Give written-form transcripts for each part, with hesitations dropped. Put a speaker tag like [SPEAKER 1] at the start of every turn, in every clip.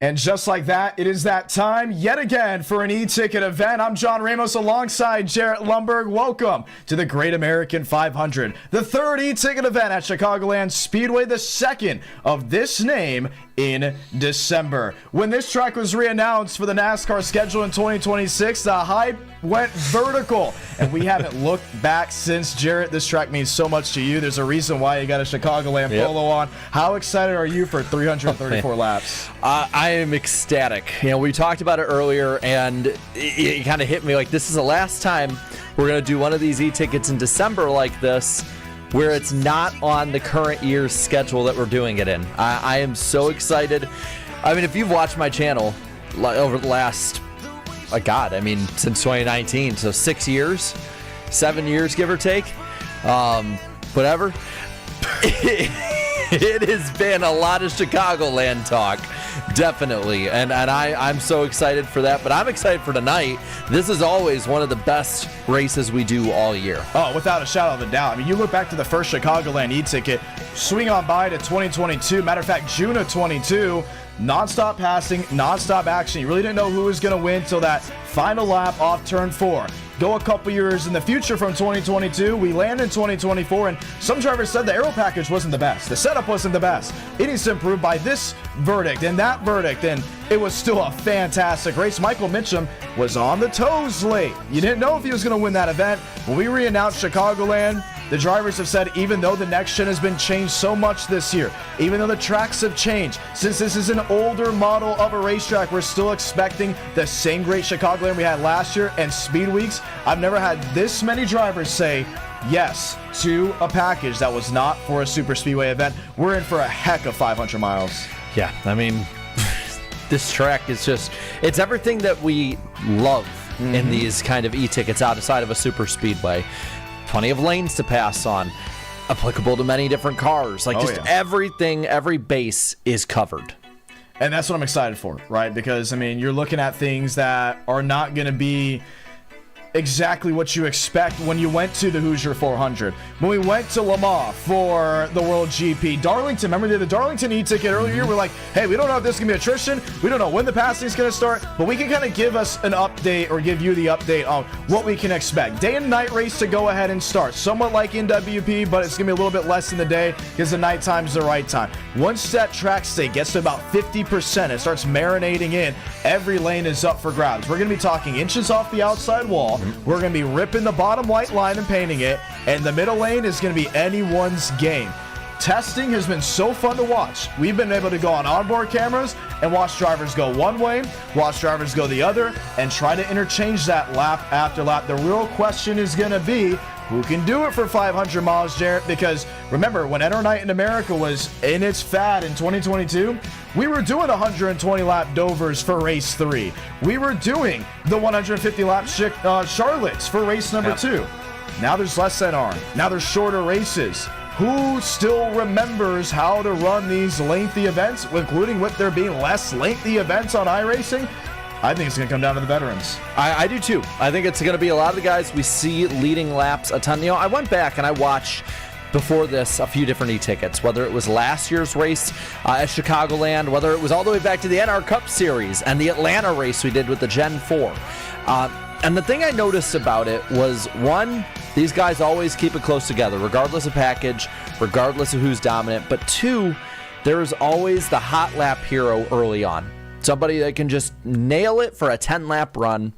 [SPEAKER 1] And just like that, it is that time yet again for an e-ticket event. I'm John Ramos alongside Jarrett Lundberg. Welcome to the Great American 500, the third e-ticket event at Chicagoland Speedway, the second of this name in December. When this track was re-announced for the NASCAR schedule in 2026, the hype went vertical, and we haven't looked back since. Jarrett, this track means so much to you. There's a reason why you got a Chicagoland polo on. How excited are you for 334 laps?
[SPEAKER 2] I am ecstatic. You know, we talked about it earlier, and it kind of hit me like this is the last time we're going to do one of these e-tickets in December like this, where it's not on the current year's schedule that we're doing it in. I am so excited. I mean, if you've watched my channel over the last, since 2019, so 6 years, 7 years, give or take, whatever. It has been a lot of Chicagoland talk, definitely, and I'm so excited for that, but I'm excited for tonight. This is always one of the best races we do all year.
[SPEAKER 1] Oh, without a shadow of a doubt. I mean, you look back to the first Chicagoland e-ticket, swing on by to 2022, matter of fact, June of 22, non-stop passing, non-stop action. You really didn't know who was going to win until that final lap off turn 4. Go a couple years in the future from 2022, we land in 2024, and some drivers said the aero package wasn't the best. The setup wasn't the best. It needs to improve by this verdict and that verdict, and it was still a fantastic race. Michael Mitchum was on the toes late. You didn't know if he was going to win that event. When we re-announced Chicagoland, the drivers have said even though the next gen has been changed so much this year, even though the tracks have changed, since this is an older model of a racetrack, we're still expecting the same great Chicagoland we had last year. And Speed Weeks, I've never had this many drivers say yes to a package that was not for a super speedway event. We're in for a heck of 500 miles.
[SPEAKER 2] Yeah, I mean, this track is just, it's everything that we love in these kind of e-tickets outside of a super speedway. Plenty of lanes to pass on, applicable to many different cars. Everything, every base is covered.
[SPEAKER 1] And that's what I'm excited for, right? Because, I mean, you're looking at things that are not going to be exactly what you expect when you went to the Hoosier 400. When we went to Le Mans for the World GP, Darlington, remember the Darlington e-ticket earlier? We're like, hey, we don't know if this is going to be attrition. We don't know when the passing is going to start, but we can kind of give us an update or give you the update on what we can expect. Day and night race to go ahead and start. Somewhat like NWP, but it's going to be a little bit less in the day because the night time is the right time. Once that track state gets to about 50%, it starts marinating in, every lane is up for grabs. We're going to be talking inches off the outside wall. We're going to be ripping the bottom white line and painting it, and the middle lane is going to be anyone's game. Testing has been so fun to watch. We've been able to go on onboard cameras and watch drivers go one way, watch drivers go the other, and try to interchange that lap after lap. The real question is going to be, who can do it for 500 miles, Jarrett? Because remember, when Enter Night in America was in its fad in 2022, we were doing 120-lap Dovers for race 3. We were doing the 150-lap Charlottes for race number 2. Now there's less NR. Now there's shorter races. Who still remembers how to run these lengthy events, including with there being less lengthy events on iRacing? I think it's going to come down to the veterans.
[SPEAKER 2] I do too. I think it's going to be a lot of the guys we see leading laps a ton. You know, I went back and I watched before this a few different e-tickets, whether it was last year's race at Chicagoland, whether it was all the way back to the NR Cup Series and the Atlanta race we did with the Gen 4. And the thing I noticed about it was, one, these guys always keep it close together, regardless of package, regardless of who's dominant. But two, there is always the hot lap hero early on. Somebody that can just nail it for a 10-lap run.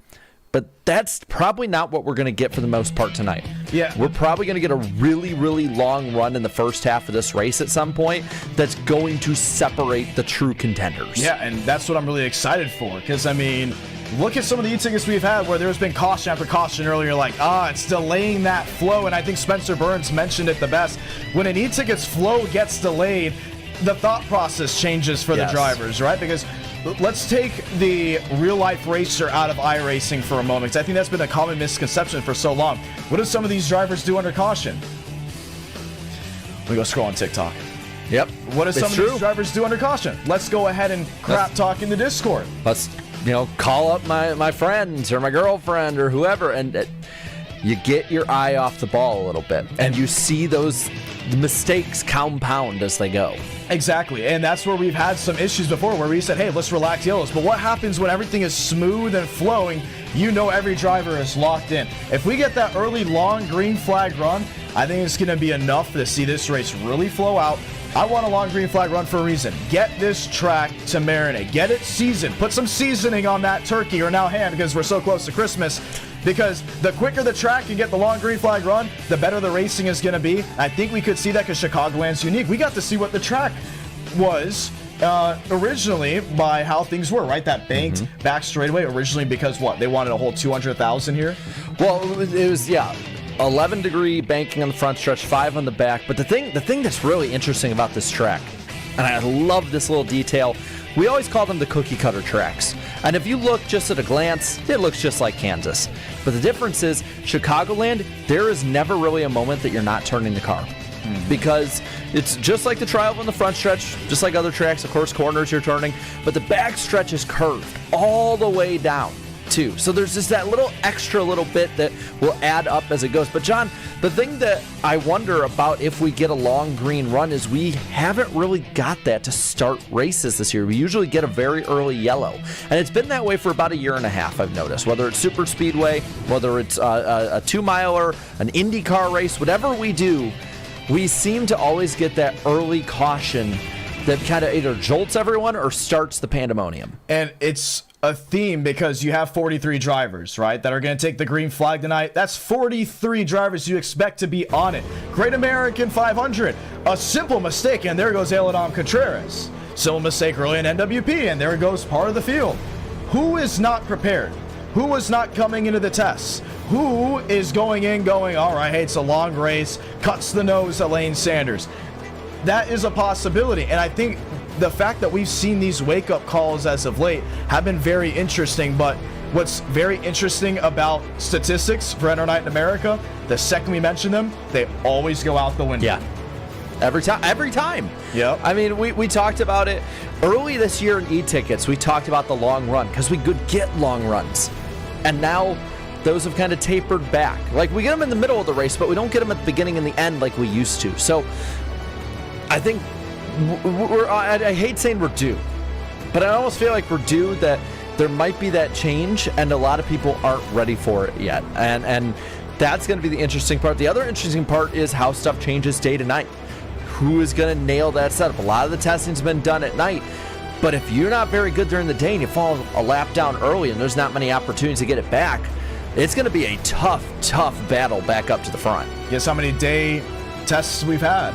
[SPEAKER 2] But that's probably not what we're going to get for the most part tonight.
[SPEAKER 1] Yeah.
[SPEAKER 2] We're probably going to get a really, really long run in the first half of this race at some point that's going to separate the true contenders.
[SPEAKER 1] Yeah, and that's what I'm really excited for. Because, I mean, look at some of the e-tickets we've had where there's been caution after caution earlier, like, it's delaying that flow. And I think Spencer Burns mentioned it the best. When an e-ticket's flow gets delayed, the thought process changes for the drivers, right? Because let's take the real-life racer out of iRacing for a moment, because I think that's been a common misconception for so long. What do some of these drivers do under caution? Let me go scroll on TikTok.
[SPEAKER 2] Yep.
[SPEAKER 1] What do some of these drivers do under caution? Let's go ahead and crap talk in the Discord.
[SPEAKER 2] Let's, call up my friends or my girlfriend or whoever, and you get your eye off the ball a little bit, and you see those mistakes compound as they go.
[SPEAKER 1] Exactly, and that's where we've had some issues before where we said, hey, let's relax yellows. But what happens when everything is smooth and flowing? You know every driver is locked in. If we get that early long green flag run, I think it's going to be enough to see this race really flow out. I want a long green flag run for a reason. Get this track to marinate. Get it seasoned. Put some seasoning on that turkey or now ham because we're so close to Christmas. Because the quicker the track can get the long green flag run, the better the racing is going to be. I think we could see that because Chicagoland's unique. We got to see what the track was originally by how things were, right? That banked back straightaway originally because what? They wanted a whole 200,000 here?
[SPEAKER 2] Well, it was 11-degree banking on the front stretch, 5 on the back. But the thing that's really interesting about this track, and I love this little detail, we always call them the cookie cutter tracks. And if you look just at a glance, it looks just like Kansas. But the difference is, Chicagoland, there is never really a moment that you're not turning the car. Because it's just like the trial on the front stretch, just like other tracks, of course, corners you're turning, but the back stretch is curved all the way down, too. So there's just that little extra little bit that will add up as it goes. But John, the thing that I wonder about if we get a long green run is we haven't really got that to start races this year. We usually get a very early yellow. And it's been that way for about a year and a half, I've noticed. Whether it's super speedway, whether it's a 2-miler, an IndyCar race, whatever we do, we seem to always get that early caution that kind of either jolts everyone or starts the pandemonium.
[SPEAKER 1] And it's a theme because you have 43 drivers, right, that are going to take the green flag tonight. That's 43 drivers you expect to be on it. Great American 500, a simple mistake, and there goes Eladam Contreras. Simple mistake early in NWP, and there goes part of the field. Who is not prepared? Who was not coming into the tests? Who is going in going, all right, hey, it's a long race, cuts the nose at Lane Sanders? That is a possibility, and I think the fact that we've seen these wake-up calls as of late have been very interesting, but what's very interesting about statistics for Enter Night in America, the second we mention them, they always go out the window.
[SPEAKER 2] Yeah. Every time.
[SPEAKER 1] Yep.
[SPEAKER 2] I mean, we talked about it early this year in e-tickets. We talked about the long run because we could get long runs. And now those have kind of tapered back. Like, we get them in the middle of the race, but we don't get them at the beginning and the end like we used to. So I think I hate saying we're due, but I almost feel like we're due that there might be that change, and a lot of people aren't ready for it yet. And that's going to be the interesting part. The other interesting part is how stuff changes day to night. Who is going to nail that setup? A lot of the testing's been done at night, but if you're not very good during the day and you fall a lap down early and there's not many opportunities to get it back, it's going to be a tough battle back up to the front.
[SPEAKER 1] Guess how many day tests we've had?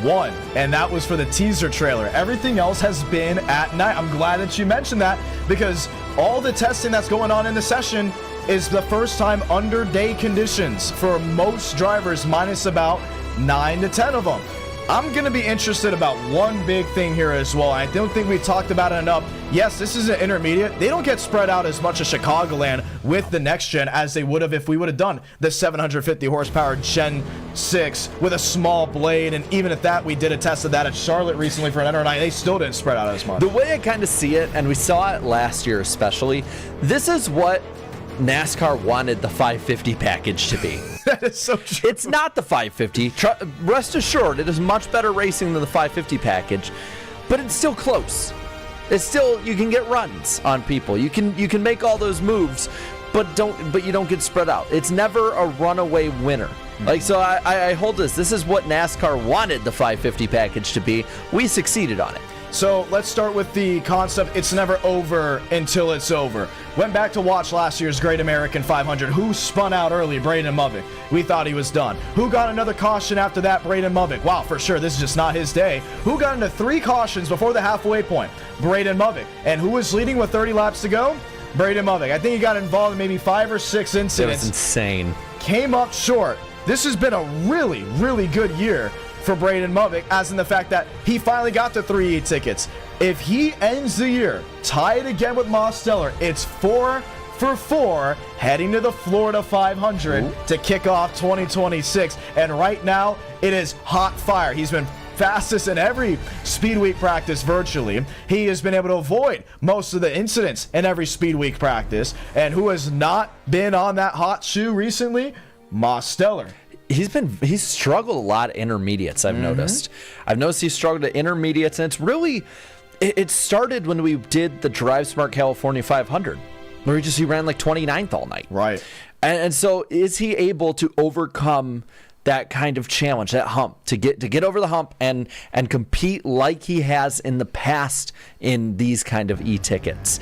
[SPEAKER 1] 1, and that was for the teaser trailer. Everything else has been at night. I'm glad that you mentioned that because all the testing that's going on in the session is the first time under day conditions for most drivers, minus about 9 to 10 of them. I'm going to be interested about one big thing here as well. I don't think we talked about it enough. Yes, this is an intermediate. They don't get spread out as much as Chicagoland with the next gen as they would have if we would have done the 750 horsepower Gen 6 with a small blade. And even at that, we did a test of that at Charlotte recently for an Enter 9. They still didn't spread out as much.
[SPEAKER 2] The way I kind of see it, and we saw it last year especially, this is what NASCAR wanted the 550 package to be.
[SPEAKER 1] That is so true.
[SPEAKER 2] It's not the 550. Rest assured, it is much better racing than the 550 package, but it's still close. It's still, you can get runs on people. You can make all those moves, but you don't get spread out. It's never a runaway winner. Like, so I hold this. This is what NASCAR wanted the 550 package to be. We succeeded on it.
[SPEAKER 1] So let's start with the concept, it's never over until it's over. Went back to watch last year's Great American 500. Who spun out early? Braden Movick. We thought he was done. Who got another caution after that? Braden Movick. Wow, for sure, this is just not his day. Who got into 3 cautions before the halfway point? Braden Movick. And who was leading with 30 laps to go? Braden Movick. I think he got involved in maybe 5 or 6 incidents.
[SPEAKER 2] It was insane.
[SPEAKER 1] Came up short. This has been a really, really good year for Braden Movick, as in the fact that he finally got the 3 e-tickets. If he ends the year tied again with Mosteller, it's 4 for 4 heading to the Florida 500 to kick off 2026. And right now, it is hot fire. He's been fastest in every Speed Week practice virtually. He has been able to avoid most of the incidents in every Speed Week practice. And who has not been on that hot shoe recently? Moss Stellar.
[SPEAKER 2] He's struggled a lot at intermediates, I've noticed. I've noticed he's struggled at intermediates, and it's really, it started when we did the Drive Smart California 500, where he ran like 29th all night.
[SPEAKER 1] Right.
[SPEAKER 2] And so is he able to overcome that kind of challenge, that hump, to get over the hump and compete like he has in the past in these kind of e-tickets?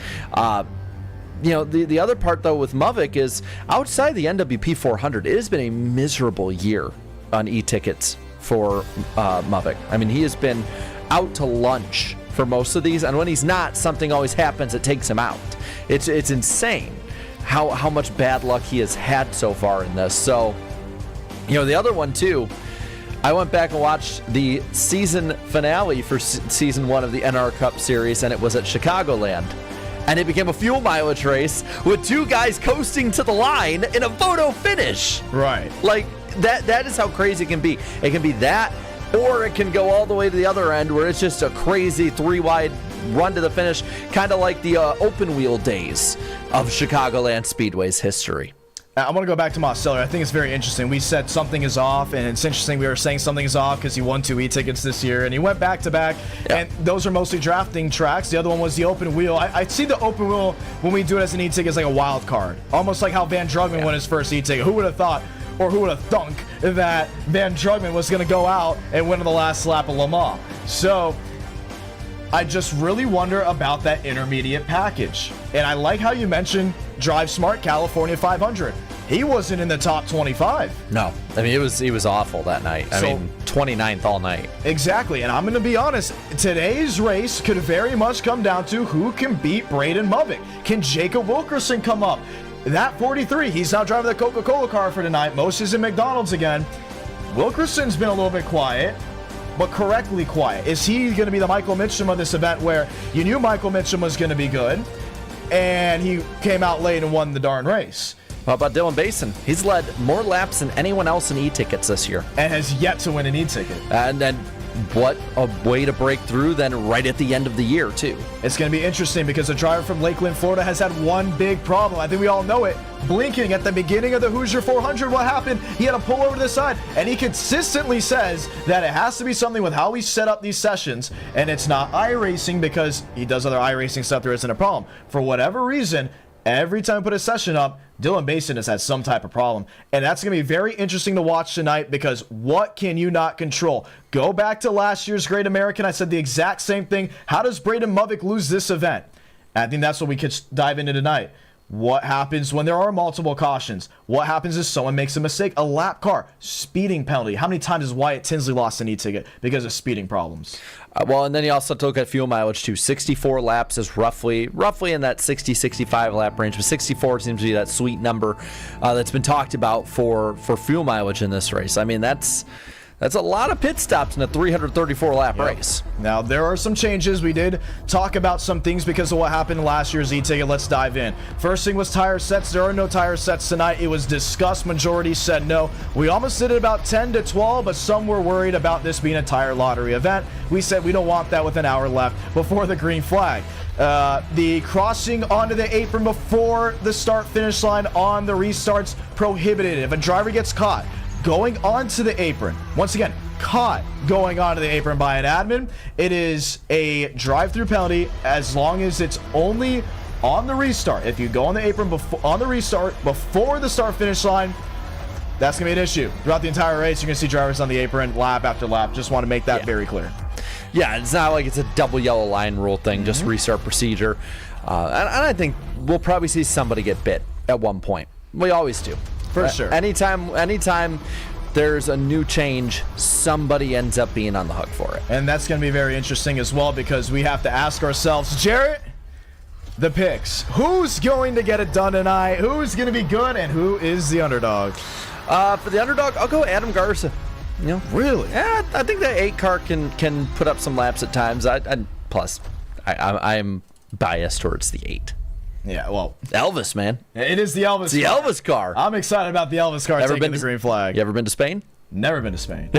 [SPEAKER 2] The other part, though, with Mavic is outside the NWP 400, it has been a miserable year on e-tickets for Mavic. I mean, he has been out to lunch for most of these, and when he's not, something always happens that takes him out. It's insane how much bad luck he has had so far in this. So, the other one, too, I went back and watched the season finale for season 1 of the NR Cup Series, and it was at Chicagoland. And it became a fuel mileage race with 2 guys coasting to the line in a photo finish.
[SPEAKER 1] Right.
[SPEAKER 2] Like, that is how crazy it can be. It can be that, or it can go all the way to the other end where it's just a crazy 3-wide run to the finish, kind of like the open wheel days of Chicagoland Speedway's history.
[SPEAKER 1] I want to go back to Moss Stellar. I think it's very interesting. We said something is off, and it's interesting we were saying something is off because he won 2 e-tickets this year, and he went back-to-back, and those are mostly drafting tracks. The other one was the open wheel. I see the open wheel when we do it as an e-ticket as like a wild card, almost like how Van Drugman won his first e-ticket. Who would have thought, or who would have thunk, that Van Drugman was going to go out and win on the last lap of Le Mans? So I just really wonder about that intermediate package. And I like how you mentioned Drive Smart California 500. He wasn't in the top 25.
[SPEAKER 2] No. I mean, he was awful that night. I mean, 29th all night.
[SPEAKER 1] Exactly. And I'm going to be honest, today's race could very much come down to who can beat Braden Mavic. Can Jacob Wilkerson come up? That 43, he's now driving the Coca-Cola car for tonight. Most is in McDonald's again. Wilkerson's been a little bit quiet, but correctly quiet. Is he going to be the Michael Mitchum of this event where you knew Michael Mitchum was going to be good, and he came out late and won the darn race?
[SPEAKER 2] How about Dylan Basin? He's led more laps than anyone else in e-tickets this year.
[SPEAKER 1] And has yet to win an e-ticket.
[SPEAKER 2] And then what a way to break through then right at the end of the year, too.
[SPEAKER 1] It's going to be interesting because the driver from Lakeland, Florida has had one big problem. I think we all know it. Blinking at the beginning of the Hoosier 400, what happened? He had to pull over to the side, and he consistently says that it has to be something with how we set up these sessions, and it's not iRacing because he does other iRacing stuff. There isn't a problem. For whatever reason, every time we put a session up, Dylan Basin has had some type of problem. And that's going to be very interesting to watch tonight because what can you not control? Go back to last year's Great American. I said the exact same thing. How does Braden Mavic lose this event? And I think that's what we could dive into tonight. What happens when there are multiple cautions? What happens if someone makes a mistake? A lap car, speeding penalty. How many times has Wyatt Tinsley lost an e-ticket because of speeding problems?
[SPEAKER 2] Well, and then you also look at fuel mileage, too. 64 laps is roughly in that 60, 65 lap range. But 64 seems to be that sweet number that's been talked about for fuel mileage in this race. I mean, that's a lot of pit stops in a 334-lap race.
[SPEAKER 1] Now, there are some changes. We did talk about some things because of what happened in last year's e-ticket. Let's dive in. First thing was tire sets. There are no tire sets tonight. It was discussed. Majority said no. We almost did it about 10 to 12, but some were worried about this being a tire lottery event. We said we don't want that with an hour left before the green flag. The crossing onto the apron before the start-finish line on the restarts prohibited. If a driver gets caught going onto the apron, once again, caught going onto the apron by an admin, it is a drive-through penalty as long as it's only on the restart. If you go on the apron on the restart before the start-finish line, that's going to be an issue. Throughout the entire race, you're going to see drivers on the apron lap after lap. Just want to make that very clear.
[SPEAKER 2] Yeah, it's not like it's a double yellow line rule thing, just restart procedure. And I think we'll probably see somebody get bit at one point. We always do.
[SPEAKER 1] For sure.
[SPEAKER 2] Anytime there's a new change, somebody ends up being on the hook for it.
[SPEAKER 1] And that's going to be very interesting as well because we have to ask ourselves, Jarrett, the picks. Who's going to get it done tonight? Who's going to be good and who is the underdog?
[SPEAKER 2] For the underdog, I'll go Adam Garza. You know,
[SPEAKER 1] really?
[SPEAKER 2] Yeah, I think the 8 car can put up some laps at times. Plus, I'm biased towards the 8.
[SPEAKER 1] Yeah, well,
[SPEAKER 2] Elvis, man.
[SPEAKER 1] It is the Elvis.
[SPEAKER 2] It's the Elvis car.
[SPEAKER 1] I'm excited about the Elvis car taking the green flag.
[SPEAKER 2] You ever been to Spain?
[SPEAKER 1] Never been to Spain.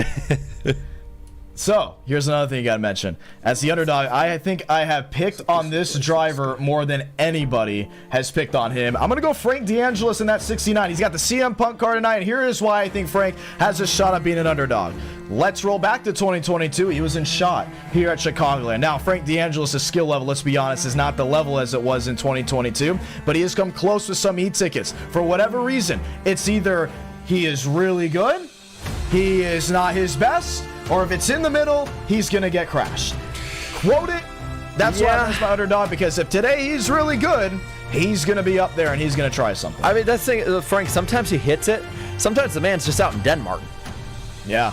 [SPEAKER 1] So, here's another thing you got to mention. As the underdog, I think I have picked on this driver more than anybody has picked on him. I'm going to go Frank DeAngelis in that 69. He's got the CM Punk card tonight, and here is why I think Frank has a shot at being an underdog. Let's roll back to 2022. He was in shot here at Chicagoland. Now, Frank DeAngelis' skill level, let's be honest, is not the level as it was in 2022, but he has come close with some e-tickets. For whatever reason, it's either he is really good, he is not his best, or if it's in the middle, he's going to get crashed. Quote it. That's why I'm my underdog, because if today he's really good, he's going to be up there and he's going to try something.
[SPEAKER 2] I mean, that's the thing, Frank, sometimes he hits it. Sometimes the man's just out in Denmark.
[SPEAKER 1] Yeah.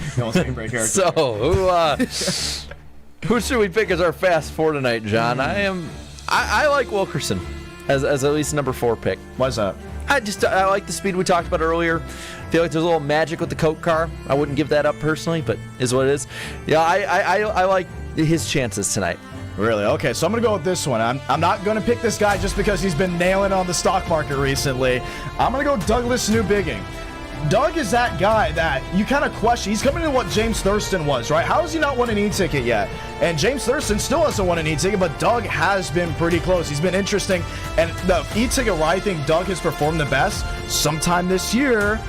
[SPEAKER 2] So, who should we pick as our fast four tonight, John? I like Wilkerson as at least number 4 pick.
[SPEAKER 1] Why's that?
[SPEAKER 2] I like the speed we talked about earlier. I feel like there's a little magic with the Coke car. I wouldn't give that up personally, but is what it is. Yeah, I like his chances tonight.
[SPEAKER 1] Really? Okay, so I'm going to go with this one. I'm not going to pick this guy just because he's been nailing on the stock market recently. I'm going to go Douglas Newbigging. Doug is that guy that you kind of question. He's coming into what James Thurston was, right? How has he not won an e-ticket yet? And James Thurston still hasn't won an e-ticket, but Doug has been pretty close. He's been interesting. And the e-ticket where I think Doug has performed the best sometime this year,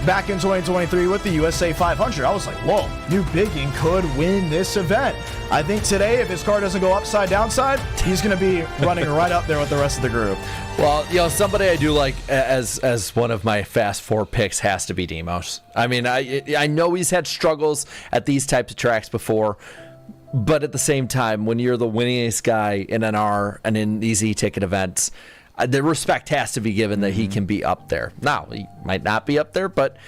[SPEAKER 1] back in 2023 with the USA 500. I was like, whoa, Newbigging could win this event. I think today, if his car doesn't go upside downside, he's going to be running right up there with the rest of the group.
[SPEAKER 2] Well, somebody I do like as one of my fast 4 picks has to be Demos. I mean, I know he's had struggles at these types of tracks before, but at the same time, when you're the winningest guy in NR and in these e-ticket events, the respect has to be given that he can be up there. Now, he might not be up there, but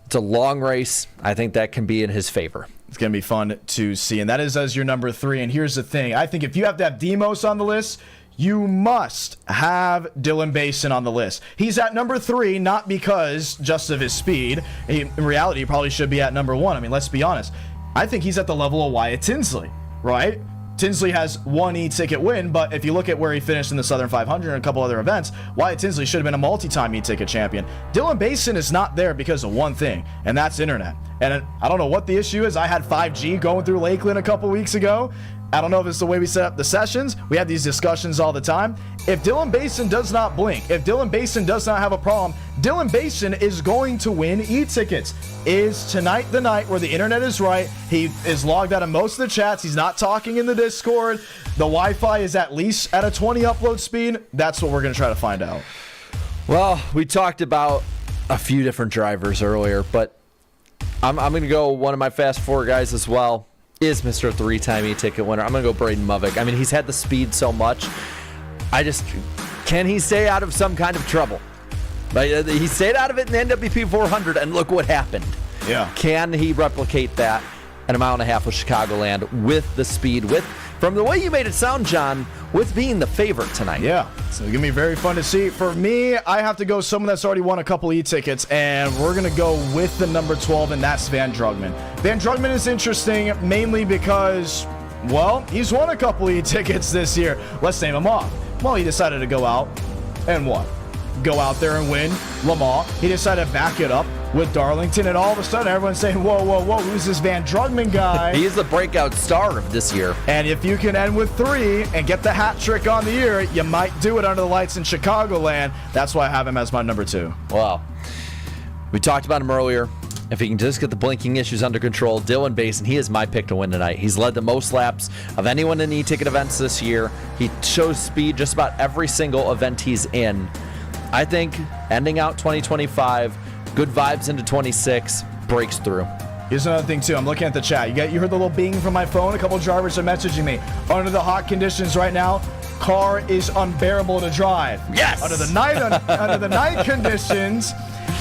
[SPEAKER 2] it's a long race. I think that can be in his favor.
[SPEAKER 1] It's going to be fun to see, and that is as your number 3. And here's the thing. I think if you have to have Demos on the list, you must have Dylan Basin on the list. He's at number 3, not because just of his speed. In reality, he probably should be at number 1. I mean, let's be honest. I think he's at the level of Wyatt Tinsley, right? Tinsley has 1 e-ticket win, but if you look at where he finished in the Southern 500 and a couple other events, Wyatt Tinsley should have been a multi-time e-ticket champion. Dylan Basin is not there because of one thing, and that's internet. And I don't know what the issue is. I had 5G going through Lakeland a couple weeks ago. I don't know if it's the way we set up the sessions. We have these discussions all the time. If Dylan Basin does not blink, if Dylan Basin does not have a problem, Dylan Basin is going to win e-tickets. Is tonight the night where the internet is right? He is logged out of most of the chats. He's not talking in the Discord. The Wi-Fi is at least at a 20 upload speed. That's what we're going to try to find out.
[SPEAKER 2] Well, we talked about a few different drivers earlier, but I'm going to go one of my fast 4 guys as well. Is Mr. 3-time e-ticket winner. I'm going to go Braden Movick. I mean, he's had the speed so much. Can he stay out of some kind of trouble? He stayed out of it in the NWP 400, and look what happened.
[SPEAKER 1] Yeah.
[SPEAKER 2] Can he replicate that in a mile and a half with Chicagoland with the speed, from the way you made it sound, John, with being the favorite tonight?
[SPEAKER 1] Yeah, so it's going to be very fun to see. For me, I have to go someone that's already won a couple e-tickets, and we're going to go with the number 12, and that's Van Drugman. Van Drugman is interesting mainly because, well, he's won a couple e-tickets this year. Let's name him off. Well, he decided to go out and what? Go out there and win Le Mans. He decided to back it up with Darlington, and all of a sudden everyone's saying, whoa, whoa, whoa, who's this Van Drugman guy?
[SPEAKER 2] He is the breakout star of this year.
[SPEAKER 1] And if you can end with 3 and get the hat trick on the year, you might do it under the lights in Chicagoland. That's why I have him as my number 2.
[SPEAKER 2] Wow. We talked about him earlier. If he can just get the blinking issues under control, Dylan Basin, he is my pick to win tonight. He's led the most laps of anyone in e-ticket events this year. He shows speed just about every single event he's in. I think ending out 2025, good vibes into 26, breaks through.
[SPEAKER 1] Here's another thing, too. I'm looking at the chat. You heard the little bing from my phone? A couple drivers are messaging me. Under the hot conditions right now, car is unbearable to drive.
[SPEAKER 2] Yes!
[SPEAKER 1] Under the night conditions,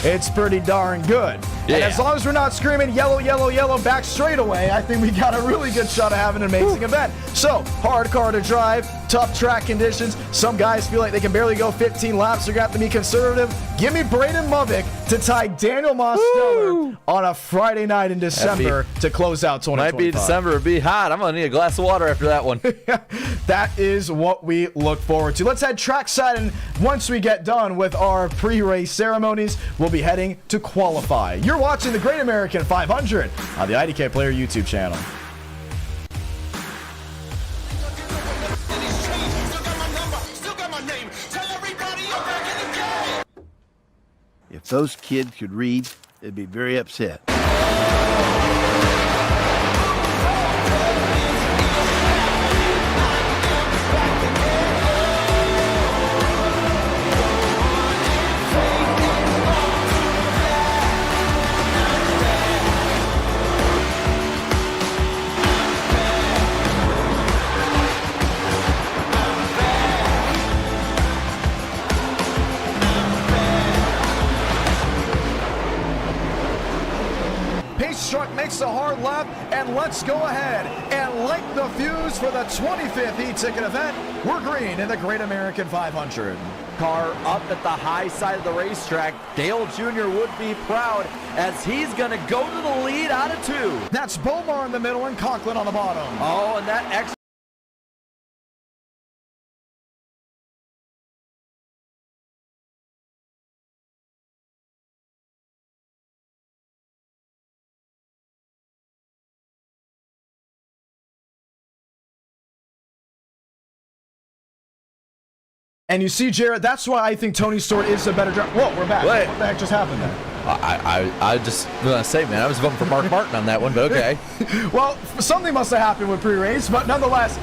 [SPEAKER 1] it's pretty darn good.
[SPEAKER 2] Yeah.
[SPEAKER 1] And as long as we're not screaming yellow, yellow, yellow back straightaway, I think we got a really good shot of having an amazing event. So, hard car to drive, tough track conditions. Some guys feel like they can barely go 15 laps. They're going to have to be conservative. Give me Braden Movick to tie Daniel Mosteller on a Friday night in December to close out 2025.
[SPEAKER 2] Might be December. It'll be hot. I'm going to need a glass of water after that one.
[SPEAKER 1] That is what we look forward to. Let's head trackside, and once we get done with our pre-race ceremonies, we'll be heading to qualify. You're You're watching the Great American 500 on the IDK Player YouTube channel.
[SPEAKER 3] If those kids could read, they'd be very upset.
[SPEAKER 1] Truck makes a hard left, and let's go ahead and light the fuse for the 25th e-ticket event. We're green in the Great American 500.
[SPEAKER 2] Car up at the high side of the racetrack. Dale Jr. would be proud as he's going to go to the lead out of 2.
[SPEAKER 1] That's Bomar in the middle and Conklin on the bottom.
[SPEAKER 2] Oh, and that extra.
[SPEAKER 1] And you see, Jarrett, that's why I think Tony Stewart is a better driver. Whoa, we're back.
[SPEAKER 2] Wait.
[SPEAKER 1] What the heck just happened there?
[SPEAKER 2] I just want to say, man, I was voting for Mark Martin on that one, but okay.
[SPEAKER 1] Well, something must have happened with pre-race, but nonetheless,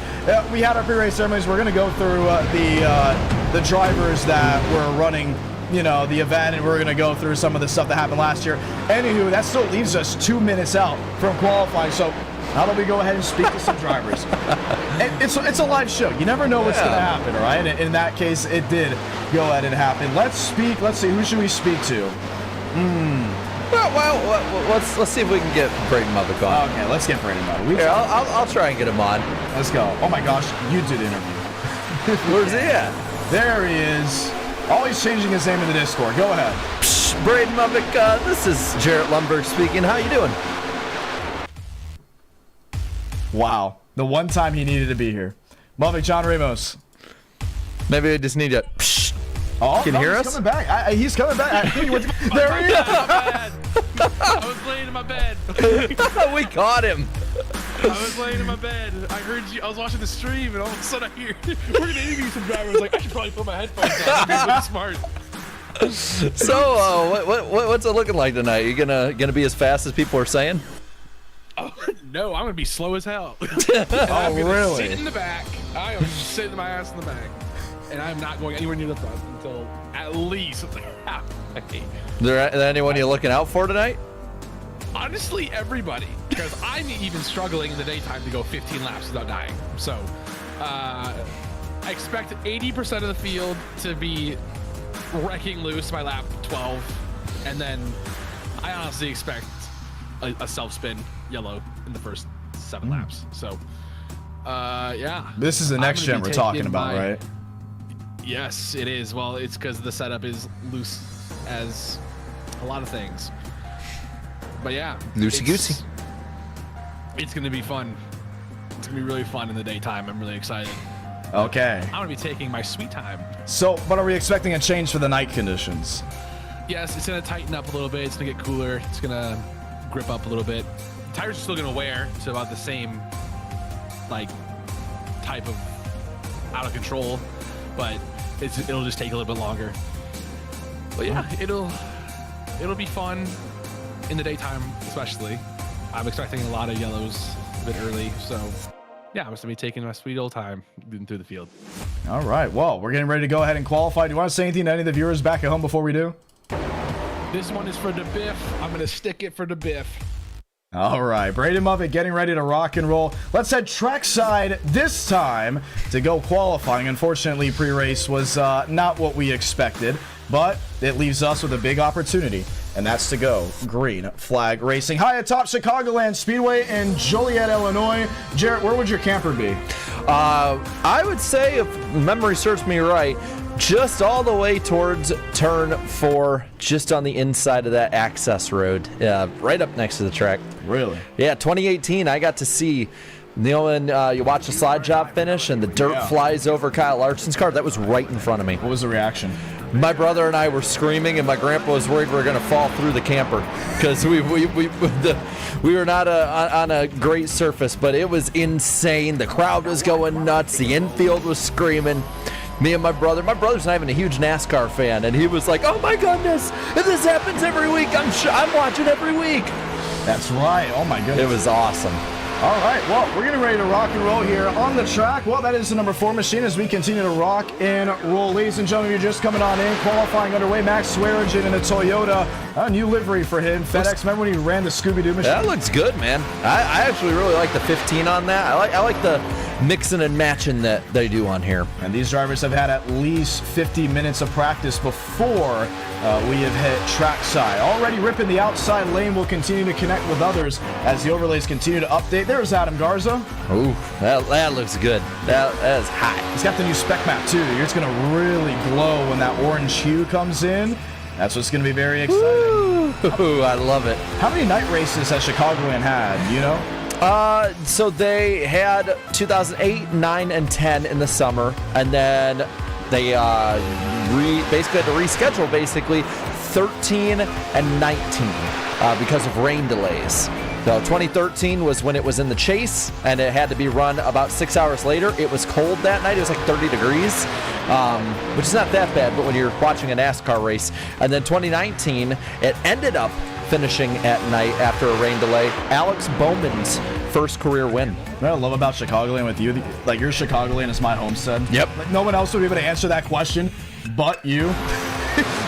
[SPEAKER 1] we had our pre-race ceremonies. We're going to go through the drivers that were running, the event, and we're going to go through some of the stuff that happened last year. Anywho, that still leaves us 2 minutes out from qualifying, so how about we go ahead and speak to some drivers? And it's a live show. You never know what's going to happen, all right? And in that case, it did go ahead and happen. Let's see, who should we speak to?
[SPEAKER 2] Well, let's see if we can get Braden Mubbock on.
[SPEAKER 1] Okay, let's get Braden Mubbock.
[SPEAKER 2] Here, I'll try and get him on.
[SPEAKER 1] Let's go. Oh my gosh, you did the interview.
[SPEAKER 2] Where's he at?
[SPEAKER 1] There he is. Always changing his name in the Discord. Go ahead.
[SPEAKER 2] Braden Mubbock, this is Jarrett Lundberg speaking. How you doing?
[SPEAKER 1] Wow. The one time he needed to be here. Mubbock, John Ramos.
[SPEAKER 2] Maybe I just need to.
[SPEAKER 1] Oh,
[SPEAKER 2] can you hear us?
[SPEAKER 1] He's coming back. He's coming back. There he is.
[SPEAKER 4] I was laying in my bed.
[SPEAKER 2] We caught him.
[SPEAKER 4] I was laying in my bed. I heard you. I was watching the stream, and all of a sudden I hear we're gonna interview some driver. I was like, I should probably put my headphones on. I'm really smart.
[SPEAKER 2] So, what's it looking like tonight? You gonna be as fast as people are saying?
[SPEAKER 4] Oh, no, I'm gonna be slow as hell.
[SPEAKER 1] Oh, really?
[SPEAKER 4] Sit in the back. I am just sitting my ass in the back, and I'm not going anywhere near the front until at least halfway.
[SPEAKER 2] Is there anyone you're looking out for tonight?
[SPEAKER 4] Honestly, everybody, because I'm even struggling in the daytime to go 15 laps without dying. So, I expect 80% of the field to be wrecking loose by lap 12, and then I honestly expect a self-spin yellow in the first 7 laps. So, yeah.
[SPEAKER 1] This is the next gen we're talking about, right?
[SPEAKER 4] Yes, it is. Well, it's because the setup is loose as a lot of things. But yeah.
[SPEAKER 2] Loosey-goosey.
[SPEAKER 4] It's going to be fun. It's going to be really fun in the daytime. I'm really excited.
[SPEAKER 1] Okay.
[SPEAKER 4] I'm going to be taking my sweet time.
[SPEAKER 1] So, but are we expecting a change for the night conditions?
[SPEAKER 4] Yes, it's going to tighten up a little bit. It's going to get cooler. It's going to grip up a little bit. Tires are still going to wear to about the same type of out of control, but it'll just take a little bit longer. But yeah, it'll be fun in the daytime, especially. I'm expecting a lot of yellows a bit early, so yeah, I'm just gonna be taking my sweet old time getting through the field.
[SPEAKER 1] All right, well, we're getting ready to go ahead and qualify. Do you want to say anything to any of the viewers back at home before we do?
[SPEAKER 4] This one is for the Biff. I'm gonna stick it for the Biff.
[SPEAKER 1] All right, Braden Mubbock getting ready to rock and roll. Let's head trackside this time to go qualifying. Unfortunately, pre-race was not what we expected, but it leaves us with a big opportunity, and that's to go green flag racing. High atop Chicagoland Speedway in Joliet, Illinois. Jarrett, where would your camper be?
[SPEAKER 2] I would say, if memory serves me right, just all the way towards turn 4, just on the inside of that access road, right up next to the track.
[SPEAKER 1] Really?
[SPEAKER 2] Yeah, 2018, I got to see You know, when you watch the slide job finish and the dirt flies over Kyle Larson's car, that was right in front of me.
[SPEAKER 1] What was the reaction?
[SPEAKER 2] My brother and I were screaming, and my grandpa was worried we were going to fall through the camper because we were not on a great surface, but it was insane. The crowd was going nuts. The infield was screaming. Me and my brother's not even a huge NASCAR fan, and he was like, "Oh my goodness, if this happens every week, I'm watching every week."
[SPEAKER 1] That's right. Oh my goodness.
[SPEAKER 2] It was awesome.
[SPEAKER 1] All right, well, we're getting ready to rock and roll here on the track. Well, that is the number 4 machine as we continue to rock and roll. Ladies and gentlemen, you're just coming on in. Qualifying underway. Max Swearingen in a Toyota. A new livery for him. FedEx, remember when he ran the Scooby-Doo machine?
[SPEAKER 2] That looks good, man. I actually really like the 15 on that. I like the mixing and matching that they do on here.
[SPEAKER 1] And these drivers have had at least 50 minutes of practice before we have hit trackside. Already ripping the outside lane. Will continue to connect with others as the overlays continue to update. There's Adam Garza.
[SPEAKER 2] Ooh, that looks good. That is hot.
[SPEAKER 1] He's got the new spec map too. It's going to really glow when that orange hue comes in. That's what's going to be very exciting.
[SPEAKER 2] Ooh, I love it.
[SPEAKER 1] How many night races has Chicagoland had? Do you know?
[SPEAKER 2] So they had 2008, 9, and 10 in the summer, and then they basically had to reschedule 13 and 19 because of rain delays. So 2013 was when it was in the chase, and it had to be run about 6 hours later. It was cold that night. It was like 30 degrees, which is not that bad, but when you're watching a NASCAR race. And then 2019, it ended up finishing at night after a rain delay. Alex Bowman's first career win.
[SPEAKER 1] What I love about Chicagoland with you, like your Chicagoland is my homestead.
[SPEAKER 2] Yep.
[SPEAKER 1] Like no one else would be able to answer that question but you.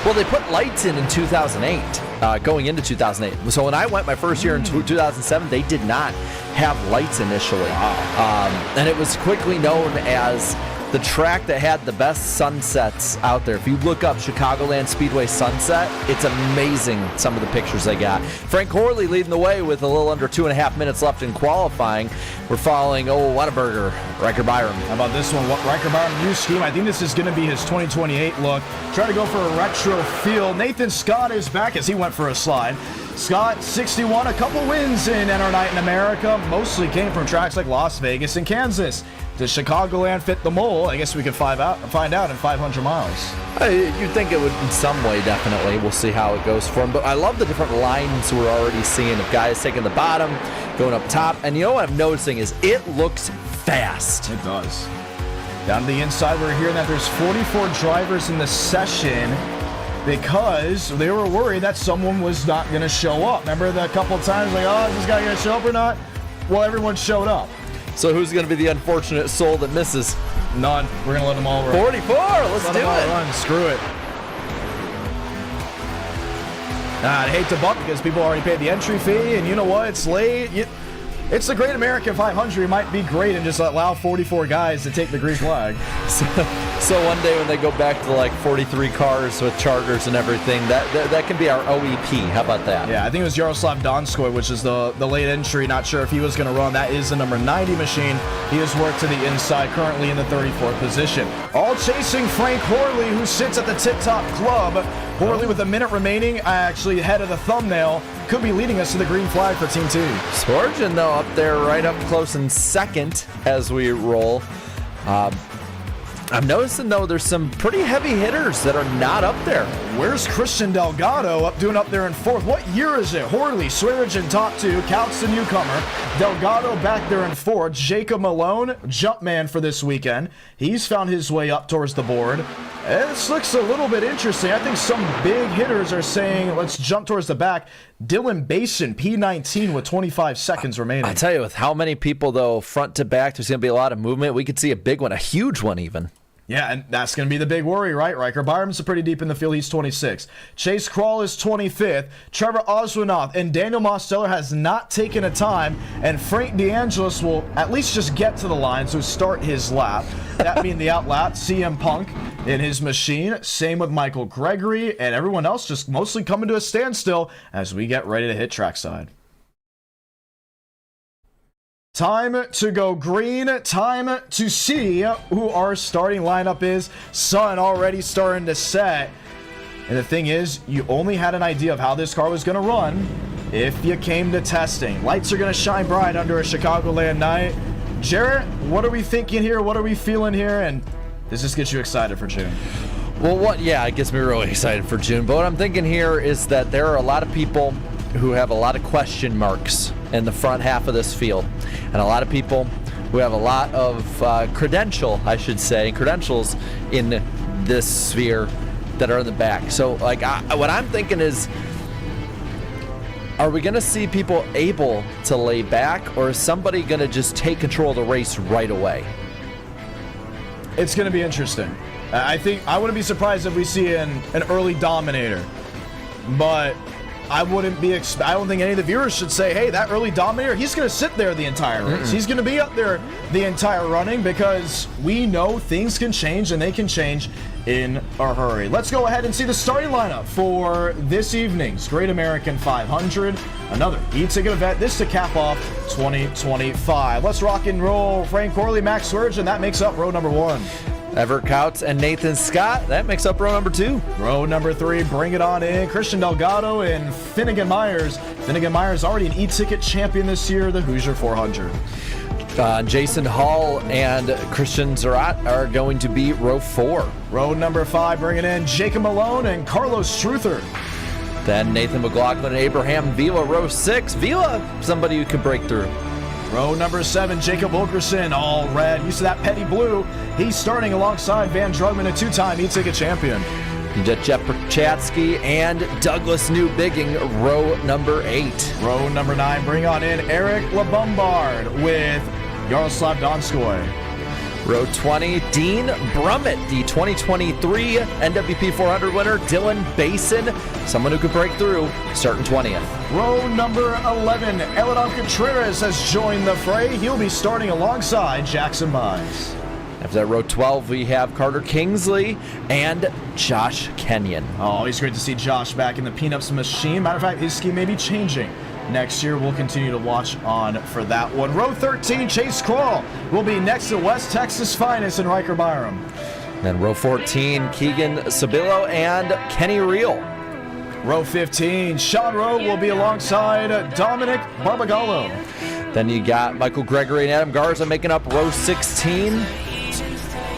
[SPEAKER 2] Well, they put lights in 2008, going into 2008. So when I went my first year in 2007, they did not have lights initially.
[SPEAKER 1] Wow.
[SPEAKER 2] And it was quickly known as the track that had the best sunsets out there. If you look up Chicagoland Speedway sunset, it's amazing some of the pictures they got. Frank Horley leading the way with a little under 2.5 minutes left in qualifying. We're following, Whataburger, Riker Byram.
[SPEAKER 1] How about this one? Riker Byram, new scheme. I think this is going to be his 2028 look. Try to go for a retro feel. Nathan Scott is back as he went for a slide. Scott, 61, a couple wins in NR Night in America. Mostly came from tracks like Las Vegas and Kansas. Does Chicagoland fit the mold? I guess we could find out in 500 miles.
[SPEAKER 2] You'd think it would in some way, definitely. We'll see how it goes for him. But I love the different lines we're already seeing of guys taking the bottom, going up top. And you know what I'm noticing is it looks fast.
[SPEAKER 1] It does. Down to the inside, we're hearing that there's 44 drivers in the session because they were worried that someone was not going to show up. Remember the couple of times like, is this guy going to show up or not? Well, everyone showed up.
[SPEAKER 2] So who's going to be the unfortunate soul that misses?
[SPEAKER 1] None. We're going to let them all run.
[SPEAKER 2] 44. Let's do it.
[SPEAKER 1] Run. Screw it. I'd hate to bump because people already paid the entry fee, and you know what? It's late. It's the Great American 500. It might be great and just allow 44 guys to take the green flag.
[SPEAKER 2] So one day when they go back to like 43 cars with charters and everything, that can be our OEP. How about that?
[SPEAKER 1] Yeah, I think it was Yaroslav Donskoy, which is the late entry. Not sure if he was going to run. That is the number 90 machine. He has worked to the inside, currently in the 34th position. All chasing Frank Horley, who sits at the tip-top club. Horley with a minute remaining, actually head of the thumbnail, could be leading us to the green flag for Team 2.
[SPEAKER 2] Sworgen, though, up there right up close in second as we roll. I'm noticing, though, there's some pretty heavy hitters that are not up there.
[SPEAKER 1] Where's Christian Delgado doing up there in fourth? What year is it? Horley, Swearingen top 2, Couts the newcomer. Delgado back there in fourth. Jacob Malone, Jumpman for this weekend. He's found his way up towards the board. This looks a little bit interesting. I think some big hitters are saying, let's jump towards the back. Dylan Basin, P19 with 25 seconds remaining.
[SPEAKER 2] I tell you, with how many people, though, front to back, there's going to be a lot of movement. We could see a big one, a huge one even.
[SPEAKER 1] Yeah, and that's going to be the big worry, right? Riker Byram's pretty deep in the field. He's 26. Chase Krall is 25th. Trevor Oswinoff and Daniel Mosteller has not taken a time, and Frank DeAngelis will at least just get to the line, so start his lap. That being the outlap, CM Punk in his machine. Same with Michael Gregory, and everyone else just mostly coming to a standstill as we get ready to hit trackside. Time to go green. Time to see who our starting lineup is. Sun already starting to set. And the thing is, you only had an idea of how this car was going to run if you came to testing. Lights are going to shine bright under a Chicagoland night. Jarrett, what are we thinking here? What are we feeling here? And does this get you excited for June?
[SPEAKER 2] Well, yeah, it gets me really excited for June. But what I'm thinking here is that there are a lot of people who have a lot of question marks in the front half of this field, and a lot of people who have a lot of credentials in this sphere that are in the back. So, like, what I'm thinking is, are we going to see people able to lay back, or is somebody going to just take control of the race right away?
[SPEAKER 1] It's going to be interesting. I think I wouldn't be surprised if we see an early dominator, but I wouldn't be. I don't think any of the viewers should say, "Hey, that early dominator, he's going to sit there the entire race. He's going to be up there the entire running," because we know things can change, and they can change in a hurry. Let's go ahead and see the starting lineup for this evening's Great American 500. Another e-ticket event. This to cap off 2025. Let's rock and roll. Frank Corley, Max Swerge, that makes up row number 1.
[SPEAKER 2] Everett Kautz and Nathan Scott, that makes up row number 2.
[SPEAKER 1] Row number 3, bring it on in. Christian Delgado and Finnegan Myers. Finnegan Myers already an e-ticket champion this year, the Hoosier 400.
[SPEAKER 2] Jason Hall and Christian Zarat are going to be row 4.
[SPEAKER 1] Row number 5, bringing in Jacob Malone and Carlos Struther.
[SPEAKER 2] Then Nathan McLaughlin and Abraham Vila, row 6. Vila, somebody who could break through.
[SPEAKER 1] Row number 7, Jacob Wilkerson, all red. Used to that petty blue. He's starting alongside Van Drugman, a 2-time e-ticket champion.
[SPEAKER 2] Jeff Perchatsky and Douglas Newbigging, row number 8.
[SPEAKER 1] Row number 9, bring on in Eric LeBombard with Yaroslav Donskoy.
[SPEAKER 2] Row 20, Dean Brummett, the 2023 NWP 400 winner. Dylan Basin, someone who could break through, starting 20th.
[SPEAKER 1] Row number 11, Eladon Contreras has joined the fray. He'll be starting alongside Jackson Mize.
[SPEAKER 2] After that, row 12, we have Carter Kingsley and Josh Kenyon.
[SPEAKER 1] Oh, he's great to see Josh back in the Peanuts machine. Matter of fact, his ski may be changing next year. We'll continue to watch on for that one. Row 13, Chase Kroll will be next to West Texas finest in Riker Byram.
[SPEAKER 2] Then row 14, Keegan Sabillo and Kenny Reel.
[SPEAKER 1] Row 15, Sean Rowe will be alongside Dominic Barbagallo.
[SPEAKER 2] Then you got Michael Gregory and Adam Garza making up row 16.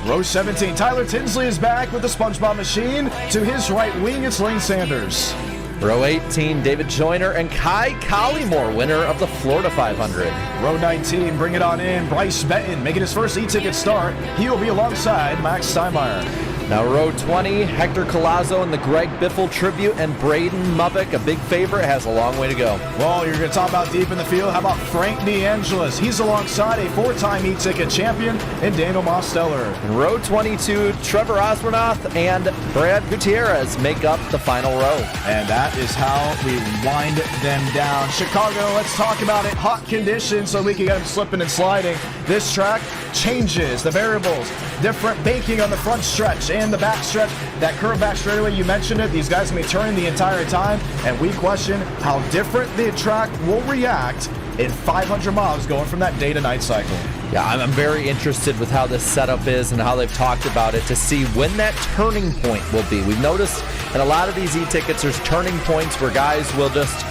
[SPEAKER 1] Row 17, Tyler Tinsley is back with the SpongeBob machine. To his right wing, it's Lane Sanders.
[SPEAKER 2] Row 18, David Joyner and Kai Collymore, winner of the Florida 500.
[SPEAKER 1] Row 19, bring it on in, Bryce Benton, making his first e-ticket start. He will be alongside Max Steinmeier.
[SPEAKER 2] Now row 20, Hector Collazo and the Greg Biffle tribute, and Braden Mubbock, a big favorite, has a long way to go.
[SPEAKER 1] Well, you're going to talk about deep in the field. How about Frank DeAngelis? He's alongside a 4-time e-ticket champion in Daniel Mosteller.
[SPEAKER 2] In row 22, Trevor Osbornoth and Brad Gutierrez make up the final row.
[SPEAKER 1] And that is how we wind them down. Chicago, let's talk about it. Hot conditions so we can get them slipping and sliding. This track changes the variables. Different banking on the front stretch and the back stretch. That curve back straightaway, you mentioned it. These guys can be turning the entire time, and we question how different the track will react in 500 miles going from that day to night cycle.
[SPEAKER 2] Yeah, I'm very interested with how this setup is and how they've talked about it to see when that turning point will be. We've noticed in a lot of these e-tickets, there's turning points where guys will just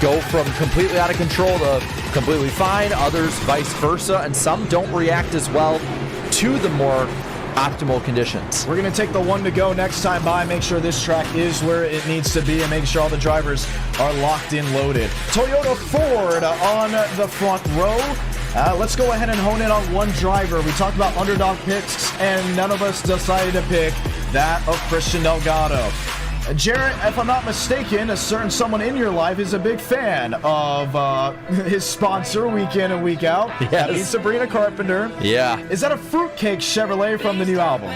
[SPEAKER 2] go from completely out of control to completely fine, others vice versa, and some don't react as well to the more optimal conditions.
[SPEAKER 1] We're going to take the one to go next time by, make sure this track is where it needs to be, and make sure all the drivers are locked in, loaded. Toyota Ford on the front row. Let's go ahead and hone in on one driver. We talked about underdog picks, and none of us decided to pick that of Christian Delgado. Jarrett, if I'm not mistaken, a certain someone in your life is a big fan of his sponsor week in and week out.
[SPEAKER 2] Yes.
[SPEAKER 1] That means Sabrina Carpenter.
[SPEAKER 2] Yeah.
[SPEAKER 1] Is that a fruitcake Chevrolet from the new album?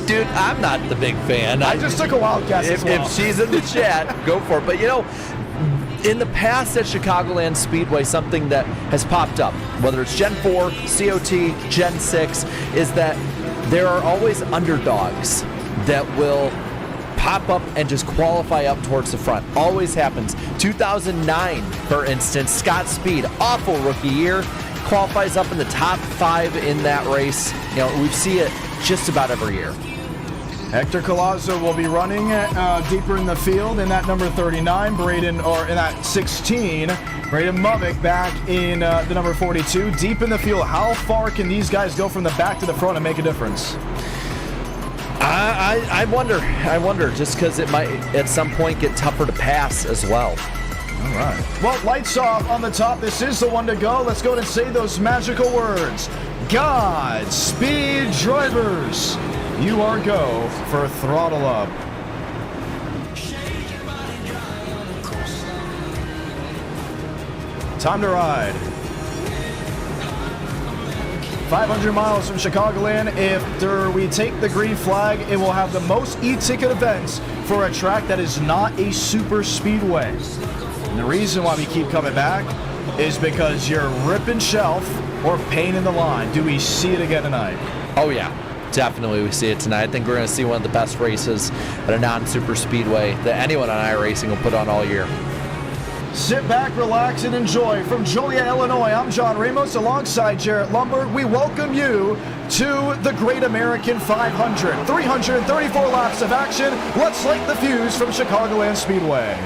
[SPEAKER 2] Dude, I'm not the big fan.
[SPEAKER 1] I just took a wild guess as well.
[SPEAKER 2] If she's in the chat, go for it. But you know, in the past at Chicagoland Speedway, something that has popped up, whether it's Gen 4, COT, Gen 6, is that there are always underdogs that will pop up and just qualify up towards the front. Always happens. 2009, for instance, Scott Speed, awful rookie year, qualifies up in the top 5 in that race. You know, we see it just about every year.
[SPEAKER 1] Hector Collazo will be running deeper in the field in that number 39. In that 16. Braden Mubik back in the number 42. Deep in the field. How far can these guys go from the back to the front and make a difference?
[SPEAKER 2] I wonder, just because it might at some point get tougher to pass as well.
[SPEAKER 1] All right. Well, lights off on the top. This is the one to go. Let's go ahead and say those magical words. Godspeed, drivers. You are go for throttle up. Time to ride. 500 miles from Chicagoland. If we take the green flag, it will have the most e-ticket events for a track that is not a super speedway. And the reason why we keep coming back is because you're ripping shelf or pain in the line. Do we see it again tonight?
[SPEAKER 2] Oh, yeah. Definitely we see it tonight. I think we're going to see one of the best races at a non-super speedway that anyone on iRacing will put on all year.
[SPEAKER 1] Sit back, relax, and enjoy. From Joliet, Illinois, I'm John Ramos alongside Jarrett Lumber. We welcome you to the Great American 500. 334 laps of action. Let's light the fuse from Chicagoland Speedway.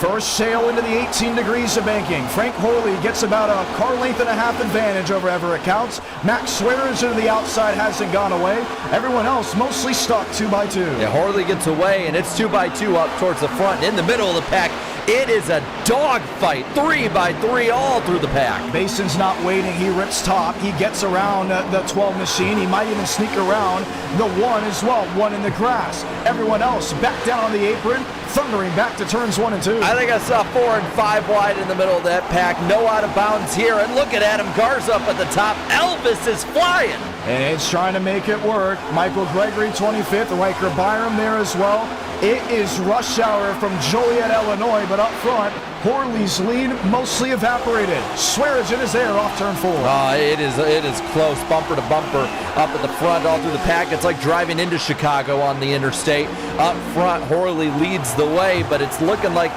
[SPEAKER 1] First sail into the 18 degrees of banking. Frank Horley gets about a car length and a half advantage over Everett Counts. Max Swearers into the outside hasn't gone away. Everyone else mostly stuck 2x2.
[SPEAKER 2] Yeah, Horley gets away, and it's 2x2 up towards the front. In the middle of the pack, it is a dogfight. 3x3 all through the pack.
[SPEAKER 1] Bason's not waiting. He rips top. He gets around the 12 machine. He might even sneak around the 1 as well. 1 in the grass. Everyone else back down on the apron, thundering back to turns 1 and 2.
[SPEAKER 2] I think I saw 4 and 5 wide in the middle of that pack. No out of bounds here. And look at Adam Garza up at the top. Elvis is flying.
[SPEAKER 1] And it's trying to make it work. Michael Gregory, 25th. Riker Byram there as well. It is rush hour from Joliet, Illinois, but up front, Horley's lead mostly evaporated. Swearigan is there off turn 4.
[SPEAKER 2] It is close, bumper to bumper, up at the front, all through the pack. It's like driving into Chicago on the interstate. Up front, Horley leads the way, but it's looking like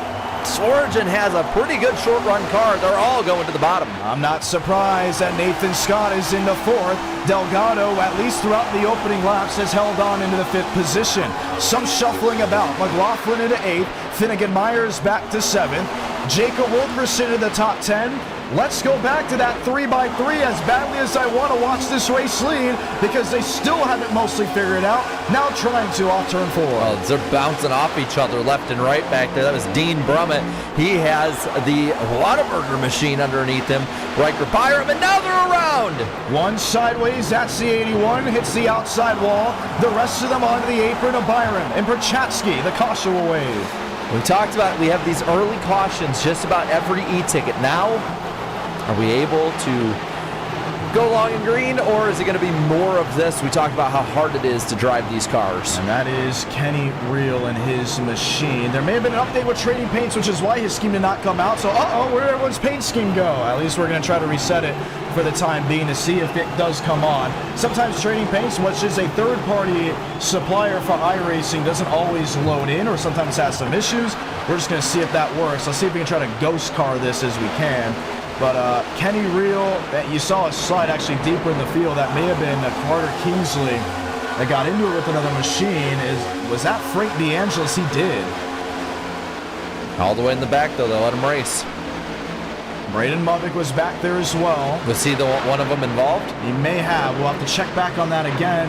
[SPEAKER 2] Swearigan has a pretty good short-run car. They're all going to the bottom.
[SPEAKER 1] I'm not surprised that Nathan Scott is in the 4th. Delgado, at least throughout the opening laps, has held on into the 5th position. Some shuffling about. McLaughlin into 8th. Finnegan Myers back to 7th. Jacob Wilkerson into the top 10. Let's go back to that 3x3 as badly as I want to watch this race lead because they still haven't mostly figured it out. Now trying to off turn 4.
[SPEAKER 2] Well, they're bouncing off each other left and right back there. That was Dean Brummett. He has the Whataburger machine underneath him. Riker Byram, and now they're around.
[SPEAKER 1] 1 sideways, that's the 81, hits the outside wall. The rest of them onto the apron of Byram. And Perchatsky, the caution will wave.
[SPEAKER 2] We talked about we have these early cautions just about every e-ticket. Now, are we able to go long and green, or is it going to be more of this? We talked about how hard it is to drive these cars.
[SPEAKER 1] And that is Kenny Reel and his machine. There may have been an update with trading paints, which is why his scheme did not come out. So, where did everyone's paint scheme go? At least we're going to try to reset it for the time being to see if it does come on. Sometimes trading paints, which is a third-party supplier for iRacing, doesn't always load in, or sometimes has some issues. We're just going to see if that works. Let's see if we can try to ghost car this as we can. But Kenny Reel, you saw a slide actually deeper in the field. That may have been Carter Kingsley that got into it with another machine. Was that Frank DeAngelis? He did.
[SPEAKER 2] All the way in the back, though. They'll let him race.
[SPEAKER 1] Braden Mubik was back there as well.
[SPEAKER 2] Was he one of them involved?
[SPEAKER 1] He may have. We'll have to check back on that again.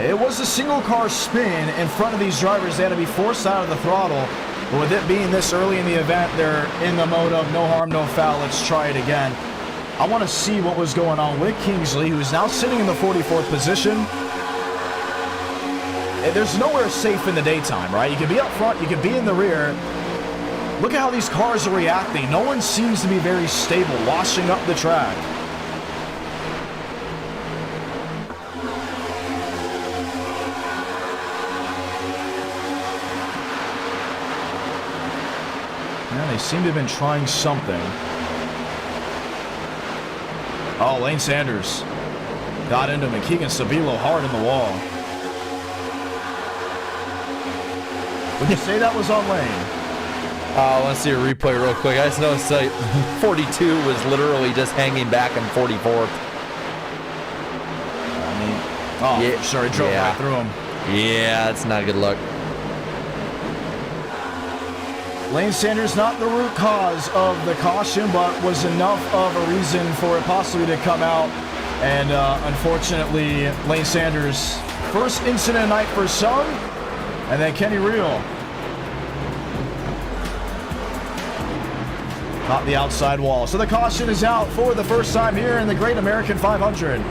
[SPEAKER 1] It was a single car spin in front of these drivers. They had to be forced out of the throttle. But with it being this early in the event, they're in the mode of no harm, no foul. Let's try it again. I want to see what was going on with Kingsley, who is now sitting in the 44th position. There's nowhere safe in the daytime, right? You can be up front, you can be in the rear. Look at how these cars are reacting. No one seems to be very stable, washing up the track. Yeah, they seem to have been trying something. Oh, Lane Sanders got into McKeegan Sabilo hard in the wall. Would you say that was on Lane?
[SPEAKER 2] I want to see a replay real quick. I just noticed 42 was literally just hanging back in 44th.
[SPEAKER 1] Oh, yeah. Sorry, drove right through him.
[SPEAKER 2] Yeah, that's not a good look.
[SPEAKER 1] Lane Sanders, not the root cause of the caution, but was enough of a reason for it possibly to come out. And unfortunately, Lane Sanders, first incident of night for some, and then Kenny Reel caught the outside wall. So the caution is out for the first time here in the Great American 500.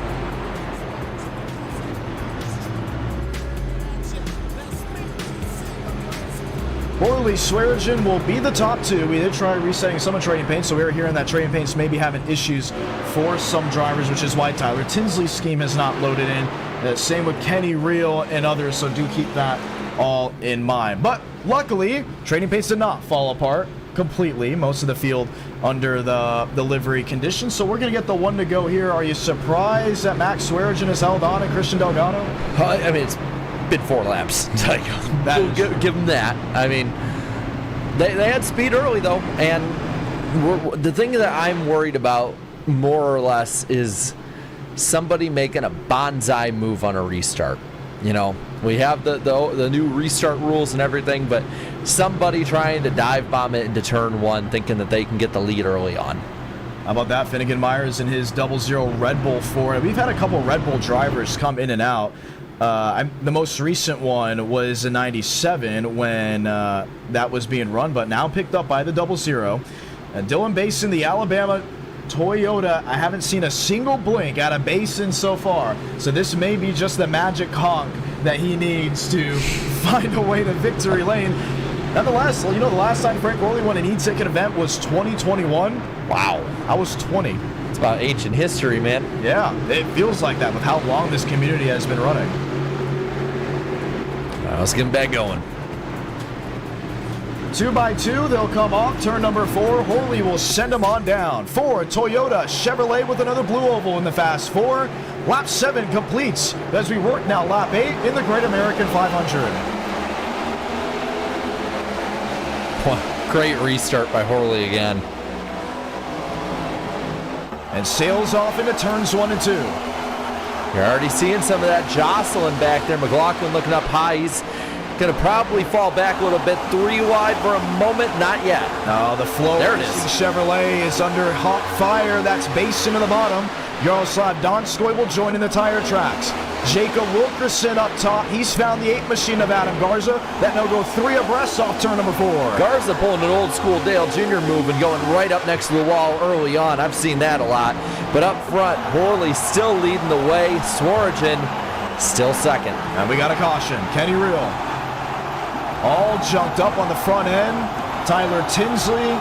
[SPEAKER 1] Morley Swearigan will be the top two. We did try resetting some of trading paints, so we were hearing that trading paints may be having issues for some drivers, which is why Tyler Tinsley's scheme has not loaded in. Same with Kenny Reel and others, so do keep that all in mind. But luckily, trading paints did not fall apart completely. Most of the field under the livery conditions, so we're going to get the one to go here. Are you surprised that Max Swearigan has held on and Christian Delgado?
[SPEAKER 2] I mean, it's been 4 laps. We'll give them that. I mean, they had speed early, though. And the thing that I'm worried about more or less is somebody making a bonsai move on a restart. You know, we have the new restart rules and everything, but somebody trying to dive bomb it into turn 1 thinking that they can get the lead early on.
[SPEAKER 1] How about that? Finnegan Myers in his 00 Red Bull 4. We've had a couple Red Bull drivers come in and out. The most recent one was in '97 when that was being run, but now picked up by the 00. Dylan Basin, the Alabama Toyota. I haven't seen a single blink out of Basin so far, so this may be just the magic honk that he needs to find a way to victory lane. Nonetheless, you know, the last time Frank Worley won an e-ticket event was 2021. Wow, I was 20.
[SPEAKER 2] It's about ancient history, man.
[SPEAKER 1] Yeah, it feels like that with how long this community has been running.
[SPEAKER 2] Let's get them back going.
[SPEAKER 1] 2 by 2, they'll come off turn number 4. Holy will send them on down. 4, Toyota Chevrolet with another blue oval in the fast 4. Lap 7 completes as we work now lap 8 in the Great American 500.
[SPEAKER 2] Great restart by Horley again.
[SPEAKER 1] And sails off into turns 1 and 2.
[SPEAKER 2] You're already seeing some of that jostling back there. McLaughlin looking up high. He's going to probably fall back a little bit. 3 wide for a moment. Not yet.
[SPEAKER 1] No, the flow.
[SPEAKER 2] There it is.
[SPEAKER 1] Chevrolet is under hot fire. That's Basin to the bottom. Yaroslav Donskoy will join in the tire tracks. Jacob Wilkerson up top. He's found the 8 machine of Adam Garza. That now go 3 abreast off turn number 4.
[SPEAKER 2] Garza pulling an old school Dale Jr. move and going right up next to the wall early on. I've seen that a lot. But up front, Horley still leading the way. Swearigan still second.
[SPEAKER 1] And we got a caution. Kenny Reel all jumped up on the front end. Tyler Tinsley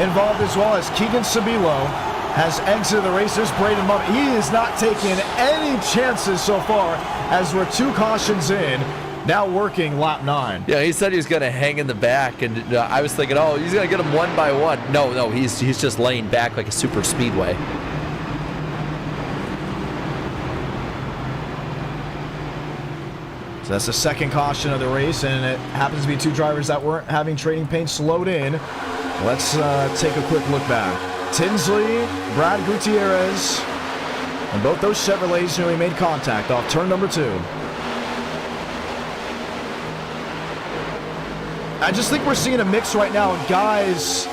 [SPEAKER 1] involved as well as Keegan Sabilo has exited the race. There's Braden Mudd. He is not taking any chances so far as we're 2 cautions in. Now working lap 9.
[SPEAKER 2] Yeah, he said he was going to hang in the back, and I was thinking, oh, he's going to get him 1 by 1. No, he's just laying back like a super speedway.
[SPEAKER 1] So that's the second caution of the race, and it happens to be 2 drivers that weren't having trading paints load in. Let's take a quick look back. Tinsley, Brad Gutierrez, and both those Chevrolets nearly made contact off turn number 2. I just think we're seeing a mix right now of guys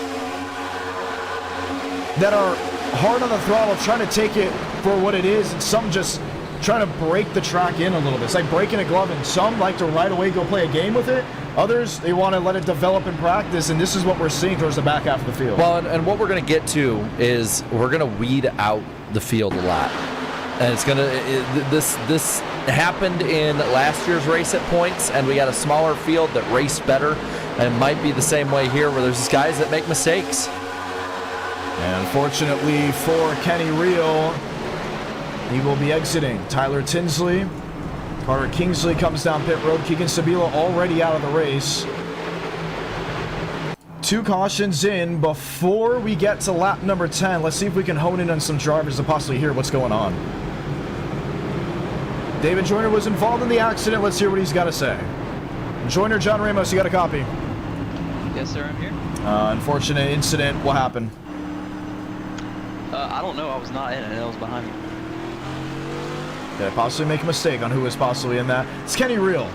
[SPEAKER 1] that are hard on the throttle, trying to take it for what it is, and some just trying to break the track in a little bit. It's like breaking a glove, and some like to right away go play a game with it. Others, they want to let it develop in practice, and this is what we're seeing towards the back half of the field.
[SPEAKER 2] Well, and what we're going to get to is we're going to weed out the field a lot. And it's going to, this happened in last year's race at points, and we got a smaller field that raced better. And it might be the same way here, where there's just guys that make mistakes.
[SPEAKER 1] And unfortunately for Kenny Reel, he will be exiting. Tyler Tinsley, Carter Kingsley comes down pit road. Keegan Sabila already out of the race. 2 cautions in before we get to lap number 10. Let's see if we can hone in on some drivers to possibly hear what's going on. David Joyner was involved in the accident. Let's hear what he's got to say. Joyner, John Ramos, you got a copy?
[SPEAKER 5] Yeah, Yes, sir, I'm here.
[SPEAKER 1] Unfortunate incident. What happened?
[SPEAKER 5] I don't know. I was not in it. It was behind me.
[SPEAKER 1] Did I possibly make a mistake on who was possibly in that? It's Kenny Reel.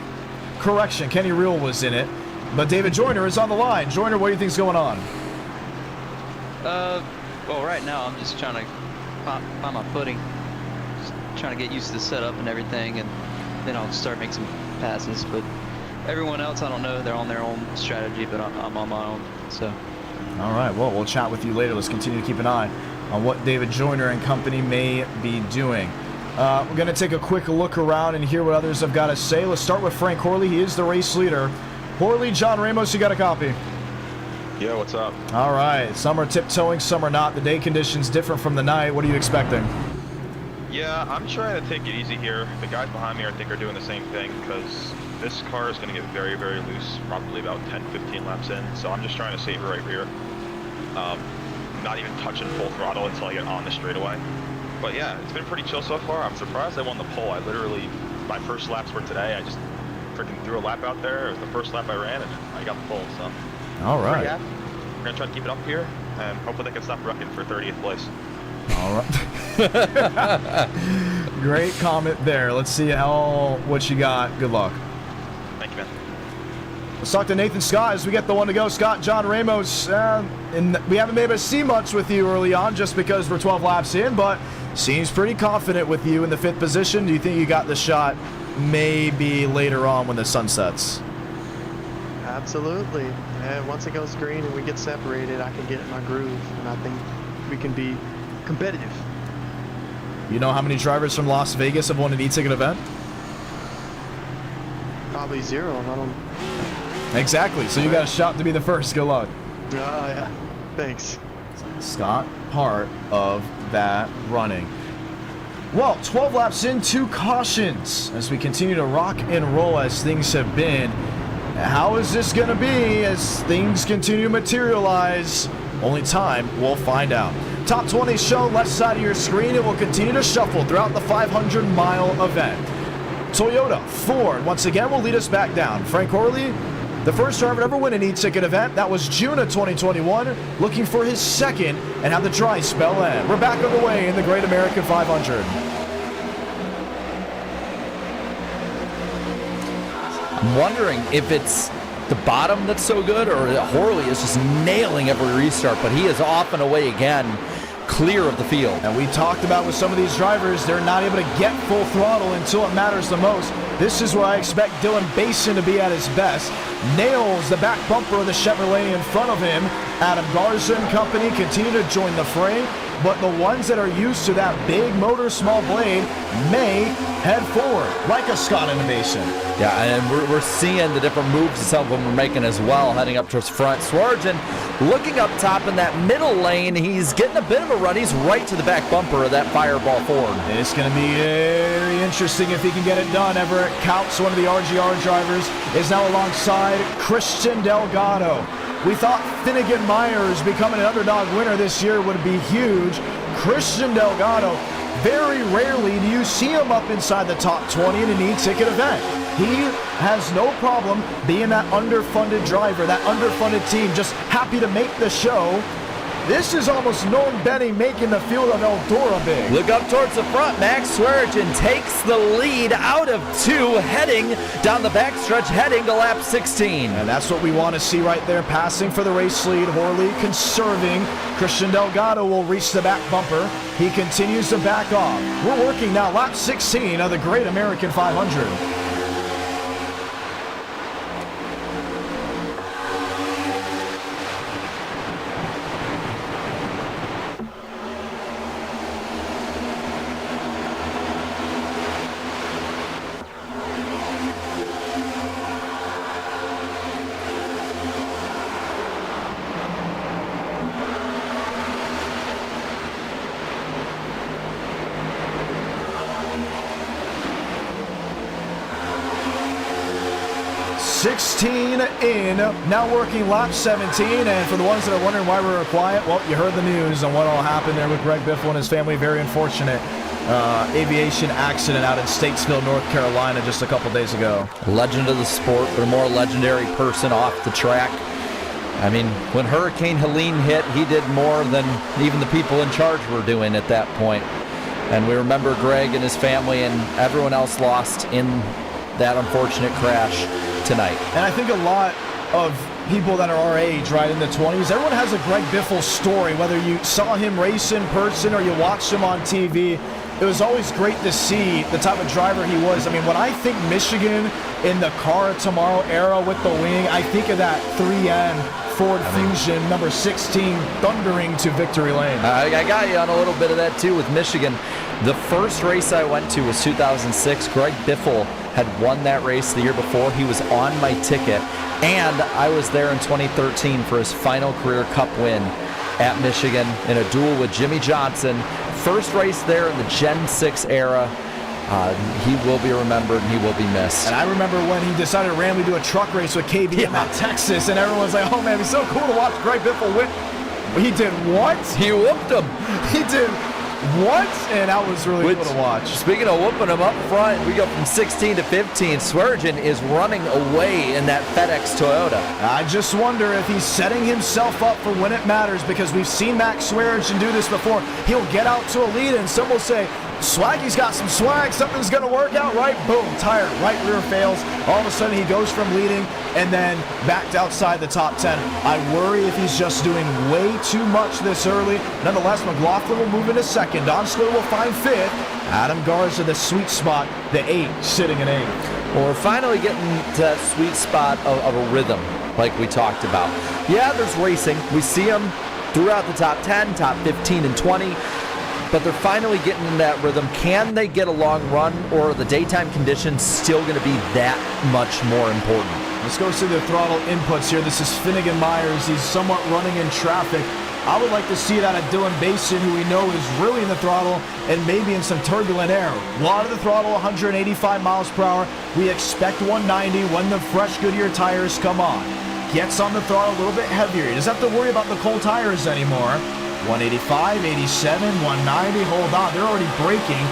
[SPEAKER 1] Correction, Kenny Reel was in it. But David Joyner is on the line. Joyner, what do you think's going on?
[SPEAKER 5] Well, right now I'm just trying to find my footing. Just trying to get used to the setup and everything, and then I'll start making some passes. But everyone else, I don't know. They're on their own strategy, but I'm on my own. So.
[SPEAKER 1] All right, well, we'll chat with you later. Let's continue to keep an eye on what David Joyner and company may be doing. We're going to take a quick look around and hear what others have got to say. Let's start with Frank Horley. He is the race leader. Horley, John Ramos, you got a copy?
[SPEAKER 6] Yeah, what's up?
[SPEAKER 1] All right, some are tiptoeing, some are not. The day conditions different from the night. What are you expecting?
[SPEAKER 6] Yeah, I'm trying to take it easy here. The guys behind me, I think, are doing the same thing because this car is going to get very, very loose, probably about 10, 15 laps in. So I'm just trying to save it right rear. Not even touching full throttle until I get on the straightaway. But yeah, it's been pretty chill so far. I'm surprised I won the pole. I literally, my first laps for today, I just freaking threw a lap out there. It was the first lap I ran, and I got the pole. So.
[SPEAKER 1] All right.
[SPEAKER 6] Yeah, we're gonna try to keep it up here, and hopefully they can stop wrecking for 30th place.
[SPEAKER 1] All right. Great comment there. Let's see what you got. Good luck.
[SPEAKER 6] Thank you, man.
[SPEAKER 1] Let's talk to Nathan Scott as we get the one to go. Scott, John Ramos, and we haven't been able to see much with you early on just because we're 12 laps in, but seems pretty confident with you in the 5th position. Do you think you got the shot maybe later on when the sun sets?
[SPEAKER 7] Absolutely. And once it goes green and we get separated, I can get in my groove, and I think we can be competitive.
[SPEAKER 1] You know how many drivers from Las Vegas have won an e-ticket event?
[SPEAKER 7] Probably 0. I don't.
[SPEAKER 1] Exactly. So you got a shot to be the first. Good luck.
[SPEAKER 7] Oh, yeah. Thanks.
[SPEAKER 1] Scott, part of that running. Well, 12 laps in, 2 cautions as we continue to rock and roll as things have been. How is this going to be as things continue to materialize? Only time will find out. Top 20 shown left side of your screen. It will continue to shuffle throughout the 500-mile event. Toyota, Ford, once again, will lead us back down. Frank Horley, the first driver to ever win an e-ticket event. That was June of 2021, looking for his second and have the dry spell end. We're back on the way in the Great American 500.
[SPEAKER 2] I'm wondering if it's the bottom that's so good or Horley is just nailing every restart, but he is off and away again, clear of the field.
[SPEAKER 1] And we talked about with some of these drivers, they're not able to get full throttle until it matters the most. This is where I expect Dylan Basin to be at his best. Nails the back bumper of the Chevrolet in front of him. Adam Garza and company continue to join the fray, but the ones that are used to that big motor, small blade may head forward, like a Scott Innovation.
[SPEAKER 2] Yeah, and we're seeing the different moves some of them are making as well, heading up towards front. Swarjan looking up top in that middle lane. He's getting a bit of a run. He's right to the back bumper of that Fireball Ford.
[SPEAKER 1] It's going to be very interesting if he can get it done. Everett Couts, one of the RGR drivers, is now alongside Christian Delgado. We thought Finnegan Myers becoming an underdog winner this year would be huge. Christian Delgado, very rarely do you see him up inside the top 20 in an e-ticket event. He has no problem being that underfunded driver, that underfunded team, just happy to make the show. This is almost Nolan Benny making the field of Eldora big.
[SPEAKER 2] Look up towards the front. Max Swearigan takes the lead out of 2, heading down the backstretch, heading to lap 16.
[SPEAKER 1] And that's what we want to see right there, passing for the race lead. Horley conserving. Christian Delgado will reach the back bumper. He continues to back off. We're working now lap 16 of the Great American 500. 16 in, now working lap 17, and for the ones that are wondering why we were quiet, well, you heard the news on what all happened there with Greg Biffle and his family. Very unfortunate aviation accident out in Statesville, North Carolina just a couple days ago.
[SPEAKER 2] Legend of the sport, but a more legendary person off the track. I mean, when Hurricane Helene hit, he did more than even the people in charge were doing at that point. And we remember Greg and his family and everyone else lost in that unfortunate crash tonight.
[SPEAKER 1] And I think a lot of people that are our age, right, in the 20s, everyone has a Greg Biffle story, whether you saw him race in person or you watched him on TV. It was always great to see the type of driver he was. I mean, when I think Michigan in the Car of Tomorrow era with the wing, I think of that 3N Ford Fusion number 16 thundering to victory lane.
[SPEAKER 2] I got you on a little bit of that too with Michigan. The first race I went to was 2006. Greg Biffle had won that race the year before. He was on my ticket, and I was there in 2013 for his final career Cup win at Michigan in a duel with Jimmy Johnson. First race there in the Gen 6 era. He will be remembered and he will be missed.
[SPEAKER 1] And I remember when he decided to randomly do a truck race with KBM out Texas, and everyone's like, oh man, it'd be so cool to watch Greg Biffle win. He did what?
[SPEAKER 2] He whooped him.
[SPEAKER 1] He did what? And that was really cool to watch.
[SPEAKER 2] Speaking of whooping him up front, we go from 16 to 15. Swearinger is running away in that FedEx Toyota.
[SPEAKER 1] I just wonder if he's setting himself up for when it matters, because we've seen Max Swearinger do this before. He'll get out to a lead and some will say, Swaggy's got some swag, something's going to work out, right? Boom, tire, right rear fails. All of a sudden he goes from leading and then back to outside the top 10. I worry if he's just doing way too much this early. Nonetheless, McLaughlin will move into second. Don Square will find fifth. Adam Garza, the sweet spot, the 8, sitting in 8.
[SPEAKER 2] Well, we're finally getting to that sweet spot of a rhythm like we talked about. Yeah, there's racing. We see them throughout the top 10, top 15, and 20. But they're finally getting in that rhythm. Can they get a long run, or are the daytime conditions still going to be that much more important?
[SPEAKER 1] Let's go see the throttle inputs here. This is Finnegan Myers. He's somewhat running in traffic. I would like to see that at Dylan Basin, who we know is really in the throttle and maybe in some turbulent air. A lot of the throttle, 185 miles per hour. We expect 190 when the fresh Goodyear tires come on. Gets on the throttle a little bit heavier. He doesn't have to worry about the cold tires anymore. 185, 87, 190, hold on, they're already breaking.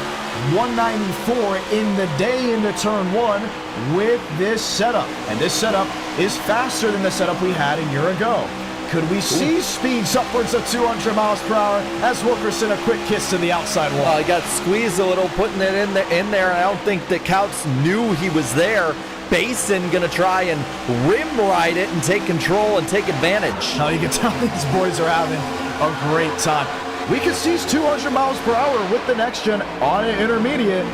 [SPEAKER 1] 194 in the day into turn 1 with this setup. And this setup is faster than the setup we had a year ago. Could we see speeds upwards of 200 miles per hour as Wilkerson a quick kiss to the outside wall?
[SPEAKER 2] Well, he got squeezed a little, putting it in there, and I don't think that Couts knew he was there. Basin gonna try and rim ride it and take control and take advantage.
[SPEAKER 1] Now you can tell these boys are having a great time. We could see 200 miles per hour with the next gen on an intermediate.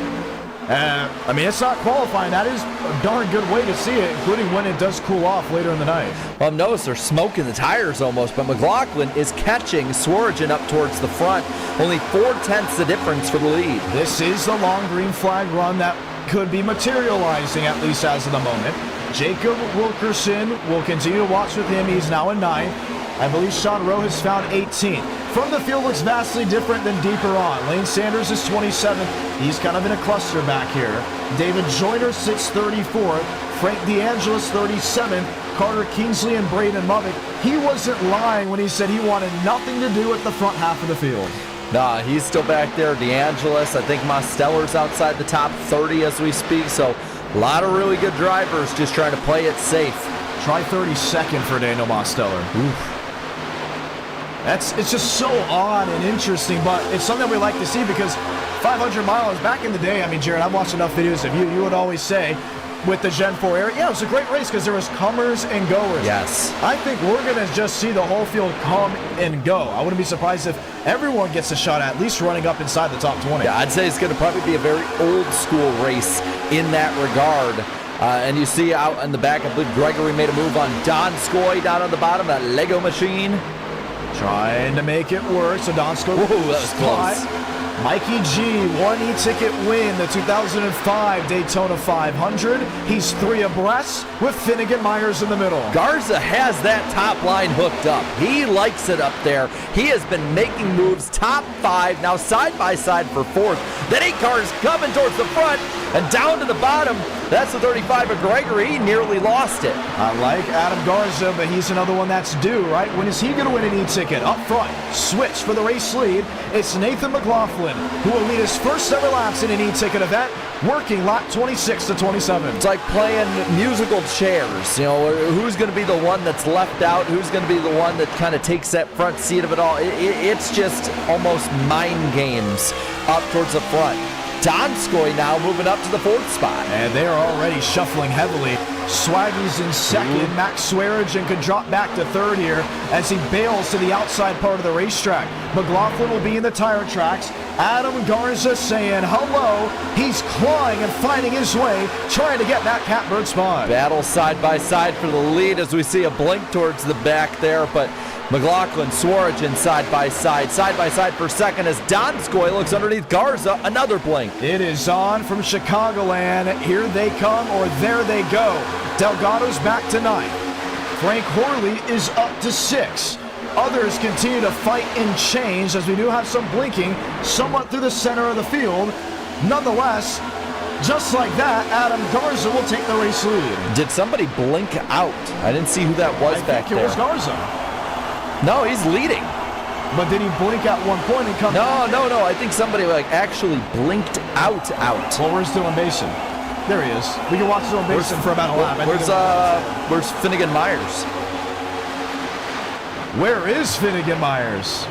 [SPEAKER 1] I mean, it's not qualifying. That is a darn good way to see it, including when it does cool off later in the night.
[SPEAKER 2] Well, notice they're smoking the tires almost, but McLaughlin is catching Swearinger up towards the front. Only 4/10 the difference for the lead.
[SPEAKER 1] This is the long green flag run that could be materializing, at least as of the moment. Jacob Wilkerson will continue to watch with him. He's now in 9th. I believe Sean Rowe has found 18th. From the field looks vastly different than deeper on. Lane Sanders is 27th. He's kind of in a cluster back here. David Joyner sits 34th. Frank DeAngelis 37th. Carter Kingsley and Braden Movick. He wasn't lying when he said he wanted nothing to do with the front half of the field.
[SPEAKER 2] Nah, he's still back there. DeAngelis, I think Mosteller's outside the top 30 as we speak, so a lot of really good drivers just trying to play it safe.
[SPEAKER 1] Try 32nd for Daniel Mosteller.
[SPEAKER 2] Oof.
[SPEAKER 1] It's just so odd and interesting, but it's something we like to see because 500 miles, back in the day, I mean, Jared, I've watched enough videos of you. You would always say, with the Gen 4 era, yeah, it was a great race because there was comers and goers.
[SPEAKER 2] Yes.
[SPEAKER 1] I think we're going to just see the whole field come and go. I wouldn't be surprised if everyone gets a shot at least running up inside the top 20.
[SPEAKER 2] Yeah, I'd say it's going to probably be a very old school race in that regard. And you see out in the back, I believe Gregory made a move on Donskoy down on the bottom, that Lego machine.
[SPEAKER 1] Trying to make it work, so Donskoy.
[SPEAKER 2] Whoa, that was close.
[SPEAKER 1] Mikey G, 1 e-ticket win, the 2005 Daytona 500. He's 3 abreast with Finnegan Myers in the middle.
[SPEAKER 2] Garza has that top line hooked up. He likes it up there. He has been making moves top 5, now side by side for 4th. That 8 car is coming towards the front and down to the bottom. That's the 35 of Gregory. He nearly lost it.
[SPEAKER 1] I like Adam Garza, but he's another one that's due, right? When is he going to win an e-ticket? Up front, switch for the race lead. It's Nathan McLaughlin. McLaughlin, who will lead his first ever laps in an e-ticket event, working lap 26 to 27.
[SPEAKER 2] It's like playing musical chairs. You know, who's going to be the one that's left out? Who's going to be the one that kind of takes that front seat of it all? It's just almost mind games up towards the front. Donskoy now moving up to the 4th spot.
[SPEAKER 1] And they are already shuffling heavily. Swaggy's in second. Max Swearigan could drop back to 3rd here as he bails to the outside part of the racetrack. McLaughlin will be in the tire tracks. Adam Garza saying hello. He's clawing and fighting his way, trying to get that catbird spot.
[SPEAKER 2] Battle side by side for the lead as we see a blink towards the back there, but McLaughlin, Swearigan side by side for second as Donskoy looks underneath Garza, another blink.
[SPEAKER 1] It is on from Chicagoland. Here they come, or there they go. Delgado's back to 9th. Frank Horley is up to 6th. Others continue to fight and change as we do have some blinking somewhat through the center of the field. Nonetheless, just like that, Adam Garza will take the race lead.
[SPEAKER 2] Did somebody blink out? I didn't see who that was back there.
[SPEAKER 1] I think it was Garza.
[SPEAKER 2] No, he's leading.
[SPEAKER 1] But did he blink at one point and come back?
[SPEAKER 2] No. I think somebody actually blinked out.
[SPEAKER 1] Well, where's Dylan Basin? There he is. We can watch Dylan Basin for about a lap.
[SPEAKER 2] Where's Finnegan Myers?
[SPEAKER 1] Where is Finnegan Myers?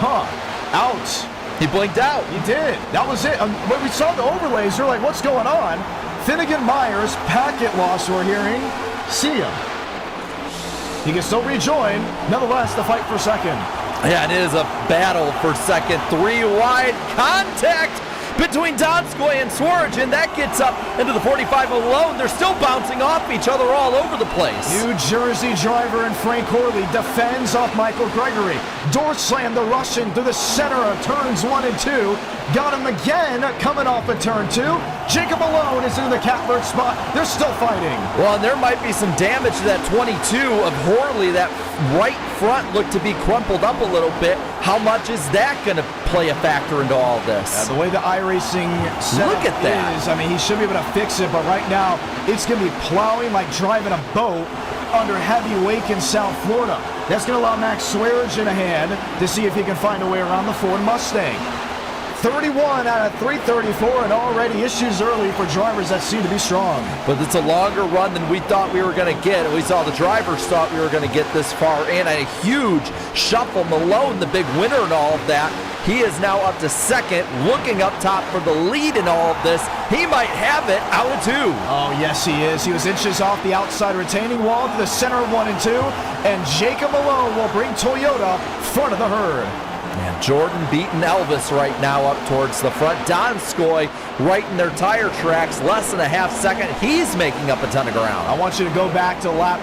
[SPEAKER 1] Huh. Out.
[SPEAKER 2] He blinked out.
[SPEAKER 1] He did. That was it. When we saw the overlays, we're like, what's going on? Finnegan Myers, packet loss we're hearing. See ya. He can still rejoin. Nonetheless, the fight for second.
[SPEAKER 2] Yeah, it is a battle for second. 3 wide contact between Donskoy and Swearigan. That gets up into the 45 alone. They're still bouncing off each other all over the place.
[SPEAKER 1] New Jersey driver and Frank Horley defends off Michael Gregory. Door slam the Russian through the center of turns 1 and 2. Got him again coming off of turn 2. Jacob Malone is in the catbird spot. They're still fighting.
[SPEAKER 2] Well, and there might be some damage to that 22 of Horley. That right front looked to be crumpled up a little bit. How much is that going to play a factor into all this?
[SPEAKER 1] The way the iRacing setup
[SPEAKER 2] Look at that.
[SPEAKER 1] is, I mean, he should be able to fix it, but right now it's going to be plowing like driving a boat under heavy wake in South Florida. That's going to allow Max Swearigan a hand to see if he can find a way around the Ford Mustang. 31 out of 334, and already issues early for drivers that seem to be strong.
[SPEAKER 2] But it's a longer run than we thought we were going to get. At least all the drivers thought we were going to get this far in. A huge shuffle. Malone, the big winner in all of that. He is now up to second, looking up top for the lead in all of this. He might have it out of 2.
[SPEAKER 1] Oh, yes, he is. He was inches off the outside retaining wall to the center of 1 and 2, and Jacob Malone will bring Toyota front of the herd.
[SPEAKER 2] Man, Jordan beating Elvis right now up towards the front. Donskoy right in their tire tracks, less than a half second. He's making up a ton of ground.
[SPEAKER 1] I want you to go back to lap,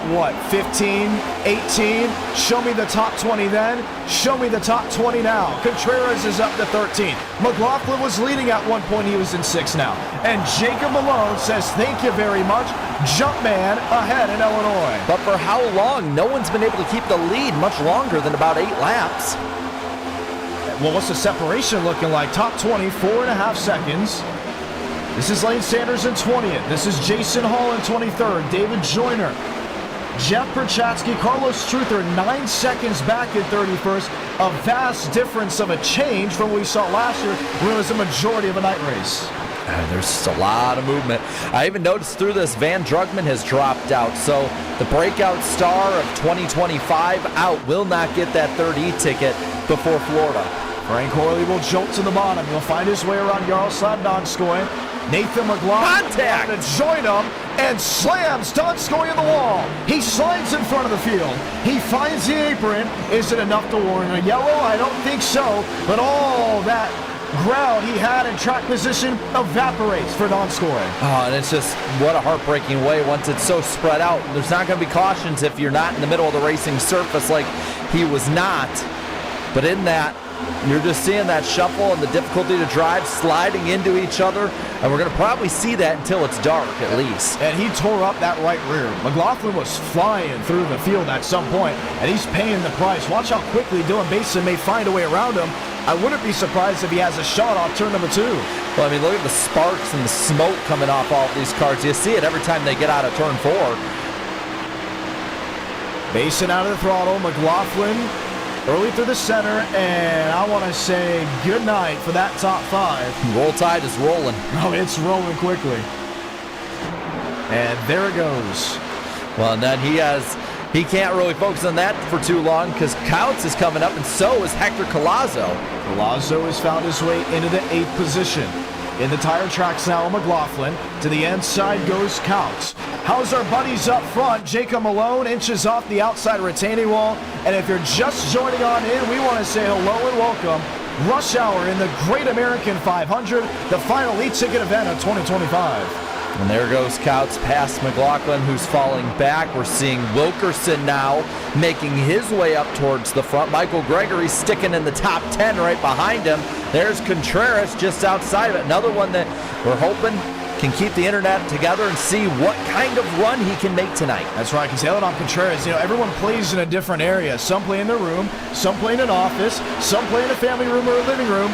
[SPEAKER 1] 15, 18. Show me the top 20 then. Show me the top 20 now. Contreras is up to 13. McLaughlin was leading at one point. He was in 6th now. And Jacob Malone says, thank you very much. Jumpman ahead in Illinois.
[SPEAKER 2] But for how long? No one's been able to keep the lead much longer than about 8 laps.
[SPEAKER 1] Well, what's the separation looking like? Top 20, 4.5 seconds. This is Lane Sanders in 20th. This is Jason Hall in 23rd. David Joyner, Jeff Perchatsky, Carlos Truther 9 seconds back in 31st. A vast difference of a change from what we saw last year when it was a majority of a night race.
[SPEAKER 2] There's just a lot of movement. I even noticed through this, Van Drugman has dropped out. So the breakout star of 2025 out, will not get that 3rd E-ticket before Florida.
[SPEAKER 1] Frank Horley will jolt to the bottom. He'll find his way around Yaroslav Donskoy. Nathan McLaughlin
[SPEAKER 2] Contact!
[SPEAKER 1] to join him and slams Donskoy in the wall. He slides in front of the field. He finds the apron. Is it enough to warrant a yellow? I don't think so. But all that ground he had in track position evaporates for Donskoy.
[SPEAKER 2] Oh, and it's just what a heartbreaking way once it's so spread out. There's not going to be cautions if you're not in the middle of the racing surface like he was not. But in that, you're just seeing that shuffle and the difficulty to drive sliding into each other, and we're going to probably see that until it's dark at least.
[SPEAKER 1] And he tore up that right rear. McLaughlin was flying through the field at some point, and he's paying the price. Watch how quickly Dylan Basin may find a way around him. I wouldn't be surprised if he has a shot off turn number 2.
[SPEAKER 2] Well, I mean, look at the sparks and the smoke coming off all of these cars. You see it every time they get out of turn 4.
[SPEAKER 1] Basin out of the throttle. McLaughlin early through the center, and I want to say good night for that top 5.
[SPEAKER 2] Roll Tide is rolling.
[SPEAKER 1] Oh, it's rolling quickly. And there it goes.
[SPEAKER 2] Well, and then he can't really focus on that for too long because Counts is coming up, and so is Hector Collazo.
[SPEAKER 1] Collazo has found his way into the 8th position. In the tire tracks now, McLaughlin. To the inside goes Counts. How's our buddies up front? Jacob Malone inches off the outside retaining wall. And if you're just joining on in, we want to say hello and welcome. Rush Hour in the Great American 500, the final e-ticket event of 2025.
[SPEAKER 2] And there goes Counts past McLaughlin, who's falling back. We're seeing Wilkerson now making his way up towards the front. Michael Gregory sticking in the top 10 right behind him. There's Contreras just outside of it. Another one that we're hoping can keep the internet together and see what kind of run he can make tonight.
[SPEAKER 1] That's right, because Elodon Contreras, everyone plays in a different area. Some play in their room, some play in an office, some play in a family room or a living room.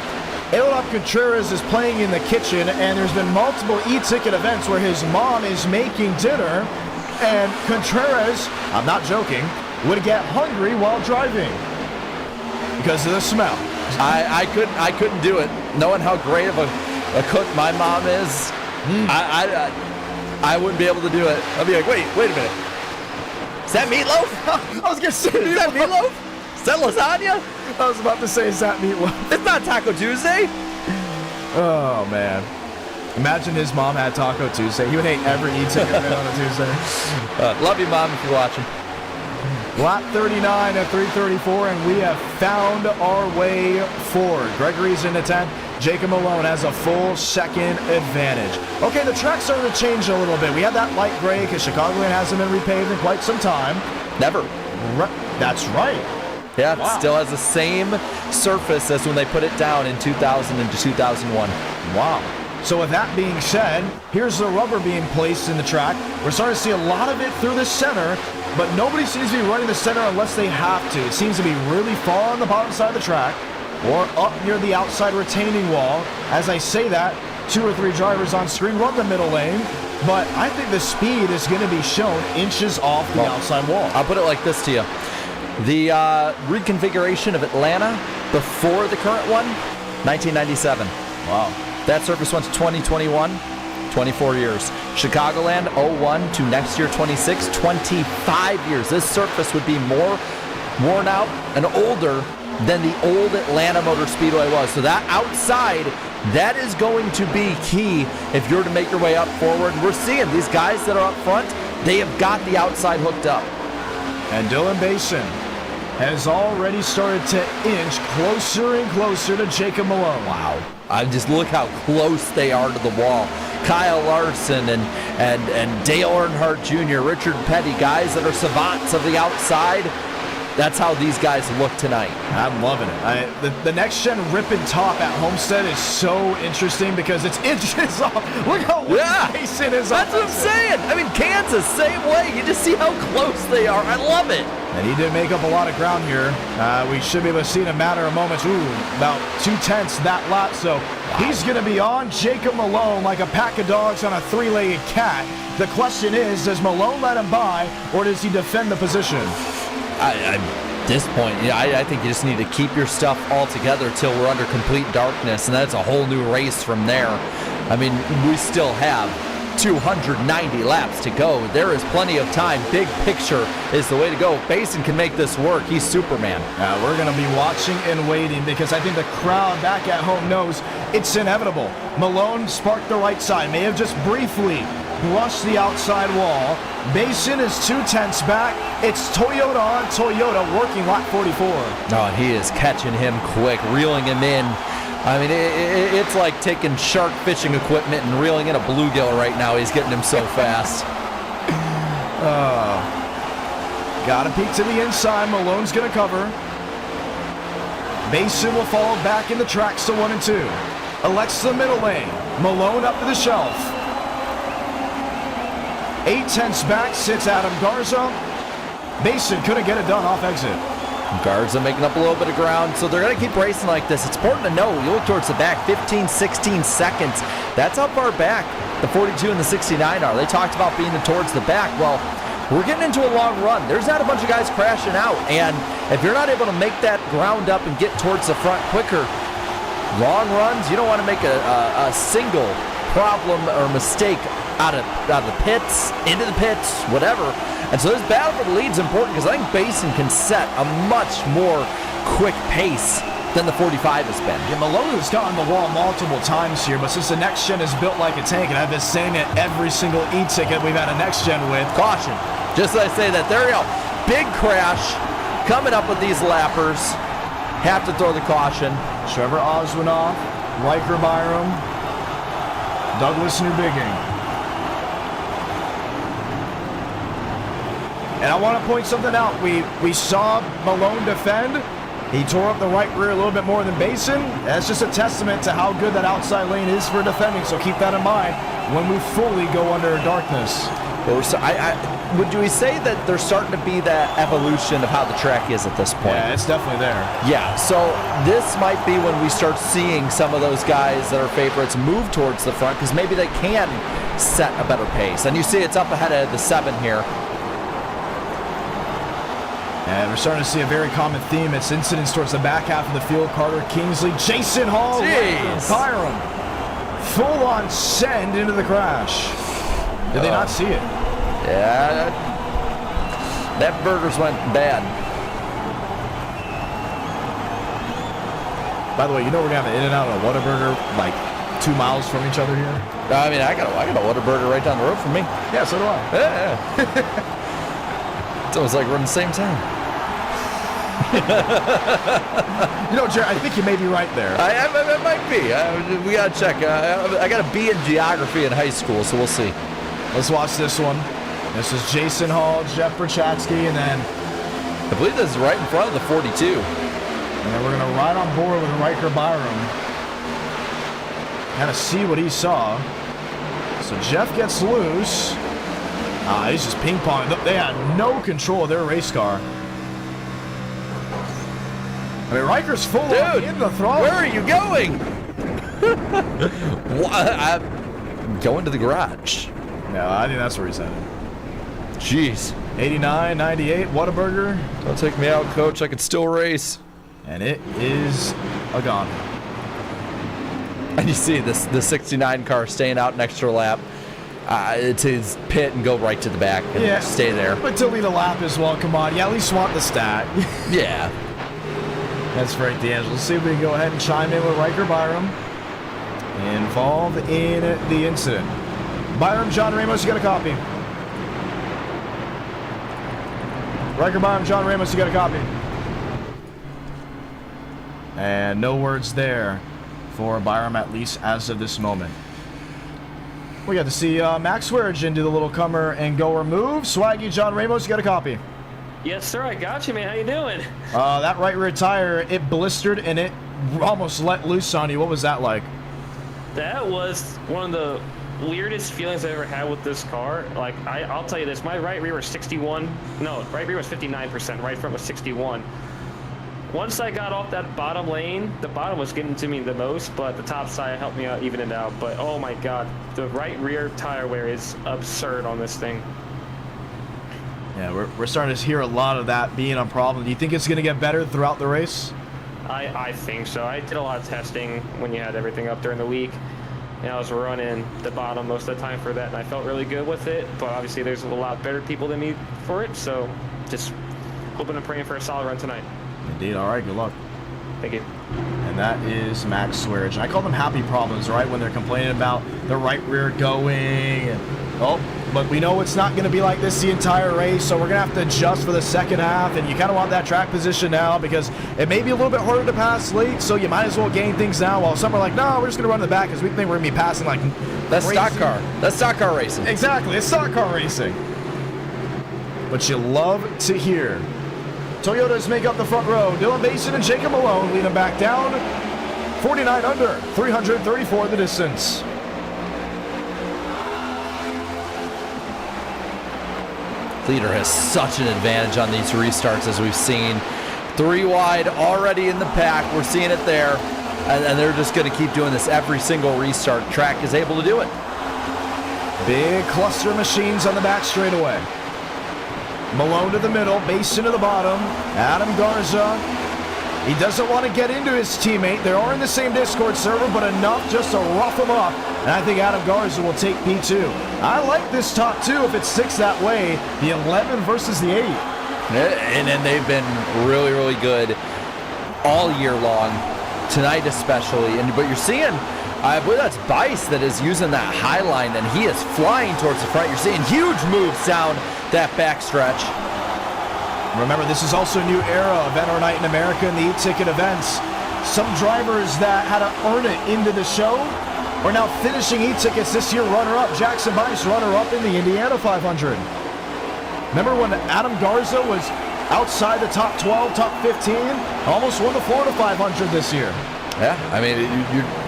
[SPEAKER 1] Elodon Contreras is playing in the kitchen, and there's been multiple e-ticket events where his mom is making dinner, and Contreras, I'm not joking, would get hungry while driving because of the smell.
[SPEAKER 2] I couldn't do it. Knowing how great of a cook my mom is, I wouldn't be able to do it. I'd be like, wait a minute. Is that meatloaf?
[SPEAKER 1] I was going to say,
[SPEAKER 2] Is that meatloaf? Is that lasagna?
[SPEAKER 1] I was about to say, is that meatloaf?
[SPEAKER 2] It's not Taco Tuesday.
[SPEAKER 1] Oh, man. Imagine his mom had Taco Tuesday. He would hate every e-ticket event on a Tuesday.
[SPEAKER 2] Love you, Mom, if you're watching.
[SPEAKER 1] Lap 39 at 3:34, and we have found our way forward. Gregory's in the 10th. Jacob Malone has a full second advantage. Okay, the track's starting to change a little bit. We had that light gray because Chicagoland hasn't been repaved in quite some time.
[SPEAKER 2] Never.
[SPEAKER 1] That's right.
[SPEAKER 2] Yeah,
[SPEAKER 1] Wow.
[SPEAKER 2] it still has the same surface as when they put it down in 2000 and 2001.
[SPEAKER 1] Wow. So with that being said, here's the rubber being placed in the track. We're starting to see a lot of it through the center, but nobody seems to be running the center unless they have to. It seems to be really far on the bottom side of the track or up near the outside retaining wall. As I say that, 2 or 3 drivers on screen run the middle lane, but I think the speed is going to be shown inches off the outside wall.
[SPEAKER 2] I'll put it like this to you. The reconfiguration of Atlanta before the current one, 1997.
[SPEAKER 1] Wow.
[SPEAKER 2] That surface went to 2021, 24 years. Chicagoland, 01 to next year, 26, 25 years. This surface would be more worn out and older than the old Atlanta Motor Speedway was. So that outside, that is going to be key if you're to make your way up forward. We're seeing these guys that are up front, they have got the outside hooked up.
[SPEAKER 1] And Dylan Basin has already started to inch closer and closer to Jacob Malone.
[SPEAKER 2] Wow. Just look how close they are to the wall. Kyle Larson and Dale Earnhardt Jr., Richard Petty, guys that are savants of the outside. That's how these guys look tonight.
[SPEAKER 1] I'm loving it. The next gen rip and top at Homestead is so interesting because it's inches off. Look how Mason is off.
[SPEAKER 2] That's what I'm saying. I mean, Kansas, same way. You just see how close they are. I love it.
[SPEAKER 1] And he did make up a lot of ground here. We should be able to see in a matter of moments. About 2/10 that lap. So he's going to be on Jacob Malone like a pack of dogs on a 3-legged cat. The question is, does Malone let him by or does he defend the position?
[SPEAKER 2] At this point, I think you just need to keep your stuff all together till we're under complete darkness, and that's a whole new race from there. I mean, we still have 290 laps to go. There is plenty of time. Big picture is the way to go. Basin can make this work. He's Superman.
[SPEAKER 1] We're going to be watching and waiting because I think the crowd back at home knows it's inevitable. Malone sparked the right side, may have just briefly brushed the outside wall. Basin is 2/10 back. It's Toyota on Toyota working lap 44.
[SPEAKER 2] Oh, and he is catching him quick, reeling him in. I mean, it's like taking shark fishing equipment and reeling in a bluegill right now. He's getting him so fast.
[SPEAKER 1] Got a peek to the inside. Malone's going to cover. Basin will fall back in the tracks to 1 and 2. Elects the middle lane. Malone up to the shelf. 8/10 back sits Adam Garza. Basin couldn't get it done off exit.
[SPEAKER 2] Garza making up a little bit of ground, so they're going to keep racing like this. It's important to know, you look towards the back, 15, 16 seconds. That's how far back the 42 and the 69 are. They talked about being towards the back. Well, we're getting into a long run. There's not a bunch of guys crashing out, and if you're not able to make that ground up and get towards the front quicker, long runs, you don't want to make a single problem or mistake out of the pits, into the pits, whatever. And so this battle for the lead is important because I think Basin can set a much more quick pace than the 45 has been.
[SPEAKER 1] Yeah, Malone has gotten the wall multiple times here, but since the next gen is built like a tank, and I've been saying it every single e-ticket we've had a next gen with.
[SPEAKER 2] Caution. Just as I say that, there we go. Big crash coming up with these lappers. Have to throw the caution.
[SPEAKER 1] Trevor Oswinoff, Riker Byram, Douglas Newbigging. And I want to point something out. We saw Malone defend. He tore up the right rear a little bit more than Basin. That's just a testament to how good that outside lane is for defending, so keep that in mind when we fully go under darkness.
[SPEAKER 2] Would we say that there's starting to be that evolution of how the track is at this point?
[SPEAKER 1] Yeah, it's definitely there.
[SPEAKER 2] Yeah, so this might be when we start seeing some of those guys that are favorites move towards the front because maybe they can set a better pace. And you see it's up ahead of the 7 here.
[SPEAKER 1] And we're starting to see a very common theme. It's incidents towards the back half of the field. Carter Kingsley, Jason Hall, Byram. Full-on send into the crash. Did they not see it?
[SPEAKER 2] Yeah, that burgers went bad.
[SPEAKER 1] By the way, you know we're gonna have an In-N-Out and a Whataburger like 2 miles from each other here.
[SPEAKER 2] I mean, I got a Whataburger right down the road from me.
[SPEAKER 1] Yeah, so do I.
[SPEAKER 2] Yeah. It's almost like we're in the same town.
[SPEAKER 1] You know, Jared, I think you may be right there.
[SPEAKER 2] I might be. We gotta check. I got a B in geography in high school, so we'll see.
[SPEAKER 1] Let's watch this one. This is Jason Hall, Jeff Berchatsky, and then
[SPEAKER 2] I believe this is right in front of the 42.
[SPEAKER 1] And then we're gonna ride on board with Riker Byram. Kind of see what he saw. So Jeff gets loose. He's just ping-ponging. They had no control of their race car. I mean, Riker's full on in the throttle.
[SPEAKER 2] Where are you going? I'm going to the garage.
[SPEAKER 1] No, I think that's where he's headed.
[SPEAKER 2] Jeez.
[SPEAKER 1] 89, 98, Whataburger.
[SPEAKER 2] Don't take me out, coach. I can still race.
[SPEAKER 1] And it is a gone.
[SPEAKER 2] And you see the 69 car staying out an extra lap. It's his pit and go right to the back and stay there.
[SPEAKER 1] But to lead a lap as well, come on. You at least want the stat.
[SPEAKER 2] Yeah.
[SPEAKER 1] That's right, D'Angelo. Let's see if we can go ahead and chime in with Riker Byram. Involved in the incident. Byram, John Ramos, you got a copy. Riker Byram, John Ramos, you got a copy. And no words there for Byram, at least as of this moment. We got to see Max Swearigan do the little comer and goer move. Swaggy, John Ramos, you got a copy.
[SPEAKER 8] Yes, sir. I got you, man. How you doing?
[SPEAKER 1] That right rear tire, it blistered and it almost let loose on you. What was that like?
[SPEAKER 8] That was one of the weirdest feelings I ever had with this car. Like, I'll tell you this. My right rear was 61. No, right rear was 59%. Right front was 61. Once I got off that bottom lane, the bottom was getting to me the most, but the top side helped me out, even it out. But oh my God, the right rear tire wear is absurd on this thing.
[SPEAKER 1] Yeah, we're starting to hear a lot of that being a problem. Do you think it's going to get better throughout the race?
[SPEAKER 8] I think so. I did a lot of testing when you had everything up during the week, and I was running the bottom most of the time for that, and I felt really good with it. But obviously, there's a lot better people than me for it, so just hoping and praying for a solid run tonight.
[SPEAKER 1] Indeed. All right, good luck.
[SPEAKER 8] Thank you.
[SPEAKER 1] And that is Max Swearigan. I call them happy problems, right? When they're complaining about the right rear going. But we know it's not going to be like this the entire race, so we're going to have to adjust for the second half. And you kind of want that track position now because it may be a little bit harder to pass late, so you might as well gain things now. While some are like, no, we're just going to run in the back because we think we're going to be passing like
[SPEAKER 2] that's stock car. That's stock car racing.
[SPEAKER 1] Exactly. It's stock car racing. But you love to hear. Toyotas make up the front row. Dylan Basin and Jacob Malone lead them back down. 49 under, 334 the distance.
[SPEAKER 2] Leader has such an advantage on these restarts as we've seen. 3 wide already in the pack. We're seeing it there. And they're just going to keep doing this every single restart. Track is able to do it.
[SPEAKER 1] Big cluster of machines on the back straightaway. Malone to the middle, Basin to the bottom. Adam Garza, he doesn't want to get into his teammate. They are in the same Discord server, but enough just to rough him up. And I think Adam Garza will take P2. I like this top 2 if it sticks that way. The 11 versus the 8.
[SPEAKER 2] And then they've been really, really good all year long, tonight especially. But you're seeing, I believe that's Bice that is using that high line, and he is flying towards the front. You're seeing huge moves down that backstretch.
[SPEAKER 1] Remember, this is also a new era of NR Night in America and the e-ticket events. Some drivers that had to earn it into the show are now finishing e-tickets this year runner-up. Jackson Bice runner-up in the Indiana 500. Remember when Adam Garza was outside the top 12, top 15? Almost won the Florida 500 this year.
[SPEAKER 2] Yeah, I mean,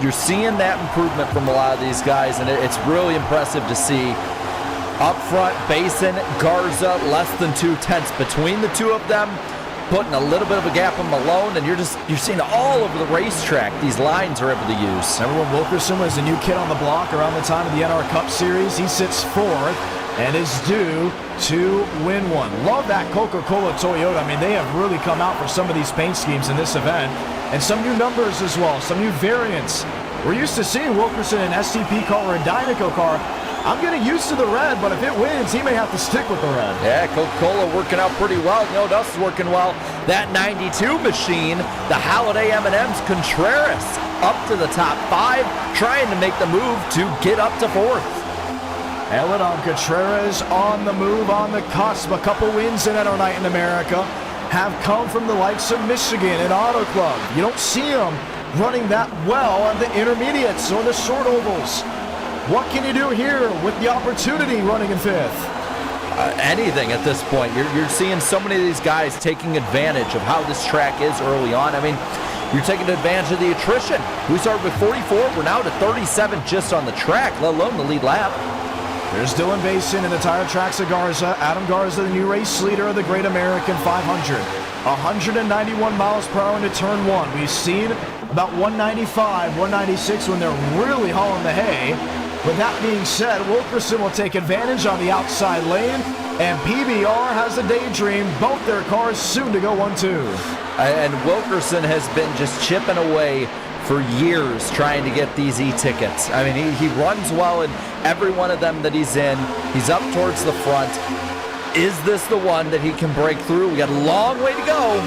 [SPEAKER 2] you're seeing that improvement from a lot of these guys, and it's really impressive to see. Up front, Basin, Garza, less than 2/10 between the two of them, putting a little bit of a gap on Malone, and you're seeing all over the racetrack these lines are able to use.
[SPEAKER 1] Remember when Wilkerson was a new kid on the block around the time of the NR Cup Series? He sits 4th and is due to win one. Love that Coca-Cola Toyota. I mean, they have really come out for some of these paint schemes in this event, and some new numbers as well, some new variants. We're used to seeing Wilkerson in STP car or a Dynaco car. I'm getting used to the red, but if it wins, he may have to stick with the red.
[SPEAKER 2] Yeah, Coca-Cola working out pretty well. You know what else is working well? That 92 machine, the Holiday M&M's Contreras, up to the top 5, trying to make the move to get up to 4th.
[SPEAKER 1] Eladon Contreras on the move, on the cusp. A couple wins in NR Night in America have come from the likes of Michigan and Auto Club. You don't see him running that well on the intermediates or the short ovals. What can you do here with the opportunity running in 5th?
[SPEAKER 2] Anything at this point. You're seeing so many of these guys taking advantage of how this track is early on. I mean, you're taking advantage of the attrition. We started with 44. We're now to 37 just on the track, let alone the lead lap.
[SPEAKER 1] There's Dylan Basin in the tire tracks of Garza. Adam Garza, the new race leader of the Great American 500. 191 miles per hour into turn 1. We've seen about 195, 196 when they're really hauling the hay. With that being said, Wilkerson will take advantage on the outside lane, and PBR has a daydream. Both their cars soon to go 1-2.
[SPEAKER 2] And Wilkerson has been just chipping away for years trying to get these e-tickets. I mean, he runs well in every one of them that he's in. He's up towards the front. Is this the one that he can break through? We got a long way to go.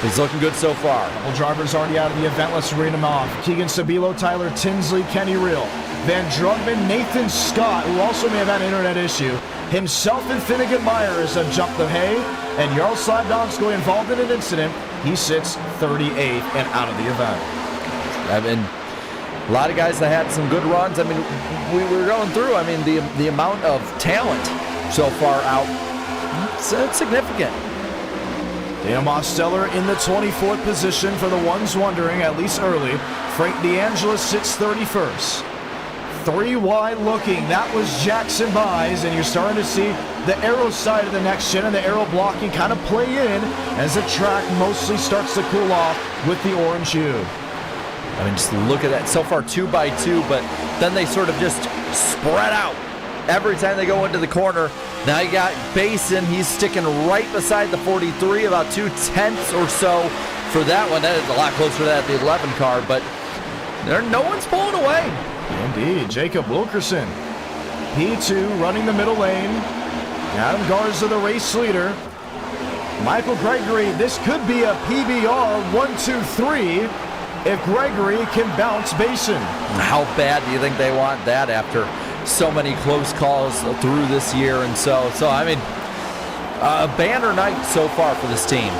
[SPEAKER 2] He's looking good so far.
[SPEAKER 1] A couple drivers already out of the event. Let's read them off. Keegan Sabilo, Tyler Tinsley, Kenny Reel, Van Drugman, Nathan Scott, who also may have had an internet issue. Himself and Finnegan Myers have jumped the hay, and Yaroslav Donskoy involved in an incident. He sits 38th and out of the event.
[SPEAKER 2] I mean, a lot of guys that had some good runs. I mean, we were going through, I mean, the amount of talent so far out, it's significant.
[SPEAKER 1] Daniel Mosteller in the 24th position for the ones wondering, at least early. Frank DeAngelis sits 31st. 3 wide looking. That was Jackson Bice, and you're starting to see the aero side of the next gen and the aero blocking kind of play in as the track mostly starts to cool off with the orange hue.
[SPEAKER 2] I mean, just look at that. So far, 2 by 2, but then they sort of just spread out every time they go into the corner. Now you got Basin. He's sticking right beside the 43, about 2/10 or so for that one. That is a lot closer to that, the 11 car, but no one's pulling away.
[SPEAKER 1] Indeed. Jacob Wilkerson, P2, running the middle lane. Adam Garza, the race leader. Michael Gregory, this could be a PBR 1-2-3 if Gregory can bounce Basin.
[SPEAKER 2] How bad do you think they want that after so many close calls through this year? And so I mean, a banner night so far for this team.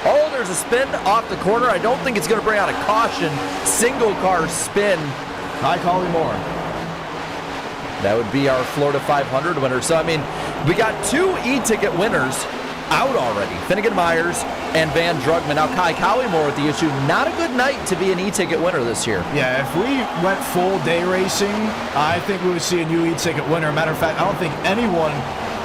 [SPEAKER 2] Oh, there's a spin off the corner. I don't think it's going to bring out a caution. Single car spin.
[SPEAKER 1] Hi, Collie Moore.
[SPEAKER 2] That would be our Florida 500 winner. So, I mean, we got 2 e-ticket winners out already. Finnegan Myers and Van Drugman. Now, Kai Collymore with the issue. Not a good night to be an e-ticket winner this year.
[SPEAKER 1] Yeah, if we went full day racing, I think we would see a new e-ticket winner. Matter of fact, I don't think anyone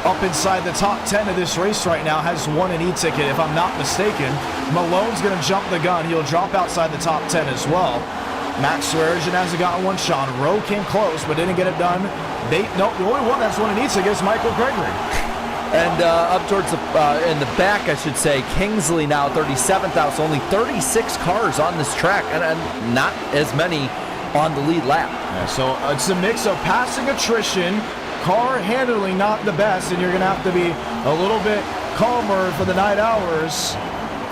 [SPEAKER 1] up inside the top 10 of this race right now has won an e-ticket, if I'm not mistaken. Malone's going to jump the gun. He'll drop outside the top 10 as well. Max Swearigan hasn't gotten one. Sean Rowe came close, but didn't get it done. The only one that's won an e-ticket is Michael Gregory.
[SPEAKER 2] And up towards the, in the back, I should say, Kingsley now 37th out. So only 36 cars on this track, and not as many on the lead lap.
[SPEAKER 1] Yeah, so it's a mix of passing attrition, car handling not the best, and you're going to have to be a little bit calmer for the night hours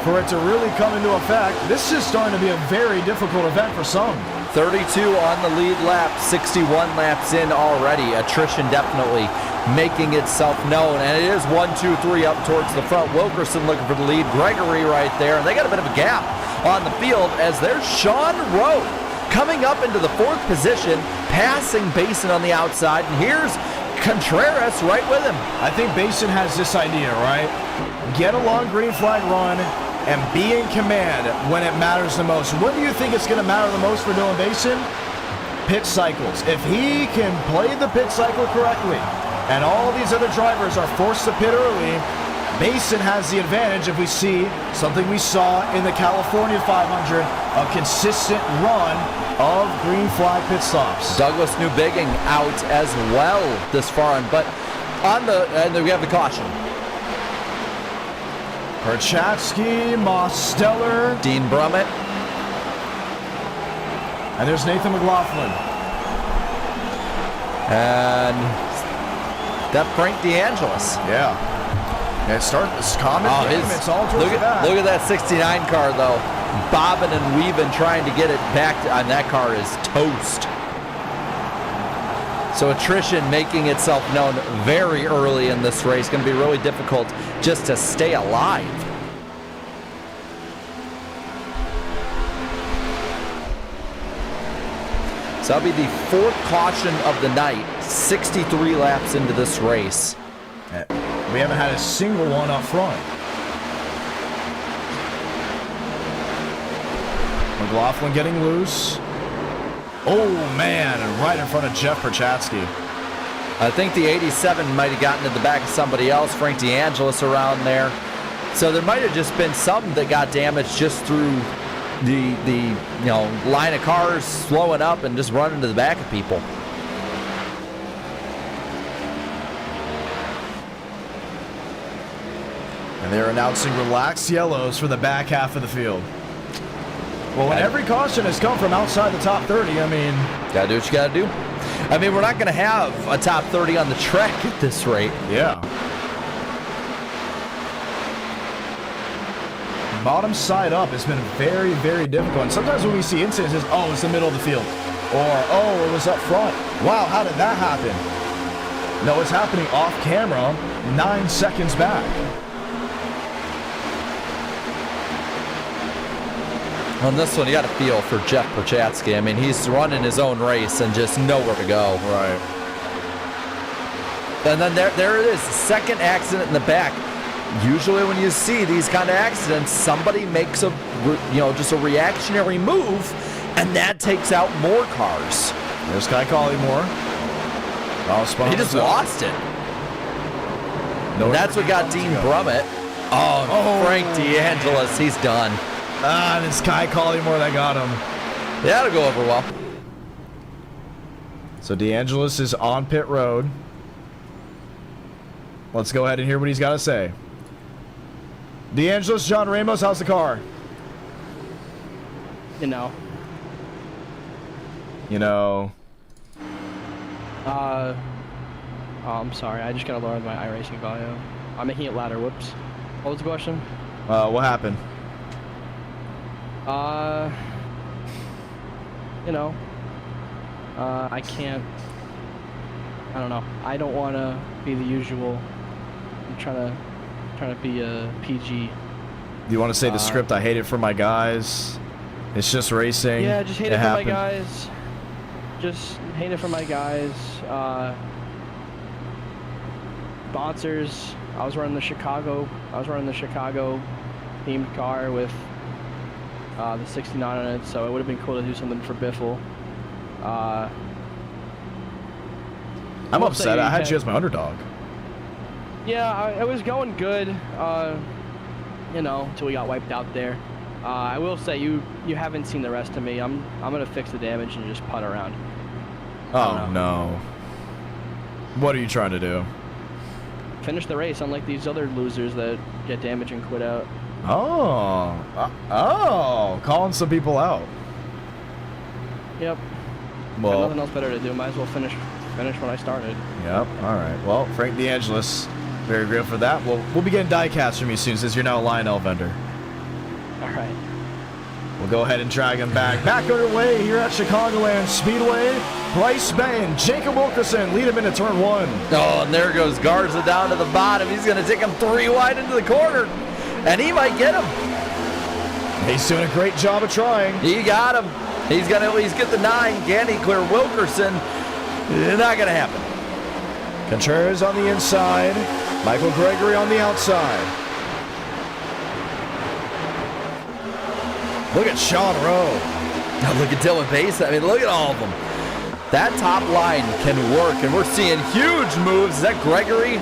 [SPEAKER 1] for it to really come into effect. This is starting to be a very difficult event for some.
[SPEAKER 2] 32 on the lead lap, 61 laps in already. Attrition definitely making itself known, and it is 1, 2, 3 up towards the front. Wilkerson looking for the lead, Gregory right there, and they got a bit of a gap on the field as there's Sean Rowe coming up into the 4th position, passing Basin on the outside, and here's Contreras right with him.
[SPEAKER 1] I think Basin has this idea, right? Get a long green flag run and be in command when it matters the most. When do you think it's going to matter the most for Dylan Basin? Pit cycles. If he can play the pit cycle correctly and all these other drivers are forced to pit early, Basin has the advantage if we see something we saw in the California 500, a consistent run of green flag pit stops.
[SPEAKER 2] Douglas Newbigging out as well this far on, but on the, and then we have the caution.
[SPEAKER 1] Perchatsky, Mosteller,
[SPEAKER 2] Dean Brummett.
[SPEAKER 1] And there's Nathan McLaughlin.
[SPEAKER 2] And that Frank DeAngelis.
[SPEAKER 1] Yeah. And it's common. It's all towards the back.
[SPEAKER 2] Look at that 69 car, though. Bobbing and weaving, trying to get it back. And that car is toast. So attrition making itself known very early in this race. Going to be really difficult just to stay alive. So that'll be the 4th caution of the night. 63 laps into this race.
[SPEAKER 1] We haven't had a single one up front. McLaughlin getting loose. Oh, man, and right in front of Jeff Perchatsky.
[SPEAKER 2] I think the 87 might have gotten in the back of somebody else, Frank DeAngelis around there. So there might have just been some that got damaged just through the line of cars slowing up and just running to the back of people.
[SPEAKER 1] And they're announcing relaxed yellows for the back half of the field. Well, when every caution has come from outside the top 30, I mean...
[SPEAKER 2] Gotta do what you gotta do. I mean, we're not gonna have a top 30 on the track at this rate.
[SPEAKER 1] Yeah. Bottom side up has been very, very difficult. And sometimes when we see instances, oh, it's the middle of the field. Or, oh, it was up front. Wow, how did that happen? No, it's happening off camera 9 seconds back.
[SPEAKER 2] On this one, you got to feel for Jeff Perchatsky. I mean, he's running his own race and just nowhere to go.
[SPEAKER 1] Right.
[SPEAKER 2] And then there it is, second accident in the back. Usually when you see these kind of accidents, somebody makes just a reactionary move, and that takes out more cars.
[SPEAKER 1] There's Kai Collymore.
[SPEAKER 2] He just lost it. That's what got Dean Brummett. Oh, Frank DeAngelis, he's done.
[SPEAKER 1] And it's Kai Collymore that got him.
[SPEAKER 2] That'll go over well.
[SPEAKER 1] So DeAngelis is on pit road. Let's go ahead and hear what he's got to say. DeAngelis, John Ramos, how's the car?
[SPEAKER 9] You know. Oh, I'm sorry. I just gotta lower my iRacing volume. I'm making it louder. Whoops. What was the question?
[SPEAKER 1] What happened?
[SPEAKER 9] I can't. I don't know. I don't want to be the usual. I'm trying to be a PG.
[SPEAKER 1] Do you want to say the script? I hate it for my guys. It's just racing.
[SPEAKER 9] Yeah, just hate it for my guys. Just hate it for my guys. Sponsors. I was running the Chicago themed car with the 69 on it, so it would have been cool to do something for Biffle.
[SPEAKER 1] I'm upset. I had you as my underdog.
[SPEAKER 9] Yeah, it was going good, until we got wiped out there. I will say you haven't seen the rest of me. I'm gonna fix the damage and just putt around.
[SPEAKER 1] Oh no! What are you trying to do?
[SPEAKER 9] finish the race, unlike these other losers that get damaged and quit out.
[SPEAKER 1] Oh, calling some people out.
[SPEAKER 9] Yep.
[SPEAKER 1] Well,
[SPEAKER 9] Got nothing else better to do. Might as well finish when I started.
[SPEAKER 1] Yep. All right. Well, Frank DeAngelis, very grateful for that. We'll be getting die casts from you soon, since you're now a Lionel vendor.
[SPEAKER 9] All right.
[SPEAKER 1] We'll go ahead and drag him back. Back underway here at Chicagoland Speedway. Bryce Bang, Jacob Wilkerson lead him into turn 1.
[SPEAKER 2] Oh, and there goes Garza down to the bottom. He's going to take him 3 wide into the corner, and he might get him.
[SPEAKER 1] He's doing a great job of trying.
[SPEAKER 2] He got him. He's going to at least get the 9. Can he clear Wilkerson? Not going to happen.
[SPEAKER 1] Contreras on the inside. Michael Gregory on the outside. Look at Sean Rowe.
[SPEAKER 2] Now look at Dylan Bass. I mean, look at all of them. That top line can work, and we're seeing huge moves. Is that Gregory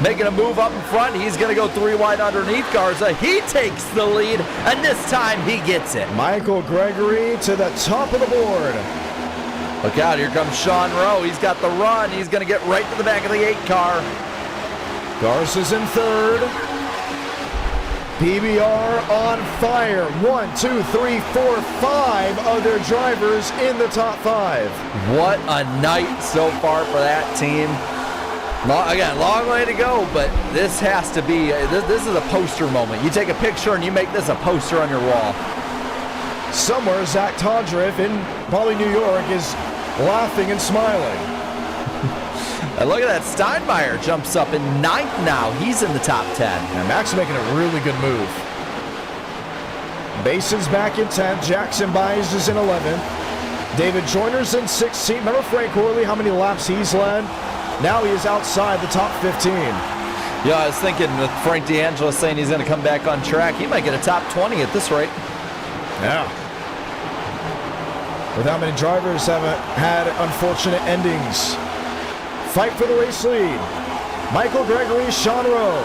[SPEAKER 2] making a move up in front? He's going to go 3 wide underneath Garza. He takes the lead, and this time he gets it.
[SPEAKER 1] Michael Gregory to the top of the board.
[SPEAKER 2] Look out, here comes Sean Rowe. He's got the run. He's going to get right to the back of the 8 car.
[SPEAKER 1] Garza's in third. PBR on fire. 1, 2, 3, 4, 5 other drivers in the top 5.
[SPEAKER 2] What a night so far for that team. Again, long way to go, but this has to be, this is a poster moment. You take a picture and you make this a poster on your wall.
[SPEAKER 1] Somewhere, Zach Todriff in probably New York is laughing and smiling.
[SPEAKER 2] And look at that, Steinmeier jumps up in 9th now. He's in the top 10.
[SPEAKER 1] And Max making a really good move. Bason's back in 10th. Jackson Byes is in 11th. David Joyner's in 16th. Remember Frank Corley, how many laps he's led? Now he is outside the top 15.
[SPEAKER 2] Yeah, I was thinking with Frank DeAngelis saying he's going to come back on track, he might get a top 20 at this rate.
[SPEAKER 1] Yeah. With how many drivers have had unfortunate endings. Fight for the race lead. Michael Gregory, Sean Rowe.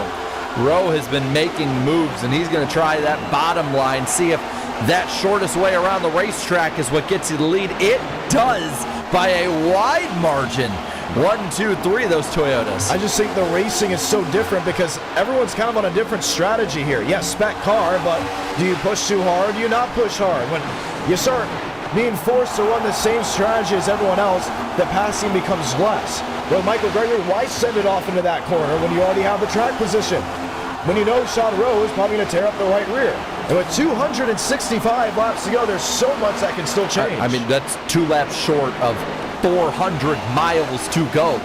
[SPEAKER 2] Rowe has been making moves, and he's going to try that bottom line, see if that shortest way around the racetrack is what gets you the lead. It does by a wide margin. 1, 2, 3 of those Toyotas.
[SPEAKER 1] I just think the racing is so different because everyone's kind of on a different strategy here. Yes, spec car, but do you push too hard? Do you not push hard? When you start being forced to run the same strategy as everyone else, the passing becomes less. Well, Michael Gregory, why send it off into that corner when you already have the track position? When you know Sean Rowe is probably going to tear up the right rear. And with 265 laps to go, there's so much that can still change.
[SPEAKER 2] I mean, that's 2 laps short of 400 miles to go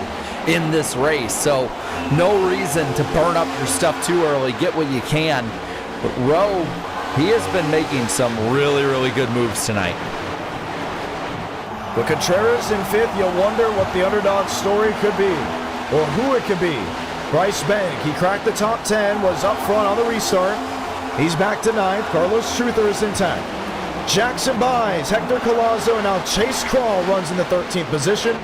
[SPEAKER 2] in this race. So no reason to burn up your stuff too early. Get what you can. But Rowe, he has been making some really, really good moves tonight.
[SPEAKER 1] With Contreras in 5th, you'll wonder what the underdog story could be, or who it could be. Bryce Bank, he cracked the top 10, was up front on the restart. He's back to 9th. Carlos Truther is in 10th. Jackson Byes, Hector Collazo, and now Chase Crawl runs in the 13th position.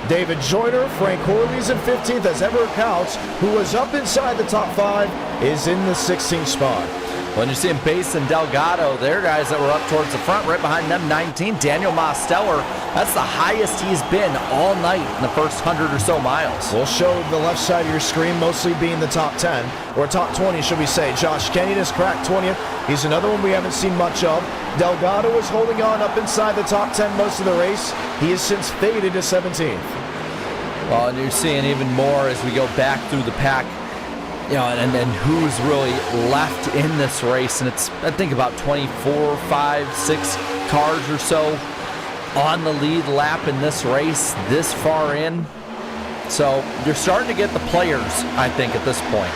[SPEAKER 1] David Joyner, Frank Corley's in 15th as Everett Couch, who was up inside the top 5, is in the 16th spot.
[SPEAKER 2] When you're seeing Bass and Delgado, they're guys that were up towards the front. Right behind them, 19. Daniel Mosteller, that's the highest he's been all night in the first 100 or so miles.
[SPEAKER 1] We'll show the left side of your screen mostly being the top 10, or top 20, should we say. Josh Kenyon has cracked 20th. He's another one we haven't seen much of. Delgado is holding on up inside the top 10 most of the race. He has since faded to 17th.
[SPEAKER 2] Well, and you're seeing even more as we go back through the pack. You know, and who's really left in this race, and it's, I think, about 24, 5, 6 cars or so on the lead lap in this race this far in. So you're starting to get the players, I think, at this point.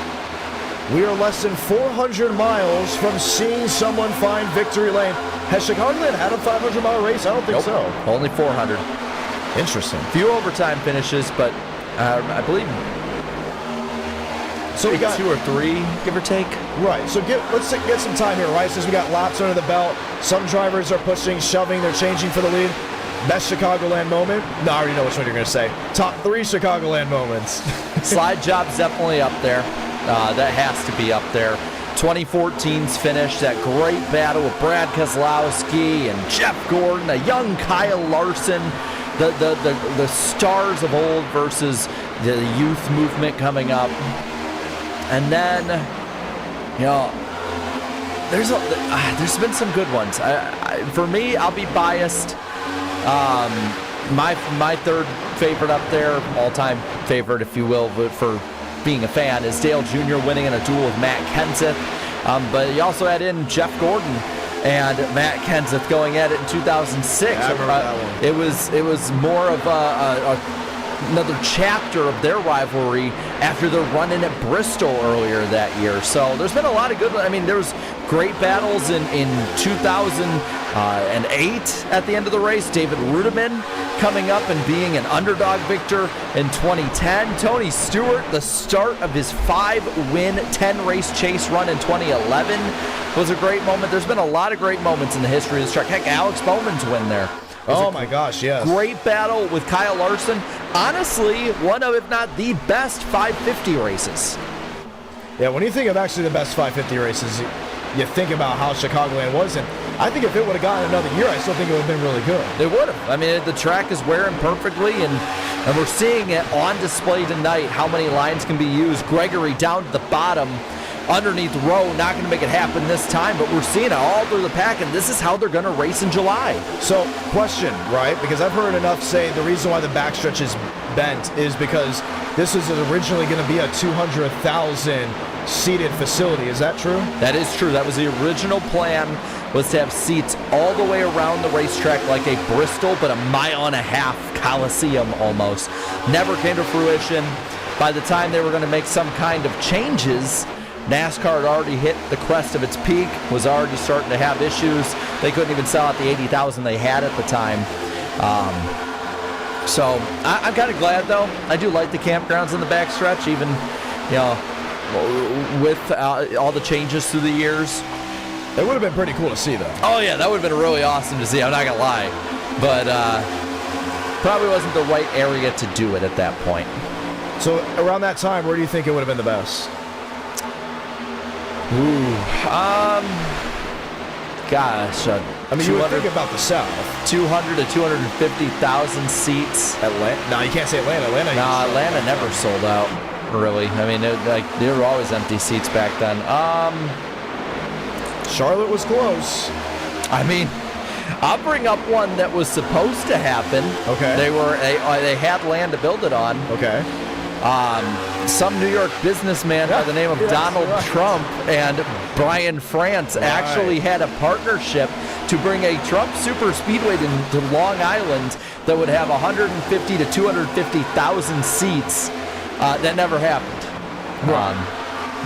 [SPEAKER 1] We are less than 400 miles from seeing someone find victory lane. Has Chicagoland had a 500-mile race? I don't think so.
[SPEAKER 2] Only 400.
[SPEAKER 1] Interesting.
[SPEAKER 2] Few overtime finishes, but I believe
[SPEAKER 1] so we got
[SPEAKER 2] 2 or 3, give or take.
[SPEAKER 1] Right. So let's get some time here, right? Since we got laps under the belt, some drivers are pushing, shoving, they're changing for the lead. Best Chicagoland moment? No, I already know which one you're going to say. Top 3 Chicagoland moments.
[SPEAKER 2] Slide job's definitely up there. That has to be up there. 2014's finish, that great battle with Brad Keselowski and Jeff Gordon, a young Kyle Larson, the stars of old versus the youth movement coming up. And then, there's been some good ones. For me, I'll be biased. My third favorite up there, all-time favorite, if you will, for being a fan, is Dale Jr. winning in a duel with Matt Kenseth. But you also add in Jeff Gordon and Matt Kenseth going at it in 2006.
[SPEAKER 1] Yeah, I remember that one.
[SPEAKER 2] It was more of another chapter of their rivalry after their run-in at Bristol earlier that year. So there's been a lot of good. I mean, there was great battles in 2008 at the end of the race. David Rudiman coming up and being an underdog victor in 2010. Tony Stewart, the start of his 5-win, 10-race chase run in 2011 was a great moment. There's been a lot of great moments in the history of this track. Heck, Alex Bowman's win there.
[SPEAKER 1] Oh my gosh, yes.
[SPEAKER 2] Great battle with Kyle Larson. Honestly, one of, if not the best 550 races.
[SPEAKER 1] Yeah, when you think of actually the best 550 races, you think about how Chicagoland was, and I think if it would have gotten another year, I still think it would have been really good.
[SPEAKER 2] It would have. I mean, the track is wearing perfectly, and we're seeing it on display tonight, how many lines can be used. Gregory down to the bottom, underneath row, not going to make it happen this time, but we're seeing it all through the pack, and this is how they're going to race in July.
[SPEAKER 1] So, question, right? Because I've heard enough say the reason why the backstretch is bent is because this is originally going to be a 200,000 seated facility. Is that true?
[SPEAKER 2] That is true. That was the original plan, was to have seats all the way around the racetrack like a Bristol, but a 1.5 mile Coliseum almost. Never came to fruition. By the time they were going to make some kind of changes, NASCAR had already hit the crest of its peak, was already starting to have issues. They couldn't even sell out the 80,000 they had at the time. So I'm kind of glad, though. I do like the campgrounds in the backstretch, even, with all the changes through the years.
[SPEAKER 1] It would have been pretty cool to see, though.
[SPEAKER 2] Oh, yeah, that would have been really awesome to see. I'm not going to lie. But probably wasn't the right area to do it at that point.
[SPEAKER 1] So around that time, where do you think it would have been the best?
[SPEAKER 2] Gosh.
[SPEAKER 1] I mean, you would think about the South.
[SPEAKER 2] 200 to 250,000 seats.
[SPEAKER 1] Atlanta? No, you can't say Atlanta.
[SPEAKER 2] Atlanta never sold out, really. I mean, there were always empty seats back then.
[SPEAKER 1] Charlotte was close.
[SPEAKER 2] I mean, I'll bring up one that was supposed to happen.
[SPEAKER 1] Okay.
[SPEAKER 2] They had land to build it on.
[SPEAKER 1] Okay.
[SPEAKER 2] Some New York businessman by the name of Donald Trump and Brian France actually had a partnership to bring a Trump super speedway to Long Island that would have 150 to 250,000 seats. That never happened.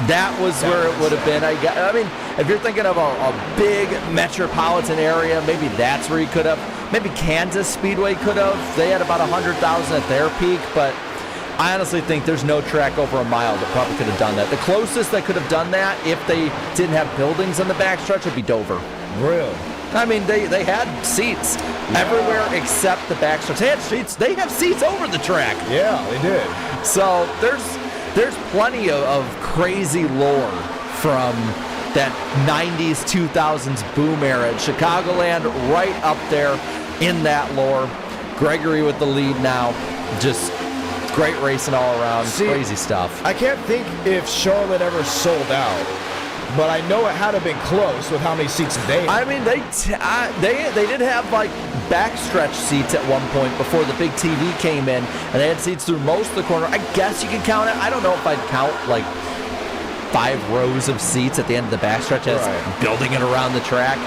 [SPEAKER 2] That was where it would have been. I mean, if you're thinking of a big metropolitan area, maybe that's where you could have. Maybe Kansas Speedway could have. They had about 100,000 at their peak, but I honestly think there's no track over a mile that probably could have done that. The closest that could have done that, if they didn't have buildings on the backstretch, would be Dover.
[SPEAKER 1] Really?
[SPEAKER 2] I mean, they had seats everywhere except the backstretch. They have seats over the track.
[SPEAKER 1] Yeah, they did.
[SPEAKER 2] So there's plenty of crazy lore from that 90s, 2000s boom era. Chicagoland right up there in that lore. Gregory with the lead now. Just great racing all around. Crazy stuff.
[SPEAKER 1] I can't think if Charlotte ever sold out, but I know it had to have been close with how many seats they had.
[SPEAKER 2] I mean, they did have like backstretch seats at one point before the big TV came in, and they had seats through most of the corner. I guess you could count it. I don't know if I'd count like 5 rows of seats at the end of the backstretch as building it around the track.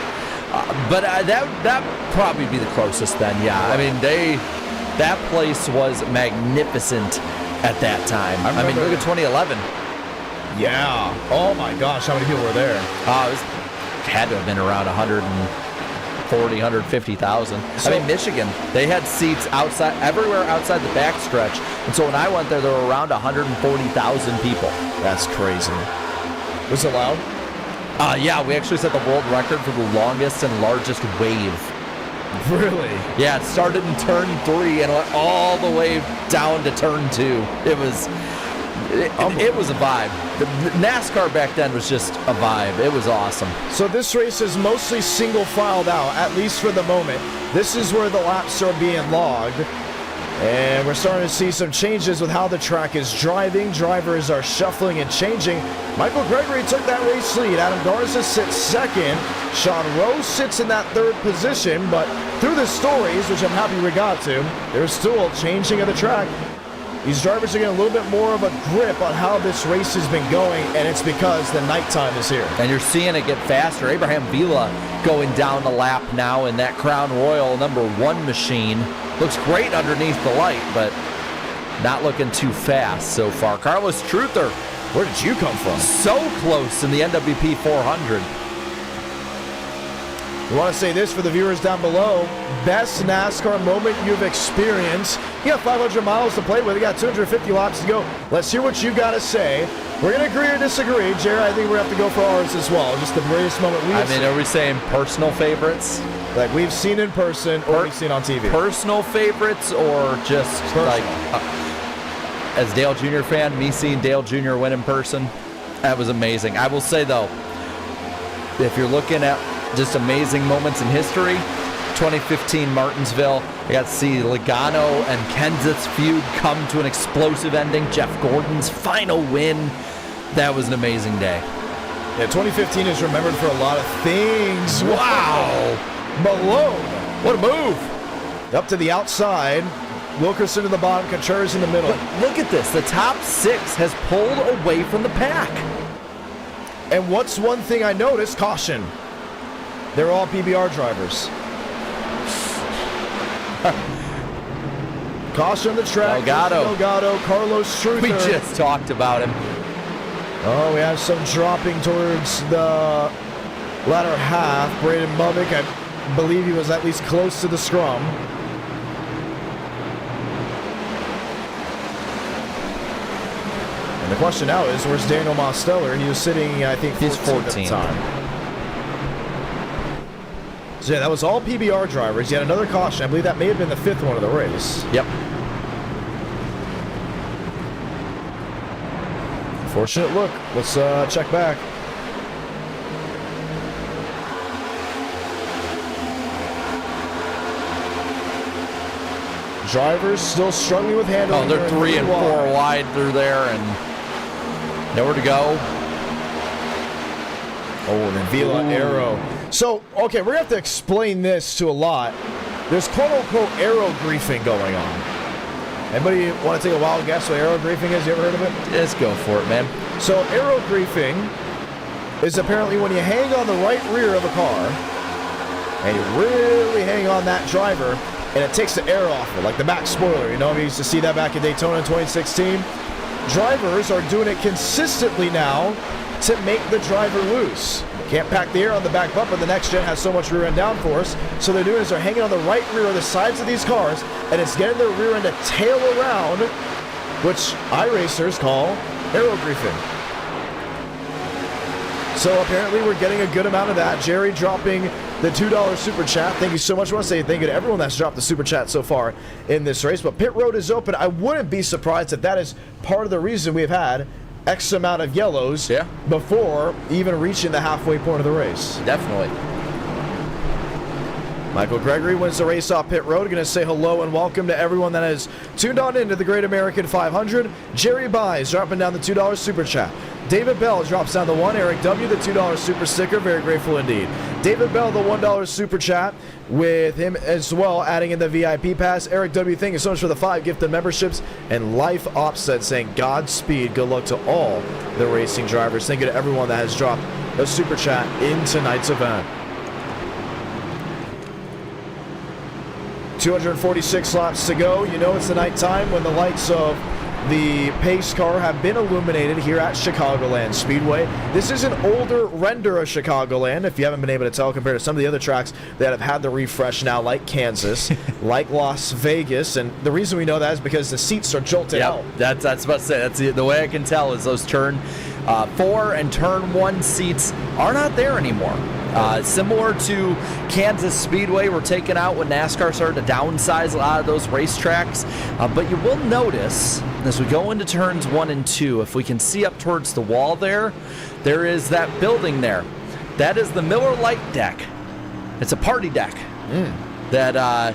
[SPEAKER 2] But that probably be the closest then. Yeah, I mean that place was magnificent at that time. I mean, look at 2011.
[SPEAKER 1] Yeah. Oh my gosh, how many people were there?
[SPEAKER 2] It had to have been around 140, 150,000. I mean, Michigan, they had seats outside, everywhere outside the backstretch. And so when I went there were around 140,000 people.
[SPEAKER 1] That's crazy. Was it loud?
[SPEAKER 2] Yeah, we actually set the world record for the longest and largest wave.
[SPEAKER 1] Really?
[SPEAKER 2] Yeah, it started in turn 3 and went all the way down to turn 2. It was a vibe. The NASCAR back then was just a vibe. It was awesome.
[SPEAKER 1] So this race is mostly single filed out, at least for the moment. This is where the laps are being logged. And we're starting to see some changes with how the track is driving. Drivers are shuffling and changing. Michael Gregory took that race lead. Adam Garza sits second. Sean Rose sits in that third position. But through the stories, which I'm happy we got to, there's still a changing of the track. These drivers are getting a little bit more of a grip on how this race has been going, and it's because the nighttime is here.
[SPEAKER 2] And you're seeing it get faster. Abraham Vila going down the lap now in that Crown Royal #1 machine. Looks great underneath the light, but not looking too fast so far. Carlos Truther,
[SPEAKER 1] where did you come from?
[SPEAKER 2] So close in the NWP 400.
[SPEAKER 1] We want to say this for the viewers down below. Best NASCAR moment you've experienced. You got 500 miles to play with. You got 250 laps to go. Let's hear what you got to say. We're going to agree or disagree. Jared, I think we're going to have to go for ours as well. Just the greatest moment we've seen.
[SPEAKER 2] Are we saying personal favorites?
[SPEAKER 1] Like we've seen in person or we've seen on TV?
[SPEAKER 2] Personal favorites or just personal. Like, as Dale Jr. fan, me seeing Dale Jr. win in person, that was amazing. I will say, though, if you're looking at just amazing moments in history, 2015 Martinsville, I got to see Logano and Kenseth's feud come to an explosive ending. Jeff Gordon's final win. That was an amazing day.
[SPEAKER 1] Yeah, 2015 is remembered for a lot of things. Wow! Malone, what a move! Up to the outside. Wilkerson to the bottom, Contreras in the middle.
[SPEAKER 2] But look at this. The top 6 has pulled away from the pack.
[SPEAKER 1] And what's one thing I noticed? Caution. They're all PBR drivers. Caution on the track. Delgado, Carlos Truther.
[SPEAKER 2] We just talked about him.
[SPEAKER 1] Oh, we have some dropping towards the latter half. Braden Bubbick, I believe he was at least close to the scrum. And the question now is, where's Daniel Mosteller? He was sitting, I think, 14 at the time. So yeah, that was all PBR drivers. Yet another caution. I believe that may have been the 5th one of the race.
[SPEAKER 2] Yep.
[SPEAKER 1] Fortunate look. Let's check back. Drivers still struggling with handling.
[SPEAKER 2] Oh, they're 3 and 4 wide through there and nowhere to go.
[SPEAKER 1] Oh, and then Vila Aero. So, okay, we're going to have to explain this to a lot. There's quote-unquote aero griefing going on. Anybody want to take a wild guess what aero griefing is? You ever heard of it?
[SPEAKER 2] Let's go for it, man.
[SPEAKER 1] So, aero griefing is apparently when you hang on the right rear of a car and you really hang on that driver and it takes the air off it, like the back spoiler. You know, we used to see that back in Daytona in 2016. Drivers are doing it consistently now to make the driver loose. Can't pack the air on the back bumper. The next gen has so much rear end downforce. So they're doing is they're hanging on the right rear of the sides of these cars, and it's getting their rear end to tail around, which iRacers call aero griefing. So apparently we're getting a good amount of that. Jerry dropping the $2 super chat. Thank you so much. I want to say thank you to everyone that's dropped the super chat so far in this race. But pit road is open. I wouldn't be surprised if that is part of the reason we've had X amount of yellows before even reaching the halfway point of the race.
[SPEAKER 2] Definitely.
[SPEAKER 1] Michael Gregory wins the race off pit road. Going to say hello and welcome to everyone that has tuned on into the Great American 500. Jerry Buys dropping down the $2 super chat. David Bell drops down the 1. Eric W, the $2 super sticker. Very grateful indeed. David Bell, the $1 super chat, with him as well, adding in the VIP pass. Eric W, thank you so much for the 5 gifted memberships. And Life Offset saying Godspeed. Good luck to all the racing drivers. Thank you to everyone that has dropped a super chat in tonight's event. 246 laps to go. You know it's the nighttime when the lights of the pace car have been illuminated here at Chicagoland Speedway. This is an older render of Chicagoland, if you haven't been able to tell, compared to some of the other tracks that have had the refresh now, like Kansas, like Las Vegas. And the reason we know that is because the seats are jolted out.
[SPEAKER 2] That's about to say. That's the way I can tell is those turn 4 and turn 1 seats are not there anymore. Similar to Kansas Speedway, were taken out when NASCAR started to downsize a lot of those racetracks. But you will notice, as we go into turns 1 and 2, if we can see up towards the wall there is that building there. That is the Miller Lite deck. It's a party deck that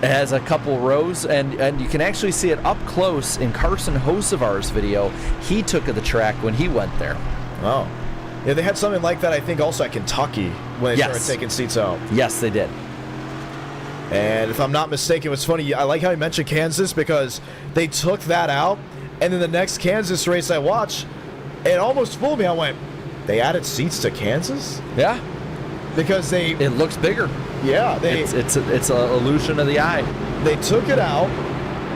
[SPEAKER 2] It has a couple rows, and you can actually see it up close in Carson Hocevar's video. He took the track when he went there.
[SPEAKER 1] Oh. Yeah, they had something like that, I think, also at Kentucky when they started taking seats out.
[SPEAKER 2] Yes, they did.
[SPEAKER 1] And if I'm not mistaken, what's funny, I like how you mentioned Kansas because they took that out, and then the next Kansas race I watched, it almost fooled me. I went, they added seats to Kansas?
[SPEAKER 2] Yeah.
[SPEAKER 1] Because
[SPEAKER 2] it looks bigger.
[SPEAKER 1] Yeah.
[SPEAKER 2] It's an illusion of the eye.
[SPEAKER 1] They took it out,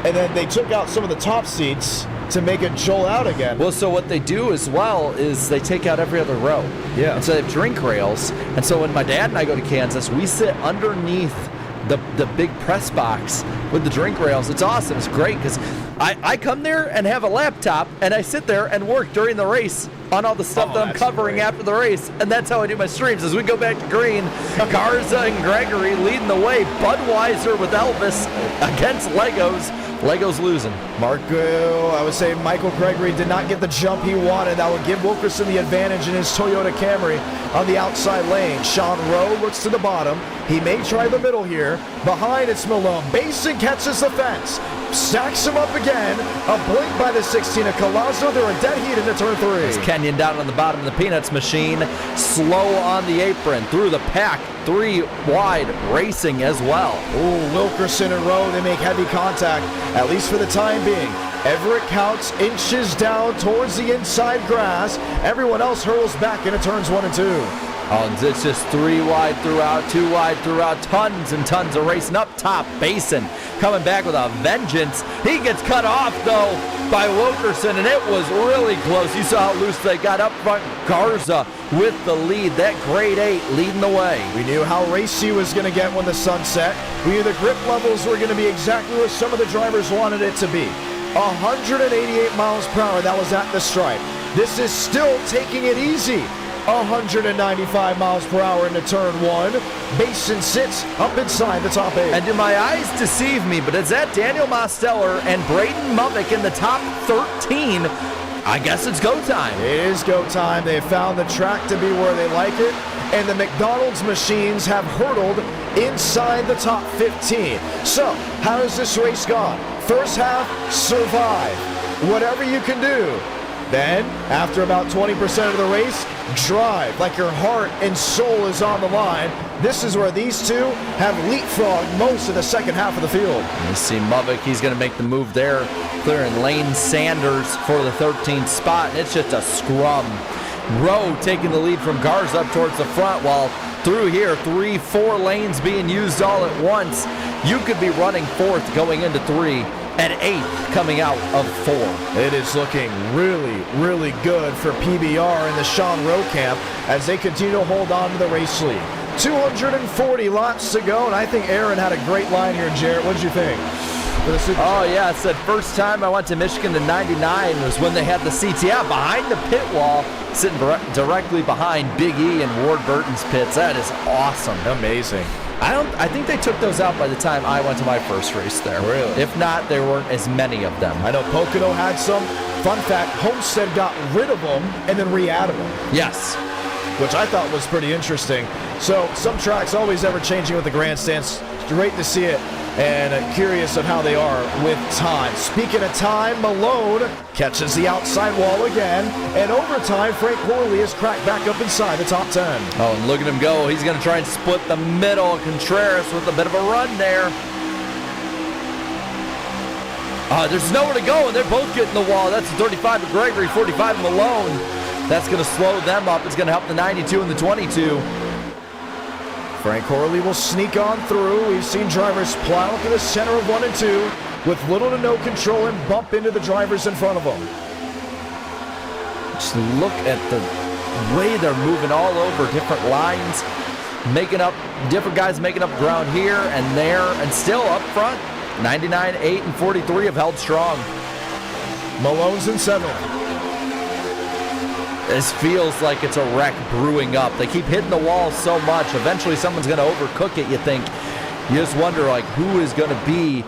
[SPEAKER 1] and then they took out some of the top seats to make it jolt out again.
[SPEAKER 2] Well, so what they do as well is they take out every other row.
[SPEAKER 1] Yeah.
[SPEAKER 2] And so they have drink rails. And so when my dad and I go to Kansas, we sit underneath the big press box with the drink rails. It's awesome. It's great because I come there and have a laptop and I sit there and work during the race on all the stuff that I'm covering after the race. And that's how I do my streams. As we go back to green, Garza and Gregory leading the way. Budweiser with Elvis against Legos. Legos losing.
[SPEAKER 1] I would say Michael Gregory did not get the jump he wanted. That would give Wilkerson the advantage in his Toyota Camry on the outside lane. Sean Rowe looks to the bottom. He may try the middle here. Behind it's Malone. Basin catches the fence. Stacks him up again. A blink by the 16 of Collazo. They're a dead heat into turn 3.
[SPEAKER 2] It's Kenyon down on the bottom of the Peanuts machine. Slow on the apron. Through the pack. 3 wide racing as well.
[SPEAKER 1] Ooh, Wilkerson and Rowe, they make heavy contact, at least for the time being. Everett counts inches down towards the inside grass. Everyone else hurls back into turns 1 and 2.
[SPEAKER 2] Oh, it's just 3 wide throughout, 2 wide throughout, tons and tons of racing up top. Basin coming back with a vengeance. He gets cut off, though, by Wilkerson, and it was really close. You saw how loose they got up front. Garza with the lead. That grade 8 leading the way.
[SPEAKER 1] We knew how racy was going to get when the sun set. We knew the grip levels were going to be exactly what some of the drivers wanted it to be. 188 miles per hour, that was at the stripe. This is still taking it easy. 195 miles per hour into turn 1. Basin sits up inside the top 8.
[SPEAKER 2] And do my eyes deceive me, but is that Daniel Mosteller and Braden Movick in the top 13? I guess it's go time.
[SPEAKER 1] It is go time. They found the track to be where they like it, and the McDonald's machines have hurdled inside the top 15. So, how has this race gone? First half, survive. Whatever you can do. Then, after about 20% of the race, drive like your heart and soul is on the line. This is where these two have leapfrogged most of the second half of the field.
[SPEAKER 2] You see Movick, he's going to make the move there, clearing Lane Sanders for the 13th spot, and it's just a scrum. Rowe taking the lead from Garza up towards the front, while through here, 3-4 lanes being used all at once. You could be running 4th going into 3. And 8th coming out of 4.
[SPEAKER 1] It is looking really, really good for PBR in the Sean Rowe camp as they continue to hold on to the race lead. 240 laps to go, and I think Aaron had a great line here, Jarrett. What did you think?
[SPEAKER 2] Oh, yeah, it said first time I went to Michigan to 99 was when they had the seats. Yeah, behind the pit wall, sitting directly behind Big E and Ward Burton's pits. That is awesome.
[SPEAKER 1] Amazing.
[SPEAKER 2] I think they took those out by the time I went to my first race there.
[SPEAKER 1] Really?
[SPEAKER 2] If not, there weren't as many of them.
[SPEAKER 1] I know Pocono had some. Fun fact, Homestead got rid of them and then re-added them.
[SPEAKER 2] Yes.
[SPEAKER 1] Which I thought was pretty interesting. So some tracks always ever changing with the grandstands. Great to see it, and curious of how they are with time. Speaking of time, Malone catches the outside wall again, and overtime, Frank Horley is cracked back up inside the top 10.
[SPEAKER 2] Oh, and look at him go. He's going to try and split the middle. Contreras with a bit of a run there. There's nowhere to go, and they're both getting the wall. That's 35 of Gregory, 45 of Malone. That's going to slow them up. It's going to help the 92 and the 22.
[SPEAKER 1] Frank Horley will sneak on through. We've seen drivers plow through the center of 1 and 2 with little to no control and bump into the drivers in front of them.
[SPEAKER 2] Just look at the way they're moving all over different lines, different guys making up ground here and there, and still up front, 99, 8, and 43 have held strong.
[SPEAKER 1] Malone's in 7th.
[SPEAKER 2] This feels like it's a wreck brewing up. They keep hitting the wall so much. Eventually someone's going to overcook it, you think. You just wonder, like, who is going to be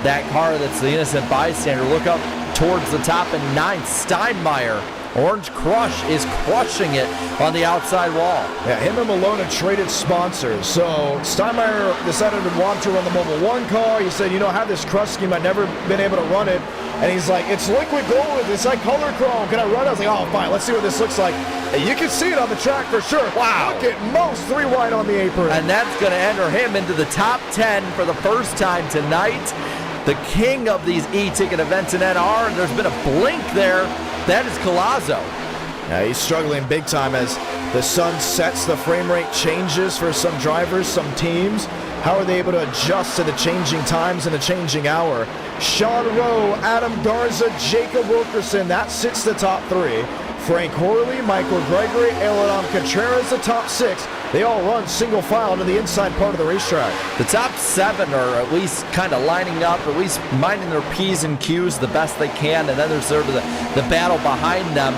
[SPEAKER 2] that car that's the innocent bystander. Look up towards the top in 9th. Steinmeier Orange Crush is crushing it on the outside wall.
[SPEAKER 1] Yeah, him and Malone have traded sponsors. So Steinmeier decided to want to run the Mobile 1 car. He said, I have this crush scheme. I've never been able to run it. And he's like, it's liquid gold. It's like color chrome. Can I run it? I was like, oh, fine. Let's see what this looks like. And you can see it on the track for sure.
[SPEAKER 2] Wow.
[SPEAKER 1] Look at Most 3 wide on the apron.
[SPEAKER 2] And that's going to enter him into the top 10 for the first time tonight. The king of these e-ticket events in NR. And there's been a blink there. That is Collazo.
[SPEAKER 1] Yeah, he's struggling big time as the sun sets. The frame rate changes for some drivers, some teams. How are they able to adjust to the changing times and the changing hour? Sean Rowe, Adam Garza, Jacob Wilkerson, that sits the top 3. Frank Horley, Michael Gregory, Eladam Contreras, the top 6. They all run single file to the inside part of the racetrack.
[SPEAKER 2] The top 7 are at least kind of lining up, at least minding their P's and Q's the best they can, and then there's sort of the battle behind them.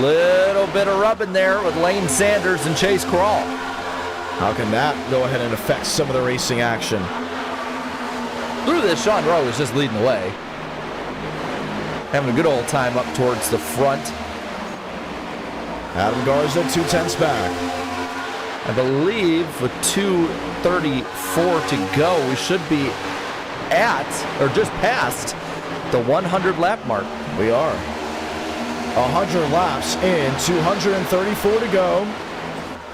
[SPEAKER 2] Little bit of rubbing there with Lane Sanders and Chase Crawl.
[SPEAKER 1] How can that go ahead and affect some of the racing action?
[SPEAKER 2] Through this, Sean Rowe is just leading the way. Having a good old time up towards the front.
[SPEAKER 1] Adam Garza, 2/10 back.
[SPEAKER 2] I believe with 2:34 to go, we should be at, or just past, the 100 lap mark.
[SPEAKER 1] We are. 100 laps in, 234 to go.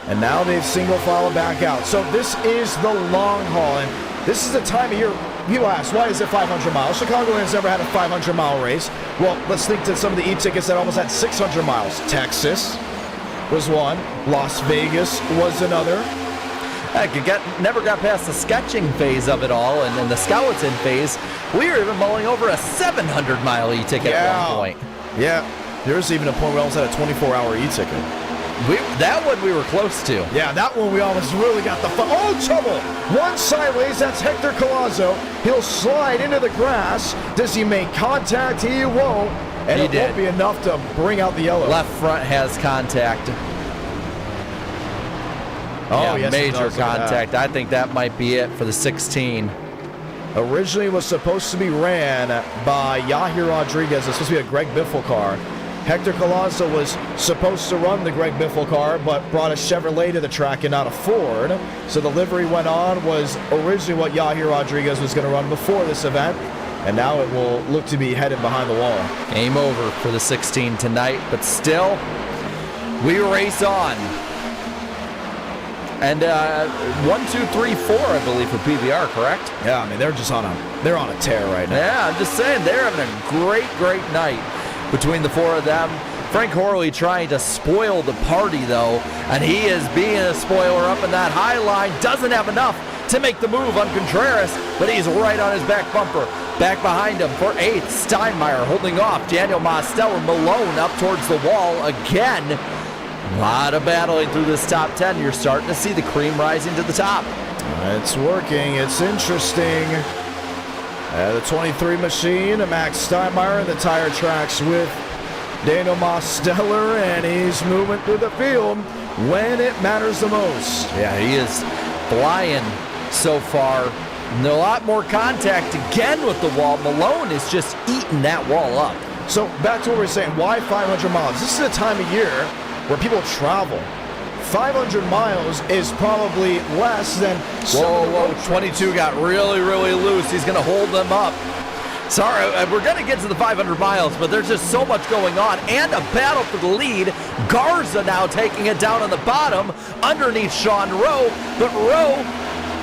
[SPEAKER 1] And now they've single file back out. So this is the long haul, and this is the time of year. You ask, why is it 500 miles? Chicagoland's never had a 500-mile race. Well, let's think to some of the e-tickets that almost had 600 miles. Texas was one. Las Vegas was another.
[SPEAKER 2] Heck, it never got past the sketching phase of it all, and then the skeleton phase. We were even mulling over a 700-mile e-ticket at one point.
[SPEAKER 1] Yeah, there was even a point where we almost had a 24-hour e-ticket.
[SPEAKER 2] That one we were close to.
[SPEAKER 1] Yeah, that one we almost really got the fun. Oh, trouble! One sideways, that's Hector Collazo. He'll slide into the grass. Does he make contact? He won't. And it won't be enough to bring out the yellow.
[SPEAKER 2] Left front has contact.
[SPEAKER 1] Oh,
[SPEAKER 2] yeah,
[SPEAKER 1] yes,
[SPEAKER 2] major contact. I think that might be it for the 16.
[SPEAKER 1] Originally was supposed to be ran by Yahir Rodriguez. It's supposed to be a Greg Biffle car. Hector Collazo was supposed to run the Greg Biffle car, but brought a Chevrolet to the track and not a Ford. So the livery went on, was originally what Yahir Rodriguez was going to run before this event. And now it will look to be headed behind the wall.
[SPEAKER 2] Game over for the 16 tonight, but still, we race on. And 1, 2, 3, 4, I believe, for PBR, correct?
[SPEAKER 1] Yeah, I mean, they're just on a tear right now.
[SPEAKER 2] Yeah, I'm just saying, they're having a great night between the 4 of them. Frank Horley trying to spoil the party, though, and he is being a spoiler up in that high line. Doesn't have enough to make the move on Contreras, but he's right on his back bumper. Back behind him for 8th, Steinmeier holding off. Daniel Mosteller, Malone up towards the wall again. A lot of battling through this top 10. You're starting to see the cream rising to the top.
[SPEAKER 1] It's working. It's interesting. The 23 machine, Max Steinmeier in the tire tracks with Daniel Mosteller, and he's moving through the field when it matters the most.
[SPEAKER 2] Yeah, he is flying so far. And a lot more contact again with the wall. Malone is just eating that wall up.
[SPEAKER 1] So back to what we were saying, why 500 miles? This is a time of year where people travel. 500 miles is probably less than...
[SPEAKER 2] Whoa, 22 got really loose. He's going to hold them up. Sorry, we're going to get to the 500 miles, but there's just so much going on. And a battle for the lead. Garza now taking it down on the bottom underneath Sean Rowe. But Rowe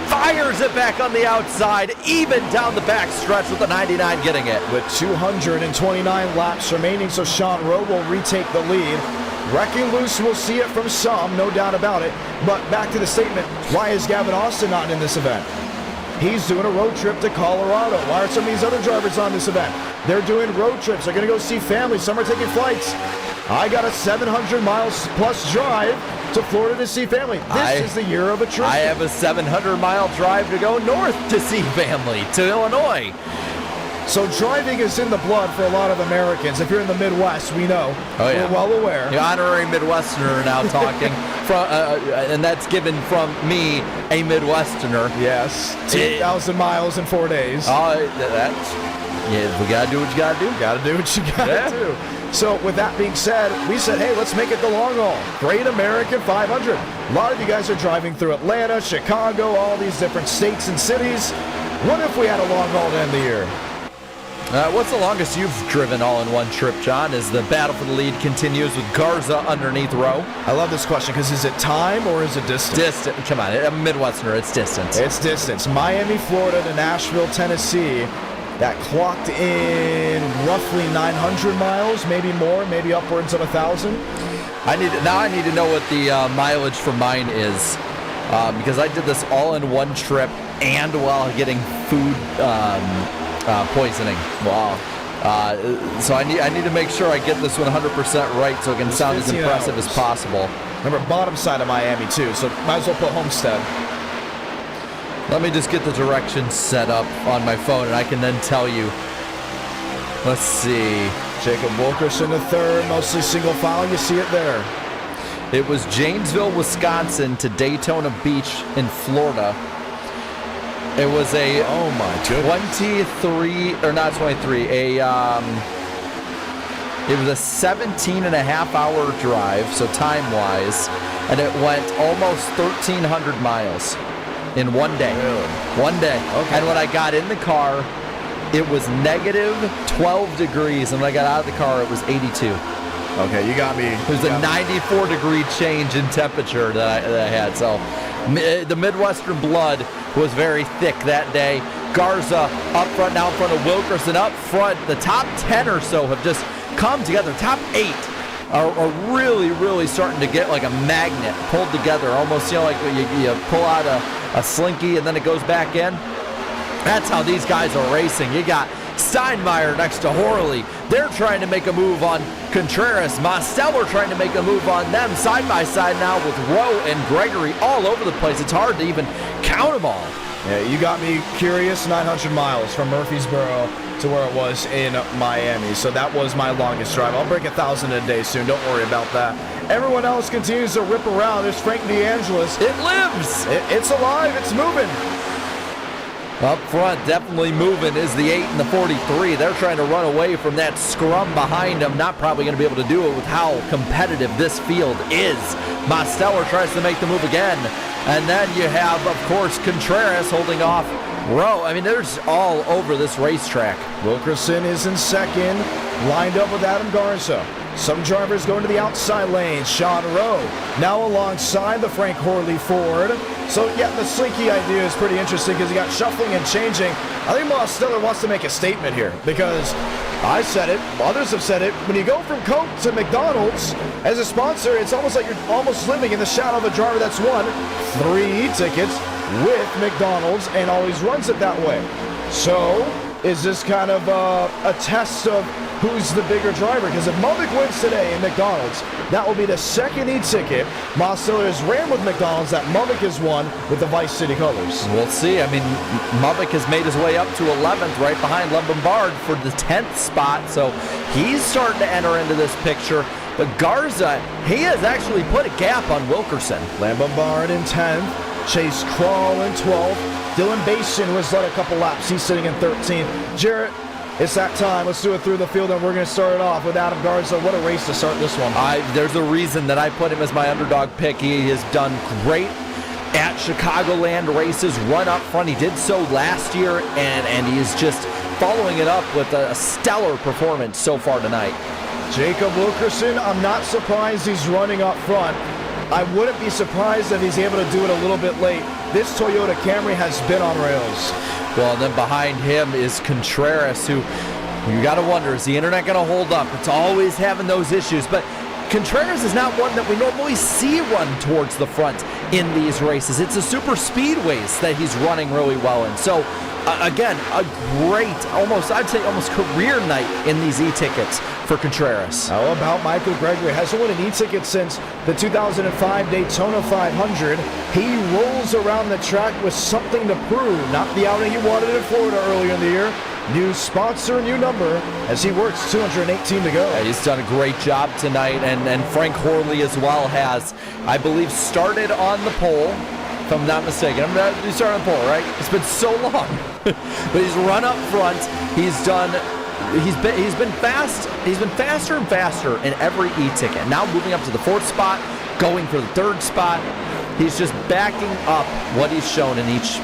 [SPEAKER 2] fires it back on the outside, even down the back stretch with the 99 getting it.
[SPEAKER 1] With 229 laps remaining, so Sean Rowe will retake the lead. Wrecking loose, we'll see it from some, no doubt about it. But back to the statement, why is Gavin Austin not in this event? He's doing a road trip to Colorado. Why are some of these other drivers on this event? They're doing road trips. They're going to go see family. Some are taking flights. I got a 700 miles plus drive to Florida to see family. This is the year of attrition.
[SPEAKER 2] I have a 700-mile drive to go north to see family, to Illinois.
[SPEAKER 1] So driving is in the blood for a lot of Americans. If you're in the Midwest, we know.
[SPEAKER 2] Oh, yeah.
[SPEAKER 1] We're well aware.
[SPEAKER 2] The honorary Midwesterner now talking, and that's given from me, a Midwesterner.
[SPEAKER 1] Yes. 2,000 miles in 4 days.
[SPEAKER 2] That's Yeah, we gotta do what you gotta do.
[SPEAKER 1] Gotta do what you gotta do. So with that being said, we said, hey, let's make it the long haul. Great American 500. A lot of you guys are driving through Atlanta, Chicago, all these different states and cities. What if we had a long haul to end the year?
[SPEAKER 2] What's the longest you've driven all in one trip, John, as the battle for the lead continues with Garza underneath Rowe?
[SPEAKER 1] I love this question because is it time or is it distance?
[SPEAKER 2] Distance. Come on, I'm a Midwesterner. It's distance.
[SPEAKER 1] It's distance. Miami, Florida to Nashville, Tennessee. That clocked in roughly 900 miles, maybe more, maybe upwards of 1,000.
[SPEAKER 2] I need to know what the mileage for mine is because I did this all in one trip and while getting food poisoning. Wow. So I need to make sure I get this 100% right so it can sound as impressive as possible.
[SPEAKER 1] Remember, bottom side of Miami too, so might as well put Homestead.
[SPEAKER 2] Let me just get the directions set up on my phone and I can then tell you. Let's see.
[SPEAKER 1] Jacob Wilkerson the third, mostly single file. You see it there.
[SPEAKER 2] It was Janesville, Wisconsin to Daytona Beach in Florida. It was a 23 or not 23. It was a 17.5-hour drive, so time-wise, and it went almost 1,300 miles in one day.
[SPEAKER 1] Really?
[SPEAKER 2] One day.
[SPEAKER 1] Okay.
[SPEAKER 2] And when I got in the car, it was negative 12 degrees, and when I got out of the car, it was 82.
[SPEAKER 1] Okay, you got me.
[SPEAKER 2] It was a 94-degree change in temperature that I had. So the Midwestern blood was very thick that day. Garza up front, now in front of Wilkerson up front. The top 10 or so have just come together. Top 8 are really, really starting to get like a magnet pulled together. Almost, like you pull out a slinky and then it goes back in. That's how these guys are racing. You got Steinmeier next to Horley. They're trying to make a move on Contreras. Mosteller trying to make a move on them side by side now with Rowe and Gregory all over the place. It's hard to even count them all.
[SPEAKER 1] Yeah, you got me curious. 900 miles from Murfreesboro to where it was in Miami. So that was my longest drive. I'll break 1,000 a day soon. Don't worry about that. Everyone else continues to rip around. There's Frank DeAngelis.
[SPEAKER 2] It lives.
[SPEAKER 1] It's alive. It's moving.
[SPEAKER 2] Up front, definitely moving is the 8 and the 43. They're trying to run away from that scrum behind them. Not probably going to be able to do it with how competitive this field is. Mosteller tries to make the move again. And then you have, of course, Contreras holding off Rowe. I mean, there's all over this racetrack.
[SPEAKER 1] Wilkerson is in second, lined up with Adam Garza. Some drivers going to the outside lane. Sean Rowe now alongside the Frank Horley Ford. So, yeah, the slinky idea is pretty interesting because you got shuffling and changing. I think Mosteller wants to make a statement here because I said it, others have said it. When you go from Coke to McDonald's as a sponsor, it's almost like you're almost living in the shadow of a driver that's won 3 tickets with McDonald's and always runs it that way. So, is this kind of a test of who's the bigger driver? Because if Mubbick wins today in McDonald's, that will be the second e-ticket Mosteller has ran with McDonald's that Mubbick has won with the Vice City colors.
[SPEAKER 2] We'll see. I mean, Mubbick has made his way up to 11th, right behind Lombard for the 10th spot. So he's starting to enter into this picture. But Garza, he has actually put a gap on Wilkerson.
[SPEAKER 1] Lombard in 10th, Chase Crawl in 12th. Dylan Basin was led a couple laps. He's sitting in 13th. Jarrett, it's that time. Let's do it through the field, and we're going to start it off with Adam Garza. What a race to start this one.
[SPEAKER 2] There's a reason that I put him as my underdog pick. He has done great at Chicagoland races, run up front. He did so last year, and he is just following it up with a stellar performance so far tonight.
[SPEAKER 1] Jacob Wilkerson, I'm not surprised he's running up front. I wouldn't be surprised if he's able to do it a little bit late. This Toyota Camry has been on rails.
[SPEAKER 2] Well, and then behind him is Contreras, who you got to wonder, is the internet going to hold up? It's always having those issues, but Contreras is not one that we normally see run towards the front in these races. It's the super speedways that he's running really well in. So, again, a great, I'd say almost career night in these e-tickets for Contreras.
[SPEAKER 1] How about Michael Gregory? Hasn't won an e-ticket since the 2005 Daytona 500. He rolls around the track with something to prove. Not the outing he wanted in Florida earlier in the year. New sponsor, new number, as he works 218 to go.
[SPEAKER 2] Yeah, he's done a great job tonight, and Frank Horley as well has, I believe, started on the pole, if I'm not mistaken. I'm going to start on the pole, right? It's been so long. But he's run up front. He's been fast. He's been faster and faster in every e-ticket. Now moving up to the 4th spot, going for the 3rd spot. He's just backing up what he's shown in each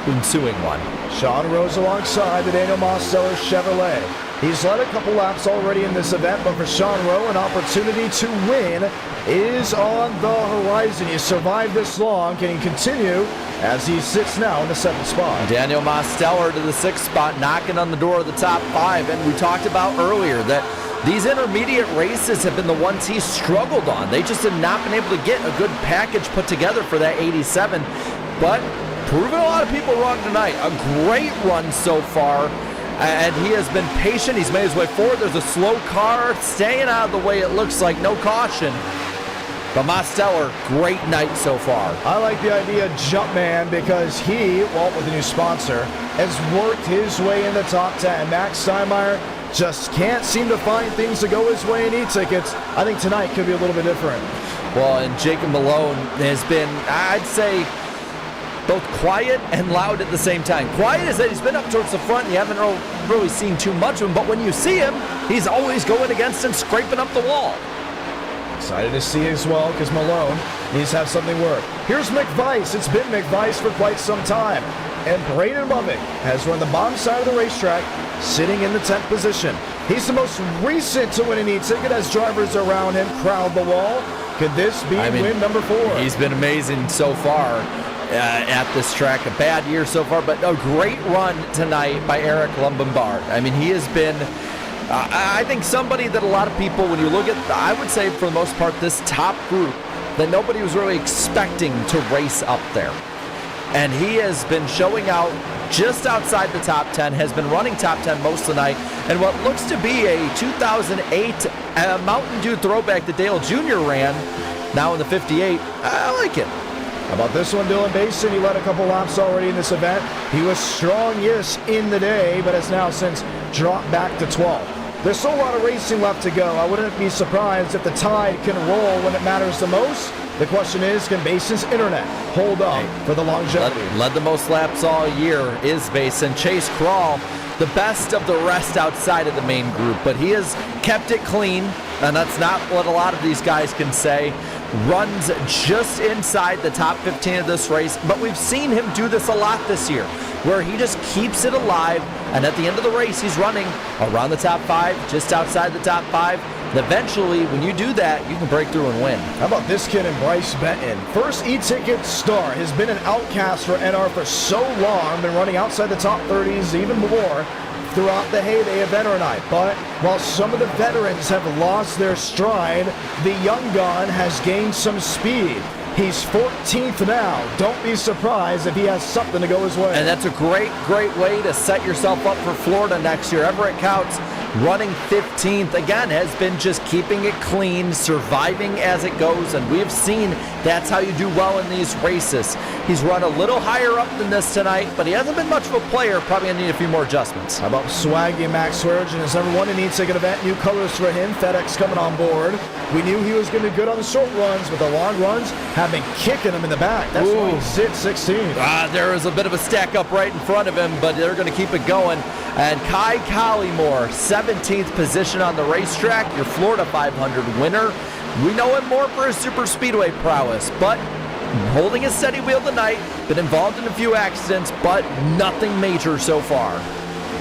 [SPEAKER 2] ensuing one.
[SPEAKER 1] Sean Rose alongside the Daniel Mosteller Chevrolet. He's led a couple laps already in this event, but for Sean Rowe, an opportunity to win is on the horizon. He survived this long. Can he continue as he sits now in the 7th spot?
[SPEAKER 2] Daniel Mosteller to the 6th spot, knocking on the door of the top 5. And we talked about earlier that these intermediate races have been the ones he struggled on. They just have not been able to get a good package put together for that 87. But proving a lot of people wrong tonight. A great run so far. And he has been patient. He's made his way forward. There's a slow car staying out of the way. It looks like no caution. But Mosteller, great night so far.
[SPEAKER 1] I like the idea of Jumpman because he, Walt with a new sponsor, has worked his way in the top 10. Max Steinmeier just can't seem to find things to go his way in e-tickets. I think tonight could be a little bit different.
[SPEAKER 2] Well, and Jacob Malone has been, I'd say, both quiet and loud at the same time. Quiet is that he's been up towards the front and you haven't really seen too much of him, but when you see him, he's always going against and scraping up the wall.
[SPEAKER 1] Excited to see as well because Malone needs to have something work. Here's McVice. It's been McVice for quite some time. And Braden Lubbock has run the bottom side of the racetrack, sitting in the 10th position. He's the most recent to win an e-ticket as drivers around him crowd the wall. Could this be win number 4?
[SPEAKER 2] He's been amazing so far at this track. A bad year so far, but a great run tonight by Eric Lumbombard. I mean, he has been, I think, somebody that a lot of people, when you look at, I would say for the most part, this top group, that nobody was really expecting to race up there. And he has been showing out just outside the top 10, has been running top 10 most of the night, and what looks to be a 2008 Mountain Dew throwback that Dale Jr. ran, now in the 58. I like it.
[SPEAKER 1] How about this one, Dylan Basin? He led a couple laps already in this event. He was strong, yes, in the day, but has now since dropped back to 12th. There's still a lot of racing left to go. I wouldn't be surprised if the tide can roll when it matters the most. The question is, can Basin's internet hold up for the longevity?
[SPEAKER 2] Led the most laps all year is Basin. Chase Crawl, the best of the rest outside of the main group, but he has kept it clean, and that's not what a lot of these guys can say. Runs just inside the top 15 of this race, but we've seen him do this a lot this year, where he just keeps it alive, and at the end of the race, he's running around the top 5, just outside the top 5. And eventually, when you do that, you can break through and win.
[SPEAKER 1] How about this kid in Bryce Benton? First e-ticket star, has been an outcast for NR for so long, been running outside the top 30s, even more, throughout the heyday of Enter Night. But while some of the veterans have lost their stride, the young gun has gained some speed. He's 14th now. Don't be surprised if he has something to go his way.
[SPEAKER 2] And that's a great, great way to set yourself up for Florida next year. Everett Couts running 15th, again, has been just keeping it clean, surviving as it goes, and we've seen that's how you do well in these races. He's run a little higher up than this tonight, but he hasn't been much of a player. Probably going to need a few more adjustments.
[SPEAKER 1] How about Swaggy Max Swearge in his number 1 in e-ticket event? New colors for him. FedEx coming on board. We knew he was going to be good on the short runs, but the long runs have been kicking him in the back. That's why he sits 16th.
[SPEAKER 2] There is a bit of a stack up right in front of him, but they're going to keep it going. And Kai Collymore, 17th position on the racetrack, your Florida 500 winner. We know him more for his super speedway prowess, but holding a steady wheel tonight, been involved in a few accidents, but nothing major so far.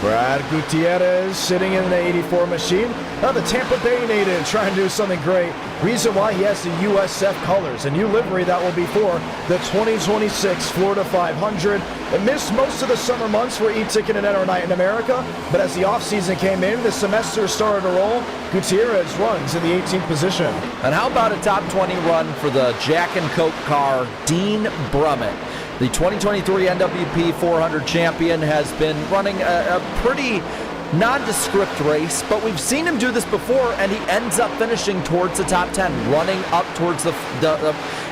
[SPEAKER 1] Brad Gutierrez sitting in the 84 machine. Now the Tampa Bay native trying to do something great. Reason why he has the USF colors, a new livery that will be for the 2026 Florida 500. It missed most of the summer months for e-ticket and Enter Night in America, but as the offseason came in, the semester started to roll. Gutierrez runs in the 18th position.
[SPEAKER 2] And how about a top 20 run for the Jack and Coke car, Dean Brummett? The 2023 NWP 400 champion has been running a pretty nondescript race, but we've seen him do this before, and he ends up finishing towards the top 10, running up towards the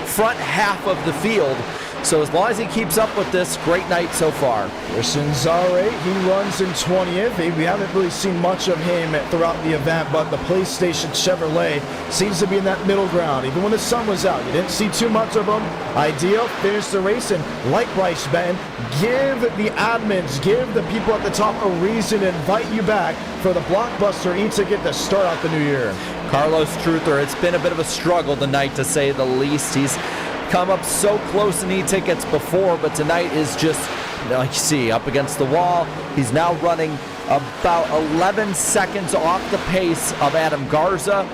[SPEAKER 2] front half of the field. So as long as he keeps up with this, great night so far.
[SPEAKER 1] Christian Zare, he runs in 20th. We haven't really seen much of him throughout the event, but the PlayStation Chevrolet seems to be in that middle ground. Even when the sun was out, you didn't see too much of him. Ideal, finish the race, and like Bryce Ben, give the admins, give the people at the top a reason to invite you back for the blockbuster e-ticket to start out the new year.
[SPEAKER 2] Carlos Truther, it's been a bit of a struggle tonight to say the least. He's come up so close in e-tickets before, but tonight is just, like you see, up against the wall. He's now running about 11 seconds off the pace of Adam Garza.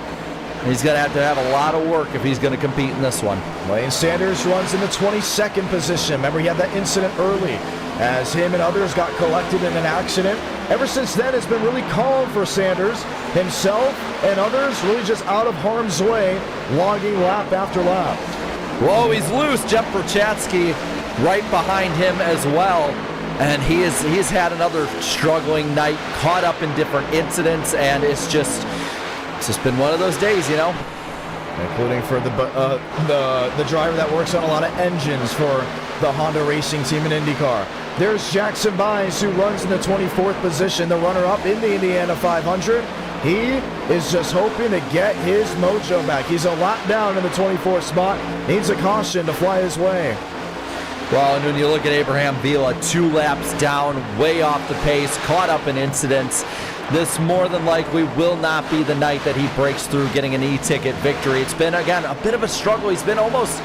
[SPEAKER 2] He's going to have a lot of work if he's going to compete in this one.
[SPEAKER 1] Lane Sanders runs in the 22nd position. Remember, he had that incident early as him and others got collected in an accident. Ever since then, it's been really calm for Sanders. Himself and others really just out of harm's way, logging lap after lap.
[SPEAKER 2] Whoa, he's loose. Jeff Berchatsky right behind him as well. And he's had another struggling night, caught up in different incidents, and it's just been one of those days, you know.
[SPEAKER 1] Including for the driver that works on a lot of engines for the Honda racing team in IndyCar. There's Jackson Bynes, who runs in the 24th position, the runner-up in the Indiana 500. He is just hoping to get his mojo back. He's a lap down in the 24th spot. Needs a caution to fly his way.
[SPEAKER 2] Well, and when you look at Abraham Vila, 2 laps down, way off the pace, caught up in incidents. This more than likely will not be the night that he breaks through getting an e-ticket victory. It's been, again, a bit of a struggle. He's been almost,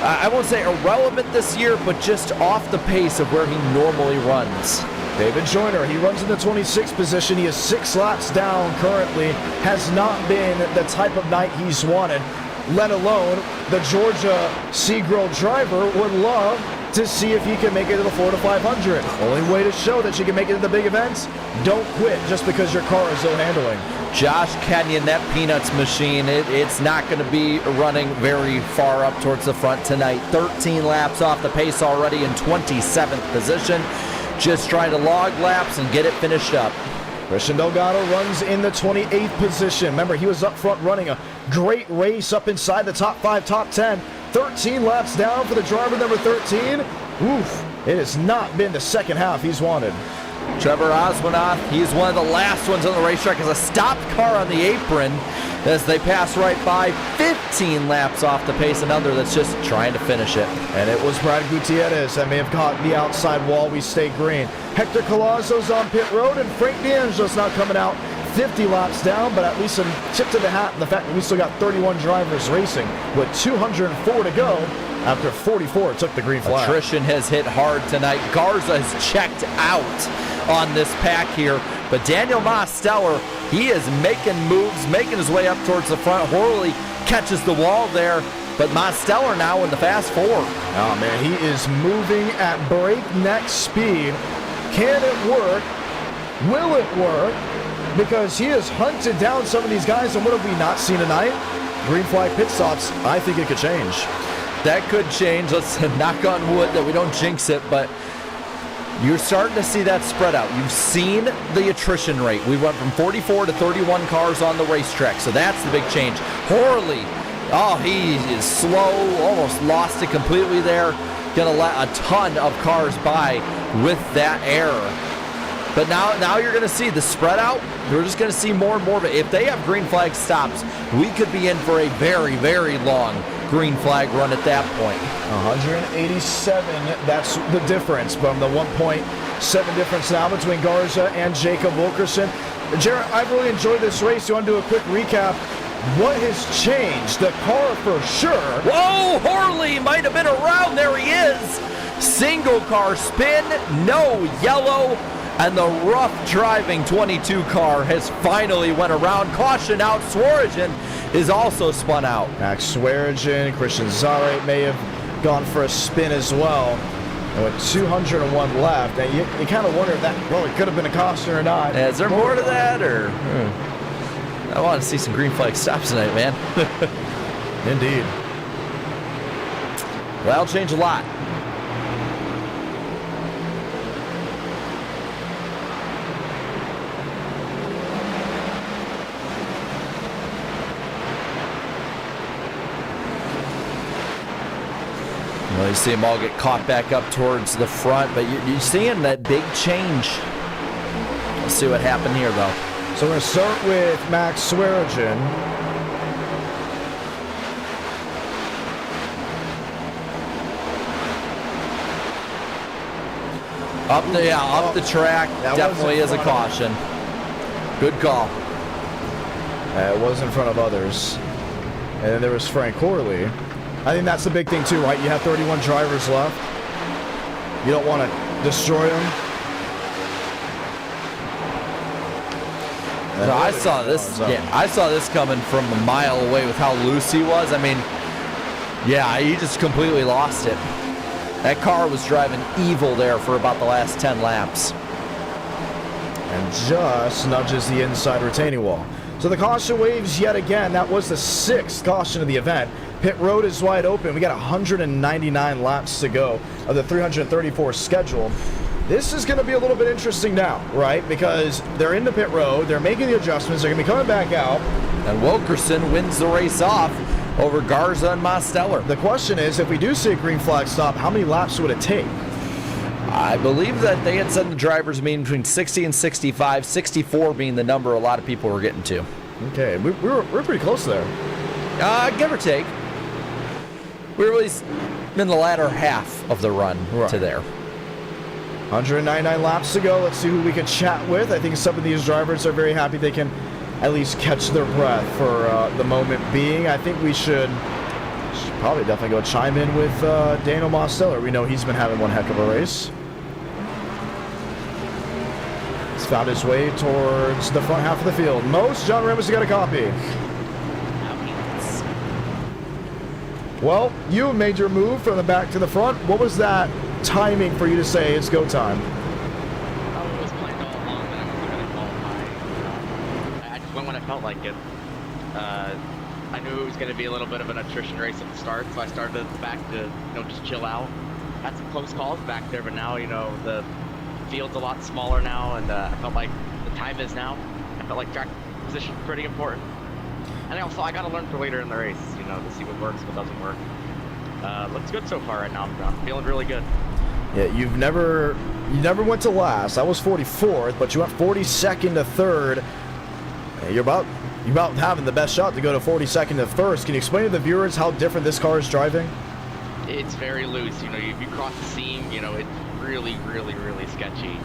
[SPEAKER 2] I won't say irrelevant this year, but just off the pace of where he normally runs.
[SPEAKER 1] David Joyner, he runs in the 26th position. He is 6 laps down currently. Has not been the type of night he's wanted, let alone the Georgia Seagrove driver would love to see if he can make it to the Florida 500. Only way to show that you can make it to the big events, don't quit just because your car is ill handling.
[SPEAKER 2] Josh Kenyon, that Peanuts machine, it's not going to be running very far up towards the front tonight. 13 laps off the pace already in 27th position. Just trying to log laps and get it finished up.
[SPEAKER 1] Christian Delgado runs in the 28th position. Remember, he was up front running a great race up inside the top 5, top 10. 13 laps down for the driver number 13. Oof, it has not been the second half he's wanted.
[SPEAKER 2] Trevor Osmanoff, he's one of the last ones on the racetrack as a stopped car on the apron as they pass right by. 15 laps off the pace, another that's just trying to finish it.
[SPEAKER 1] And it was Brad Gutierrez that may have caught the outside wall. We stay green. Hector Colazzo's on pit road, and Frank D'Angelo's not coming out. 50 laps down, but at least some tip to the hat in the fact that we still got 31 drivers racing with 204 to go after 44 took the green flag.
[SPEAKER 2] Attrition has hit hard tonight. Garza has checked out on this pack here, but Daniel Mosteller, he is making moves, making his way up towards the front. Horley catches the wall there, but Mosteller now in the fast 4.
[SPEAKER 1] Oh man, he is moving at breakneck speed. Can it work? Will it work? Because he has hunted down some of these guys, and what have we not seen tonight? Green flag pit stops. I think it could change.
[SPEAKER 2] That could change. Let's knock on wood that we don't jinx it, but you're starting to see that spread out. You've seen the attrition rate. We went from 44 to 31 cars on the racetrack, so that's the big change. Horley, oh, he is slow, almost lost it completely there. Gonna let a ton of cars by with that error. But now you're going to see the spread out. We're just going to see more and more of it. If they have green flag stops, we could be in for a very, very long green flag run at that point.
[SPEAKER 1] 187, that's the difference from the 1.7 difference now between Garza and Jacob Wilkerson. Jarrett, I've really enjoyed this race. You want to do a quick recap? What has changed? The car for sure.
[SPEAKER 2] Whoa, Horley might have been around. There he is. Single car spin, no yellow. And the rough driving 22 car has finally went around. Caution out. Swearigan is also spun out.
[SPEAKER 1] Max Swearigan, Christian Zare may have gone for a spin as well. And with 201 left, and you kind of wonder if that really could have been a caution or not.
[SPEAKER 2] Is there more to that, or? I want to see some green flag stops tonight, man.
[SPEAKER 1] Indeed.
[SPEAKER 2] Well, that'll change a lot. see them all get caught back up towards the front, but you're seeing that big change. Let's see what happened here, though.
[SPEAKER 1] So we're going to start with Max Swearigan.
[SPEAKER 2] Up the track,
[SPEAKER 1] That
[SPEAKER 2] definitely is a caution. Good call.
[SPEAKER 1] It was in front of others. And then there was Frank Corley. I think that's the big thing too, right? You have 31 drivers left. You don't want to destroy them.
[SPEAKER 2] No, I saw this. Yeah, I saw this coming from a mile away with how loose he was. I mean, yeah, he just completely lost it. That car was driving evil there for about the last 10 laps.
[SPEAKER 1] And just nudges the inside retaining wall. So the caution waves yet again. That was the 6th caution of the event. Pit road is wide open. We got 199 laps to go of the 334 scheduled. This is going to be a little bit interesting now, right? Because they're in the pit road. They're making the adjustments. They're going to be coming back out.
[SPEAKER 2] And Wilkerson wins the race off over Garza and Mosteller.
[SPEAKER 1] The question is, if we do see a green flag stop, how many laps would it take?
[SPEAKER 2] I believe that they had said the drivers mean between 60 and 65, 64 being the number a lot of people were getting to.
[SPEAKER 1] Okay, we're pretty close there.
[SPEAKER 2] Give or take. We were at least in the latter half of the run to there.
[SPEAKER 1] 199 laps to go. Let's see who we can chat with. I think some of these drivers are very happy they can at least catch their breath for the moment being. I think we should probably definitely go chime in with Daniel Mosteller. We know he's been having one heck of a race. He's found his way towards the front half of the field. John Ramos, you got a copy. Well, you made your move from the back to the front. What was that timing for you to say it's go time?
[SPEAKER 10] It was planned all along that I wasn't going to qualify. I just went when I felt like it. I knew it was going to be a little bit of an attrition race at the start, so I started at the back to, just chill out. Had some close calls back there, but now, the field's a lot smaller now, and I felt like the time is now. I felt like track position is pretty important. And also, I got to learn for later in the race, to see what works, what doesn't work. Looks good so far right now. I'm feeling really good.
[SPEAKER 1] Yeah, you never went to last. I was 44th, but you went 42nd to 3rd. You're about having the best shot to go to 42nd to 1st. Can you explain to the viewers how different this car is driving?
[SPEAKER 10] It's very loose. If you cross the seam, it's really, really, really sketchy.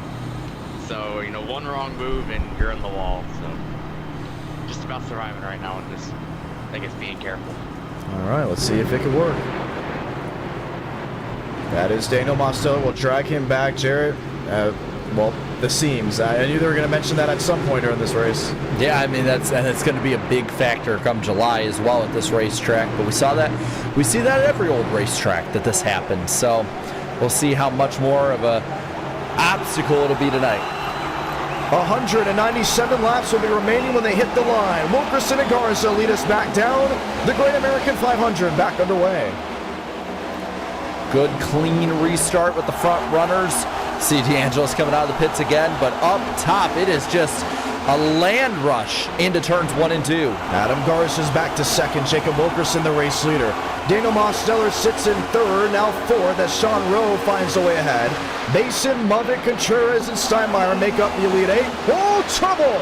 [SPEAKER 10] So, one wrong move and you're in the wall. So, just about surviving right now and just, I guess, being careful.
[SPEAKER 1] All right, let's see if it can work. That is Daniel Mosteller. We'll drag him back, Jarrett. The seams. I knew they were going to mention that at some point during this race.
[SPEAKER 2] Yeah, I mean that's going to be a big factor come July as well at this racetrack. But we see that at every old racetrack that this happens. So we'll see how much more of a obstacle it'll be tonight.
[SPEAKER 1] 197 laps will be remaining when they hit the line. Wilkerson and Garza lead us back down. The Great American 500 back underway.
[SPEAKER 2] Good clean restart with the front runners. See D'Angelo's coming out of the pits again, but up top it is just a land rush into turns 1 and 2.
[SPEAKER 1] Adam Garza's back to 2nd. Jacob Wilkerson, the race leader. Daniel Mosteller sits in 3rd, now 4th as Sean Rowe finds the way ahead. Basin, Muddick, Contreras, and Steinmeier make up the Elite 8. Oh, trouble!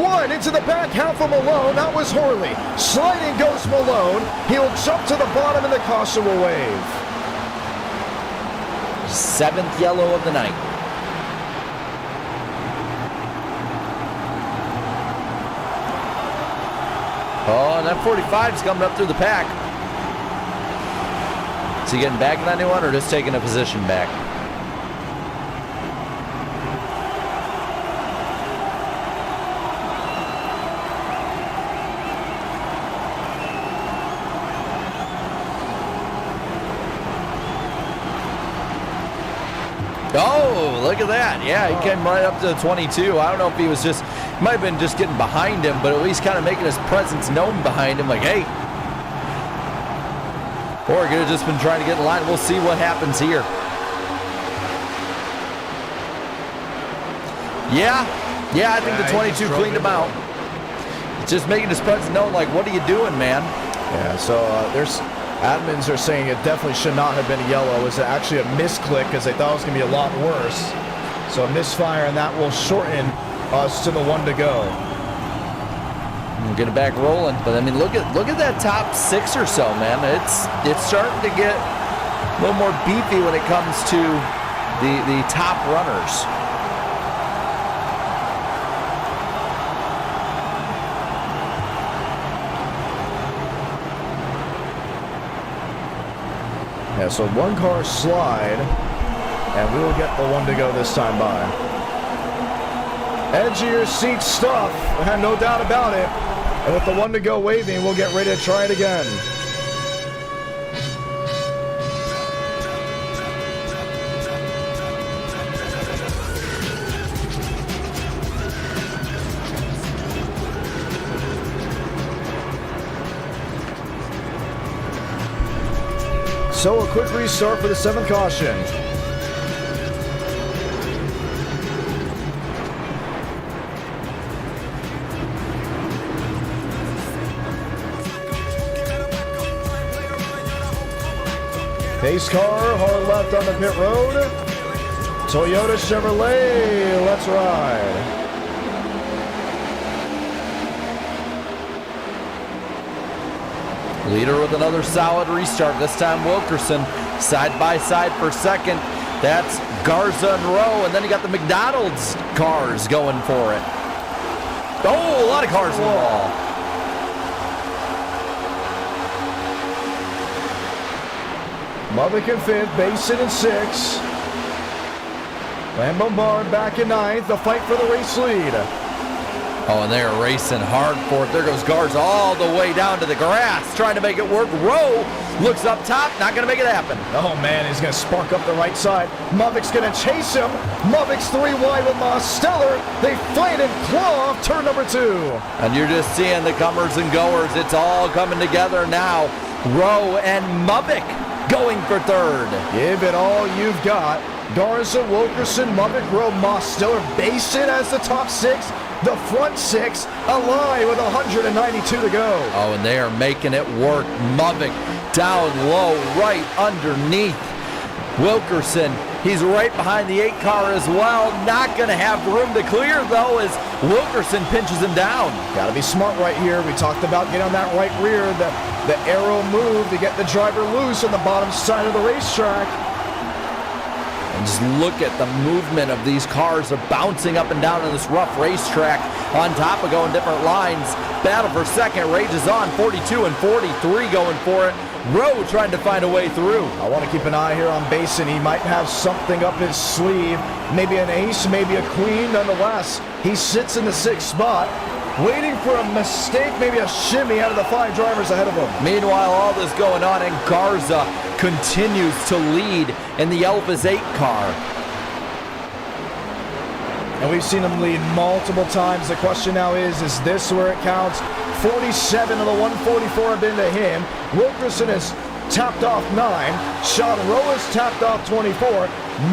[SPEAKER 1] One into the back half of Malone. That was Horley. Sliding goes Malone. He'll jump to the bottom and the caution will wave.
[SPEAKER 2] 7th yellow of the night. Oh, and that 45's coming up through the pack. Is he getting back in anyone or just taking a position back? Oh, look at that. Yeah, he came right up to the 22. I don't know if he was might have been just getting behind him, but at least kind of making his presence known behind him, like, hey. Or he could have just been trying to get in line. We'll see what happens here. Yeah, I think the 22 cleaned him out. Just making his presence known, like, what are you doing, man?
[SPEAKER 1] Yeah, so there's Admins are saying it definitely should not have been a yellow. It was actually a misclick because they thought it was going to be a lot worse. So a misfire, and that will shorten us to the 1 to go.
[SPEAKER 2] We'll get it back rolling, but I mean, look at that top 6 or so, man. It's starting to get a little more beefy when it comes to the top runners.
[SPEAKER 1] Yeah, so 1 car slide, and we will get the 1 to go this time by. Edge of your seat stuff, no doubt about it. And with the 1 to go waving, we'll get ready to try it again. So a quick restart for the 7th caution. Pace car, hard left on the pit road. Toyota Chevrolet, let's ride.
[SPEAKER 2] Leader with another solid restart. This time Wilkerson side by side for second. That's Garza and Rowe, and then you got the McDonald's cars going for it. Oh, a lot of cars in the wall.
[SPEAKER 1] Lubbock in 5th, Basin in 6th. Lambombard back in 9th, the fight for the race lead.
[SPEAKER 2] Oh, and they're racing hard for it. There goes Garza all the way down to the grass, trying to make it work. Rowe looks up top, not going to make it happen.
[SPEAKER 1] Oh, man, he's going to spark up the right side. Mubbock's going to chase him. Mubbock's 3 wide with Mosteller. They fight and claw off turn number 2.
[SPEAKER 2] And you're just seeing the comers and goers. It's all coming together now. Rowe and Mubbock going for 3rd.
[SPEAKER 1] Give it all you've got. Garza, Wilkerson, Mubbock, Rowe, Mosteller, Basin as the top 6. The front 6 alive with 192 to go.
[SPEAKER 2] Oh, and they are making it work. Mubbock down low, right underneath Wilkerson. He's right behind the 8 car as well. Not going to have room to clear, though, as Wilkerson pinches him down.
[SPEAKER 1] Got to be smart right here. We talked about getting on that right rear, the arrow move to get the driver loose on the bottom side of the racetrack.
[SPEAKER 2] And just look at the movement of these cars. They're bouncing up and down on this rough racetrack on top of going different lines. Battle for second rages on. 42 and 43 going for it. Rowe trying to find a way through.
[SPEAKER 1] I want to keep an eye here on Basin. He might have something up his sleeve. Maybe an ace, maybe a queen. Nonetheless, he sits in the 6th spot, waiting for a mistake, maybe a shimmy out of the 5 drivers ahead of him.
[SPEAKER 2] Meanwhile, all this going on, and Garza continues to lead in the Elvis 8 car.
[SPEAKER 1] And we've seen him lead multiple times. The question now is this where it counts? 47 of the 144 have been to him. Wilkerson has tapped off 9. Sean Rowe has tapped off 24.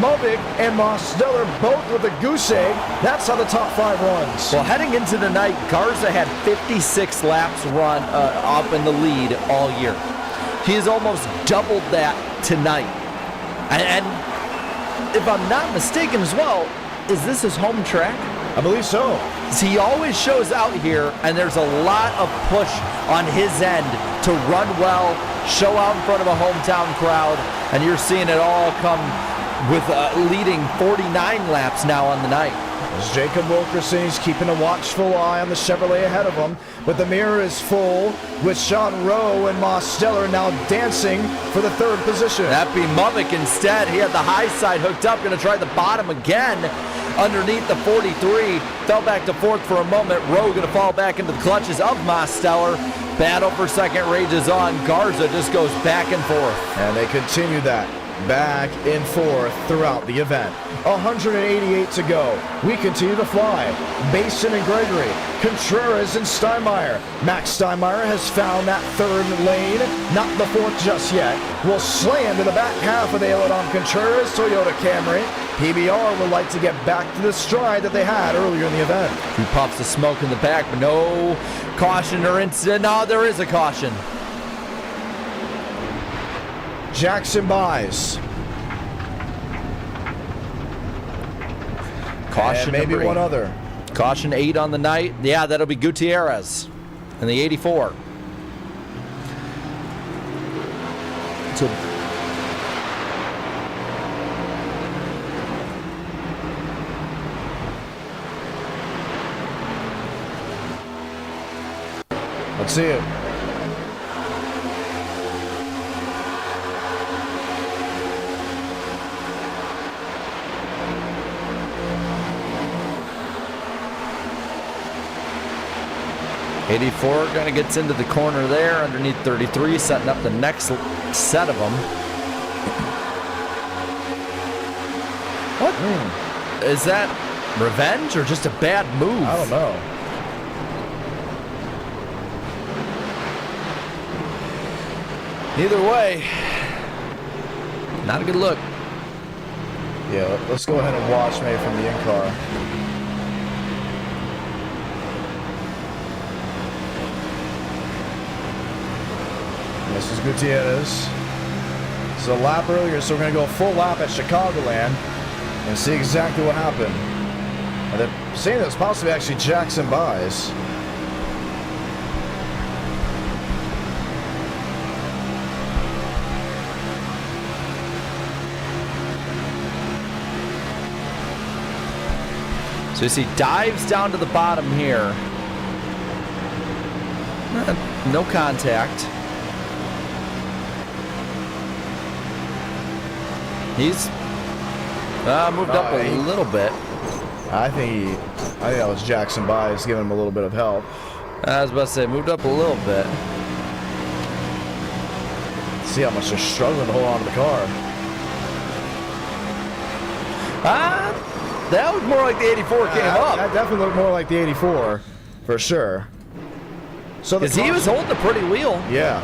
[SPEAKER 1] Mubbock and Mosteller both with a goose egg. That's how the top 5 runs.
[SPEAKER 2] Well, heading into the night, Garza had 56 laps run up in the lead all year. He has almost doubled that tonight. And if I'm not mistaken as well, is this his home track?
[SPEAKER 1] I believe so.
[SPEAKER 2] He always shows out here, and there's a lot of push on his end to run well, show out in front of a hometown crowd, and you're seeing it all come with leading 49 laps now on the night.
[SPEAKER 1] As Jacob Wilkerson is keeping a watchful eye on the Chevrolet ahead of him, but the mirror is full with Sean Rowe and Mosteller now dancing for the 3rd position.
[SPEAKER 2] That'd be Mubbock instead. He had the high side hooked up, going to try the bottom again underneath the 43. Fell back to 4th for a moment. Rowe going to fall back into the clutches of Mosteller. Battle for second rages on. Garza just goes back and forth.
[SPEAKER 1] And they continue that back and forth throughout the event. 188 to go. We continue to fly. Basin and Gregory, Contreras and Steinmeier. Max Steinmeier has found that 3rd lane, not the 4th just yet. Will slam to the back half of the Elodom Contreras Toyota Camry. PBR would like to get back to the stride that they had earlier in the event.
[SPEAKER 2] He puffs the smoke in the back, but no caution or incident. No, there is a caution.
[SPEAKER 1] Jackson buys.
[SPEAKER 2] Caution
[SPEAKER 1] and maybe
[SPEAKER 2] number 8.
[SPEAKER 1] one other.
[SPEAKER 2] Caution 8 on the night. Yeah, that'll be Gutierrez in the 84. So
[SPEAKER 1] let's see it.
[SPEAKER 2] '84 kind of gets into the corner there underneath 33, setting up the next set of them. What? Is that revenge or just a bad move?
[SPEAKER 1] I don't know.
[SPEAKER 2] Either way, not a good look.
[SPEAKER 1] Yeah, let's go ahead and watch maybe from the in-car. This is Gutierrez. It's a lap earlier, so we're going to go a full lap at Chicagoland and see exactly what happened. And they're saying that it's possibly actually Jackson buys.
[SPEAKER 2] So you see dives down to the bottom here. No contact. He's moved up a little bit.
[SPEAKER 1] I think that was Jackson buys giving him a little bit of help.
[SPEAKER 2] I was about to say, moved up a little bit.
[SPEAKER 1] See how much they're struggling to hold on to the car.
[SPEAKER 2] That was more like the 84 came up.
[SPEAKER 1] That definitely looked more like the 84, for sure. So
[SPEAKER 2] because he was holding a pretty wheel.
[SPEAKER 1] Yeah.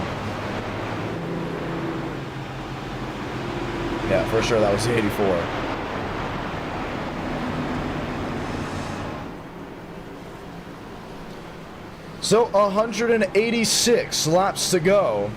[SPEAKER 1] Yeah, for sure that was the 84. So 186 laps to go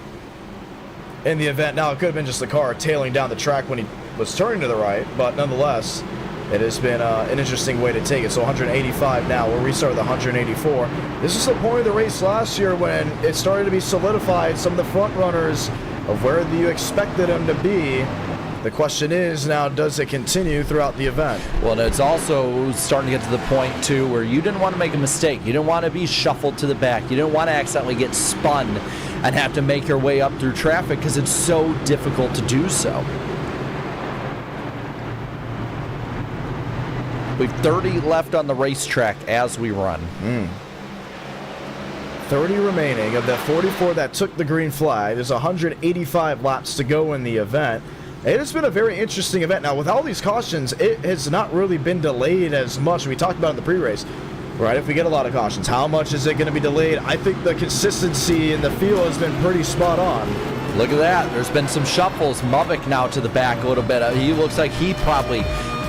[SPEAKER 1] in the event. Now it could have been just the car tailing down the track when he was turning to the right, but nonetheless, it has been an interesting way to take it. So 185 now. We'll restart with 184. This is the point of the race last year when it started to be solidified. Some of the front runners of where you expected them to be. The question is now, does it continue throughout the event?
[SPEAKER 2] Well, it's also starting to get to the point, too, where you didn't want to make a mistake. You didn't want to be shuffled to the back. You didn't want to accidentally get spun and have to make your way up through traffic because it's so difficult to do so. We've 30 left on the racetrack as we run.
[SPEAKER 1] 30 remaining of the 44 that took the green flag. There's 185 laps to go in the event. It has been a very interesting event. Now, with all these cautions, it has not really been delayed as much. We talked about in the pre-race, right? If we get a lot of cautions, how much is it going to be delayed? I think the consistency in the field has been pretty spot on.
[SPEAKER 2] Look at that. There's been some shuffles. Mavic now to the back a little bit. He looks like he probably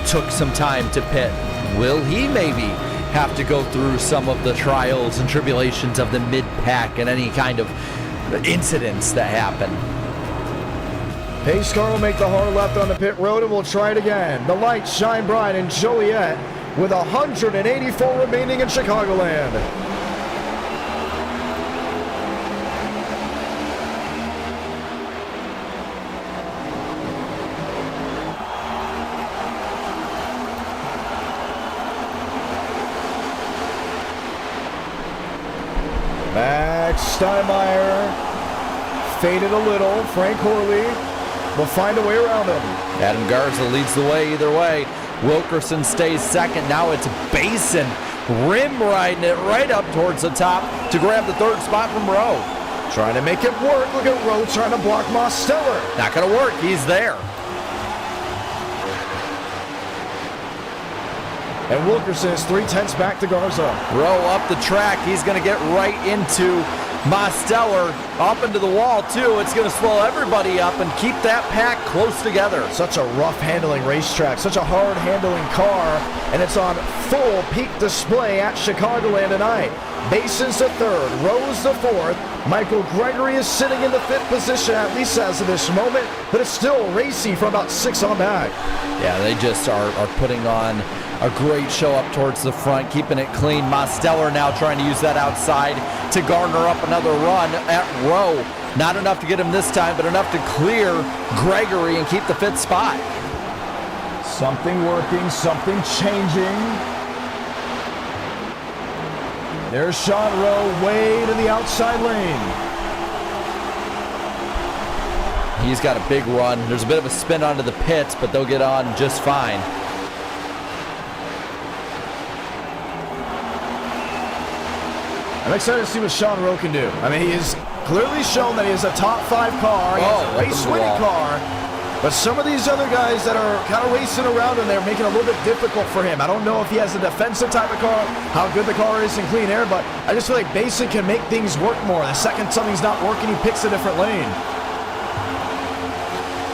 [SPEAKER 2] took some time to pit. Will he maybe have to go through some of the trials and tribulations of the mid-pack and any kind of incidents that happen?
[SPEAKER 1] Pace car will make the hard left on the pit road, and we'll try it again. The lights shine bright in Joliet with 184 remaining in Chicagoland. Max Steinmeier faded a little. Frank Horley will find a way around him.
[SPEAKER 2] Adam Garza leads the way either way. Wilkerson stays second. Now it's Basin rim riding it right up towards the top to grab the third spot from Rowe.
[SPEAKER 1] Trying to make it work. Look at Rowe trying to block Mosteller.
[SPEAKER 2] Not going to work. He's there.
[SPEAKER 1] And Wilkerson is 3/10 back to Garza.
[SPEAKER 2] Rowe up the track. He's going to get right into Mosteller up into the wall too. It's going to slow everybody up and keep that pack close together.
[SPEAKER 1] Such a rough handling racetrack, such a hard handling car, and it's on full peak display at Chicagoland tonight. Mason's the third, Rose the fourth. Michael Gregory is sitting in the fifth position, at least as of this moment, but it's still racy for about 6 on back.
[SPEAKER 2] Yeah, they just are putting on a great show up towards the front, keeping it clean. Mosteller now trying to use that outside to garner up another run at Rowe. Not enough to get him this time, but enough to clear Gregory and keep the 5th spot.
[SPEAKER 1] Something working, something changing. There's Sean Rowe way to the outside lane.
[SPEAKER 2] He's got a big run. There's a bit of a spin onto the pits, but they'll get on just fine.
[SPEAKER 1] I'm excited to see what Sean Rowe can do. I mean, he has clearly shown that he is a top 5 car. He has a race-winning car. But some of these other guys that are kind of racing around in there making it a little bit difficult for him. I don't know if he has a defensive type of car, how good the car is in clean air, but I just feel like Basin can make things work more. The second something's not working, he picks a different lane.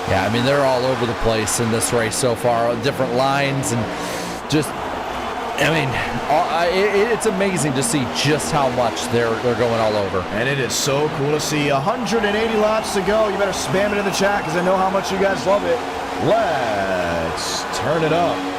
[SPEAKER 2] Yeah, I mean, they're all over the place in this race so far, different lines, and just, I mean, it's amazing to see just how much they're going all over.
[SPEAKER 1] And it is so cool to see 180 laps to go. You better spam it in the chat because I know how much you guys love it. Let's turn it up.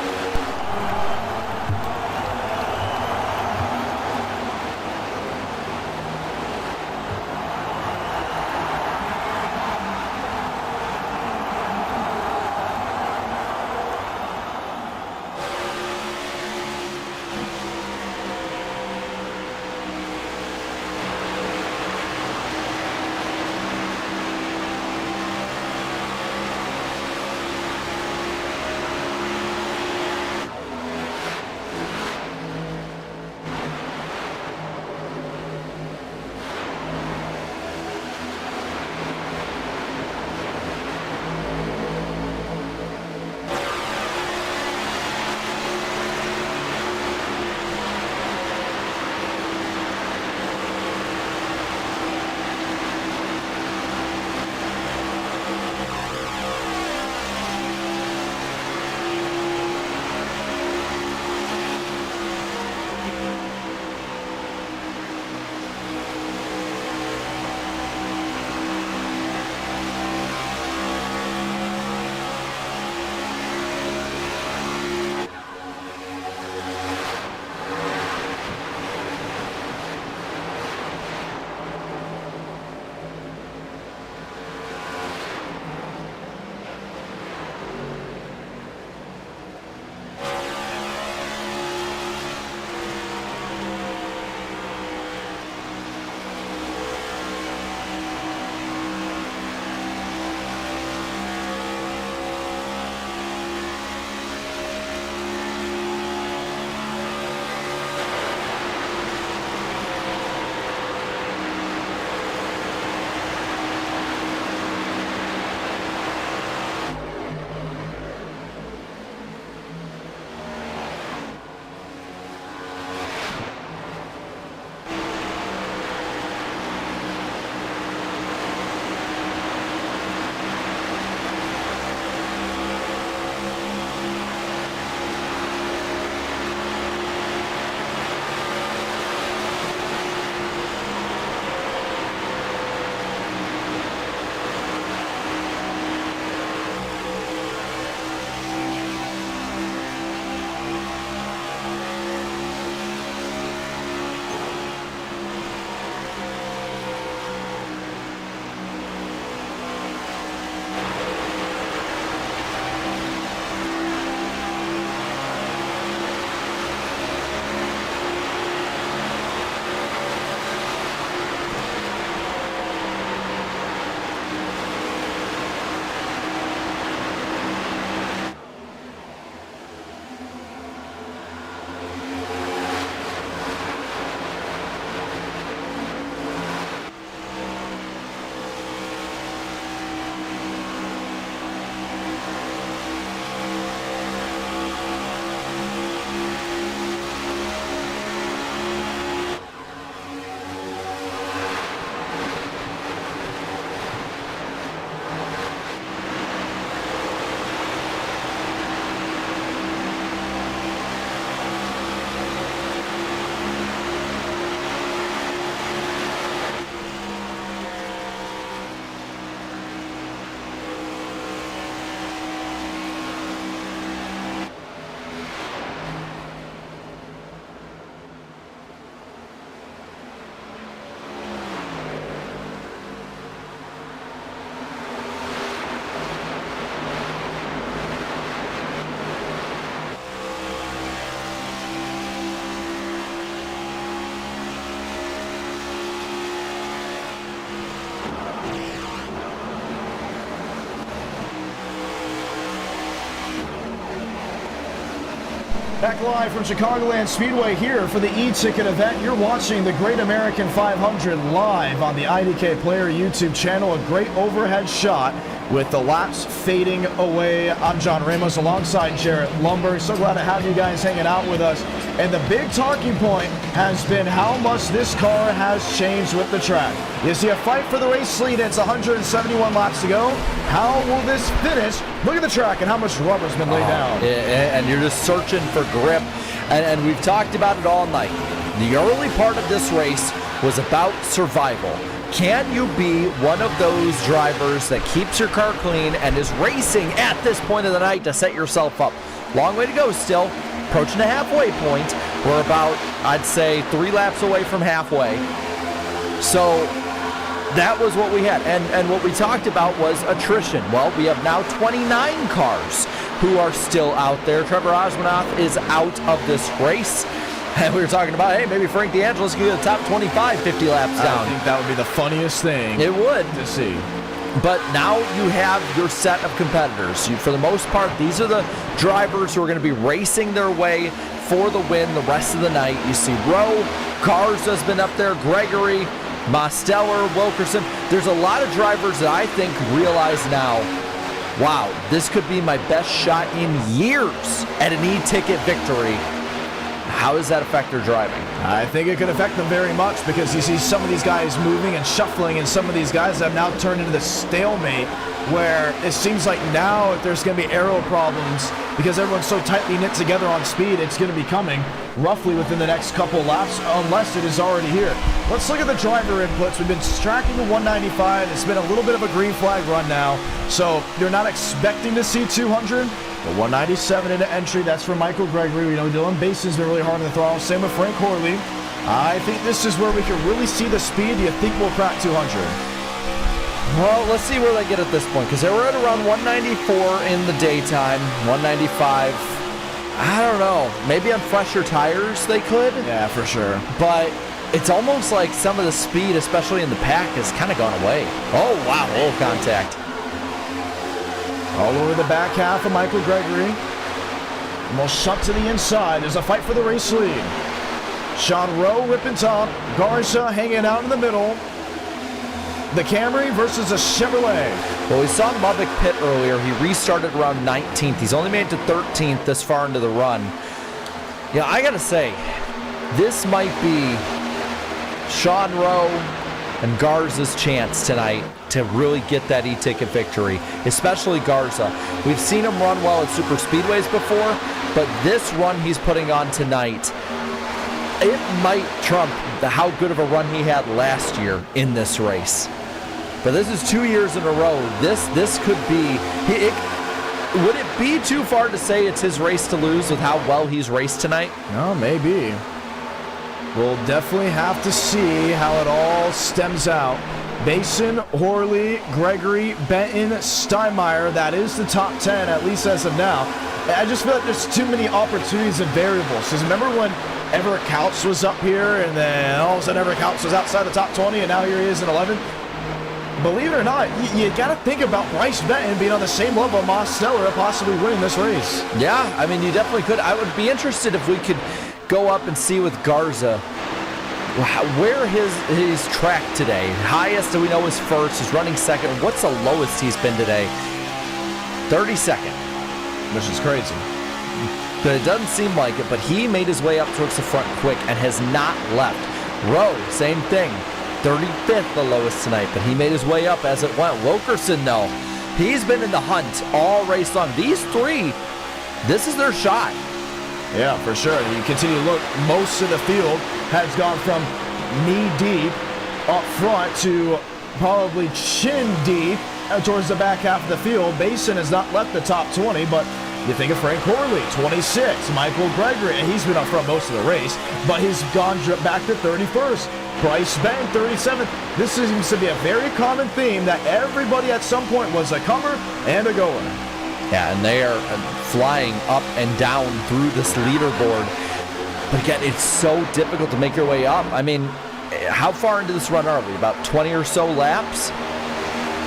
[SPEAKER 1] Back live from Chicagoland Speedway here for the e-ticket event. You're watching the Great American 500 live on the IDK Player YouTube channel. A great overhead shot with the laps fading away. I'm John Ramos alongside Jarrett Lumberg. So glad to have you guys hanging out with us. And the big talking point has been how much this car has changed with the track. You see a fight for the race lead. It's 171 laps to go. How will this finish? Look at the track and how much rubber's been laid down.
[SPEAKER 2] And you're just searching for grip. And we've talked about it all night. The early part of this race was about survival. Can you be one of those drivers that keeps your car clean and is racing at this point of the night to set yourself up? Long way to go still. Approaching the halfway point. We're about, I'd say, 3 laps away from halfway. So that was what we had. And what we talked about was attrition. Well, we have now 29 cars who are still out there. Trevor Osmanoff is out of this race. And we were talking about, hey, maybe Frank DeAngelis could get the top 25 50 laps down.
[SPEAKER 1] I think that would be the funniest thing.
[SPEAKER 2] It would.
[SPEAKER 1] To see.
[SPEAKER 2] But now you have your set of competitors. For the most part, these are the drivers who are going to be racing their way for the win the rest of the night. You see Rowe, Garza's been up there, Gregory, Mosteller, Wilkerson. There's a lot of drivers that I think realize now, wow, this could be my best shot in years at an e-ticket victory. How does that affect their driving?
[SPEAKER 1] I think it could affect them very much because you see some of these guys moving and shuffling, and some of these guys have now turned into this stalemate where it seems like now if there's going to be aero problems because everyone's so tightly knit together on speed, it's going to be coming roughly within the next couple laps unless it is already here. Let's look at the driver inputs. We've been tracking the 195. It's been a little bit of a green flag run now, so you're not expecting to see 200. The 197 into entry, that's for Michael Gregory. We know Dylan Basin's been really hard on the throttle. Same with Frank Horley. I think this is where we can really see the speed. Do you think we'll crack 200?
[SPEAKER 2] Well, let's see where they get at this point, because they were at around 194 in the daytime, 195. I don't know. Maybe on fresher tires they could.
[SPEAKER 1] Yeah, for sure.
[SPEAKER 2] But it's almost like some of the speed, especially in the pack, has kind of gone away. Oh, wow. Full contact.
[SPEAKER 1] All over the back half of Michael Gregory. Almost shut to the inside. There's a fight for the race lead. Sean Rowe ripping top. Garza hanging out in the middle. The Camry versus a Chevrolet.
[SPEAKER 2] Well, we saw Mubik pit earlier. He restarted around 19th. He's only made it to 13th this far into the run. Yeah, I got to say, this might be Sean Rowe and Garza's chance tonight to really get that e-ticket victory, especially Garza. We've seen him run well at super speedways before, but this run he's putting on tonight, it might trump how good of a run he had last year in this race. But this is 2 years in a row. This could be, would it be too far to say it's his race to lose with how well he's raced tonight?
[SPEAKER 1] No, maybe. We'll definitely have to see how it all stems out. Basin, Horley, Gregory, Benton, Steinmeier. That is the top 10, at least as of now. I just feel like there's too many opportunities and variables. Because remember when Everett Couch was up here, and then all of a sudden Everett Couch was outside the top 20, and now here he is in 11? Believe it or not, you got to think about Bryce Benton being on the same level of Mosteller and possibly winning this race.
[SPEAKER 2] Yeah, I mean, you definitely could. I would be interested if we could go up and see with Garza where his track today. Highest that we know is first. He's running second. What's the lowest he's been today? 32nd.
[SPEAKER 1] Which is crazy.
[SPEAKER 2] But it doesn't seem like it, but he made his way up towards the front quick and has not left. Rowe, same thing. 35th the lowest tonight, but he made his way up as it went. Wilkerson, no. He's been in the hunt all race long. These three, this is their shot.
[SPEAKER 1] Yeah, for sure. You continue to look, most of the field has gone from knee-deep up front to probably chin-deep towards the back half of the field. Basin has not left the top 20, but you think of Frank Horley, 26. Michael Gregory, and he's been up front most of the race, but he's gone back to 31st. Bryce Benton, 37th. This seems to be a very common theme that everybody at some point was a comer and a goer.
[SPEAKER 2] Yeah, and they are flying up and down through this leaderboard. But again, it's so difficult to make your way up. I mean, how far into this run are we? About 20 or so laps?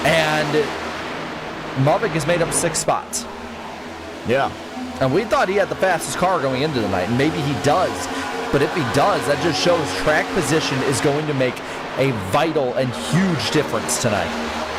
[SPEAKER 2] And Mubik has made up 6 spots.
[SPEAKER 1] Yeah,
[SPEAKER 2] And we thought he had the fastest car going into the night, and maybe he does. But if he does, that just shows track position is going to make a vital and huge difference tonight.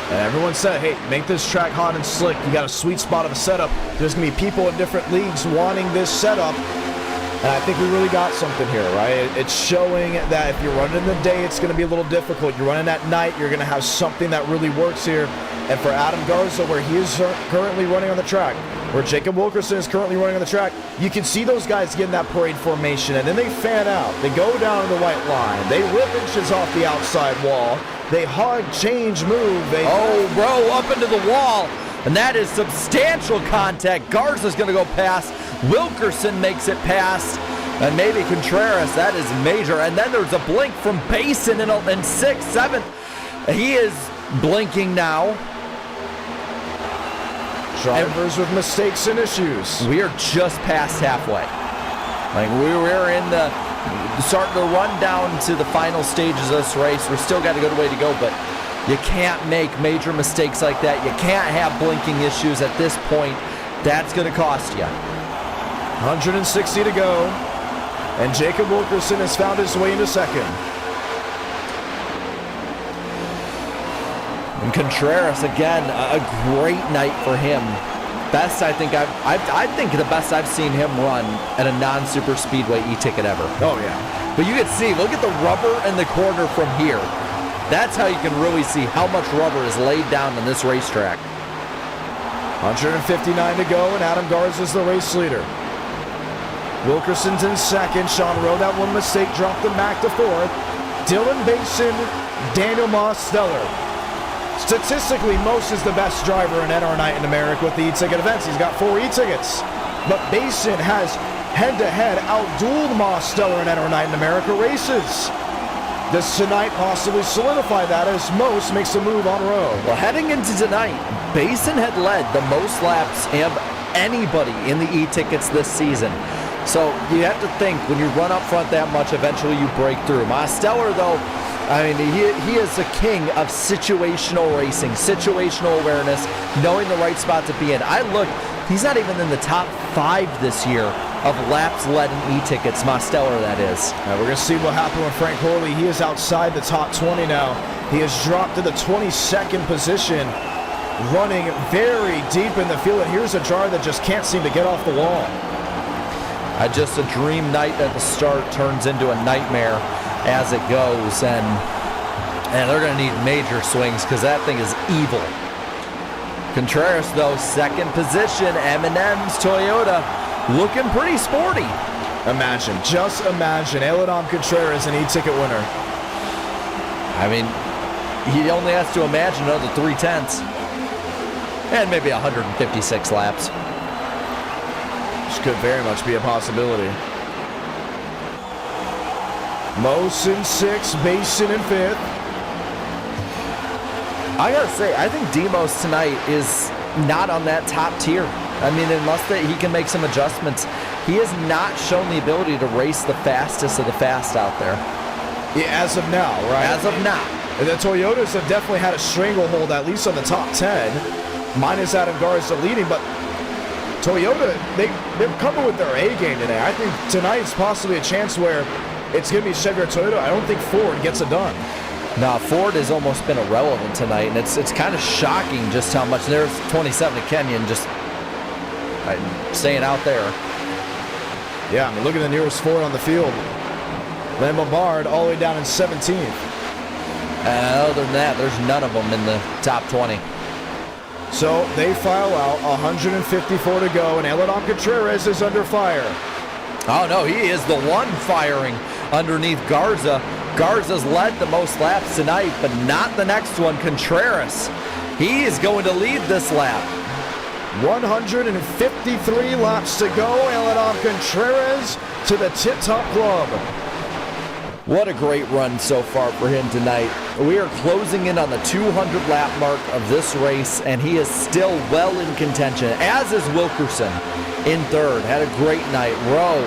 [SPEAKER 1] And everyone said, hey, make this track hot and slick. You got a sweet spot of a setup. There's going to be people in different leagues wanting this setup. And I think we really got something here, right? It's showing that if you're running in the day, it's going to be a little difficult. You're running at night, you're going to have something that really works here. And for Adam Garza, where he is currently running on the track, where Jacob Wilkerson is currently running on the track, you can see those guys get in that parade formation, and then they fan out. They go down to the white line. They rip inches off the outside wall. They hug, change, move.
[SPEAKER 2] Bro, up into the wall. And that is substantial contact. Garza's going to go past. Wilkerson makes it past. And maybe Contreras. That is major. And then there's a blink from Basin in 6th, 7th. He is blinking now.
[SPEAKER 1] Drivers with mistakes and issues.
[SPEAKER 2] We are just past halfway. Like we're in the starting to run down to the final stages of this race. We're still got a good way to go, but you can't make major mistakes like that. You can't have blinking issues at this point. That's going to cost you.
[SPEAKER 1] 160 to go, and Jacob Wilkerson has found his way into second.
[SPEAKER 2] And Contreras, again, a great night for him. Best, I think I think the best I've seen him run at a non-super speedway e-ticket ever.
[SPEAKER 1] Oh yeah.
[SPEAKER 2] But you can see, look at the rubber in the corner from here. That's how you can really see how much rubber is laid down on this racetrack.
[SPEAKER 1] 159 to go, and Adam Garza is the race leader. Wilkerson's in second. Sean Rowe, that one mistake, dropped him back to fourth. Dylan Basin, Daniel Mosteller. Statistically, Most is the best driver in NR Night in America with the e-ticket events. He's got 4 e-tickets. But Basin has head-to-head outdueled Mosteller in NR Night in America races. Does tonight possibly solidify that as Most makes a move on Rowe?
[SPEAKER 2] Well, heading into tonight, Basin had led the most laps of anybody in the e-tickets this season. So you have to think, when you run up front that much, eventually you break through. Mosteller, though, I mean, he is the king of situational racing, situational awareness, knowing the right spot to be in. I look, he's not even in the top 5 this year of laps led in e-tickets, Mosteller, that is.
[SPEAKER 1] Now we're going to see what happened with Frank Horley. He is outside the top 20 now. He has dropped to the 22nd position, running very deep in the field. And here's a driver that just can't seem to get off the wall.
[SPEAKER 2] Just a dream night at the start turns into a nightmare as it goes, and they're going to need major swings because that thing is evil. Contreras, though, second position, M&M's Toyota, looking pretty sporty.
[SPEAKER 1] Just imagine, Eladam Contreras, an e-ticket winner.
[SPEAKER 2] I mean, he only has to imagine another 3/10 and maybe 156 laps.
[SPEAKER 1] Which could very much be a possibility. Most in 6th, Basin in 5th.
[SPEAKER 2] I gotta say, I think Demos tonight is not on that top tier. I mean, unless he can make some adjustments, he has not shown the ability to race the fastest of the fast out there.
[SPEAKER 1] Yeah, as of now, right?
[SPEAKER 2] As of now.
[SPEAKER 1] And the Toyotas have definitely had a stranglehold, at least on the top 10. Minus Adam Garza leading, but Toyota, they're coming with their A game today. I think tonight's possibly a chance where it's going to be Chevy or Toyota. I don't think Ford gets it done.
[SPEAKER 2] Now, Ford has almost been irrelevant tonight, and it's kind of shocking just how much. There's 27 to Kenyon just staying out there.
[SPEAKER 1] Yeah, I mean, look at the nearest Ford on the field. Len Bombard all the way down in 17th.
[SPEAKER 2] Other than that, there's none of them in the top 20.
[SPEAKER 1] So they file out, 154 to go, and Eladam Contreras is under fire.
[SPEAKER 2] Oh, no, he is the one firing underneath Garza. Garza's led the most laps tonight, but not the next one, Contreras. He is going to lead this lap.
[SPEAKER 1] 153 laps to go. Eladam Contreras to the Tip Top Club.
[SPEAKER 2] What a great run so far for him tonight. We are closing in on the 200 lap mark of this race, and he is still well in contention, as is Wilkerson in 3rd. Had a great night. Rowe,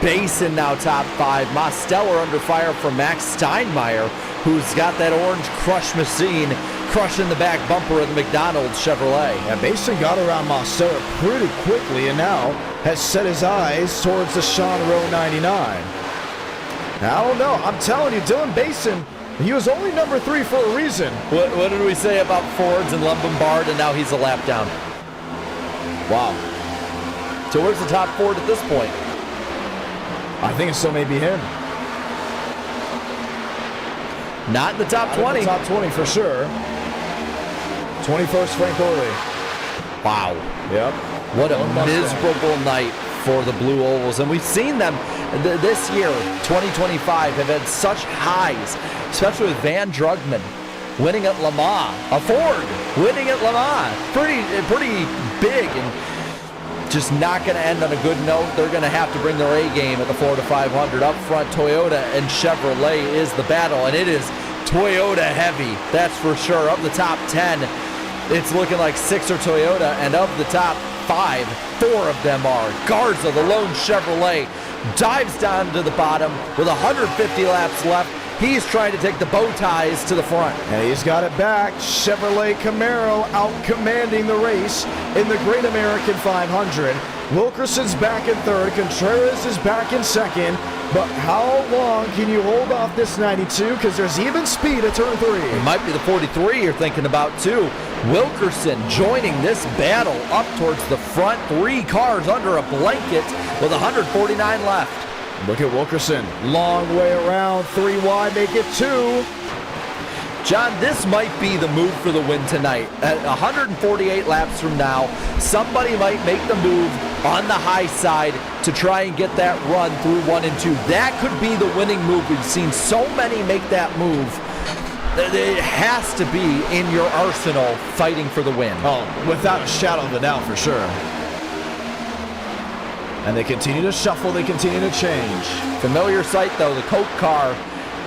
[SPEAKER 2] Basin now top 5. Mosteller under fire from Max Steinmeier, who's got that orange crush machine crushing the back bumper of the McDonald's Chevrolet.
[SPEAKER 1] Yeah, Basin got around Mosteller pretty quickly, and now has set his eyes towards the Sean Rowe 99. Now, I don't know. I'm telling you, Dylan Basin, he was only number 3 for a reason.
[SPEAKER 2] What did we say about Fords and Lombard, and now he's a lap down? Wow. So where's the top Ford at this point?
[SPEAKER 1] I think it still may be him.
[SPEAKER 2] Not in the top 20.
[SPEAKER 1] Top 20 for sure. 21st, Frank Orley.
[SPEAKER 2] Wow.
[SPEAKER 1] Yep.
[SPEAKER 2] What a miserable night for the Blue Ovals. And we've seen them this year, 2025, have had such highs, especially with Van Drugman winning at Le Mans. A Ford winning at Le Mans. Pretty big, and just not going to end on a good note. They're going to have to bring their A game at the Florida 500. Up front, Toyota and Chevrolet is the battle, and it is Toyota heavy, that's for sure. Of the top 10, it's looking like 6 are Toyota, and of the top 5, 4 of them are. Garza, the lone Chevrolet, dives down to the bottom with 150 laps left. He's trying to take the bow ties to the front.
[SPEAKER 1] And he's got it back. Chevrolet Camaro out commanding the race in the Great American 500. Wilkerson's back in 3rd. Contreras is back in 2nd. But how long can you hold off this 92? Because there's even speed at turn 3.
[SPEAKER 2] It might be the 43 you're thinking about too. Wilkerson joining this battle up towards the front. 3 cars under a blanket with 149 left.
[SPEAKER 1] Look at Wilkerson. Long way around. 3 wide, make it 2.
[SPEAKER 2] John, this might be the move for the win tonight. At 148 laps from now, somebody might make the move on the high side to try and get that run through 1 and 2. That could be the winning move. We've seen so many make that move. It has to be in your arsenal fighting for the win.
[SPEAKER 1] Oh, without a shadow of a doubt, for sure. And they continue to shuffle, they continue to change.
[SPEAKER 2] Familiar sight, though. The Coke car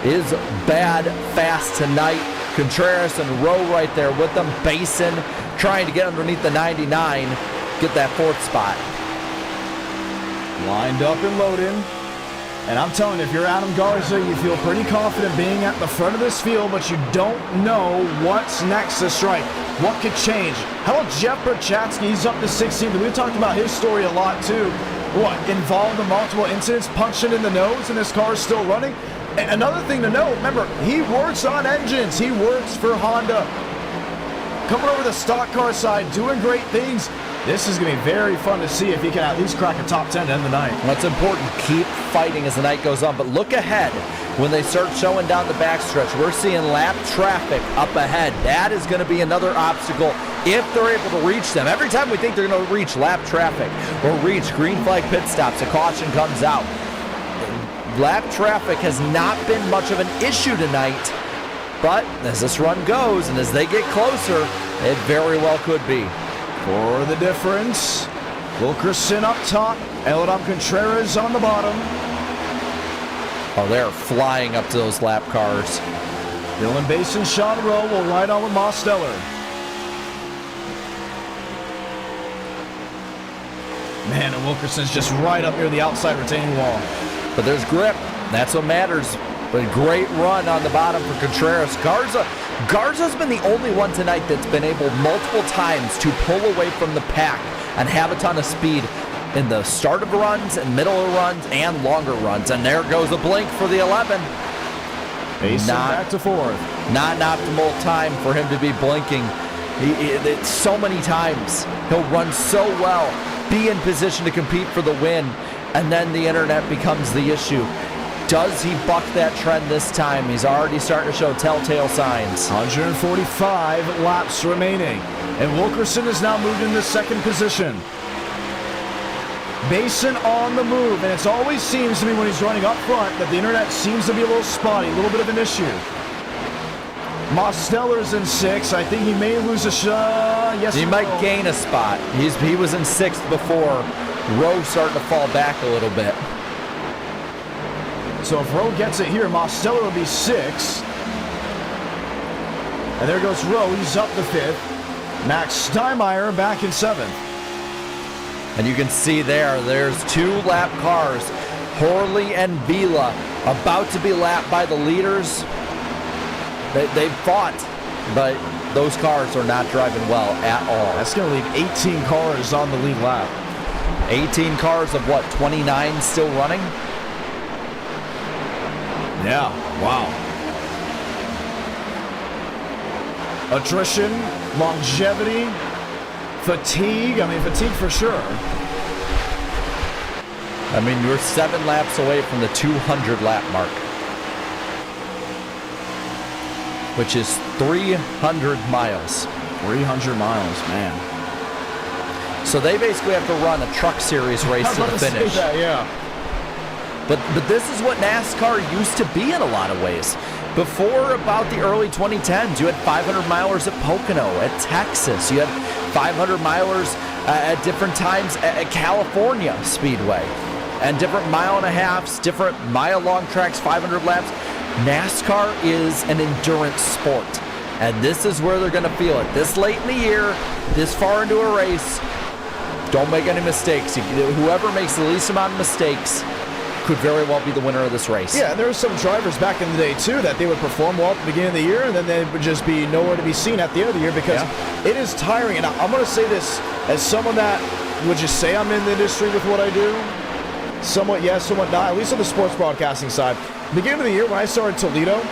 [SPEAKER 2] is bad fast tonight. Contreras and Rowe right there with them. Basin trying to get underneath the 99, get that 4th spot.
[SPEAKER 1] Lined up and loading. And I'm telling you, if you're Adam Garza, you feel pretty confident being at the front of this field, but you don't know what's next to strike. What could change? How about Jeff Berchatsky? He's up to 16th. We've talked about his story a lot, too. What, involved in multiple incidents, punctured in the nose, and his car is still running? And another thing to note, remember, he works on engines. He works for Honda. Coming over the stock car side, doing great things. This is going to be very fun to see if he can at least crack a top 10 to end the night.
[SPEAKER 2] That's important. Keep fighting as the night goes on. But look ahead. When they start showing down the backstretch, we're seeing lap traffic up ahead. That is going to be another obstacle if they're able to reach them. Every time we think they're going to reach lap traffic or reach green flag pit stops, a caution comes out. Lap traffic has not been much of an issue tonight. But as this run goes and as they get closer, it very well could be.
[SPEAKER 1] For the difference, Wilkerson up top, Eldon Contreras on the bottom.
[SPEAKER 2] Oh, they're flying up to those lap cars.
[SPEAKER 1] Dylan Basin, Sean Rowe will ride on with Mosteller. Man, and Wilkerson's just right up near the outside retaining wall.
[SPEAKER 2] But there's grip. That's what matters. But great run on the bottom for Contreras. Garza's been the only one tonight that's been able multiple times to pull away from the pack and have a ton of speed in the start of runs and middle of runs and longer runs. And there goes a blink for the 11.
[SPEAKER 1] Basin back to 4th.
[SPEAKER 2] Not an optimal time for him to be blinking. So many times he'll run so well, be in position to compete for the win, and then the internet becomes the issue. Does he buck that trend this time? He's already starting to show telltale signs.
[SPEAKER 1] 145 laps remaining. And Wilkerson is now moved into 2nd position. Basin on the move. And it always seems to me when he's running up front that the internet seems to be a little spotty, a little bit of an issue. Mosteller's in 6th. I think he may lose a shot. Yes,
[SPEAKER 2] he might gain a spot. He was in 6th before. Rowe starting to fall back a little bit.
[SPEAKER 1] So if Rowe gets it here, Mosteller will be 6th. And there goes Rowe. He's up to 5th. Max Steinmeier back in 7th.
[SPEAKER 2] And you can see there's 2 lap cars. Horley and Vila about to be lapped by the leaders. They've fought, but those cars are not driving well at all.
[SPEAKER 1] That's going to leave 18 cars on the lead lap.
[SPEAKER 2] 18 cars of what, 29 still running?
[SPEAKER 1] Yeah, wow. Attrition, longevity, fatigue. I mean, fatigue for sure.
[SPEAKER 2] I mean, you're 7 laps away from the 200 lap mark, which is 300 miles.
[SPEAKER 1] 300 miles, man.
[SPEAKER 2] So they basically have to run a truck series race to the finish.
[SPEAKER 1] Yeah.
[SPEAKER 2] But this is what NASCAR used to be in a lot of ways. Before about the early 2010s, you had 500 milers at Pocono, at Texas. You had 500 milers at different times at California Speedway. And different mile-and-a-halves, different mile-long tracks, 500 laps. NASCAR is an endurance sport. And this is where they're going to feel it. This late in the year, this far into a race, don't make any mistakes. Whoever makes the least amount of mistakes could very well be the winner of this race.
[SPEAKER 1] Yeah, there were some drivers back in the day, too, that they would perform well at the beginning of the year, and then they would just be nowhere to be seen at the end of the year because it is tiring. And I'm going to say this as someone that would just say I'm in the industry with what I do. Somewhat yes, somewhat not, at least on the sports broadcasting side. Beginning of the year when I started Toledo,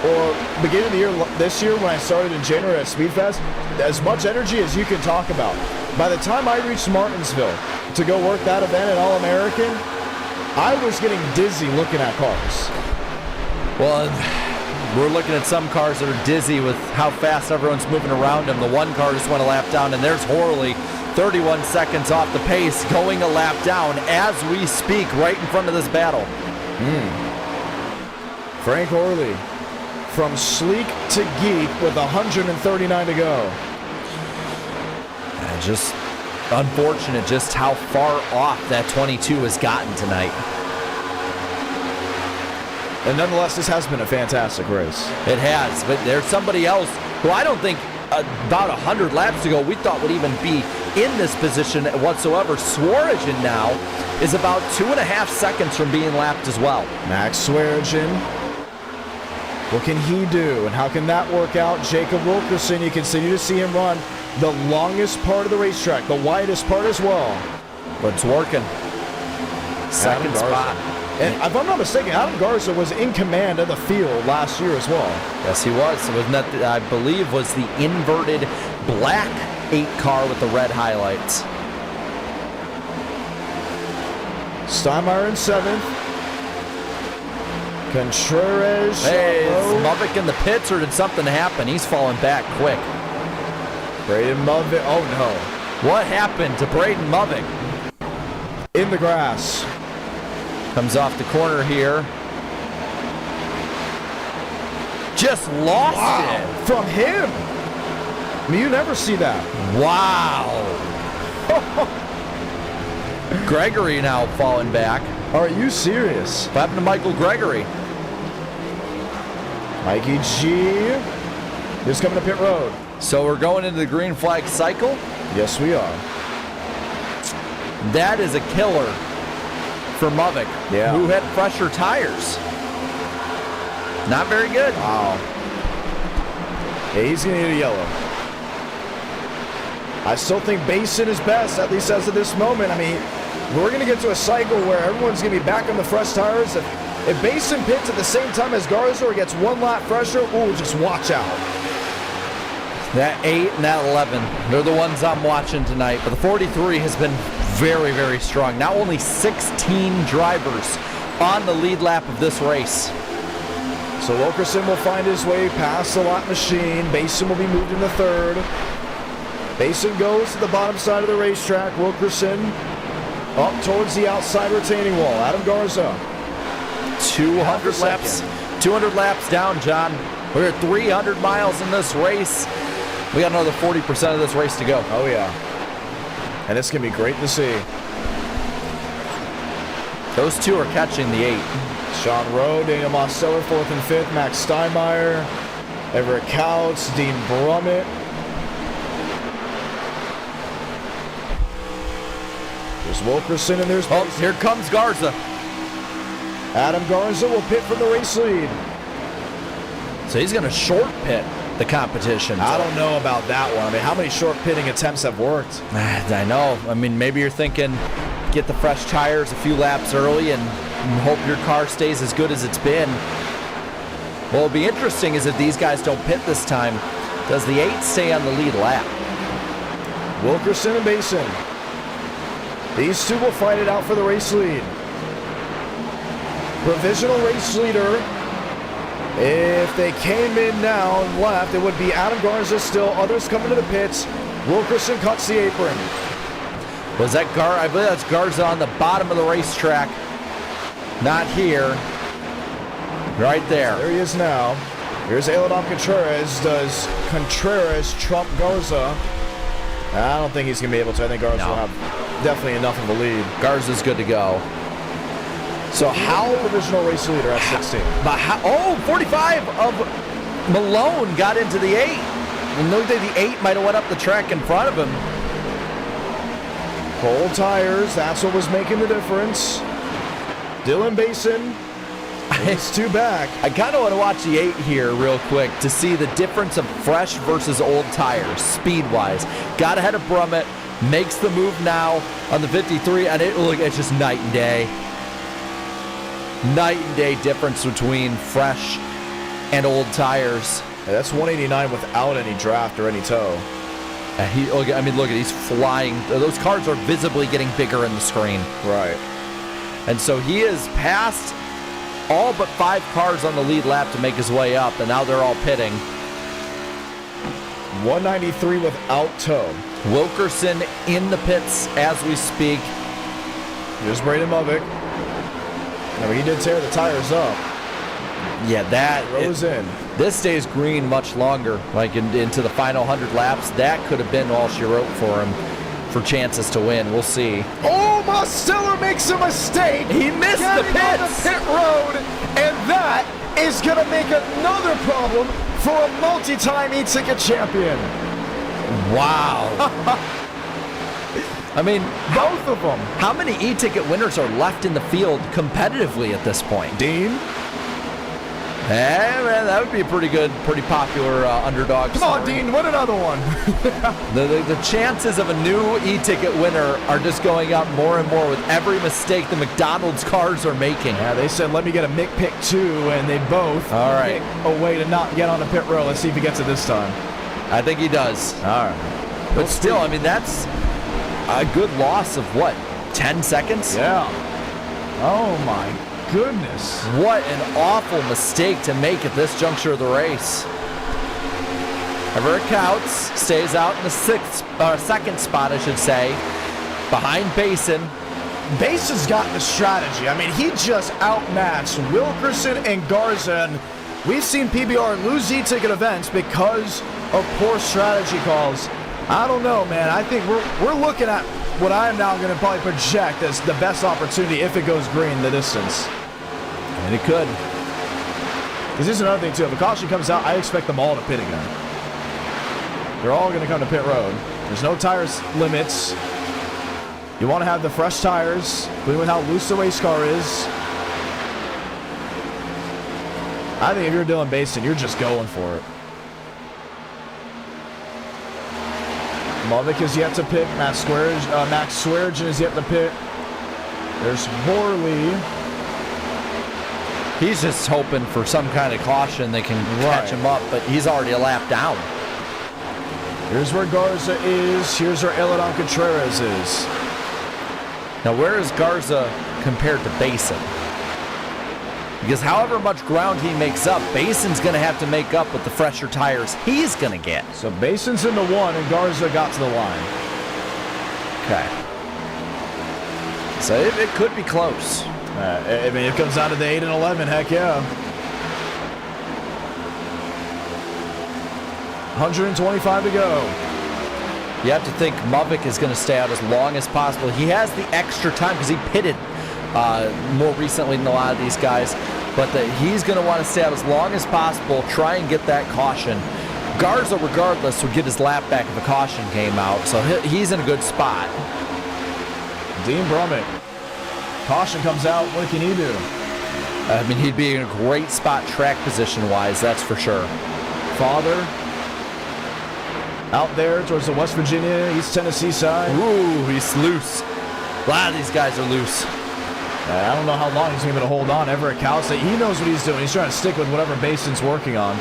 [SPEAKER 1] or beginning of the year this year when I started in January at Speedfest, as much energy as you can talk about. By the time I reached Martinsville to go work that event at All-American, I was getting dizzy looking at cars.
[SPEAKER 2] Well, we're looking at some cars that are dizzy with how fast everyone's moving around them. The one car just went a lap down, and there's Horley, 31 seconds off the pace, going a lap down as we speak, right in front of this battle.
[SPEAKER 1] Frank Horley, from sleek to geek with 139 to go.
[SPEAKER 2] Just unfortunate just how far off that 22 has gotten tonight.
[SPEAKER 1] And nonetheless, this has been a fantastic race.
[SPEAKER 2] It has, but there's somebody else who I don't think about 100 laps ago we thought would even be in this position whatsoever. Swearigan now is about 2.5 seconds from being lapped as well.
[SPEAKER 1] Max Swearigan, what can he do? And how can that work out? Jacob Wilkerson, you continue to see him run the longest part of the racetrack, the widest part as well.
[SPEAKER 2] But it's working. Second spot.
[SPEAKER 1] And if I'm not mistaken, Adam Garza was in command of the field last year as well.
[SPEAKER 2] Yes, he was. Wasn't that, I believe, was the inverted black 8 car with the red highlights.
[SPEAKER 1] Steinmeier in 7th. Contreras.
[SPEAKER 2] Hey, is Movic in the pits or did something happen? He's falling back quick.
[SPEAKER 1] Braden Movic. Oh, no.
[SPEAKER 2] What happened to Braden Movic?
[SPEAKER 1] In the grass.
[SPEAKER 2] Comes off the corner here. Just lost it.
[SPEAKER 1] From him. I mean, you never see that.
[SPEAKER 2] Wow. Gregory now falling back.
[SPEAKER 1] Are you serious?
[SPEAKER 2] What happened to Michael Gregory?
[SPEAKER 1] Mikey G. Just coming to pit road.
[SPEAKER 2] So we're going into the green flag cycle?
[SPEAKER 1] Yes, we are.
[SPEAKER 2] That is a killer for Movic, who had fresher tires. Not very good.
[SPEAKER 1] Wow. Yeah, he's going to need a yellow. I still think Basin is best, at least as of this moment. I mean, we're going to get to a cycle where everyone's going to be back on the fresh tires. If Basin pits at the same time as Garza or gets 1 lap fresher, ooh, just watch out.
[SPEAKER 2] That 8 and that 11, they're the ones I'm watching tonight. But the 43 has been very, very strong. Now only 16 drivers on the lead lap of this race.
[SPEAKER 1] So Wilkerson will find his way past the lap machine. Basin will be moved into 3rd. Basin goes to the bottom side of the racetrack. Wilkerson up towards the outside retaining wall. Adam Garza.
[SPEAKER 2] 200 laps. 200 laps down, John. We're at 300 miles in this race. We got another 40% of this race to go.
[SPEAKER 1] Oh, yeah. And it's going to be great to see.
[SPEAKER 2] Those two are catching the 8.
[SPEAKER 1] Sean Rowe, Daniel Mosteller, 4th and 5th. Max Steinmeier, Everett Couts, Dean Brummett. There's Wilkerson and there's...
[SPEAKER 2] Oh, here comes Garza.
[SPEAKER 1] Adam Garza will pit from the race lead.
[SPEAKER 2] So he's going to short pit the competition.
[SPEAKER 1] I don't know about that one. I mean, how many short pitting attempts have worked?
[SPEAKER 2] I know. I mean, maybe you're thinking get the fresh tires a few laps early and hope your car stays as good as it's been. What will be interesting is if these guys don't pit this time, does the 8 stay on the lead lap?
[SPEAKER 1] Wilkerson and Basin. These two will fight it out for the race lead. Provisional race leader. If they came in now and left, it would be Adam Garza still. Others coming to the pits. Wilkerson cuts the apron.
[SPEAKER 2] Was that I believe that's Garza on the bottom of the racetrack. Not here. Right there.
[SPEAKER 1] There he is now. Here's Aerodom Contreras. Does Contreras trump Garza? I don't think he's going to be able to. I think Garza will have definitely enough of a lead.
[SPEAKER 2] Garza's good to go.
[SPEAKER 1] So how provisional race leader at 16?
[SPEAKER 2] But how, 45 of Malone got into the 8. And looked like the 8 might have went up the track in front of him.
[SPEAKER 1] Cold tires, that's what was making the difference. Dylan Basin, it's 2 back.
[SPEAKER 2] I kind of want to watch the 8 here real quick to see the difference of fresh versus old tires, speed-wise. Got ahead of Brummett, makes the move now on the 53, and it's just night and day. Night and day difference between fresh and old tires.
[SPEAKER 1] Yeah, that's 189 without any draft or any tow.
[SPEAKER 2] Look at he's flying. Those cars are visibly getting bigger in the screen.
[SPEAKER 1] Right.
[SPEAKER 2] And so he is past all but 5 cars on the lead lap to make his way up, and now they're all pitting.
[SPEAKER 1] 193 without tow.
[SPEAKER 2] Wilkerson in the pits as we speak.
[SPEAKER 1] Here's Braden Movick. Now, he did tear the tires up.
[SPEAKER 2] Yeah, that
[SPEAKER 1] goes in.
[SPEAKER 2] This stays green much longer, like into the final 100 laps. That could have been all she wrote for him for chances to win. We'll see.
[SPEAKER 1] Oh, Mosteller makes a mistake.
[SPEAKER 2] He missed the pits.
[SPEAKER 1] On the pit road, and that is going to make another problem for a multi-time e-ticket champion.
[SPEAKER 2] Wow. I mean,
[SPEAKER 1] both of them.
[SPEAKER 2] How many e-ticket winners are left in the field competitively at this point?
[SPEAKER 1] Dean?
[SPEAKER 2] Hey, man, that would be a pretty good, pretty popular underdog
[SPEAKER 1] story. Come on, Dean, win another one.
[SPEAKER 2] the chances of a new e-ticket winner are just going up more and more with every mistake the McDonald's cars are making.
[SPEAKER 1] Yeah, they said, let me get a Mick pick 2, and they both pick a way to not get on the pit row. Let's see if he gets it this time.
[SPEAKER 2] I think he does.
[SPEAKER 1] All right.
[SPEAKER 2] But still, I mean, that's a good loss of, what, 10 seconds?
[SPEAKER 1] Yeah. Oh, my goodness.
[SPEAKER 2] What an awful mistake to make at this juncture of the race. However, it counts. Stays out in the second spot, I should say, behind Basin.
[SPEAKER 1] Bason's got the strategy. I mean, he just outmatched Wilkerson and Garza. And we've seen PBR lose e-ticket events because of poor strategy calls. I don't know, man. I think we're looking at what I am now going to probably project as the best opportunity if it goes green the distance.
[SPEAKER 2] And it could.
[SPEAKER 1] Because here's another thing, too. If a caution comes out, I expect them all to pit again. They're all going to come to pit road. There's no tires limits. You want to have the fresh tires, including with how loose the race car is. I think if you're Dylan Basin, you're just going for it. Movick is yet to pit. Max Swearengin is yet to pit. There's Horley.
[SPEAKER 2] He's just hoping for some kind of caution that can catch him up, but he's already a lap down.
[SPEAKER 1] Here's where Garza is. Here's where Aerodom Contreras is.
[SPEAKER 2] Now, where is Garza compared to Basin? Because however much ground he makes up, Basin's going to have to make up with the fresher tires he's going to get.
[SPEAKER 1] So Basin's in the 1 and Garza got to the line.
[SPEAKER 2] Okay. So it could be close.
[SPEAKER 1] I mean, it comes down to the 8 and 11. Heck yeah. 125 to go.
[SPEAKER 2] You have to think Movick is going to stay out as long as possible. He has the extra time because he pitted more recently than a lot of these guys, but he's going to want to stay out as long as possible, try and get that caution. Garza, regardless, would get his lap back if a caution came out, so he's in a good spot.
[SPEAKER 1] Dean Brummett. Caution comes out. What can he do?
[SPEAKER 2] I mean, he'd be in a great spot track position-wise, that's for sure.
[SPEAKER 1] Father out there towards the West Virginia, East Tennessee side.
[SPEAKER 2] Ooh, he's loose. A lot of these guys are loose.
[SPEAKER 1] I don't know how long he's going to be able to hold on. Everett Cowsey, he knows what he's doing. He's trying to stick with whatever Basin's working on.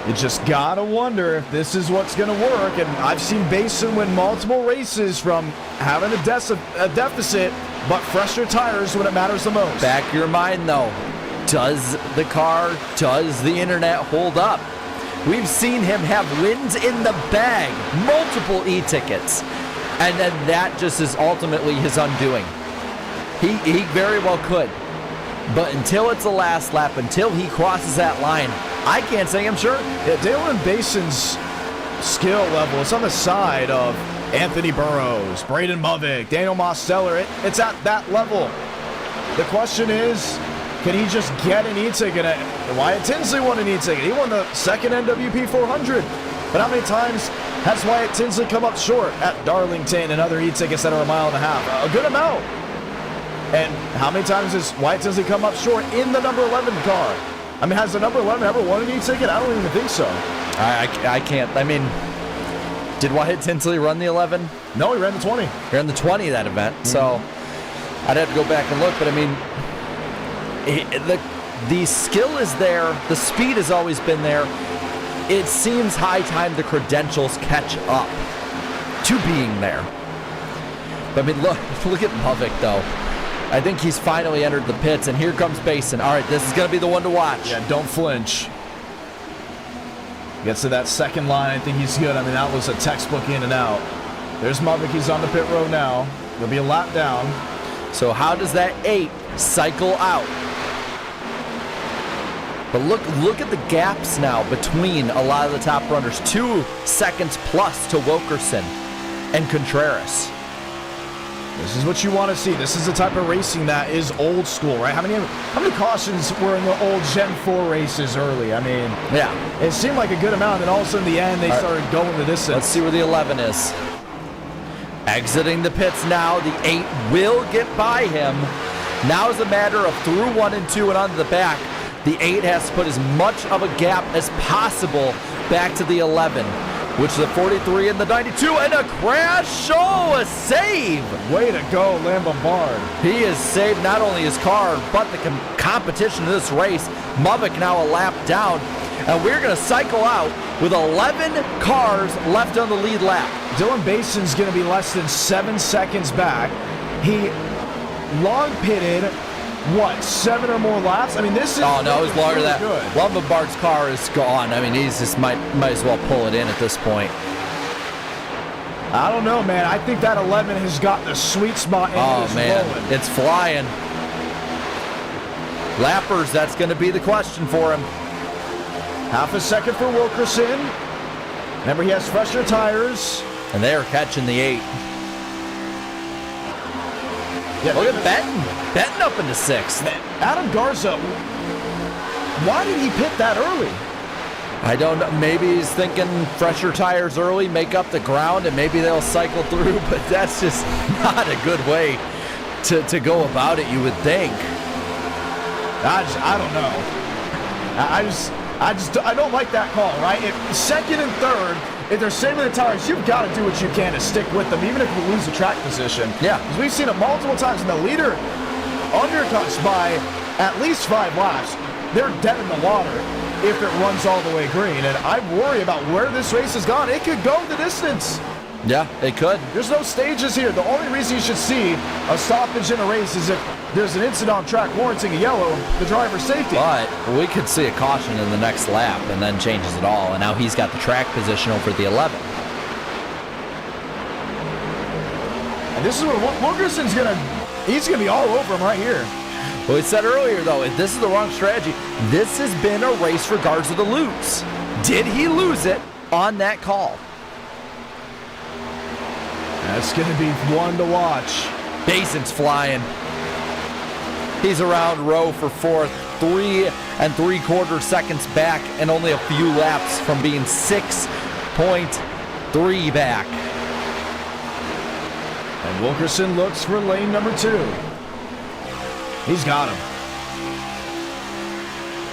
[SPEAKER 1] You just got to wonder if this is what's going to work. And I've seen Basin win multiple races from having a deficit, but fresher tires when it matters the most.
[SPEAKER 2] Back your mind, though. Does the car, does the internet hold up? We've seen him have wins in the bag, multiple e-tickets. And then that just is ultimately his undoing. He very well could. But until it's the last lap, until he crosses that line, I can't say I'm sure.
[SPEAKER 1] Yeah, Dalen Basin's skill level is on the side of Anthony Burrows, Braden Movick, Daniel Mosteller. It's at that level. The question is, can he just get an e-ticket? Wyatt Tinsley won an e-ticket. He won the second NWP 400. But how many times has Wyatt Tinsley come up short at Darlington and other e-tickets that are a mile and a half? A good amount. And how many times has Wyatt Tinsley come up short in the number 11 car? I mean, has the number 11 ever won an e-ticket? I don't even think so.
[SPEAKER 2] I can't. I mean, did Wyatt Tinsley run the 11?
[SPEAKER 1] No, he ran the 20.
[SPEAKER 2] He ran the 20 that event. So I'd have to go back and look. But I mean, the skill is there. The speed has always been there. It seems high time the credentials catch up to being there. But I mean, look at Movick, though. I think he's finally entered the pits, and here comes Basin. All right, this is going to be the one to watch.
[SPEAKER 1] Yeah, don't flinch. Gets to that second line. I think he's good. I mean, that was a textbook in and out. There's Movick. He's on the pit road now. He'll be a lap down.
[SPEAKER 2] So how does that 8 cycle out? But look at the gaps now between a lot of the top runners. 2 seconds plus to Wilkerson and Contreras.
[SPEAKER 1] This is what you want to see. This is the type of racing that is old school, right? How many cautions were in the old Gen 4 races early? I mean,
[SPEAKER 2] yeah,
[SPEAKER 1] it seemed like a good amount, and then all of a sudden, in the end, they started going the distance.
[SPEAKER 2] Let's see where the 11 is. Exiting the pits now. The 8 will get by him. Now is a matter of through 1 and 2 and onto the back. The 8 has to put as much of a gap as possible back to the 11, which is the 43 and the 92, and a crash. Oh, a save.
[SPEAKER 1] Way to go, Lambert.
[SPEAKER 2] He has saved not only his car, but the competition in this race. Movick now a lap down, and we're going to cycle out with 11 cars left on the lead lap.
[SPEAKER 1] Dylan Basin's going to be less than 7 seconds back. He long pitted, 7 or more laps? I mean, this is...
[SPEAKER 2] Oh, no, it's longer than that.
[SPEAKER 1] Good.
[SPEAKER 2] Lumberbart's car is gone. I mean, he's just might as well pull it in at this point.
[SPEAKER 1] I don't know, man. I think that 11 has got the sweet spot.
[SPEAKER 2] Oh, man. Rolling. It's flying. Lappers, that's going to be the question for him.
[SPEAKER 1] Half a second for Wilkerson. Remember, he has fresher tires.
[SPEAKER 2] And they're catching the 8. Yeah, look at Benton. Benton up into 6th.
[SPEAKER 1] Adam Garza, why did he pit that early?
[SPEAKER 2] I don't know. Maybe he's thinking fresher tires early, make up the ground, and maybe they'll cycle through, but that's just not a good way to go about it, you would think.
[SPEAKER 1] I don't know. I don't like that call, right? If second and third, if they're saving the tires, you've got to do what you can to stick with them, even if you lose the track position.
[SPEAKER 2] Yeah.
[SPEAKER 1] Because we've seen it multiple times, and the leader undercuts by at least 5 laps. They're dead in the water if it runs all the way green. And I worry about where this race has gone. It could go the distance.
[SPEAKER 2] Yeah, it could.
[SPEAKER 1] There's no stages here. The only reason you should see a stoppage in a race is if there's an incident on track warranting a yellow, the driver's safety.
[SPEAKER 2] But we could see a caution in the next lap and then changes it all. And now he's got the track position over the 11.
[SPEAKER 1] And this is where Wilkerson's he's going to be all over him right here.
[SPEAKER 2] Well, we said earlier, though, if this is the wrong strategy, this has been a race for Garza to lose. Did he lose it on that call?
[SPEAKER 1] That's going to be one to watch.
[SPEAKER 2] Basin's flying. He's around row for 4th, 3 3/4 seconds back, and only a few laps from being 6.3 back.
[SPEAKER 1] And Wilkerson looks for lane number 2. He's got him.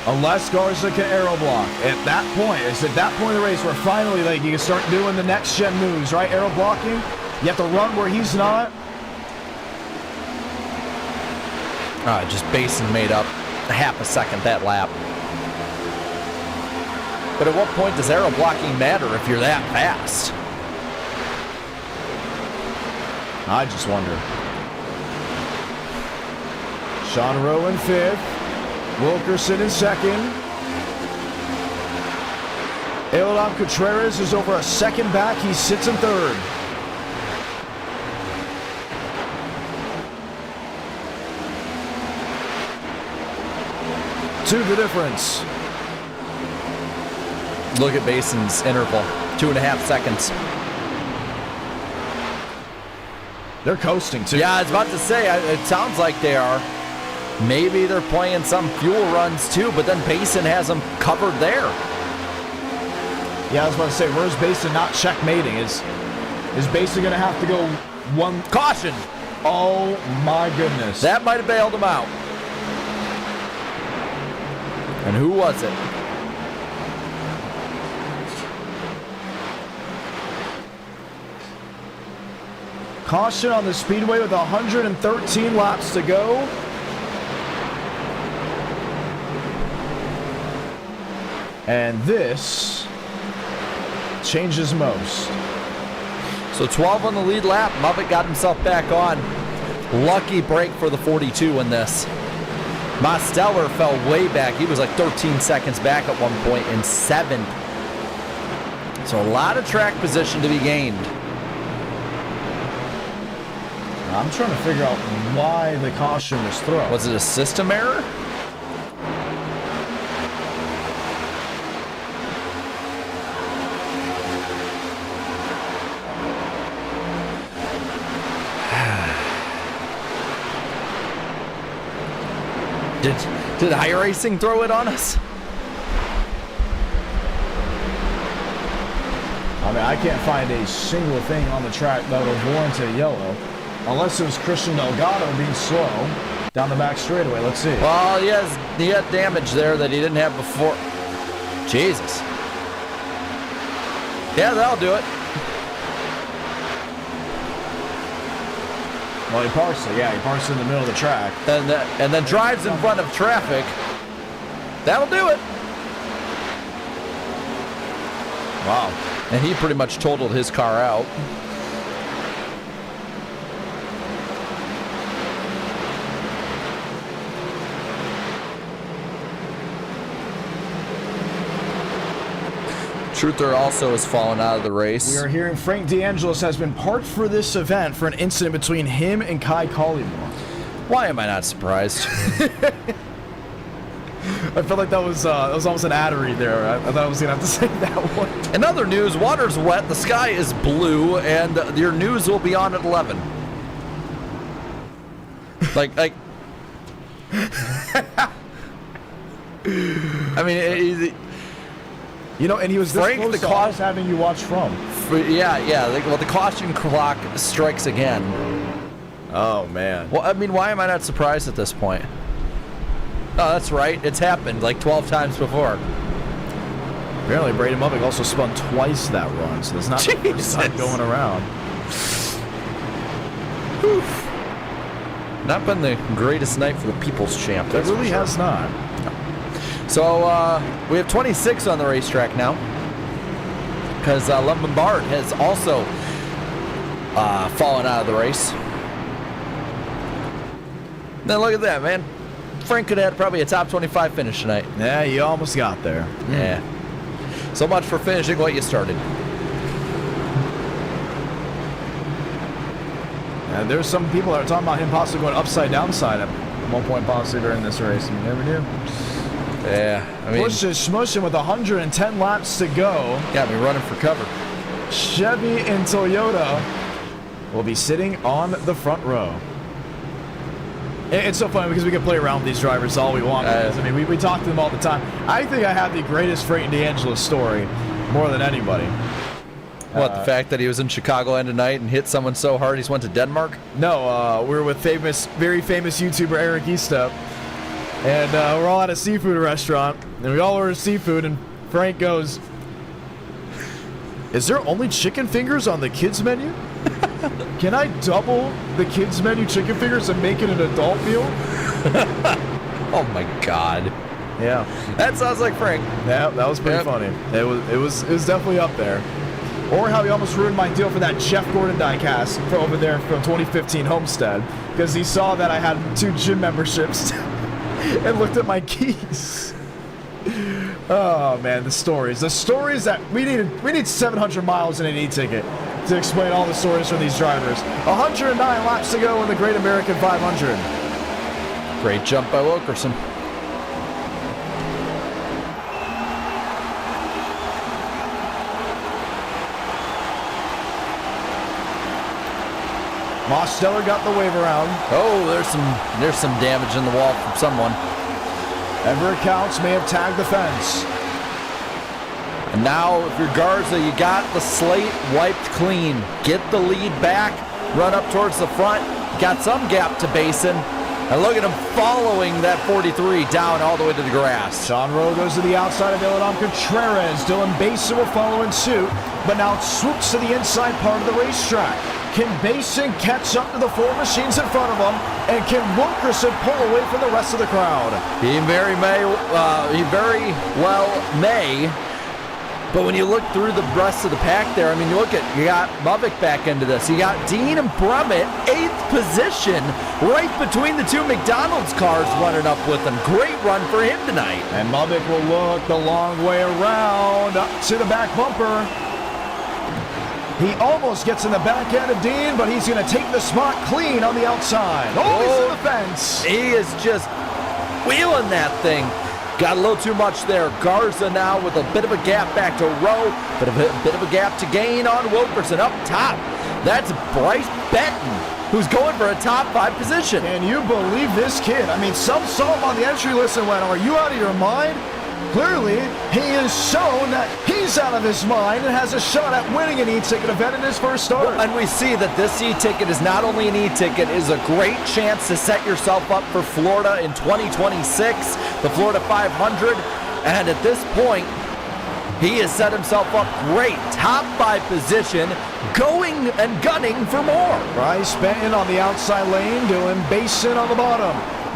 [SPEAKER 1] Unless Garza can aero block. At that point, it's at that point of the race where finally, like, you can start doing the next gen moves, right? Aero blocking. You have to run where he's not.
[SPEAKER 2] Just Basin made up a half a second that lap. But at what point does aero blocking matter if you're that fast?
[SPEAKER 1] I just wonder. Sean Rowe in 5th. Wilkerson in 2nd. Eldon Contreras is over a second back. He sits in 3rd. To the difference.
[SPEAKER 2] Look at Basin's interval, 2.5 seconds.
[SPEAKER 1] They're coasting too.
[SPEAKER 2] Yeah, I was about to say, it sounds like they are. Maybe they're playing some fuel runs too, but then Basin has them covered there.
[SPEAKER 1] Yeah, I was about to say, where's Basin not checkmating? Is Basin going to have to go one...
[SPEAKER 2] Caution!
[SPEAKER 1] Oh my goodness.
[SPEAKER 2] That might have bailed him out. And who was it?
[SPEAKER 1] Caution on the speedway with 113 laps to go. And this changes most.
[SPEAKER 2] So 12 on the lead lap. Muppet got himself back on. Lucky break for the 42 in this. Mosteller fell way back. He was like 13 seconds back at one point in 7th. So a lot of track position to be gained.
[SPEAKER 1] I'm trying to figure out why the caution was thrown.
[SPEAKER 2] Was it a system error? Did iRacing throw it on us?
[SPEAKER 1] I mean, I can't find a single thing on the track that would warrant a yellow. Unless it was Christian Delgado being slow down the back straightaway. Let's see.
[SPEAKER 2] Well, he had damage there that he didn't have before. Jesus. Yeah, that'll do it.
[SPEAKER 1] Well, he parks it. Yeah, he parks in the middle of the track.
[SPEAKER 2] And then drives in front of traffic. That'll do it.
[SPEAKER 1] Wow.
[SPEAKER 2] And he pretty much totaled his car out. Truther also has fallen out of the race.
[SPEAKER 1] We are hearing Frank DeAngelis has been parked for this event for an incident between him and Kai Collymore.
[SPEAKER 2] Why am I not surprised?
[SPEAKER 1] I felt like that was almost an ad read there. I thought I was going to have to say that one.
[SPEAKER 2] In other news, water's wet, the sky is blue, and your news will be on at 11. like I mean,
[SPEAKER 1] you know, and he was this
[SPEAKER 2] Frank,
[SPEAKER 1] close to always having you watch from.
[SPEAKER 2] Yeah. Well, the caution clock strikes again.
[SPEAKER 1] Oh, man.
[SPEAKER 2] Well, I mean, why am I not surprised at this point? Oh, that's right. It's happened like 12 times before.
[SPEAKER 1] Apparently, Brady Mubick also spun twice that run, so there's not the first time going around.
[SPEAKER 2] Oof. Not been the greatest night for the People's Champ.
[SPEAKER 1] It really has not.
[SPEAKER 2] So we have 26 on the racetrack now, because Lombard has also fallen out of the race. Then look at that, man. Frank could have had probably a top 25 finish tonight.
[SPEAKER 1] Yeah, you almost got there.
[SPEAKER 2] Yeah. So much for finishing what you started.
[SPEAKER 1] And there's some people that are talking about him possibly going upside downside at one point possibly during this race. You never knew.
[SPEAKER 2] Yeah, I mean,
[SPEAKER 1] Push is smushing with 110 laps to go.
[SPEAKER 2] Got me running for cover.
[SPEAKER 1] Chevy and Toyota will be sitting on the front row. It's so funny because we can play around with these drivers all we want. I mean, we talk to them all the time. I think I have the greatest Frank DeAngelis story more than anybody.
[SPEAKER 2] What, the fact that he was in Chicagoland tonight and hit someone so hard he's went to Denmark?
[SPEAKER 1] No, we were with very famous YouTuber Eric Estep. And we're all at a seafood restaurant, and we all order seafood, and Frank goes, "Is there only chicken fingers on the kids' menu?" Can I double the kids menu chicken fingers and make it an adult meal?
[SPEAKER 2] Oh my God.
[SPEAKER 1] Yeah.
[SPEAKER 2] That sounds like Frank.
[SPEAKER 1] Yeah, that was pretty funny. It was definitely up there. Or how he almost ruined my deal for that Jeff Gordon diecast over there from 2015 Homestead, because he saw that I had 2 gym memberships and looked at my keys. Oh man, the stories that we need 700 miles in an e-ticket to explain all the stories from these drivers. 109 laps to go in the Great American 500.
[SPEAKER 2] Great jump by Wilkerson.
[SPEAKER 1] Mosteller got the wave around.
[SPEAKER 2] Oh, there's some damage in the wall from someone.
[SPEAKER 1] Everett Counts may have tagged the fence.
[SPEAKER 2] And now, if you're Garza, you got the slate wiped clean. Get the lead back, run up towards the front. Got some gap to Basin. And look at him following that 43 down all the way to the grass.
[SPEAKER 1] Sean Rowe goes to the outside of Dylan Contreras. Dylan Basin will follow in suit, but now swoops to the inside part of the racetrack. Can Basin catch up to the 4 machines in front of him? And can Wilkerson pull away from the rest of the crowd?
[SPEAKER 2] He very well may. But when you look through the rest of the pack there, I mean, you got Mubik back into this. You got Dean and Brummett, 8th position, right between the 2 McDonald's cars running up with him. Great run for him tonight.
[SPEAKER 1] And Mubik will look the long way around up to the back bumper. He almost gets in the back end of Dean, but he's going to take the spot clean on the outside. Oh, he's in the fence.
[SPEAKER 2] He is just wheeling that thing. Got a little too much there. Garza now with a bit of a gap back to Rowe, but a bit of a gap to gain on Wilkerson up top. That's Bryce Benton, who's going for a top 5 position.
[SPEAKER 1] Can you believe this kid? I mean, some saw him on the entry list and went, are you out of your mind? Clearly, he has shown that he's out of his mind and has a shot at winning an e-ticket event in his first start.
[SPEAKER 2] Well, and we see that this e-ticket is not only an e-ticket, it is a great chance to set yourself up for Florida in 2026, the Florida 500. And at this point, he has set himself up great. Top 5 position, going and gunning for more.
[SPEAKER 1] Bryce Benton on the outside lane, Dylan Basin on the bottom.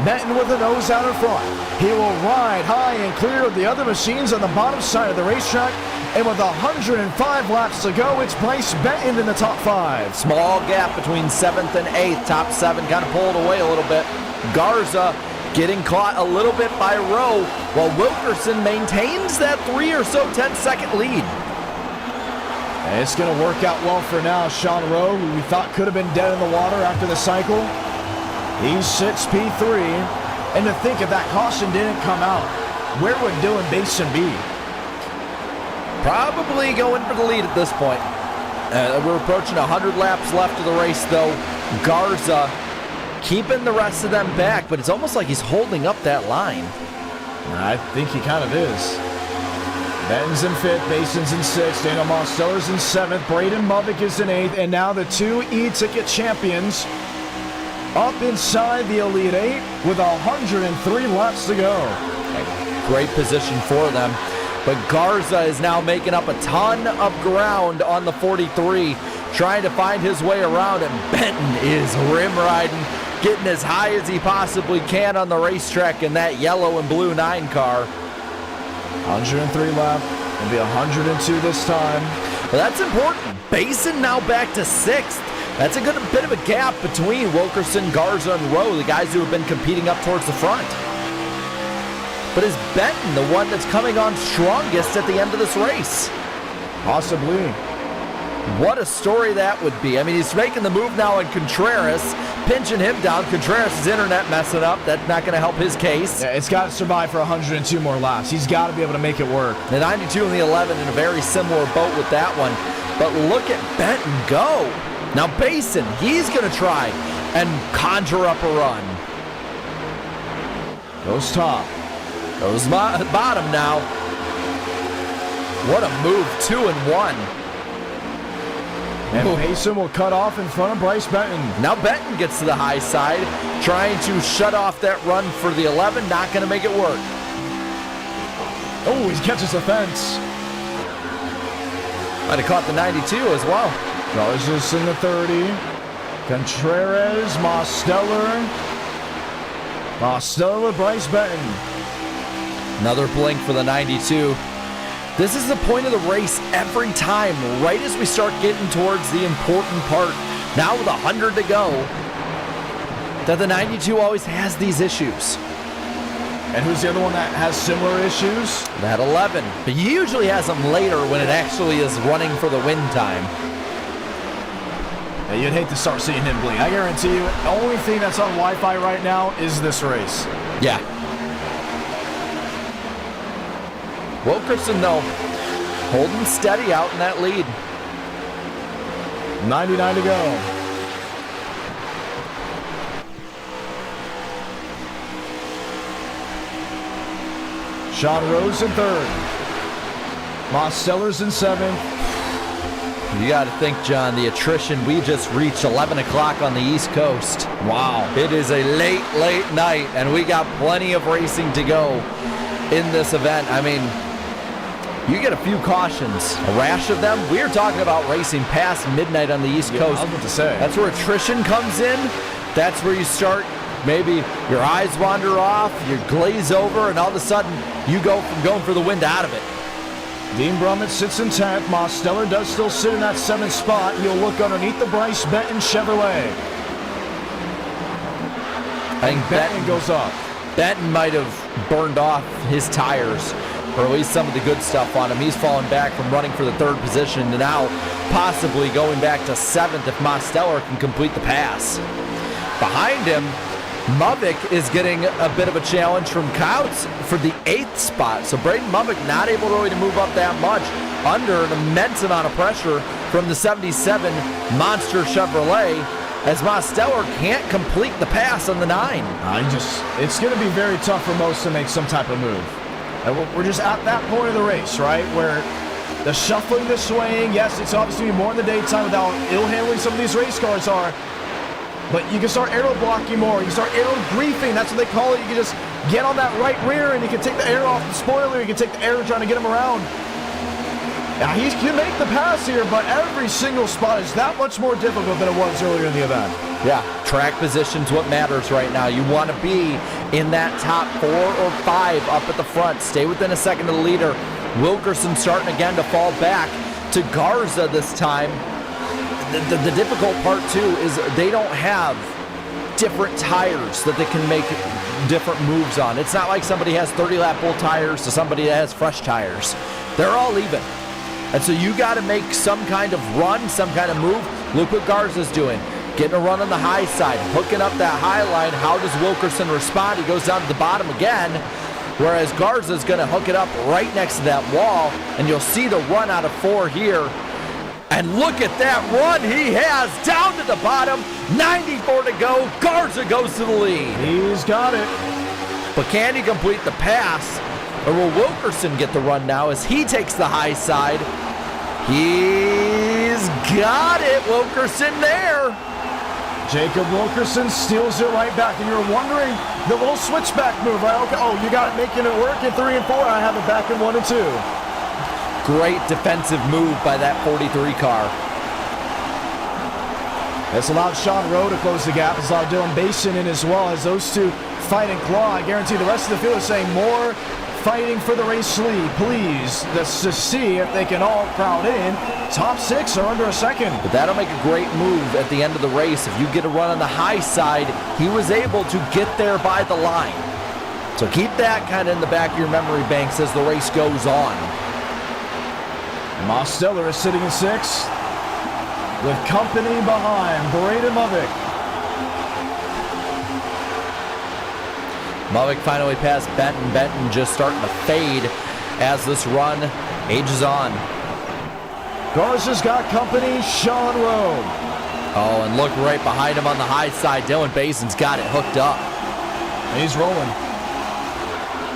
[SPEAKER 1] Benton with the nose out in front. He will ride high and clear of the other machines on the bottom side of the racetrack. And with 105 laps to go, it's Bryce Benton in the top 5.
[SPEAKER 2] Small gap between 7th and 8th. Top 7 kind of pulled away a little bit. Garza getting caught a little bit by Rowe, while Wilkerson maintains that 3 or so 10-second lead.
[SPEAKER 1] And it's going to work out well for now. Sean Rowe, who we thought could have been dead in the water after the cycle, he sits P3, and to think if that caution didn't come out, where would Dylan Basin be?
[SPEAKER 2] Probably going for the lead at this point. We're approaching 100 laps left of the race, though. Garza keeping the rest of them back, but it's almost like he's holding up that line.
[SPEAKER 1] I think he kind of is. Benton's in 5th, Basin's in 6th, Daniel Mosteller's in 7th, Braden Mubik is in 8th, and now the 2 e-ticket champions up inside the Elite 8 with 103 laps to go.
[SPEAKER 2] Great position for them. But Garza is now making up a ton of ground on the 43, trying to find his way around, and Benton is rim riding, getting as high as he possibly can on the racetrack in that yellow and blue 9 car.
[SPEAKER 1] 103 lap, it'll be 102 this time.
[SPEAKER 2] Well, that's important. Basin now back to 6th. That's a good bit of a gap between Wilkerson, Garza, and Rowe, the guys who have been competing up towards the front. But is Benton the one that's coming on strongest at the end of this race?
[SPEAKER 1] Possibly.
[SPEAKER 2] What a story that would be. I mean, he's making the move now on Contreras, pinching him down. Contreras' internet messing up. That's not going to help his case.
[SPEAKER 1] Yeah, it's got to survive for 102 more laps. He's got to be able to make it work.
[SPEAKER 2] The 92 and the 11 in a very similar boat with that one. But look at Benton go. Now Basin, he's going to try and conjure up a run.
[SPEAKER 1] Goes top.
[SPEAKER 2] Goes bottom now. What a move, 2 and 1.
[SPEAKER 1] And Basin will cut off in front of Bryce Benton.
[SPEAKER 2] Now Benton gets to the high side, trying to shut off that run for the 11, not going to make it work.
[SPEAKER 1] Oh, he catches the fence.
[SPEAKER 2] Might have caught the 92 as well.
[SPEAKER 1] Garza's in the 30. Contreras, Mosteller, Bryce Benton.
[SPEAKER 2] Another blink for the 92. This is the point of the race every time, right as we start getting towards the important part. Now with 100 to go, that the 92 always has these issues.
[SPEAKER 1] And who's the other one that has similar issues?
[SPEAKER 2] That 11. But he usually has them later when it actually is running for the win time.
[SPEAKER 1] Yeah, you'd hate to start seeing him blink. I guarantee you, the only thing that's on Wi-Fi right now is this race.
[SPEAKER 2] Yeah. Wilkerson, though, holding steady out in that lead.
[SPEAKER 1] 99 to go. Sean Rose in 3rd. Mosteller's in 7th.
[SPEAKER 2] You got to think, John, the attrition, we just reached 11 o'clock on the East Coast. Wow. It is a late, late night, and we got plenty of racing to go in this event. I mean, you get a few cautions, a rash of them. We're talking about racing past midnight on the East Coast.
[SPEAKER 1] I was about to say.
[SPEAKER 2] That's where attrition comes in. That's where you start, maybe your eyes wander off, you glaze over, and all of a sudden, you go from going for the wind out of it.
[SPEAKER 1] Dean Brummett sits in 10th. Mosteller does still sit in that 7th spot. He'll look underneath the Bryce Benton Chevrolet.
[SPEAKER 2] I think
[SPEAKER 1] Benton goes up.
[SPEAKER 2] Benton might have burned off his tires, or at least some of the good stuff on him. He's fallen back from running for the 3rd position to now possibly going back to 7th if Mosteller can complete the pass. Behind him, Muvik is getting a bit of a challenge from Couts for the 8th spot. So Braden Muvik not able really to move up that much, under an immense amount of pressure from the 77 Monster Chevrolet, as Mosteller can't complete the pass on the 9.
[SPEAKER 1] It's going to be very tough for most to make some type of move. And we're just at that point of the race, right, where the shuffling, the swaying, yes, it's obviously more in the daytime with how ill-handling some of these race cars are. But you can start aero blocking more. You can start aero griefing. That's what they call it. You can just get on that right rear and you can take the air off the spoiler. You can take the air trying to get him around. Now he can make the pass here, but every single spot is that much more difficult than it was earlier in the event.
[SPEAKER 2] Yeah, track position's what matters right now. You want to be in that top 4 or 5 up at the front. Stay within a second of the leader. Wilkerson starting again to fall back to Garza this time. The difficult part, too, is they don't have different tires that they can make different moves on. It's not like somebody has 30-lap old tires to somebody that has fresh tires. They're all even. And so you got to make some kind of run, some kind of move. Look what Garza's doing. Getting a run on the high side, hooking up that high line. How does Wilkerson respond? He goes down to the bottom again, whereas Garza's going to hook it up right next to that wall, and you'll see the run out of 4 here. And look at that run he has down to the bottom. 94 to go. Garza goes to the lead.
[SPEAKER 1] He's got it.
[SPEAKER 2] But can he complete the pass? Or will Wilkerson get the run now as he takes the high side? He's got it. Wilkerson there.
[SPEAKER 1] Jacob Wilkerson steals it right back. And you're wondering, the little switchback move, right? Okay, oh, you got it making it work in 3 and 4. I have it back in 1 and 2.
[SPEAKER 2] Great defensive move by that 43 car.
[SPEAKER 1] It's allowed Sean Rowe to close the gap. It's allowed Dylan Basin in as well, as those two fight and claw. I guarantee the rest of the field is saying more fighting for the race lead, please. Let's just see if they can all crowd in. Top 6 are under a second.
[SPEAKER 2] But that'll make a great move at the end of the race. If you get a run on the high side, he was able to get there by the line. So keep that kind of in the back of your memory banks as the race goes on.
[SPEAKER 1] Mosteller is sitting in 6th with company behind Braden Muvik.
[SPEAKER 2] Muvik finally passed Benton. Benton just starting to fade as this run ages on.
[SPEAKER 1] Garza's got company, Sean Rowe.
[SPEAKER 2] Oh, and look right behind him on the high side. Dylan Basin's got it hooked up.
[SPEAKER 1] He's rolling.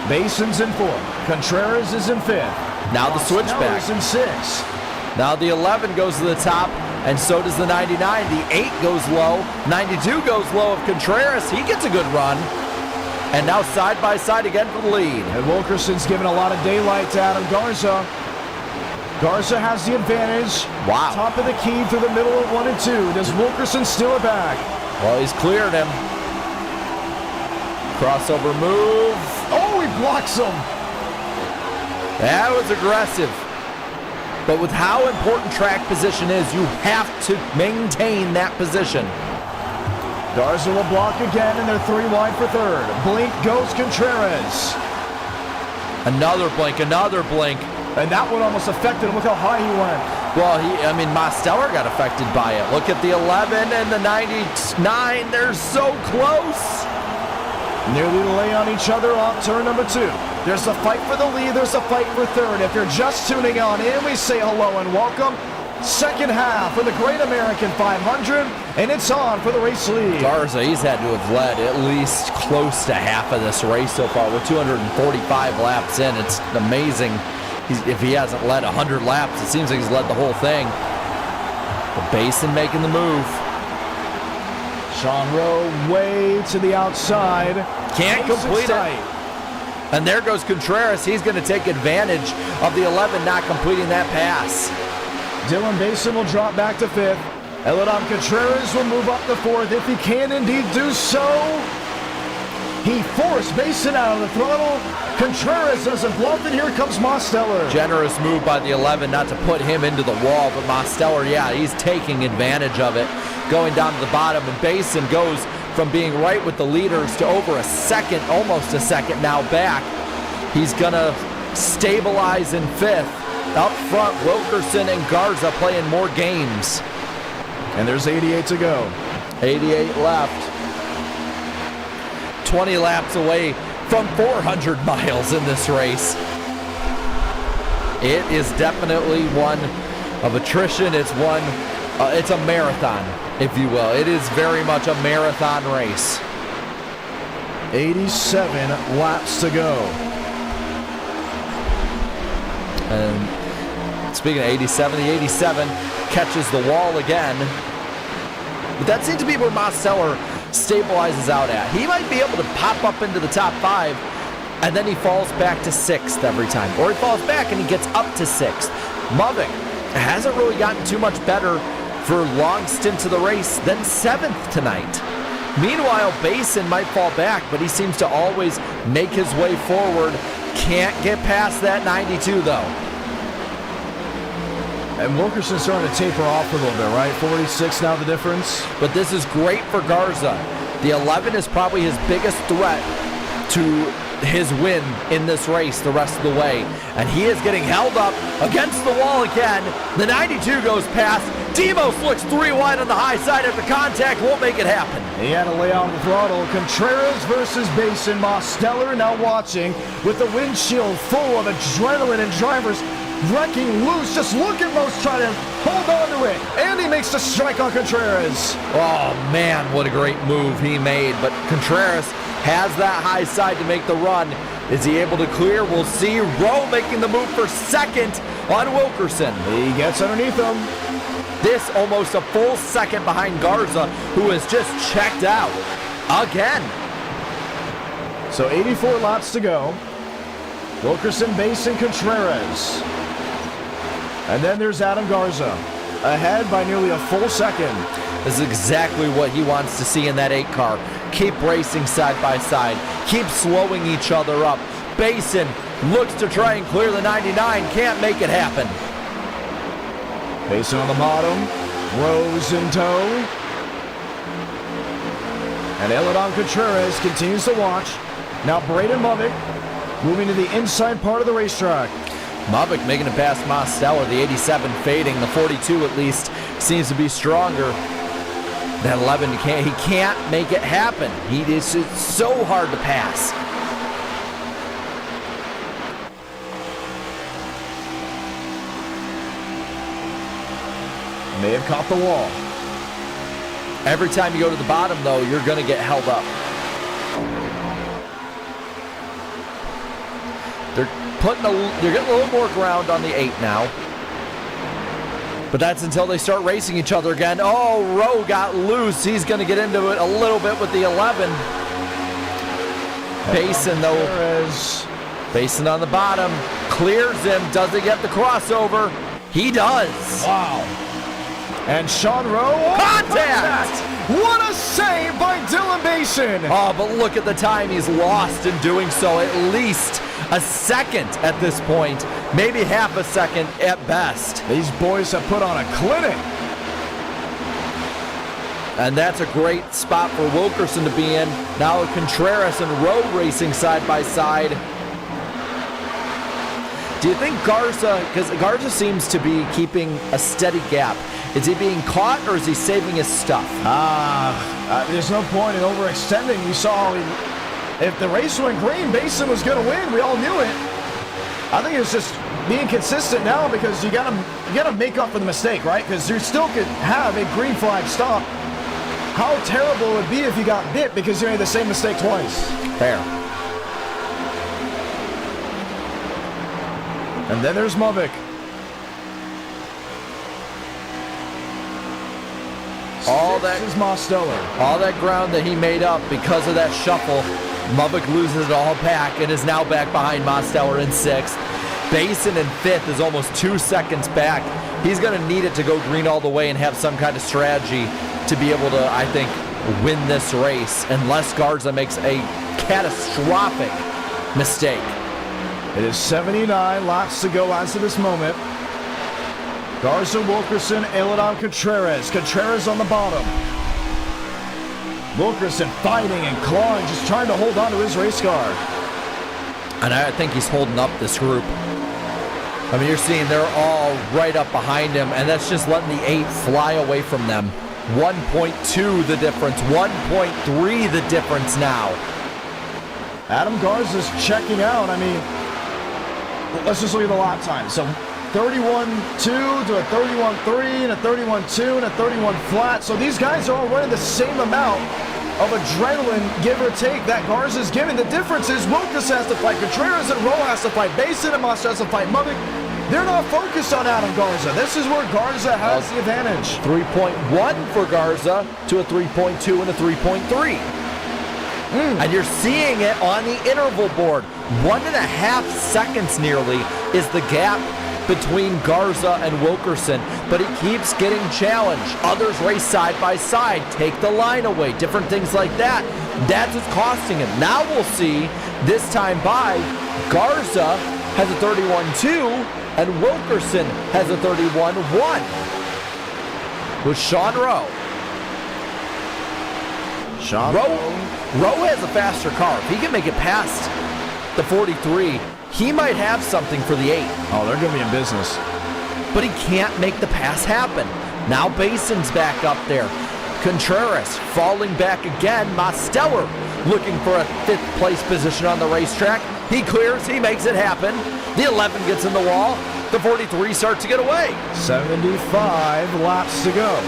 [SPEAKER 1] Basin's in 4th. Contreras is in 5th.
[SPEAKER 2] Now the switchback.
[SPEAKER 1] In 6.
[SPEAKER 2] Now the 11 goes to the top, and so does the 99. The 8 goes low. 92 goes low of Contreras. He gets a good run. And now side by side again for the lead.
[SPEAKER 1] And Wilkerson's given a lot of daylight to Adam Garza. Garza has the advantage.
[SPEAKER 2] Wow.
[SPEAKER 1] Top of the key through the middle of 1 and 2. Does Wilkerson steal it back?
[SPEAKER 2] Well, he's cleared him. Crossover move.
[SPEAKER 1] Oh, he blocks him.
[SPEAKER 2] That was aggressive. But with how important track position is, you have to maintain that position.
[SPEAKER 1] Garza will block again, and they're 3 wide for third. Blink goes Contreras.
[SPEAKER 2] Another blink, another blink.
[SPEAKER 1] And that one almost affected him. Look how high he went.
[SPEAKER 2] Well, Mosteller got affected by it. Look at the 11 and the 99. They're so close.
[SPEAKER 1] Nearly lay on each other off turn number 2. There's a fight for the lead. There's a fight for third. If you're just tuning on in, we say hello and welcome. Second half of the Great American 500, and it's on for the race lead.
[SPEAKER 2] Garza, he's had to have led at least close to half of this race so far. We're 245 laps in. It's amazing. If he hasn't led 100 laps, it seems like he's led the whole thing. But Basin making the move.
[SPEAKER 1] Sean Rowe way to the outside.
[SPEAKER 2] Can't complete it. And there goes Contreras. He's going to take advantage of the 11 not completing that pass.
[SPEAKER 1] Dylan Basin will drop back to 5th. Eladon Contreras will move up to 4th if he can indeed do so. He forced Basin out of the throttle. Contreras doesn't bluff, and here comes Mosteller.
[SPEAKER 2] Generous move by the 11 not to put him into the wall, but Mosteller, yeah, he's taking advantage of it. Going down to the bottom, and Basin goes from being right with the leaders to over a second, almost a second now back. He's gonna stabilize in 5th. Up front, Wilkerson and Garza playing more games.
[SPEAKER 1] And there's 88 to go.
[SPEAKER 2] 88 left. 20 laps away from 400 miles in this race. It is definitely one of attrition. It's a marathon, if you will. It is very much a marathon race.
[SPEAKER 1] 87 laps to go.
[SPEAKER 2] And speaking of 87, the 87 catches the wall again. But that seems to be where Mosteller stabilizes out at. He might be able to pop up into the top 5, and then he falls back to 6th every time. Or he falls back and he gets up to 6th. Mavic hasn't really gotten too much better for long stints of the race than 7th tonight. Meanwhile, Basin might fall back, but he seems to always make his way forward. Can't get past that 92, though.
[SPEAKER 1] And Wilkerson's starting to taper off a little bit, right? 46 now the difference.
[SPEAKER 2] But this is great for Garza. The 11 is probably his biggest threat to his win in this race the rest of the way. And he is getting held up against the wall again. The 92 goes past. Demos looks 3 wide on the high side after contact. Won't make it happen.
[SPEAKER 1] He had to lay on the throttle. Contreras versus Basin. Mosteller now watching with the windshield full of adrenaline and drivers wrecking loose. Just look at Most try to hold on to it. And he makes the strike on Contreras.
[SPEAKER 2] Oh, man, what a great move he made. But Contreras has that high side to make the run. Is he able to clear? We'll see. Rowe making the move for 2nd on Wilkerson.
[SPEAKER 1] He gets underneath him.
[SPEAKER 2] This almost a full second behind Garza, who has just checked out again.
[SPEAKER 1] So 84 laps to go. Wilkerson, Basin, Contreras. And then there's Adam Garza, ahead by nearly a full second.
[SPEAKER 2] This is exactly what he wants to see in that 8 car. Keep racing side by side. Keep slowing each other up. Basin looks to try and clear the 99. Can't make it happen.
[SPEAKER 1] Basin on the bottom. Rose in tow. And Eladon Contreras continues to watch. Now Braden Mavic moving to the inside part of the racetrack.
[SPEAKER 2] Mavic making it past Mosteller. The 87 fading. The 42 at least seems to be stronger. That 11, he can't make it happen. It's so hard to pass.
[SPEAKER 1] May have caught the wall.
[SPEAKER 2] Every time you go to the bottom, though, you're going to get held up. They're getting a little more ground on the 8 now. But that's until they start racing each other again. Oh, Rowe got loose. He's going to get into it a little bit with the 11. Basin, though. Basin on the bottom, clears him, doesn't get the crossover. He does.
[SPEAKER 1] Wow. And Sean Rowe.
[SPEAKER 2] Contact!
[SPEAKER 1] What a save by Dylan Basin.
[SPEAKER 2] Oh, but look at the time he's lost in doing so. At least a second at this point, maybe half a second at best.
[SPEAKER 1] These boys have put on a clinic.
[SPEAKER 2] And that's a great spot for Wilkerson to be in. Now Contreras and Rowe racing side by side. Do you think Garza, because Garza seems to be keeping a steady gap, is he being caught or is he saving his stuff?
[SPEAKER 1] There's no point in overextending. We saw if the race went green, Basin was going to win. We all knew it. I think it's just being consistent now because you gotta make up for the mistake, right? Because you still could have a green flag stop. How terrible it would be if you got bit because you made the same mistake twice.
[SPEAKER 2] Fair.
[SPEAKER 1] And then there's Mavic.
[SPEAKER 2] All that
[SPEAKER 1] is Mosteller.
[SPEAKER 2] All that ground that he made up because of that shuffle, Mavic loses it all back and is now back behind Mosteller in 6th. Basin in 5th is almost 2 seconds back. He's going to need it to go green all the way and have some kind of strategy to be able to, I think, win this race unless Garza makes a catastrophic mistake.
[SPEAKER 1] It is 79 laps to go as of this moment. Garza, Wilkerson, Eladon, Contreras. Contreras on the bottom. Wilkerson fighting and clawing, just trying to hold on to his race car.
[SPEAKER 2] And I think he's holding up this group. I mean, you're seeing they're all right up behind him, and that's just letting the 8 fly away from them. 1.2 the difference, 1.3 the difference now.
[SPEAKER 1] Adam Garza's checking out. I mean, let's just look at the lap time. So 31.2 to a 31.3 and a 31.2 and a 31 flat. So these guys are all running the same amount of adrenaline, give or take, that Garza's giving. The difference is Wilkerson has to fight Contreras and Rowe has to fight Basin and Moss has to fight Mavic. They're not focused on Adam Garza. This is where Garza has the advantage.
[SPEAKER 2] 3.1 for Garza to a 3.2 and a 3.3. And you're seeing it on the interval board. 1.5 seconds nearly is the gap between Garza and Wilkerson, but he keeps getting challenged. Others race side by side, take the line away, different things like that. That's what's costing him. Now we'll see this time by Garza has a 31.2 and Wilkerson has a 31.1 with Sean Rowe. Rowe has a faster car. If he can make it past the 43, he might have something for the 8.
[SPEAKER 1] Oh, they're going to be in business.
[SPEAKER 2] But he can't make the pass happen. Now Basin's back up there. Contreras falling back again. Mosteller looking for a 5th place position on the racetrack. He clears, he makes it happen. The 11 gets in the wall. The 43 starts to get away.
[SPEAKER 1] 75 laps to go.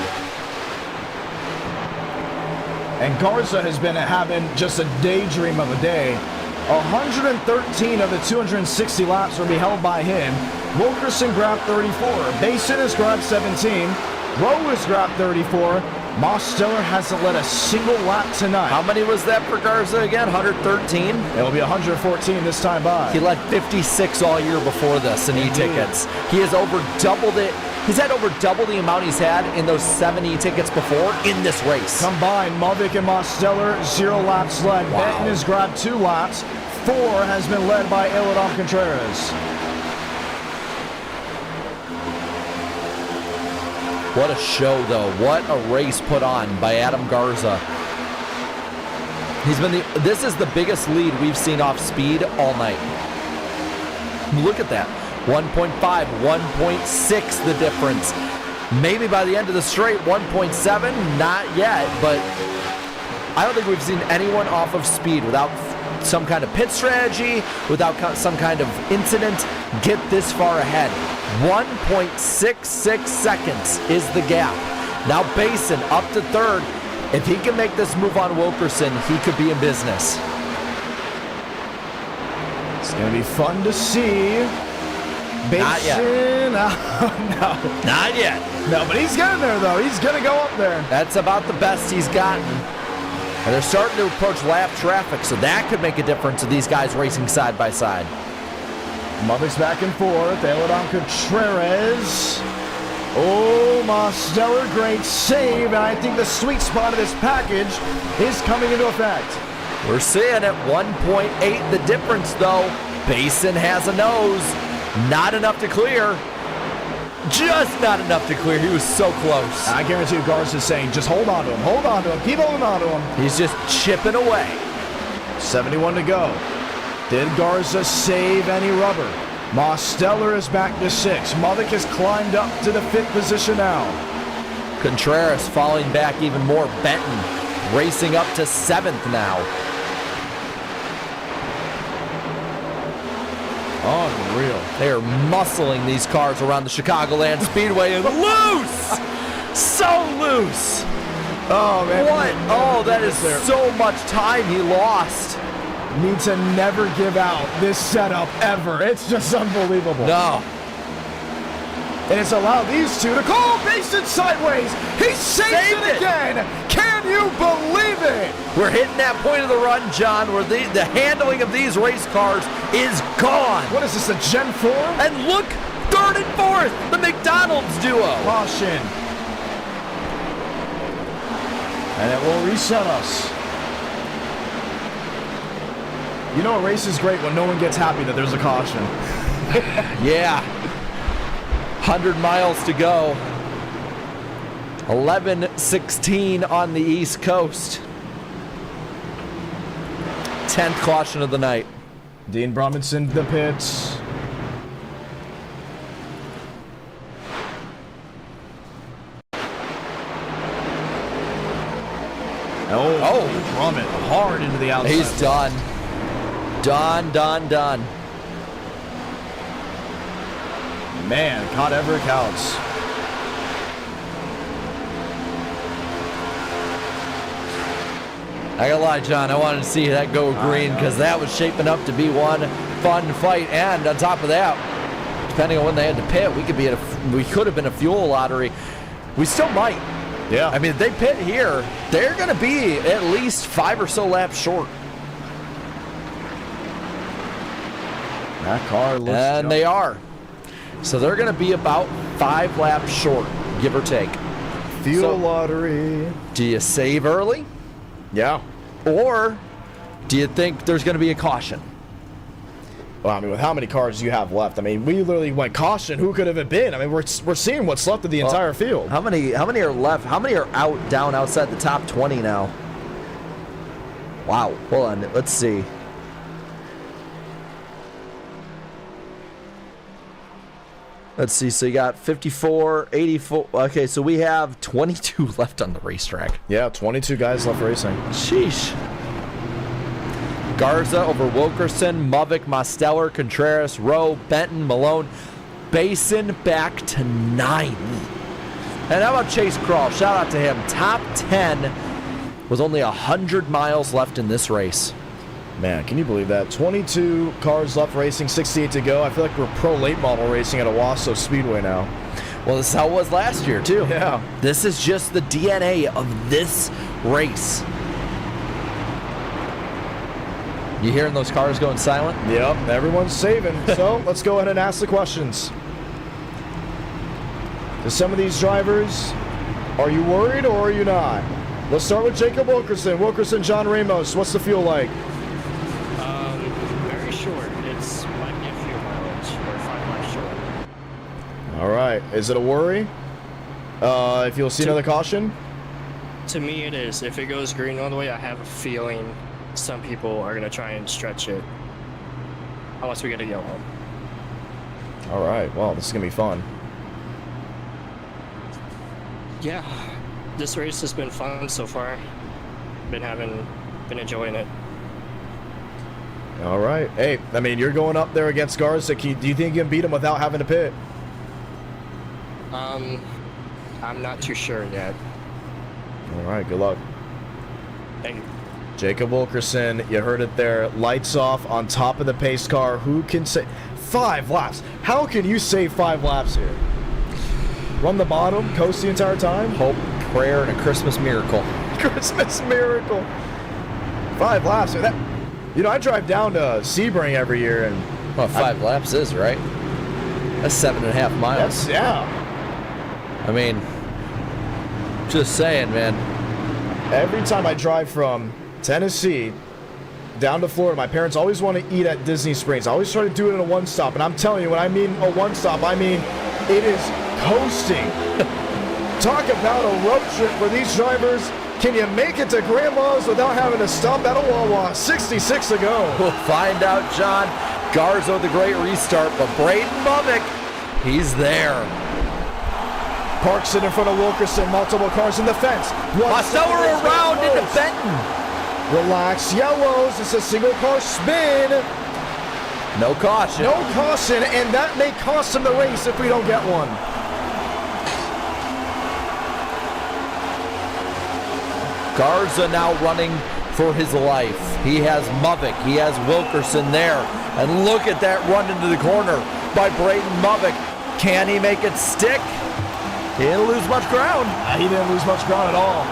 [SPEAKER 1] And Garza has been having just a daydream of a day. 113 of the 260 laps will be held by him. Wilkerson grabbed 34. Basin has grabbed 17. Rowe has grabbed 34. Mosteller hasn't led a single lap tonight.
[SPEAKER 2] How many was that for Garza again? 113?
[SPEAKER 1] It'll be 114 this time by.
[SPEAKER 2] He led 56 all year before this in e-tickets. He has over doubled it. He's had over double the amount he's had in those 7 e-tickets before in this race.
[SPEAKER 1] Combined, Mavic and Mosteller, 0 laps led.
[SPEAKER 2] Wow.
[SPEAKER 1] Benton has grabbed 2 laps. 4 has been led by Eladon Contreras.
[SPEAKER 2] What a show, though. What a race put on by Adam Garza. This is the biggest lead we've seen off speed all night. Look at that. 1.5, 1.6 the difference. Maybe by the end of the straight, 1.7, not yet, but I don't think we've seen anyone off of speed without some kind of pit strategy, without some kind of incident, get this far ahead. 1.66 seconds is the gap. Now Basin up to 3rd. If he can make this move on Wilkerson, he could be in business.
[SPEAKER 1] It's going to be fun to see. Basin.
[SPEAKER 2] Not yet.
[SPEAKER 1] No.
[SPEAKER 2] Not yet.
[SPEAKER 1] No, but he's getting there, though. He's going to go up there.
[SPEAKER 2] That's about the best he's gotten. And they're starting to approach lap traffic, so that could make a difference to these guys racing side by side.
[SPEAKER 1] Mother's back and forth. Aileron Contreras. Oh, Mosteller, great save. And I think the sweet spot of this package is coming into effect.
[SPEAKER 2] We're seeing it. 1.8 the difference, though. Basin has a nose. Not enough to clear. Just not enough to clear. He was so close.
[SPEAKER 1] I guarantee you Garza's saying, just hold on to him. Hold on to him. Keep holding on to him.
[SPEAKER 2] He's just chipping away.
[SPEAKER 1] 71 to go. Did Garza save any rubber? Mosteller is back to 6. Mother has climbed up to the 5th position now.
[SPEAKER 2] Contreras falling back even more. Benton racing up to 7th now.
[SPEAKER 1] Unreal.
[SPEAKER 2] They are muscling these cars around the Chicagoland Speedway and loose! So loose!
[SPEAKER 1] Oh, man.
[SPEAKER 2] What? Oh, that is so much time he lost.
[SPEAKER 1] Need to never give out this setup ever. It's just unbelievable.
[SPEAKER 2] No.
[SPEAKER 1] And it's allowed these two to call Basin sideways. He saved it again. Can you believe it?
[SPEAKER 2] We're hitting that point of the run, John, where the handling of these race cars is gone.
[SPEAKER 1] What is this, a Gen 4?
[SPEAKER 2] And look, 3rd and 4th, the McDonald's duo.
[SPEAKER 1] Caution. And it will reset us. You know a race is great when no one gets happy that there's a caution.
[SPEAKER 2] Yeah. 100 miles to go. 11:16 on the East Coast. 10th caution of the night.
[SPEAKER 1] Dean Brommenson, the pits. Oh, Brummet hard into the outside.
[SPEAKER 2] He's done. Done.
[SPEAKER 1] Man, caught ever counts.
[SPEAKER 2] I gotta lie, John, I wanted to see that go green because that was shaping up to be one fun fight. And on top of that, depending on when they had to pit, we could have been a fuel lottery. We still might.
[SPEAKER 1] Yeah.
[SPEAKER 2] I mean, if they pit here, they're gonna be at least 5 or so laps short.
[SPEAKER 1] That car looks
[SPEAKER 2] And they are. So they're going to be about 5 laps short, give or take.
[SPEAKER 1] Fuel lottery.
[SPEAKER 2] Do you save early?
[SPEAKER 1] Yeah.
[SPEAKER 2] Or do you think there's going to be a caution?
[SPEAKER 1] Well, I mean, with how many cars do you have left? I mean, we literally went caution. Who could have it been? I mean, we're seeing what's left of the entire field.
[SPEAKER 2] How many are left? How many are down outside the top 20 now? Wow. Hold on. Let's see. Let's see, so you got 54, 84. Okay, so we have 22 left on the racetrack.
[SPEAKER 1] Yeah, 22 guys left racing.
[SPEAKER 2] Sheesh. Garza over Wilkerson, Movick, Mosteller, Contreras, Rowe, Benton, Malone. Basin back to 9th. And how about Chase Crawl? Shout out to him. Top 10 with only 100 miles left in this race.
[SPEAKER 1] Man, can you believe that? 22 cars left racing, 68 to go. I feel like we're pro late model racing at Owasso Speedway now.
[SPEAKER 2] Well, this is how it was last year, too.
[SPEAKER 1] Yeah.
[SPEAKER 2] This is just the DNA of this race. You hearing those cars going silent?
[SPEAKER 1] Yep, everyone's saving. So let's go ahead and ask the questions. To some of these drivers, are you worried or are you not? Let's start with Jacob Wilkerson. Wilkerson, John Ramos, what's the fuel like?
[SPEAKER 8] Very short. It's might be a few miles or 5 miles short.
[SPEAKER 1] All right. Is it a worry? If you'll see another caution?
[SPEAKER 11] To me, it is. If it goes green all the way, I have a feeling some people are going to try and stretch it. Unless we get a yellow.
[SPEAKER 1] All right. Well, this is going to be fun.
[SPEAKER 11] Yeah. This race has been fun so far. Been enjoying it.
[SPEAKER 1] All right. Hey, I mean, you're going up there against Garza. Do you think you can beat him without having to pit?
[SPEAKER 11] I'm not too sure yet.
[SPEAKER 1] All right. Good luck.
[SPEAKER 11] Thank you.
[SPEAKER 1] Jacob Wilkerson, you heard it there. Lights off on top of the pace car. Who can say 5 laps? How can you save 5 laps here? Run the bottom, coast the entire time?
[SPEAKER 2] Hope, prayer, and a Christmas miracle.
[SPEAKER 1] Christmas miracle. 5 laps. I drive down to Sebring every year, and
[SPEAKER 2] Well, 5 laps is, right? That's 7.5 miles.
[SPEAKER 1] Yeah.
[SPEAKER 2] I mean, just saying, man.
[SPEAKER 1] Every time I drive from Tennessee down to Florida, my parents always want to eat at Disney Springs. I always try to do it in a one-stop, and I'm telling you, when I mean a one-stop, I mean it is coasting. Talk about a road trip for these drivers. Can you make it to Grandma's without having to stop at a Wawa? 66 to go.
[SPEAKER 2] We'll find out, John. Garza with a great restart, but Braden Bubbick, he's there.
[SPEAKER 1] Parks it in front of Wilkerson, multiple cars in the fence.
[SPEAKER 2] Mosteller around into Benton.
[SPEAKER 1] Relax, yellows. It's a single car spin.
[SPEAKER 2] No caution.
[SPEAKER 1] No caution, and that may cost him the race if we don't get one.
[SPEAKER 2] Garza now running for his life. He has Bubbick. He has Wilkerson there. And look at that run into the corner by Braden Bubbick. Can he make it stick? He didn't lose much ground.
[SPEAKER 1] He didn't lose much ground at all.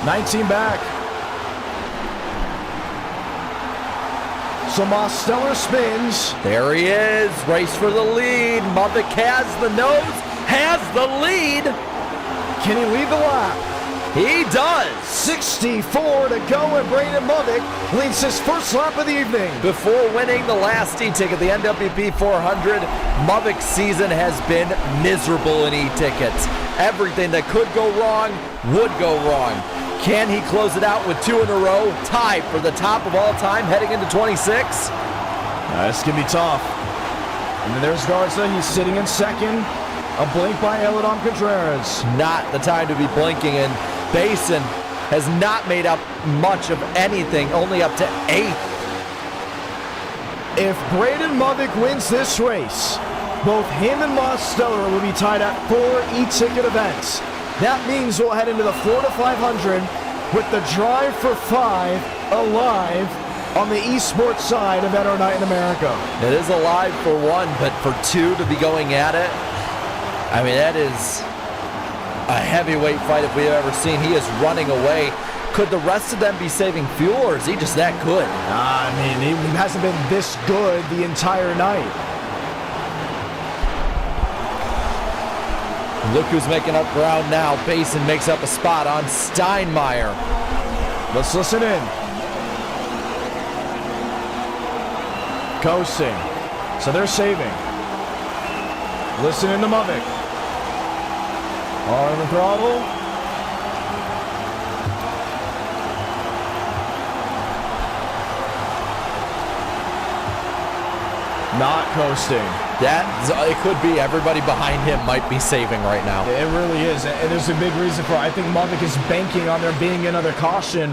[SPEAKER 1] 19 back. So Mosteller spins.
[SPEAKER 2] There he is. Race for the lead. Bubbick has the nose, has the lead.
[SPEAKER 1] Can he lead the lap?
[SPEAKER 2] He does.
[SPEAKER 1] 64 to go, and Braden Bubbick leads his first lap of the evening.
[SPEAKER 2] Before winning the last e-ticket, the NWP 400, Bubbick's season has been miserable in e-tickets. Everything that could go wrong would go wrong. Can he close it out with 2 in a row? Tied for the top of all time heading into 26?
[SPEAKER 1] This can be tough. And then there's Garza. He's sitting in second. A blink by Eladon Contreras.
[SPEAKER 2] Not the time to be blinking, and Basin has not made up much of anything, only up to 8th.
[SPEAKER 1] If Braden Bubbick wins this race, both him and Mosteller will be tied at 4 e-ticket events. That means we'll head into the Florida 500 with the Drive for 5 alive on the esports side of Better Night in America.
[SPEAKER 2] It is alive for 1, but for 2 to be going at it, I mean, that is a heavyweight fight if we've ever seen. He is running away. Could the rest of them be saving fuel, or is he just that good?
[SPEAKER 1] I mean, he hasn't been this good the entire night.
[SPEAKER 2] Look who's making up ground now. Basin makes up a spot on Steinmeier.
[SPEAKER 1] Let's listen in. Coasting. So they're saving. Listen in to Bubbick. On the throttle. Not coasting.
[SPEAKER 2] It could be everybody behind him might be saving right now.
[SPEAKER 1] It really is, and there's a big reason for it. I think Bubbick is banking on there being another caution,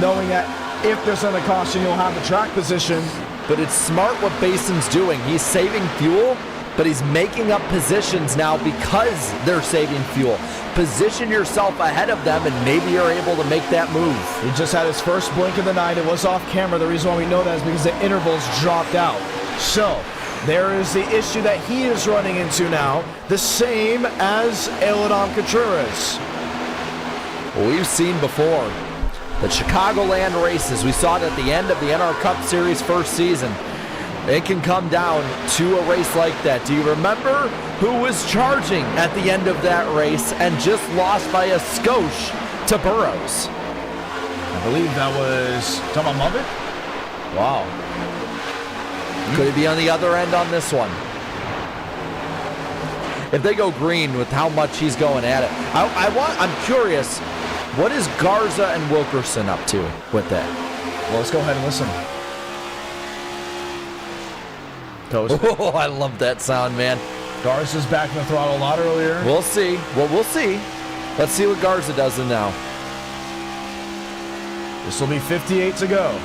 [SPEAKER 1] knowing that if there's another caution, you'll have the track position.
[SPEAKER 2] But it's smart what Basin's doing. He's saving fuel, but he's making up positions now because they're saving fuel. Position yourself ahead of them, and maybe you're able to make that move.
[SPEAKER 1] He just had his first blink of the night. It was off camera. The reason why we know that is because the intervals dropped out. So there is the issue that he is running into now, the same as Eladon Contreras.
[SPEAKER 2] Well, we've seen before the Chicagoland races. We saw it at the end of the NR Cup Series first season. It can come down to a race like that. Do you remember who was charging at the end of that race and just lost by a skosh to Burrows?
[SPEAKER 1] I believe that was talking about Bubbick? Wow.
[SPEAKER 2] Could it be on the other end on this one? If they go green with how much he's going at it, I'm curious. What is Garza and Wilkerson up to with that?
[SPEAKER 1] Well, let's go ahead and listen.
[SPEAKER 2] Oh, I love that sound, man.
[SPEAKER 1] Garza's back in the throttle a lot earlier.
[SPEAKER 2] We'll see. Well, we'll see. Let's see what Garza does in now.
[SPEAKER 1] This will be 58 to go.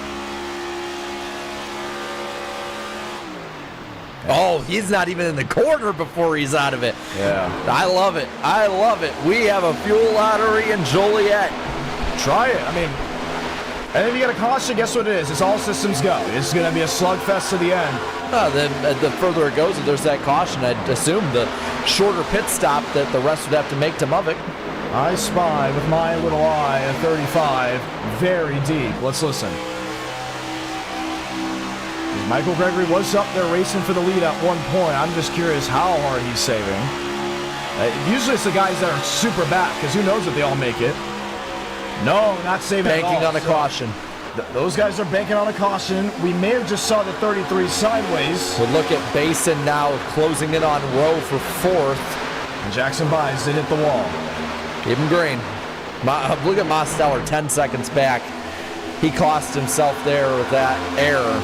[SPEAKER 2] Oh, he's not even in the corner before he's out of it.
[SPEAKER 1] Yeah.
[SPEAKER 2] I love it. I love it. We have a fuel lottery in Joliet.
[SPEAKER 1] Try it. I mean, and if you get a caution, guess what it is? It's all systems go. It's going to be a slugfest to the end.
[SPEAKER 2] The further it goes, if there's that caution, I'd assume the shorter pit stop that the rest would have to make to Bubbick.
[SPEAKER 1] I spy with my little eye a 35 very deep. Let's listen. Michael Gregory was up there racing for the lead at one point. I'm just curious how hard he's saving. Usually it's the guys that are super back, because who knows if they all make it. No, not saving at all.
[SPEAKER 2] Banking on a caution.
[SPEAKER 1] Those guys are banking on a caution. We may have just saw the 33 sideways.
[SPEAKER 2] We'll look at Basin now closing in on Rowe for 4th.
[SPEAKER 1] And Jackson Byes did hit the wall.
[SPEAKER 2] Keep him green. Look at Mosteller 10 seconds back. He cost himself there with that error.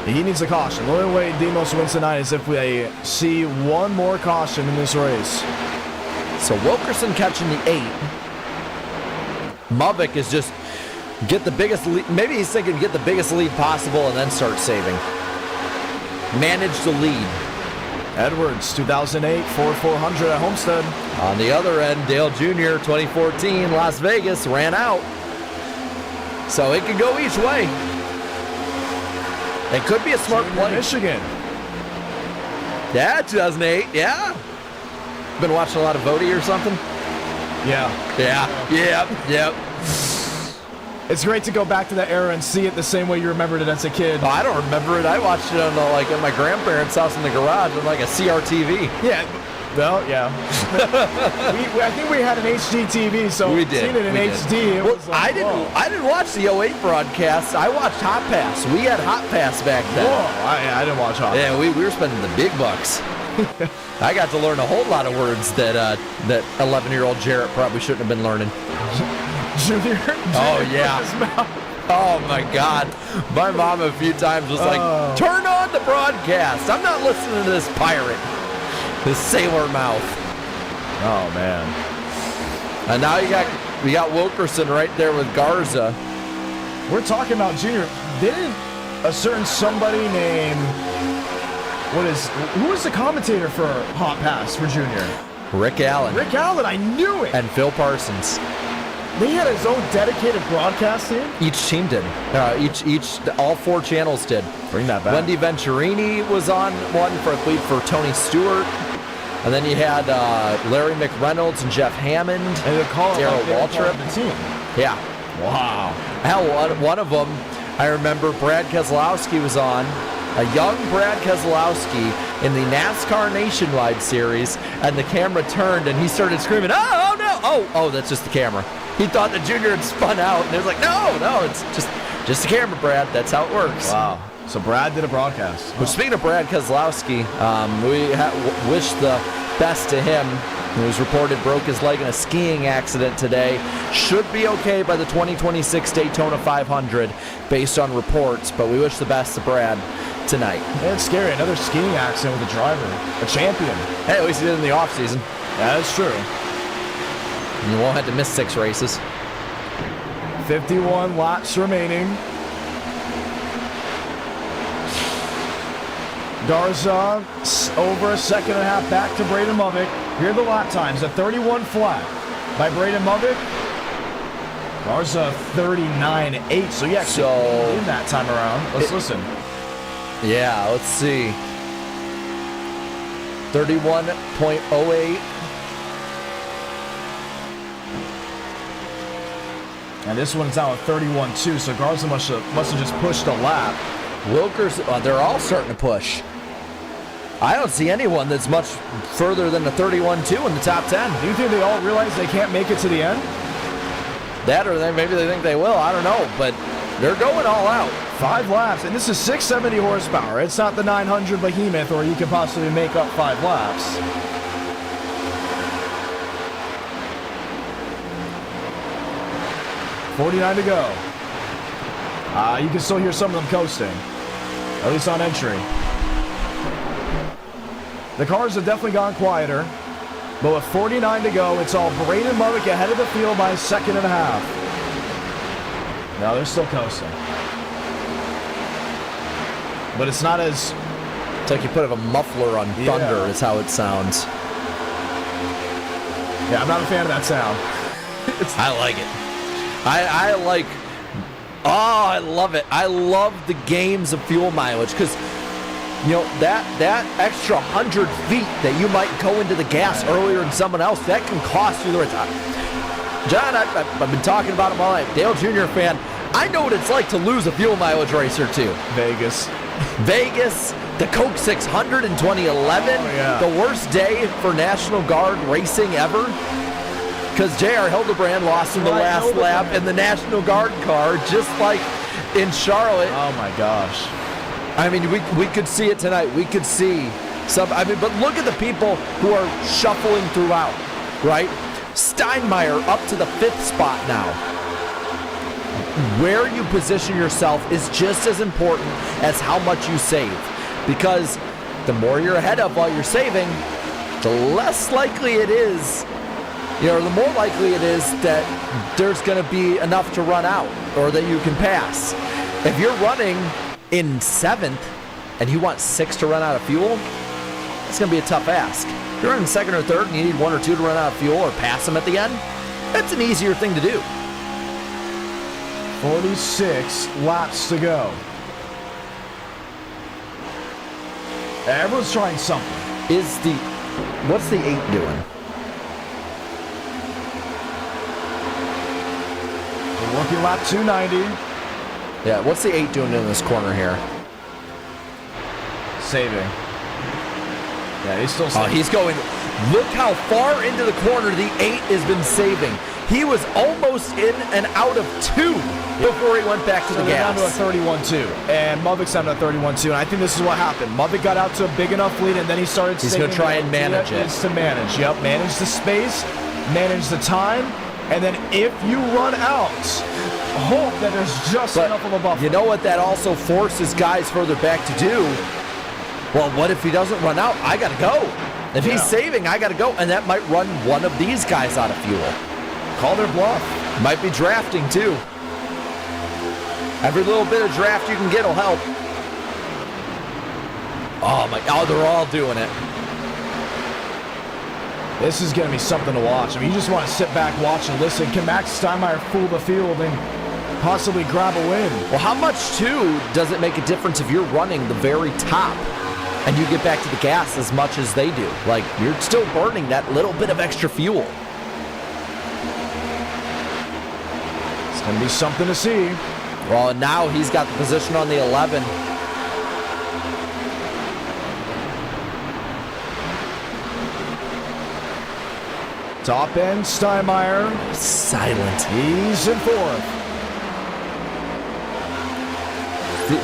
[SPEAKER 1] He needs a caution. The only way Demos wins tonight is if we see one more caution in this race.
[SPEAKER 2] So Wilkerson catching the 8. Mubik is just get the biggest lead. Maybe he's thinking get the biggest lead possible and then start saving. Manage the lead.
[SPEAKER 1] Edwards, 2008, 4,400 at Homestead.
[SPEAKER 2] On the other end, Dale Jr., 2014, Las Vegas, ran out. So it could go each way. It could be a smart play.
[SPEAKER 1] Michigan.
[SPEAKER 2] Yeah, 2008, yeah. Been watching a lot of Vody or something?
[SPEAKER 1] Yeah.
[SPEAKER 2] Yep.
[SPEAKER 1] It's great to go back to that era and see it the same way you remembered it as a kid.
[SPEAKER 2] Oh, I don't remember it. I watched it on at my grandparents' house in the garage on like a CRTV.
[SPEAKER 1] Yeah. Well, yeah. I think we had an HD TV, so
[SPEAKER 2] we did.
[SPEAKER 1] Seen it in HD. It was like,
[SPEAKER 2] I didn't watch the 08 broadcast. I watched Hot Pass. We had Hot Pass back then.
[SPEAKER 1] Whoa, I didn't watch Hot Pass.
[SPEAKER 2] Yeah, we were spending the big bucks. I got to learn a whole lot of words that 11-year-old Jarrett probably shouldn't have been learning.
[SPEAKER 1] Junior?
[SPEAKER 2] Oh, yeah. Oh, my God. My mom a few times was like, turn on the broadcast. I'm not listening to this pirate. This sailor mouth.
[SPEAKER 1] Oh, man.
[SPEAKER 2] And now we got Wilkerson right there with Garza.
[SPEAKER 1] We're talking about Junior. Didn't a certain somebody named... Who is the commentator for Hot Pass for Junior?
[SPEAKER 2] Rick Allen.
[SPEAKER 1] Rick Allen, I knew it.
[SPEAKER 2] And Phil Parsons.
[SPEAKER 1] They had his own dedicated broadcast team?
[SPEAKER 2] Each team did. All 4 channels did.
[SPEAKER 1] Bring that back.
[SPEAKER 2] Wendy Venturini was on one for Tony Stewart. And then you had Larry McReynolds and Jeff Hammond.
[SPEAKER 1] And they call it
[SPEAKER 2] Darryl Waltrip.
[SPEAKER 1] The team.
[SPEAKER 2] Yeah.
[SPEAKER 1] Wow.
[SPEAKER 2] Hell, one of them, I remember Brad Keselowski was on. A young Brad Keselowski in the NASCAR Nationwide Series, and the camera turned and he started screaming, oh no! Oh, that's just the camera. He thought the Junior had spun out, and it was like, no, it's just the camera, Brad. That's how it works.
[SPEAKER 1] Wow. So Brad did a broadcast.
[SPEAKER 2] Well, speaking of Brad Keselowski, we wish the best to him. He was reported broke his leg in a skiing accident today. Should be okay by the 2026 Daytona 500 based on reports, but we wish the best to Brad tonight.
[SPEAKER 1] Yeah, it's scary. Another skiing accident with a driver. A champion.
[SPEAKER 2] Hey, at least he did it in the offseason.
[SPEAKER 1] Yeah, that's true.
[SPEAKER 2] And you won't have to miss 6 races.
[SPEAKER 1] 51 laps remaining. Garza over a second and a half back to Braden Mubik. Here are the lap times. A 31 flat by Braden Mubik. Garza 39.8. So yeah, in that time around. Let's listen.
[SPEAKER 2] Yeah, let's see. 31.08.
[SPEAKER 1] And this one's out at 31.2. So Garza must have just pushed a lap.
[SPEAKER 2] Wilkers, they're all starting to push. I don't see anyone that's much further than the 31.2 in the top 10.
[SPEAKER 1] Do you think they all realize they can't make it to the end?
[SPEAKER 2] That or maybe they think they will. I don't know, but they're going all out.
[SPEAKER 1] 5 laps, and this is 670 horsepower. It's not the 900 behemoth, or you can possibly make up 5 laps. $49 to go. You can still hear some of them coasting, at least on entry. The cars have definitely gone quieter, but with 49 to go, it's all Braden Mubik ahead of the field by a second and a half. No, they're still coasting. But it's not as...
[SPEAKER 2] It's like you put a muffler on thunder is how it sounds.
[SPEAKER 1] Yeah, I'm not a fan of that sound.
[SPEAKER 2] I like it. I like... Oh, I love it. I love the games of fuel mileage because, you know, that extra 100 feet that you might go into the gas earlier than someone else, that can cost you the race. John, I've been talking about him all night. Dale Jr. fan, I know what it's like to lose a fuel mileage race or two.
[SPEAKER 1] Vegas,
[SPEAKER 2] the Coke 600 in 2011,
[SPEAKER 1] yeah.
[SPEAKER 2] the worst day for National Guard racing ever. Because J.R. Hildebrand lost in the last lap in the National Guard car, just like in Charlotte.
[SPEAKER 1] Oh my gosh.
[SPEAKER 2] I mean, we could see it tonight. We could see some. I mean, but look at the people who are shuffling throughout, right? Steinmeier up to the 5th spot now. Where you position yourself is just as important as how much you save, because the more you're ahead of while you're saving, the less likely it is, the more likely it is that there's going to be enough to run out or that you can pass. If you're running in 7th and you want 6 to run out of fuel, it's going to be a tough ask. If you're in 2nd or 3rd and you need 1 or 2 to run out of fuel or pass them at the end, that's an easier thing to do.
[SPEAKER 1] 46 laps to go. Everyone's trying something.
[SPEAKER 2] What's the 8 doing?
[SPEAKER 1] Rookie lap 290.
[SPEAKER 2] Yeah, what's the 8 doing in this corner here?
[SPEAKER 1] Saving. Yeah, he's still saving.
[SPEAKER 2] Oh, he's going. Look how far into the corner the 8 has been saving. He was almost in and out of 2 before he went back to the gas.
[SPEAKER 1] Down to a 31-2, and Muvic's down to a 31-2, and I think this is what happened. Muvic got out to a big enough lead, and then he started.
[SPEAKER 2] He's going to try and manage it.
[SPEAKER 1] It's to manage. Yep, manage the space, manage the time, and then if you run out, hope that there's just enough of a buffer.
[SPEAKER 2] You know what that also forces guys further back to do? Well, what if he doesn't run out? I got to go. If he's saving, I got to go, and that might run one of these guys out of fuel.
[SPEAKER 1] Call their bluff.
[SPEAKER 2] Might be drafting too. Every little bit of draft you can get will help. Oh, they're all doing it.
[SPEAKER 1] This is going to be something to watch. I mean, you just want to sit back, watch, and listen. Can Max Steinmeier fool the field and possibly grab a win?
[SPEAKER 2] Well, how much, too, does it make a difference if you're running the very top and you get back to the gas as much as they do? Like, you're still burning that little bit of extra fuel.
[SPEAKER 1] It's going to be something to see.
[SPEAKER 2] Well, and now he's got the position on the 11.
[SPEAKER 1] Top end, Steinmeier.
[SPEAKER 2] Silent.
[SPEAKER 1] He's in 4th.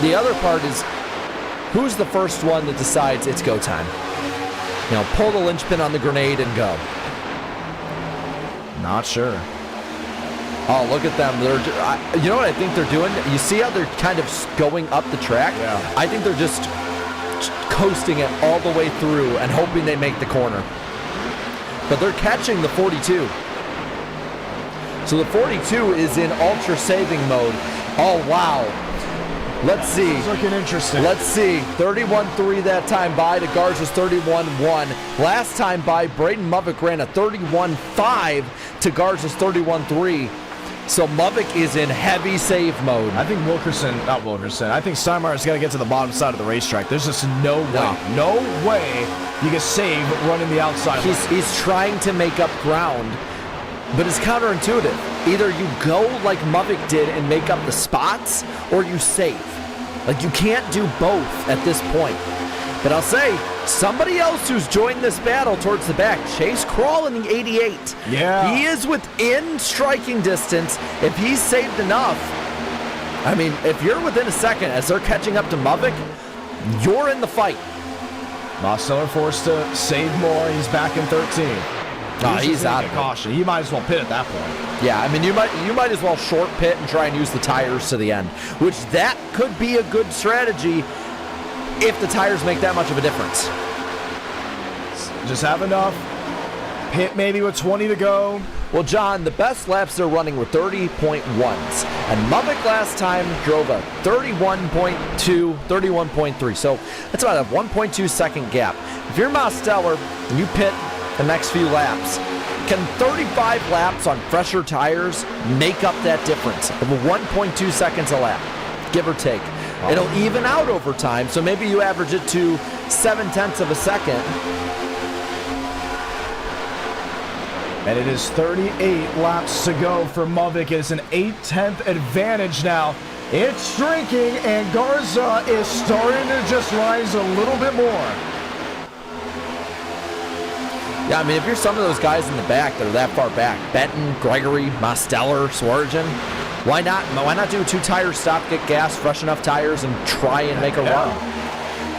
[SPEAKER 2] The other part is, who's the first one that decides it's go time? Pull the linchpin on the grenade and go.
[SPEAKER 1] Not sure.
[SPEAKER 2] Oh, look at them. You know what I think they're doing? You see how they're kind of going up the track?
[SPEAKER 1] Yeah.
[SPEAKER 2] I think they're just coasting it all the way through and hoping they make the corner. But they're catching the 42. So the 42 is in ultra saving mode. Oh, wow. Let's see.
[SPEAKER 1] It's looking interesting.
[SPEAKER 2] Let's see. 31-3 that time by to Garza's 31-1. Last time by, Braden Muvic ran a 31-5 to Garza's 31-3. So Muvic is in heavy save mode.
[SPEAKER 1] I think I think Steinmeier's got to get to the bottom side of the racetrack. There's just no way you can save running the outside.
[SPEAKER 2] He's trying to make up ground, but it's counterintuitive. Either you go like Muvic did and make up the spots, or you save. Like, you can't do both at this point. But I'll say, somebody else who's joined this battle towards the back, Chase Kroll in the 88.
[SPEAKER 1] Yeah.
[SPEAKER 2] He is within striking distance. If he's saved enough, I mean, if you're within a second as they're catching up to Muvic, you're in the fight.
[SPEAKER 1] Mosteller forced to save more. He's back in 13.
[SPEAKER 2] He's out of
[SPEAKER 1] caution. He might as well pit at that point.
[SPEAKER 2] Yeah, I mean, you might as well short pit and try and use the tires to the end, which that could be a good strategy if the tires make that much of a difference.
[SPEAKER 1] Just have enough. Pit maybe with 20 to go.
[SPEAKER 2] Well, John, the best laps they're running were 30.1s, and Muvic last time drove a 31.2, 31.3, so that's about a 1.2 second gap. If you're Mosteller and you pit the next few laps, can 35 laps on fresher tires make up that difference of 1.2 seconds a lap, give or take? It'll even out over time, so maybe you average it to 0.7 of a second.
[SPEAKER 1] And it is 38 laps to go for Mavic. It's an 8/10 advantage now. It's shrinking, and Garza is starting to just rise a little bit more.
[SPEAKER 2] Yeah, I mean, if you're some of those guys in the back that are that far back, Benton, Gregory, Mosteller, Swearengin, why not do a 2-tire stop, get gas, fresh enough tires, and try and make a run?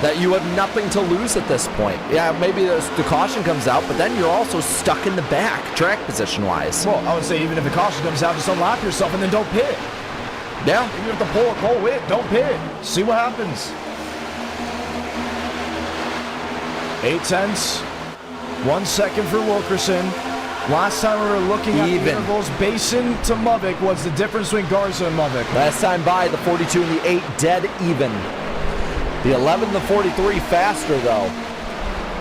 [SPEAKER 2] That you have nothing to lose at this point. Yeah, maybe the caution comes out, but then you're also stuck in the back, track position-wise.
[SPEAKER 1] Well, I would say even if the caution comes out, just unlap yourself and then don't pit.
[SPEAKER 2] Yeah.
[SPEAKER 1] Even if the pole it, don't pit. See what happens. 8/10. 1 second for Wilkerson. Last time we were looking at the intervals, Basin to Mavic, what's the difference between Garza and Mavic?
[SPEAKER 2] Last time by, the 42 and the 8 dead even. The 11 to 43 faster, though.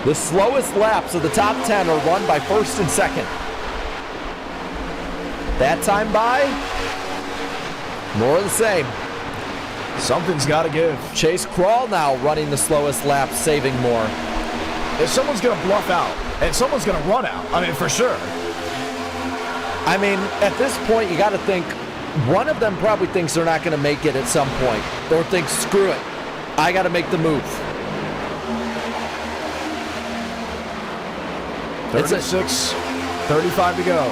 [SPEAKER 2] The slowest laps of the top 10 are run by first and second. That time by, more of the same.
[SPEAKER 1] Something's got to give.
[SPEAKER 2] Chase Crawl now running the slowest lap, saving more.
[SPEAKER 1] If someone's going to bluff out, and someone's going to run out, I mean, for sure.
[SPEAKER 2] I mean, at this point, you got to think, one of them probably thinks they're not going to make it at some point, or thinks, screw it, I got to make the move.
[SPEAKER 1] 36, 35 to go.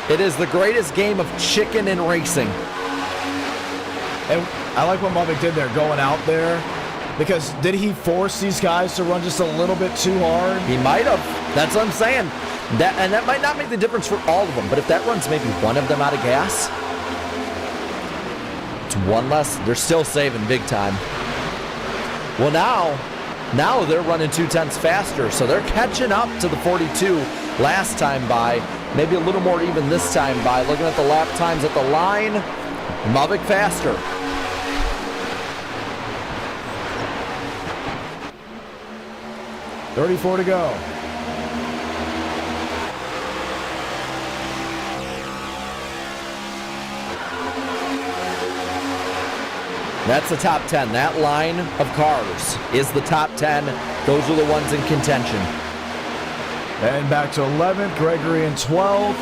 [SPEAKER 2] It is the greatest game of chicken in racing.
[SPEAKER 1] And I like what Mavic did there, going out there. Because did he force these guys to run just a little bit too hard?
[SPEAKER 2] He might have. That's what I'm saying. That might not make the difference for all of them, but if that runs maybe one of them out of gas, it's one less. They're still saving big time. Well, now they're running 2/10 faster, so they're catching up to the 42 last time by. Maybe a little more even this time by. Looking at the lap times at the line, Mavic faster.
[SPEAKER 1] $34 to go.
[SPEAKER 2] That's the top 10. That line of cars is the top 10. Those are the ones in contention.
[SPEAKER 1] And back to 11th, Gregory in 12th.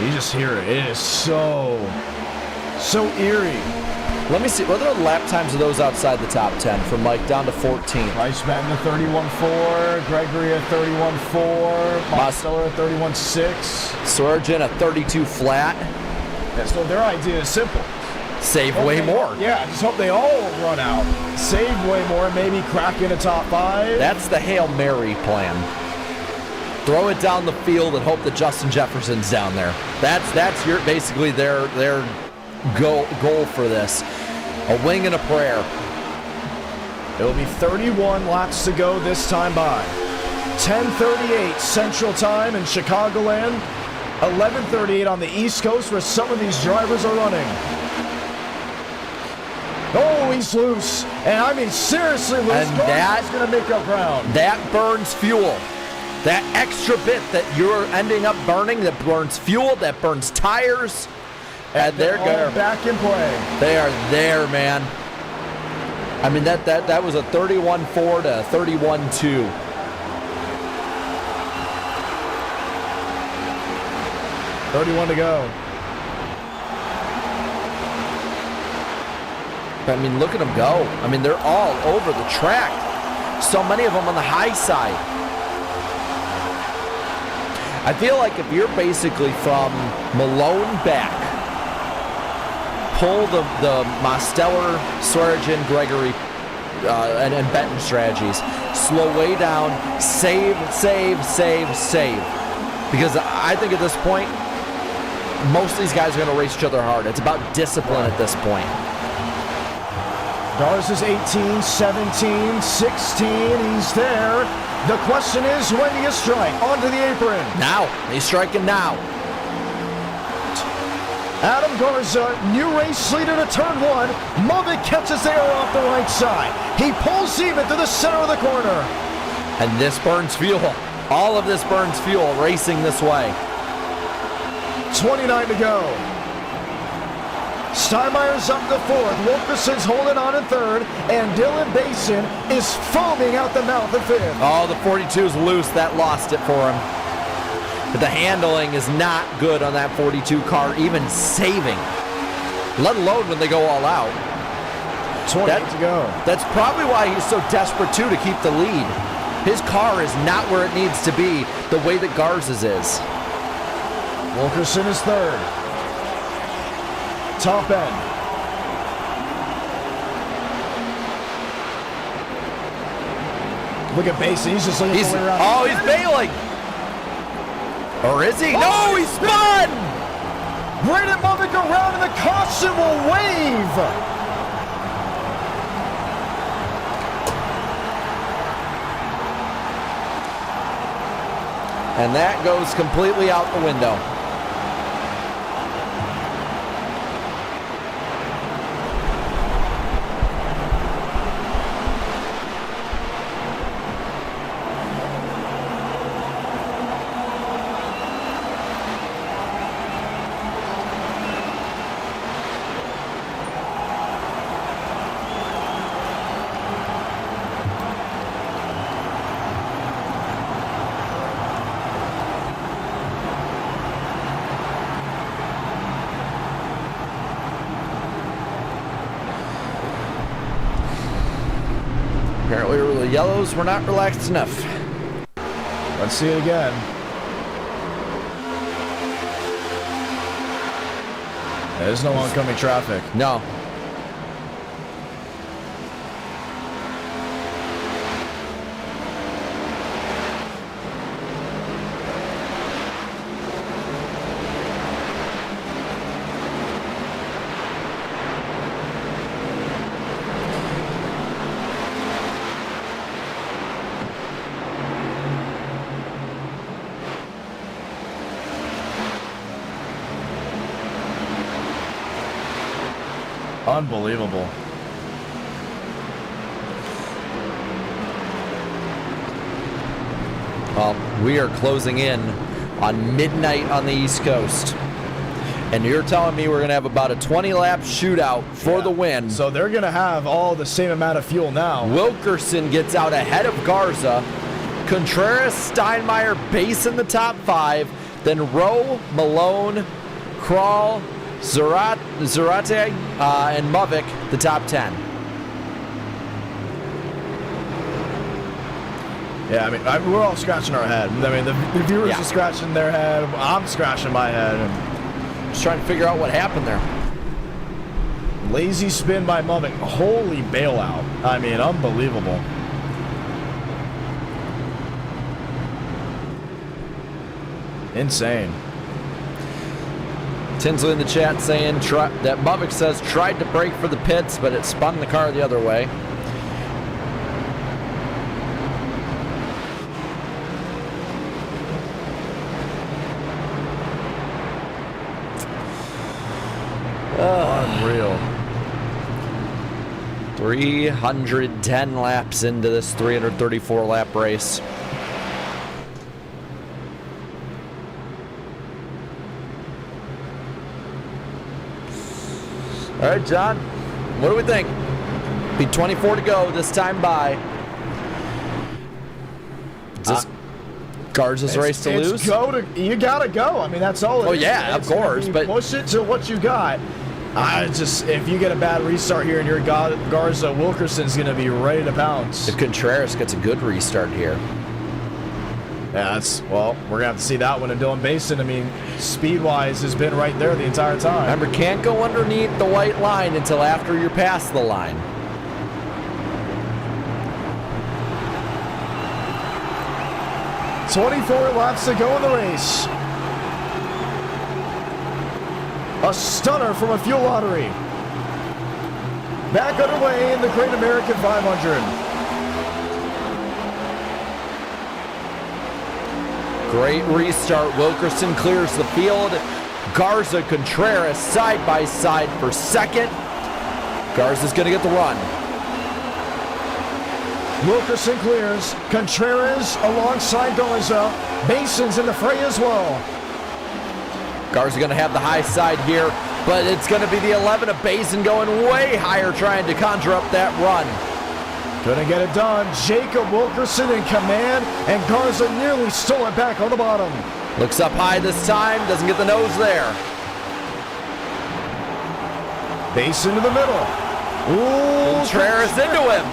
[SPEAKER 1] You just hear it. It is so eerie.
[SPEAKER 2] Let me see. What are the lap times of those outside the top 10? From Mike down to 14.
[SPEAKER 1] Price Benton at 31.4. Gregory at 31.4. Mosteller at 31.6.
[SPEAKER 2] Swearengin at 32 flat.
[SPEAKER 1] Yeah, so their idea is simple.
[SPEAKER 2] Save way more.
[SPEAKER 1] Yeah, just hope they all run out. Save way more, maybe crack in a top 5.
[SPEAKER 2] That's the Hail Mary plan. Throw it down the field and hope that Justin Jefferson's down there. That's your basically their goal for this. A wing and a prayer.
[SPEAKER 1] It'll be 31 laps to go this time by. 10:38 Central Time in Chicagoland. 11:38 on the East Coast where some of these drivers are running. Oh, he's loose. And I mean seriously loose.
[SPEAKER 2] And that's
[SPEAKER 1] going to make up ground.
[SPEAKER 2] That burns fuel. That extra bit that you're ending up burning, that burns fuel, that burns tires. And they're
[SPEAKER 1] all back in play.
[SPEAKER 2] They are there, man. I mean, that was a 31.4 to 31.2.
[SPEAKER 1] $31 to go.
[SPEAKER 2] I mean, look at them go. I mean, they're all over the track. So many of them on the high side. I feel like if you're basically from Malone back, pull the Mosteller, Swearengin, Gregory, and Benton strategies. Slow way down, save. Because I think at this point, most of these guys are going to race each other hard. It's about discipline at this point.
[SPEAKER 1] Garza's 18, 17, 16. He's there. The question is, when do you strike? Onto the apron.
[SPEAKER 2] Now. He's striking now.
[SPEAKER 1] Adam Garza, new race leader to turn 1. Mavic catches the air off the right side. He pulls even to the center of the corner.
[SPEAKER 2] And this burns fuel. All of this burns fuel racing this way.
[SPEAKER 1] 29 to go. Steinmeier's up to 4th. Wilkerson's holding on in 3rd. And Dylan Basin is foaming out the mouth in 5th.
[SPEAKER 2] Oh, the 42's loose. That lost it for him. But the handling is not good on that 42 car, even saving. Let alone when they go all out.
[SPEAKER 1] 28 to go.
[SPEAKER 2] That's probably why he's so desperate, too, to keep the lead. His car is not where it needs to be the way that Garza's is.
[SPEAKER 1] Wilkerson is 3rd. Top end. Look at Basin. He's just looking all the way around.
[SPEAKER 2] Oh, he's bailing. Or is he? No, he spun!
[SPEAKER 1] Brandon Movick around and the caution will wave.
[SPEAKER 2] And that goes completely out the window. Apparently the yellows were not relaxed enough.
[SPEAKER 1] Let's see it again. There's no oncoming traffic.
[SPEAKER 2] No.
[SPEAKER 1] Unbelievable.
[SPEAKER 2] Well, we are closing in on midnight on the East Coast. And you're telling me we're going to have about a 20-lap shootout for the win.
[SPEAKER 1] So they're going to have all the same amount of fuel now.
[SPEAKER 2] Wilkerson gets out ahead of Garza. Contreras, Steinmeier, Base in the top 5. Then Rowe, Malone, Krall, Zarate, and Movick, the top 10.
[SPEAKER 1] Yeah, I mean, we're all scratching our head. I mean, the viewers are scratching their head. I'm scratching my head. And
[SPEAKER 2] just trying to figure out what happened there.
[SPEAKER 1] Lazy spin by Movick. Holy bailout. I mean, unbelievable. Insane.
[SPEAKER 2] Tinsley in the chat saying that Movick says tried to brake for the pits, but it spun the car the other way.
[SPEAKER 1] Unreal.
[SPEAKER 2] 310 laps into this 334 lap race. All right, John, what do we think? Be 24 to go this time by. Is this Garza's race to lose?
[SPEAKER 1] You gotta go. I mean, that's all it is.
[SPEAKER 2] Oh yeah, of course. But
[SPEAKER 1] push it to what you got. If you get a bad restart here and you're Garza, Wilkerson's gonna be ready to pounce.
[SPEAKER 2] If Contreras gets a good restart here.
[SPEAKER 1] Yeah, we're gonna have to see that one. And Dylan Basin, I mean, speed-wise has been right there the entire time.
[SPEAKER 2] Remember, can't go underneath the white line until after you're past the line.
[SPEAKER 1] .24 laps to go in the race. A stunner from a fuel lottery. Back underway in the Great American 500.
[SPEAKER 2] Great restart. Wilkerson clears the field. Garza, Contreras side by side for second. Garza's going to get the run.
[SPEAKER 1] Wilkerson clears. Contreras alongside Garza. Basin's in the fray as well.
[SPEAKER 2] Garza going to have the high side here. but it's going to be the 11 of Basin going way higher, trying to conjure up that run.
[SPEAKER 1] Couldn't get it done. Jacob Wilkerson in command, and Garza nearly stole it back on the bottom.
[SPEAKER 2] Looks up high this time, doesn't get the nose there.
[SPEAKER 1] Basin to the middle. Ooh,
[SPEAKER 2] Contreras into him.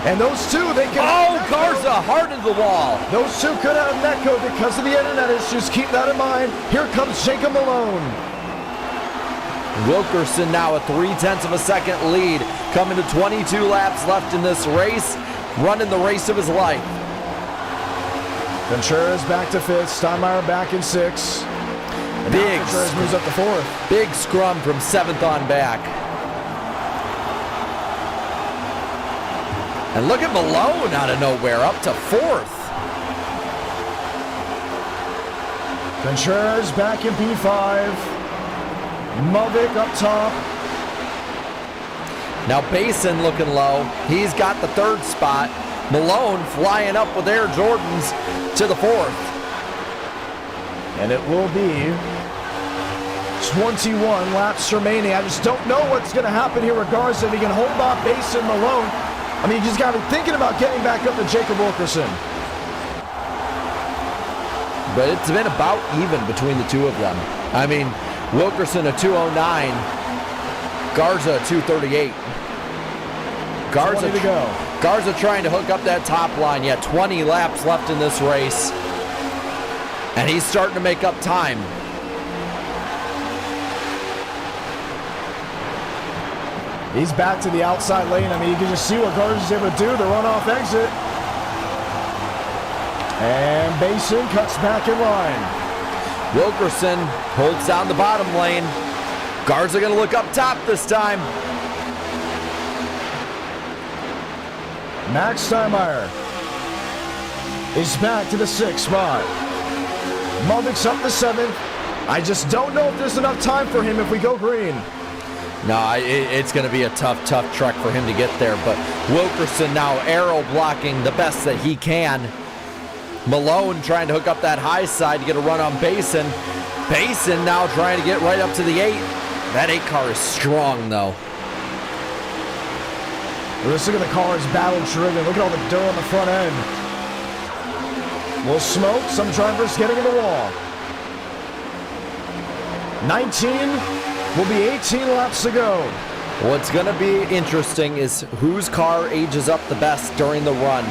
[SPEAKER 1] And those two, they can.
[SPEAKER 2] Oh, Garza hard into the wall.
[SPEAKER 1] Those two could have netco because of the internet issues. Keep that in mind. Here comes Jacob Malone.
[SPEAKER 2] Wilkerson now a 0.3 of a second lead, coming to 22 laps left in this race, running the race of his life.
[SPEAKER 1] Contreras back to 5th, Steinmeier back in 6th. And
[SPEAKER 2] big
[SPEAKER 1] Contreras moves up to 4th.
[SPEAKER 2] Big scrum from 7th on back. And look at Malone out of nowhere, up to 4th.
[SPEAKER 1] Contreras back in P5. Mulvick up top.
[SPEAKER 2] Now Basin looking low. He's got the 3rd spot. Malone flying up with Air Jordans to the 4th.
[SPEAKER 1] And it will be 21 laps remaining. I just don't know what's going to happen here with Garza. If he can hold off Basin Malone. I mean, you just got to be thinking about getting back up to Jacob Wilkerson.
[SPEAKER 2] But it's been about even between the two of them. I mean, Wilkerson a 2:09, Garza a 2:38. Garza
[SPEAKER 1] to go.
[SPEAKER 2] Garza trying to hook up that top line. Yeah, 20 laps left in this race. And he's starting to make up time.
[SPEAKER 1] He's back to the outside lane. I mean, you can just see what Garza's able to do, the runoff exit. And Basin cuts back in line.
[SPEAKER 2] Wilkerson holds down the bottom lane. Garza going to look up top this time.
[SPEAKER 1] Max Steinmeier is back to the 6th spot. Mulvick's up to 7th. I just don't know if there's enough time for him if we go green.
[SPEAKER 2] No, it's going to be a tough trek for him to get there. But Wilkerson now arrow blocking the best that he can. Malone trying to hook up that high side to get a run on Basin. Basin now trying to get right up to the 8. That 8 car is strong, though.
[SPEAKER 1] Let's look at the car's battle driven. Look at all the dirt on the front end. Little smoke. Some drivers getting in the wall. 19 will be 18 laps to go.
[SPEAKER 2] What's going to be interesting is whose car ages up the best during the run.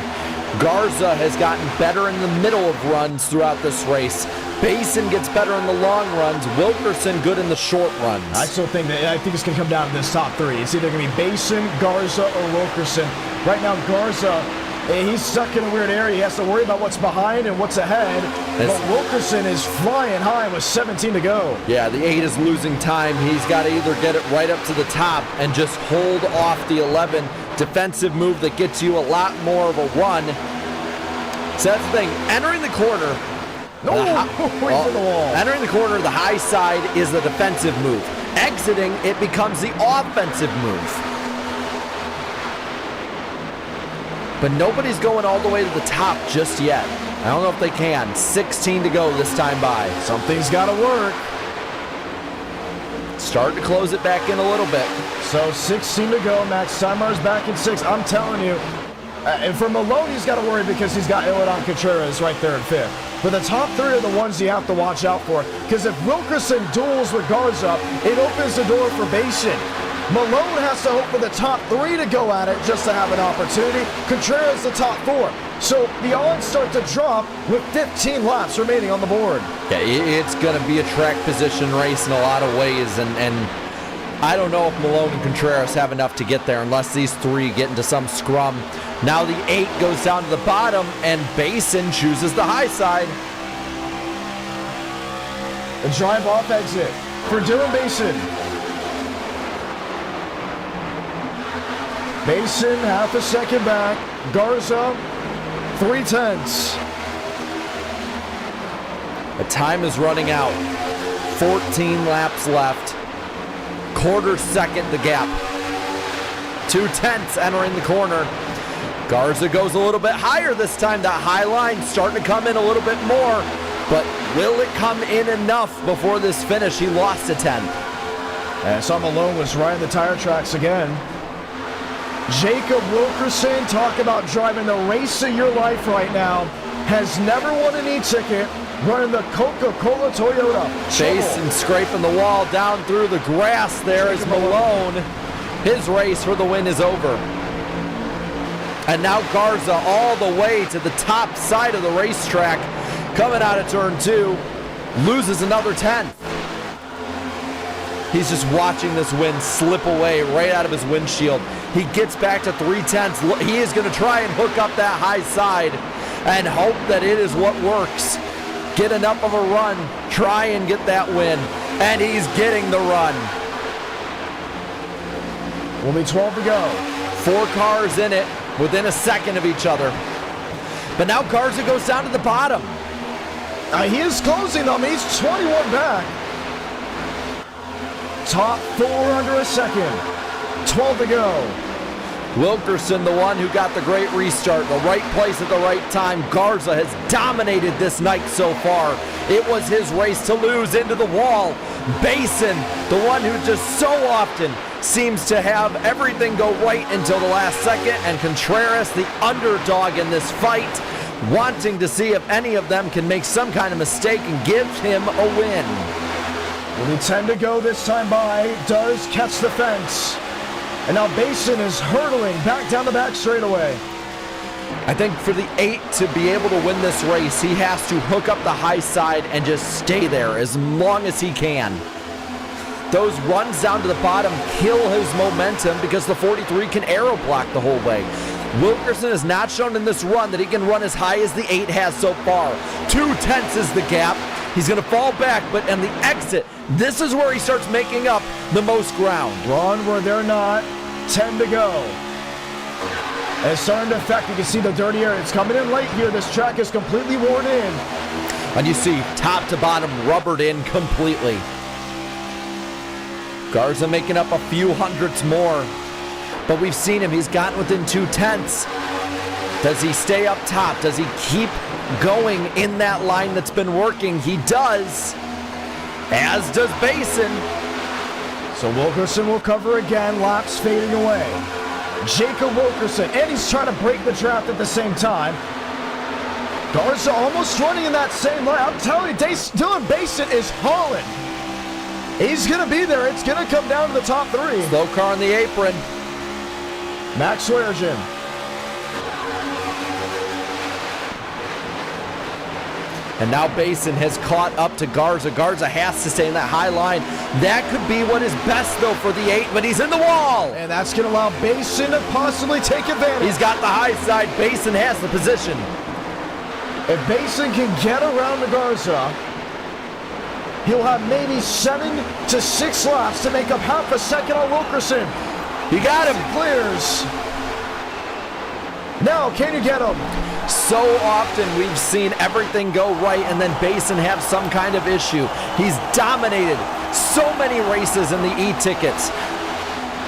[SPEAKER 2] Garza has gotten better in the middle of runs throughout this race. Basin gets better in the long runs. Wilkerson good in the short runs.
[SPEAKER 1] I still think it's going to come down to this top 3. It's either going to be Basin, Garza, or Wilkerson. Right now, Garza, he's stuck in a weird area. He has to worry about what's behind and what's ahead. But Wilkerson is flying high with 17 to go.
[SPEAKER 2] Yeah, the 8 is losing time. He's got to either get it right up to the top and just hold off the 11. Defensive move that gets you a lot more of a run. So that's the thing. Entering the corner. Entering the corner, the high side is the defensive move. Exiting, it becomes the offensive move. But nobody's going all the way to the top just yet. I don't know if they can. 16 to go this time by.
[SPEAKER 1] Something's got to work.
[SPEAKER 2] Starting to close it back in a little bit.
[SPEAKER 1] So 16 to go. Max Steinmeier's back in 6th. I'm telling you. And for Malone, he's got to worry because he's got Iladon Contreras right there in 5th. But the top 3 are the ones you have to watch out for. Because if Wilkerson duels with Garza, it opens the door for Basin. Malone has to hope for the top 3 to go at it just to have an opportunity. Contreras the top 4. So the odds start to drop with 15 laps remaining on the board.
[SPEAKER 2] Yeah, it's going to be a track position race in a lot of ways. And I don't know if Malone and Contreras have enough to get there unless these 3 get into some scrum. Now the 8 goes down to the bottom, and Basin chooses the high side.
[SPEAKER 1] The drive-off exit for Dylan Basin. Basin half a second back. Garza, 3/10.
[SPEAKER 2] The time is running out. 14 laps left. Quarter second the gap. 2/10 entering the corner. Garza goes a little bit higher this time. That high line starting to come in a little bit more. But will it come in enough before this finish? He lost a 10.
[SPEAKER 1] And so Malone was right in the tire tracks again. Jacob Wilkerson, talk about driving the race of your life right now. Has never won an e-ticket, running the Coca-Cola Toyota.
[SPEAKER 2] Jason scraping the wall down through the grass there as Malone. His race for the win is over. And now Garza all the way to the top side of the racetrack, coming out of turn 2, loses another 10th. He's just watching this win slip away right out of his windshield. He gets back to 3/10. He is going to try and hook up that high side and hope that it is what works. Get enough of a run, try and get that win. And he's getting the run.
[SPEAKER 1] Will be 12 to go.
[SPEAKER 2] 4 cars in it within a second of each other. But now Garza goes down to the bottom.
[SPEAKER 1] He is closing them. He's 21 back. Top 4 under a second. 12 to go.
[SPEAKER 2] Wilkerson, the one who got the great restart, the right place at the right time. Garza has dominated this night so far. It was his race to lose into the wall. Basin, the one who just so often seems to have everything go right until the last second, and Contreras, the underdog in this fight, wanting to see if any of them can make some kind of mistake and give him a win.
[SPEAKER 1] Only 10 to go this time by. Does catch the fence. And now Basin is hurtling back down the back straightaway.
[SPEAKER 2] I think for the 8 to be able to win this race, he has to hook up the high side and just stay there as long as he can. Those runs down to the bottom kill his momentum because the 43 can aero block the whole way. Wilkerson has not shown in this run that he can run as high as the 8 has so far. 2/10 is the gap. He's going to fall back, but on the exit, this is where he starts making up the most ground.
[SPEAKER 1] Run where they're not. 10 to go. And it's starting to affect. You can see the dirty air. It's coming in late here. This track is completely worn in.
[SPEAKER 2] And you see top to bottom rubbered in completely. Garza making up a few hundredths more. But we've seen him. He's gotten within 2/10. Does he stay up top? Does he keep going in that line that's been working? He does. As does Basin.
[SPEAKER 1] So Wilkerson will cover again. Laps fading away. Jacob Wilkerson. And he's trying to break the draft at the same time. Garza almost running in that same line. I'm telling you, Dylan Basin is hauling. He's going to be there. It's going to come down to the top 3.
[SPEAKER 2] Slow car on the apron.
[SPEAKER 1] Max Sweargen.
[SPEAKER 2] And now Basin has caught up to Garza. Garza has to stay in that high line. That could be what is best, though, for the 8, but he's in the wall.
[SPEAKER 1] And that's going to allow Basin to possibly take advantage.
[SPEAKER 2] He's got the high side. Basin has the position.
[SPEAKER 1] If Basin can get around the Garza, he'll have maybe 7 to 6 laps to make up half a second on Wilkerson.
[SPEAKER 2] You got him.
[SPEAKER 1] Clears. Now, can you get him?
[SPEAKER 2] So often we've seen everything go right and then Basin have some kind of issue. He's dominated so many races in the e-tickets.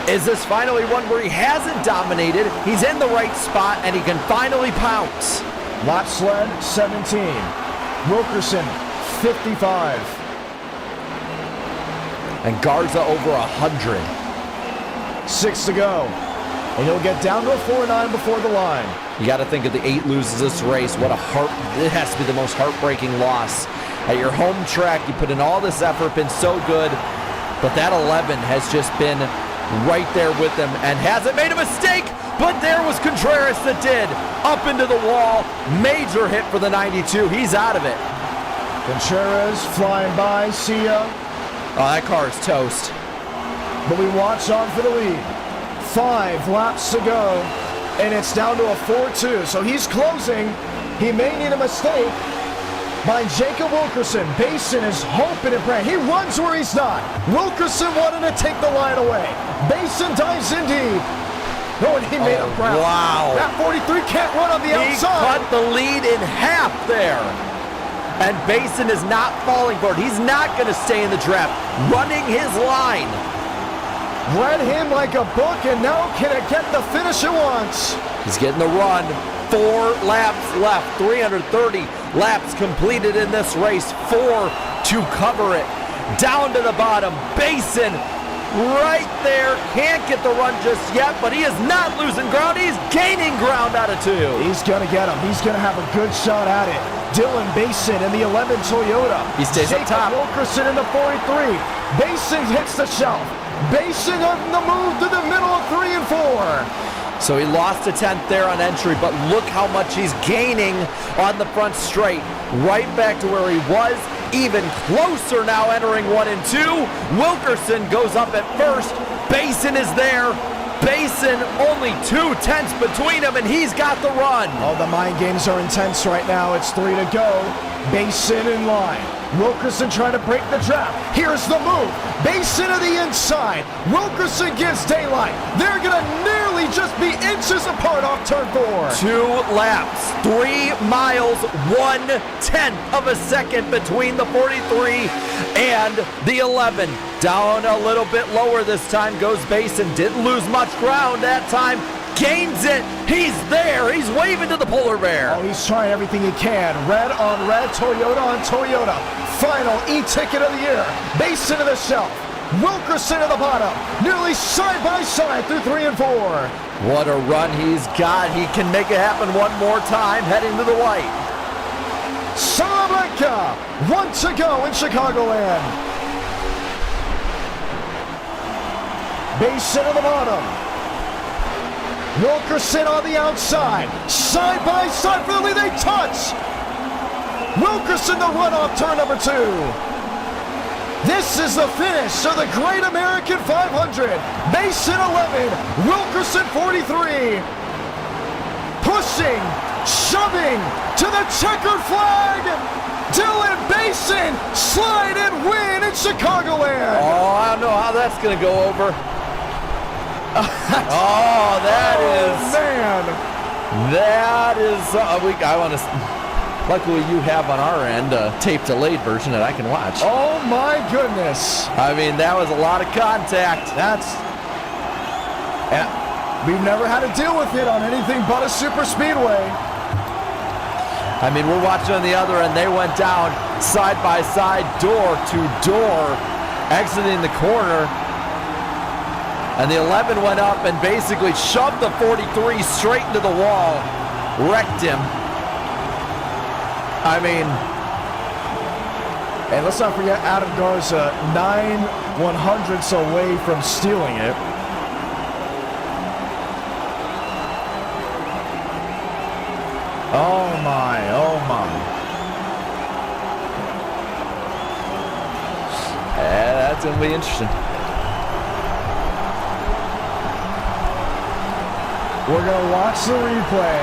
[SPEAKER 2] Is this finally one where he hasn't dominated? He's in the right spot and he can finally pounce.
[SPEAKER 1] Lap sled 17. Wilkerson 55.
[SPEAKER 2] And Garza over 100.
[SPEAKER 1] 6 to go. And he'll get down to a 4-9 before the line.
[SPEAKER 2] You got to think if the 8 loses this race, it has to be the most heartbreaking loss. At your home track, you put in all this effort, been so good, but that 11 has just been right there with him and hasn't made a mistake, but there was Contreras that did. Up into the wall, major hit for the 92. He's out of it.
[SPEAKER 1] Contreras flying by, see ya.
[SPEAKER 2] Oh, that car is toast.
[SPEAKER 1] But we watch on for the lead. 5 laps to go, and it's down to a 4-2. So he's closing. He may need a mistake by Jacob Wilkerson. Basin is hoping and praying. He runs where he's not. Wilkerson wanted to take the line away. Basin dives in deep. Oh, and he made a ground.
[SPEAKER 2] Wow.
[SPEAKER 1] That 43 can't run on the outside.
[SPEAKER 2] He cut the lead in half there. And Basin is not falling for it. He's not going to stay in the draft. Running his line.
[SPEAKER 1] Read him like a book, and now can it get the finish it wants?
[SPEAKER 2] He's getting the run. 4 laps left. 330 laps completed in this race. 4 to cover it. Down to the bottom. Basin right there. Can't get the run just yet, but he is not losing ground. He's gaining ground out of 2.
[SPEAKER 1] He's going to get him. He's going to have a good shot at it. Dylan Basin in the 11 Toyota.
[SPEAKER 2] He stays up top.
[SPEAKER 1] Wilkerson in the 43. Basin hits the shelf. Basin on the move to the middle of 3 and 4.
[SPEAKER 2] So he lost a 10th there on entry, but look how much he's gaining on the front straight. Right back to where he was, even closer now entering 1 and 2. Wilkerson goes up at first. Basin is there. Basin only 2 tenths between him, and he's got the run.
[SPEAKER 1] Oh, the mind games are intense right now. It's 3 to go. Basin in line. Wilkerson trying to break the trap. Here's the move. Basin to the inside. Wilkerson gives daylight. They're going to nearly just be inches apart off turn 4.
[SPEAKER 2] 2 laps, 3 miles, 1/10 of a second between the 43 and the 11. Down a little bit lower this time goes Basin. Didn't lose much ground that time. Gains it. He's there. He's waving to the polar bear.
[SPEAKER 1] Oh, he's trying everything he can. Red on red, Toyota on Toyota. Final e-ticket of the year. Basin to the shelf. Wilkerson to the bottom. Nearly side by side through 3 and 4.
[SPEAKER 2] What a run he's got. He can make it happen one more time heading to the white.
[SPEAKER 1] Salamanca. 1 to go in Chicagoland. Basin to the bottom. Wilkerson on the outside. Side by side for the lead. They touch. Wilkerson the run off turn number 2. This is the finish of the Great American 500. Basin 11, Wilkerson 43. Pushing, shoving to the checkered flag. Dylan Basin slide and win in Chicagoland.
[SPEAKER 2] Oh, I don't know how that's going to go over. Oh, that is,
[SPEAKER 1] man.
[SPEAKER 2] That is, I want to, luckily you have on our end a tape delayed version that I can watch.
[SPEAKER 1] Oh my goodness.
[SPEAKER 2] I mean, that was a lot of contact.
[SPEAKER 1] We've never had to deal with it on anything but a super speedway.
[SPEAKER 2] I mean, we're watching on the other end. They went down side by side, door to door, exiting the corner. And the 11 went up and basically shoved the 43 straight into the wall, wrecked him. I mean,
[SPEAKER 1] and let's not forget Adam Garza, 9/100ths away from stealing it. Oh my, oh my.
[SPEAKER 2] Yeah, that's going to be interesting.
[SPEAKER 1] We're going to watch the replay,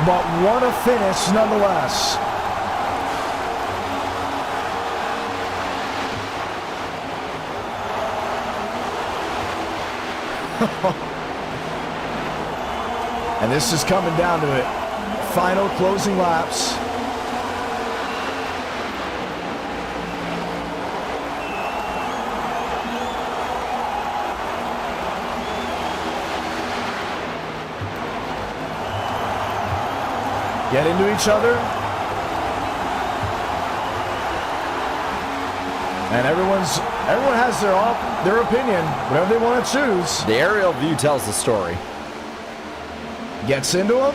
[SPEAKER 1] but what a finish nonetheless. And this is coming down to it. Final closing laps. Get into each other. And everyone has their opinion, whatever they want to choose.
[SPEAKER 2] The aerial view tells the story.
[SPEAKER 1] Gets into him.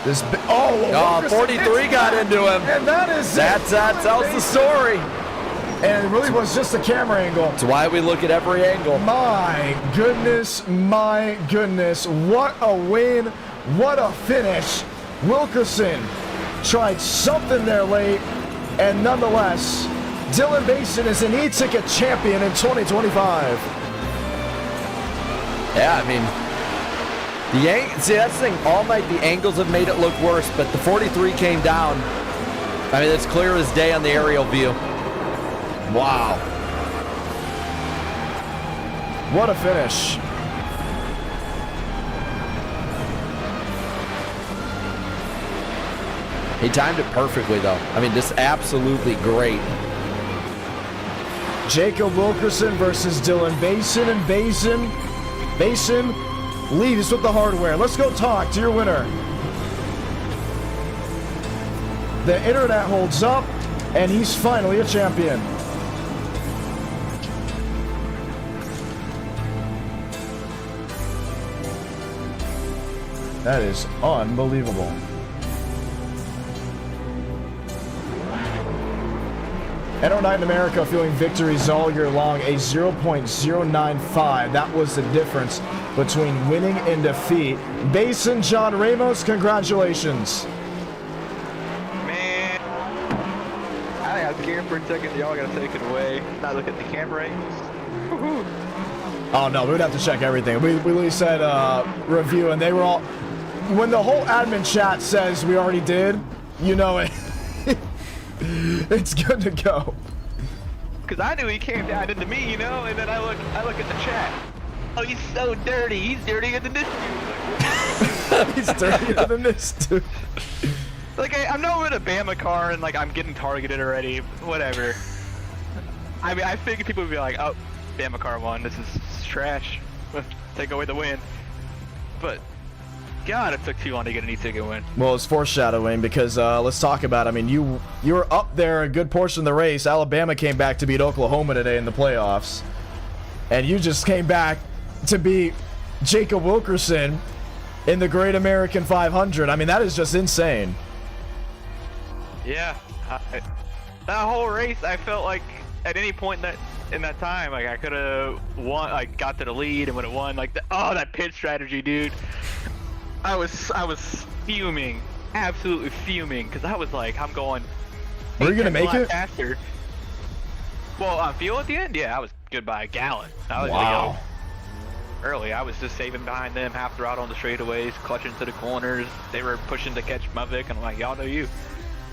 [SPEAKER 1] This
[SPEAKER 2] 43 got into him.
[SPEAKER 1] And that is
[SPEAKER 2] that tells the story.
[SPEAKER 1] And it really was just a camera angle.
[SPEAKER 2] That's why we look at every angle.
[SPEAKER 1] My goodness, what a win, what a finish. Wilkerson tried something there late, and nonetheless, Dylan Basin is an e-ticket champion in 2025.
[SPEAKER 2] Yeah, I mean, see, that's the thing. All night the angles have made it look worse, but the 43 came down. I mean, it's clear as day on the aerial view. Wow.
[SPEAKER 1] What a finish.
[SPEAKER 2] He timed it perfectly, though. I mean, just absolutely great.
[SPEAKER 1] Jacob Wilkerson versus Dylan Basin, and Basin leaves with the hardware. Let's go talk to your winner. The internet holds up, and he's finally a champion. That is unbelievable. NO9 in America feeling victories all year long, a 0.095. That was the difference between winning and defeat. Basin John Ramos, congratulations.
[SPEAKER 12] Man, I was scared for a second. Y'all gotta take it away. Not look at the camera angles.
[SPEAKER 1] Oh no, we would have to check everything. We literally said review, and they were all. When the whole admin chat says we already did, you know it. It's good to go.
[SPEAKER 12] Cause I knew he came down into me, you know, and then I look at the chat. Oh, he's so dirty. He's dirtier than this dude.
[SPEAKER 1] He's dirtier than this dude.
[SPEAKER 12] Like, I'm not with a Bama car and like I'm getting targeted already. Whatever. I mean, I figured people would be like, oh, Bama car won. This is trash. Take away the win. But God, it took too long to get an e-ticket win.
[SPEAKER 1] Well, it's foreshadowing because let's talk about it. I mean, you were up there a good portion of the race. Alabama came back to beat Oklahoma today in the playoffs. And you just came back to beat Jacob Wilkerson in the Great American 500. I mean, that is just insane.
[SPEAKER 12] Yeah. That whole race, I felt like at any point in that time, like I could have won, like got to the lead and would have won. Like, that pit strategy, dude. I was fuming, absolutely fuming, because I was like, I'm going.
[SPEAKER 1] Were you gonna make it?
[SPEAKER 12] Faster. Well, on fuel at the end, yeah, I was good by a gallon. I was
[SPEAKER 1] wow.
[SPEAKER 12] Early, I was just saving behind them, half throttle on the straightaways, clutching to the corners. They were pushing to catch my Vic, and I'm like, y'all know you.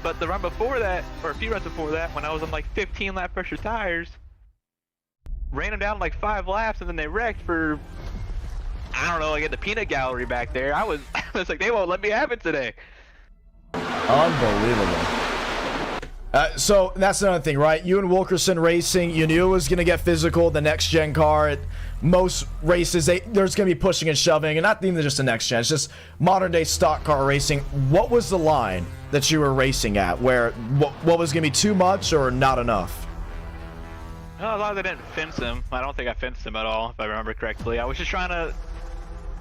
[SPEAKER 12] But the run before that, or a few runs before that, when I was on like 15 lap pressure tires, ran them down like 5 laps, and then they wrecked for. I don't know, like at the peanut gallery back there. I was like, they won't let me have it today.
[SPEAKER 1] Unbelievable. So that's another thing, right? You and Wilkerson racing, you knew it was going to get physical. The next gen car, at most races, there's going to be pushing and shoving, and not even just the next gen. It's just modern day stock car racing. What was the line that you were racing at? Where what was going to be too much or not enough?
[SPEAKER 12] No, as long as I didn't fence him. I don't think I fenced him at all, if I remember correctly. I was just trying to.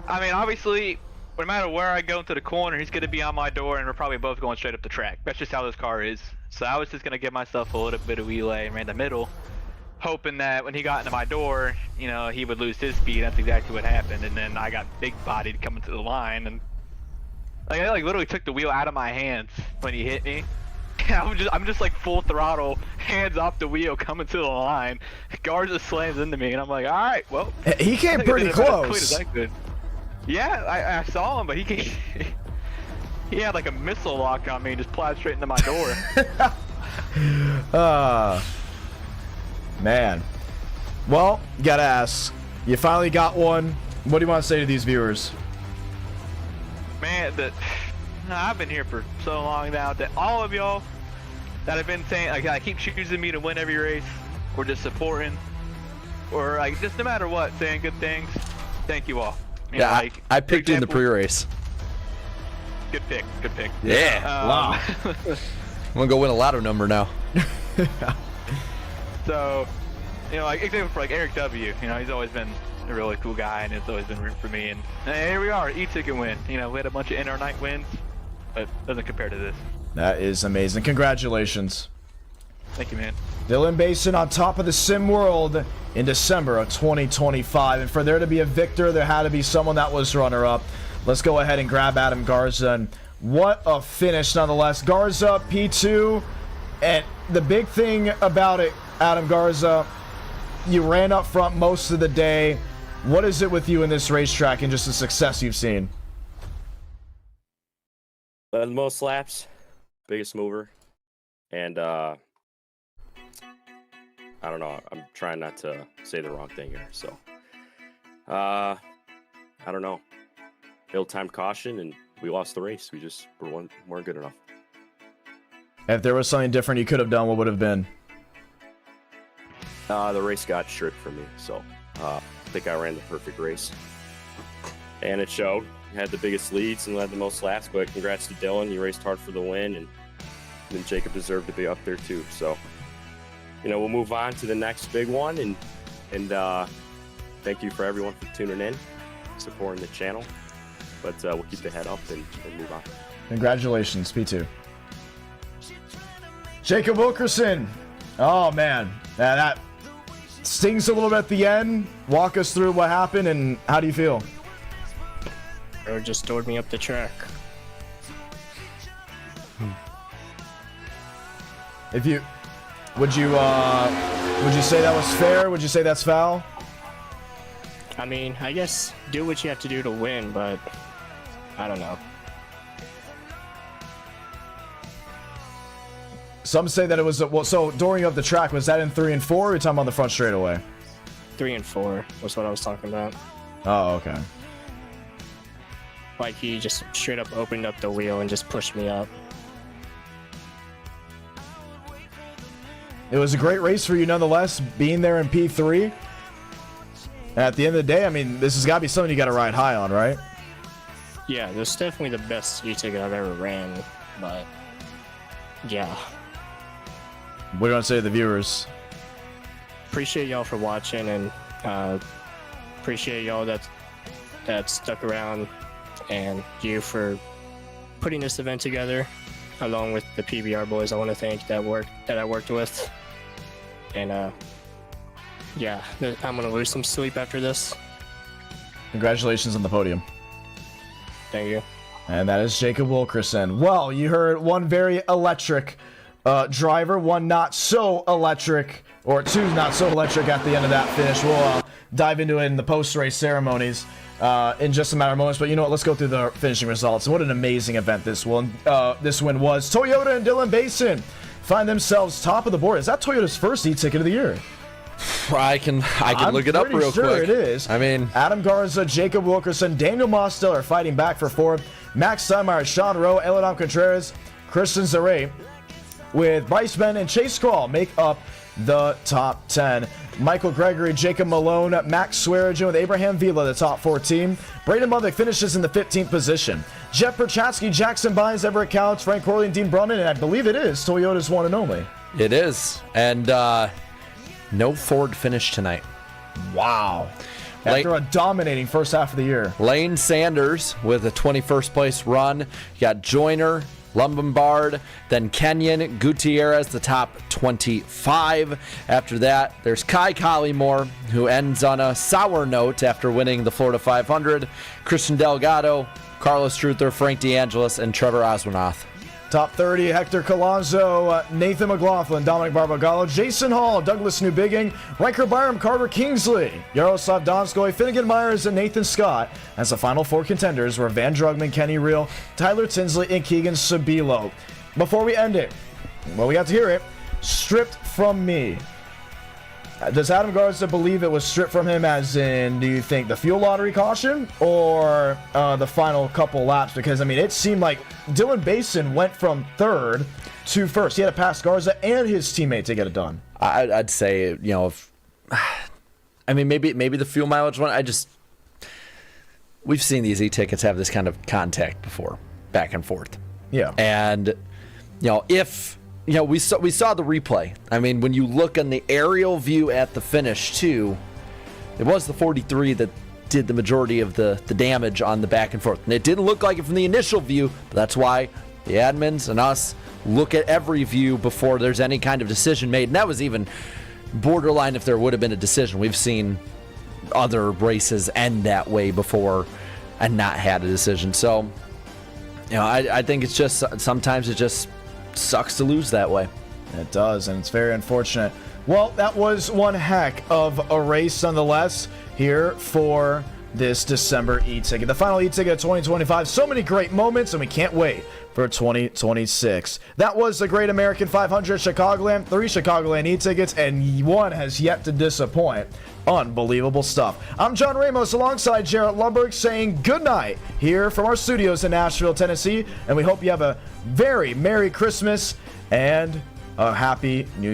[SPEAKER 12] I mean, obviously, no matter where I go into the corner, he's going to be on my door, and we're probably both going straight up the track. That's just how this car is. So I was just going to give myself a little bit of leeway and ran the middle, hoping that when he got into my door, you know, he would lose his speed. That's exactly what happened. And then I got big-bodied coming to the line, and I literally took the wheel out of my hands when he hit me. I'm just like full throttle, hands off the wheel, coming to the line. Garza slams into me, and I'm like, all right, well.
[SPEAKER 1] He came pretty close.
[SPEAKER 12] Yeah, I saw him, but he had like a missile lock on me and just plowed straight into my door.
[SPEAKER 1] Man. Well, gotta ask. You finally got one. What do you want to say to these viewers?
[SPEAKER 12] Man, I've been here for so long now that all of y'all that have been saying, like, I keep choosing me to win every race, or just supporting, or like just no matter what, saying good things. Thank you all. You know, like,
[SPEAKER 2] I picked you in the pre-race.
[SPEAKER 12] Good pick.
[SPEAKER 2] Yeah.
[SPEAKER 1] Wow.
[SPEAKER 2] I'm gonna go win a lotto number now.
[SPEAKER 12] So, you know, like example for like Eric W. You know, he's always been a really cool guy, and it's always been rooting for me. And here we are, e-ticket win. You know, we had a bunch of inner night wins, but doesn't compare to this.
[SPEAKER 1] That is amazing. Congratulations.
[SPEAKER 12] Thank you, man.
[SPEAKER 1] Dylan Basin on top of the sim world in December of 2025. And for there to be a victor, there had to be someone that was runner-up. Let's go ahead and grab Adam Garza. And what a finish, nonetheless. Garza, P2. And the big thing about it, Adam Garza, you ran up front most of the day. What is it with you in this racetrack and just the success you've seen?
[SPEAKER 13] The most laps, biggest mover, and I don't know. I'm trying not to say the wrong thing here, so I don't know. Ill-timed caution, and we lost the race. We just weren't good enough.
[SPEAKER 1] If there was something different you could have done, what would have been?
[SPEAKER 13] The race got stripped from me, so I think I ran the perfect race, and it showed. Had the biggest leads and led the most laps, but congrats to Dylan. He raced hard for the win, and then Jacob deserved to be up there too. So, you know, we'll move on to the next big one, and thank you for everyone for tuning in, supporting the channel. but we'll keep the head up and move on.
[SPEAKER 1] Congratulations, P2. Jacob Wilkerson. Oh, man. That stings a little bit at the end. Walk us through what happened and how do you feel?
[SPEAKER 11] Or just stored me up the track.
[SPEAKER 1] Would you say that was fair? Would you say that's foul?
[SPEAKER 11] I mean, I guess do what you have to do to win, but I don't know.
[SPEAKER 1] Some say that it was so dooring up the track. Was that in 3 and 4? Or are you talking about the front straightaway?
[SPEAKER 11] 3 and 4 was what I was talking about.
[SPEAKER 1] Oh, okay.
[SPEAKER 11] Like he just straight up opened up the wheel and just pushed me up.
[SPEAKER 1] It was a great race for you nonetheless, being there in P3. At the end of the day, I mean, this has got to be something you got to ride high on, right?
[SPEAKER 11] Yeah, this is definitely the best e-ticket I've ever ran, but yeah.
[SPEAKER 1] What do you want to say to the viewers?
[SPEAKER 11] Appreciate y'all for watching, and appreciate y'all that stuck around, and you for putting this event together, along with the PBR boys. I want to thank that I worked with, and yeah, I'm gonna lose some sleep after this.
[SPEAKER 1] Congratulations on the podium.
[SPEAKER 11] Thank you.
[SPEAKER 1] And that is Jacob Wilkerson. Well, you heard one very electric driver, one not so electric, or two not so electric at the end of that finish. We'll dive into it in the post-race ceremonies in just a matter of moments. But you know what? Let's go through the finishing results. And what an amazing event this win was. Toyota and Dylan Basin find themselves top of the board. Is that Toyota's first e-ticket of the year?
[SPEAKER 2] I can look it up real quick. I'm
[SPEAKER 1] pretty sure it is.
[SPEAKER 2] I mean,
[SPEAKER 1] Adam Garza, Jacob Wilkerson, Daniel Mostel are fighting back for fourth. Max Steinmeier, Sean Rowe, Eladam Contreras, Christian Zaray, with Bryce Ben and Chase Crawl make up the top 10. Michael Gregory, Jacob Malone, Max Swearigan with Abraham Vila, the top 14. Braden Budvick finishes in the 15th position. Jeff Perchatsky, Jackson Bynes, Everett Couch, Frank Corley, and Dean Brunnan, and I believe it is Toyota's one and only.
[SPEAKER 2] It is. And no Ford finish tonight.
[SPEAKER 1] Wow. After a dominating first half of the year.
[SPEAKER 2] Lane Sanders with a 21st place run. You got Joyner, Lombard, then Kenyon, Gutierrez, the top 25. After that, there's Kai Collymore, who ends on a sour note after winning the Florida 500. Christian Delgado, Carlos Truther, Frank DeAngelis, and Trevor Oswinoth.
[SPEAKER 1] Top 30, Hector Colonzo, Nathan McLaughlin, Dominic Barbagallo, Jason Hall, Douglas Newbigging, Riker Byram, Carter Kingsley, Yaroslav Donskoy, Finnegan Myers, and Nathan Scott. As the final four contenders were Van Drugman, Kenny Reel, Tyler Tinsley, and Keegan Sabilo. Before we end it, well, we got to hear it. Stripped from me. Does Adam Garza believe it was stripped from him, as in, do you think the fuel lottery caution or the final couple laps? Because, I mean, it seemed like Dylan Basin went from third to first. He had to pass Garza and his teammate to get it done.
[SPEAKER 2] I'd say, you know, I mean, maybe the fuel mileage one. We've seen these e-tickets have this kind of contact before, back and forth.
[SPEAKER 1] Yeah.
[SPEAKER 2] And, you know, we saw the replay. I mean, when you look on the aerial view at the finish, too, it was the 43 that did the majority of the damage on the back and forth. And it didn't look like it from the initial view, but that's why the admins and us look at every view before there's any kind of decision made. And that was even borderline if there would have been a decision. We've seen other races end that way before and not had a decision. So, you know, I think it's just sometimes it just sucks to lose that way.
[SPEAKER 1] It does, and it's very unfortunate. Well, that was one heck of a race nonetheless here for this December e-ticket. The final e-ticket of 2025. So many great moments, and we can't wait for 2026. That was the Great American 500 Chicagoland. 3 Chicagoland e-tickets, and one has yet to disappoint. Unbelievable stuff. I'm John Ramos alongside Jarrett Lundberg saying good night here from our studios in Nashville, Tennessee, and we hope you have a very Merry Christmas and a Happy New Year.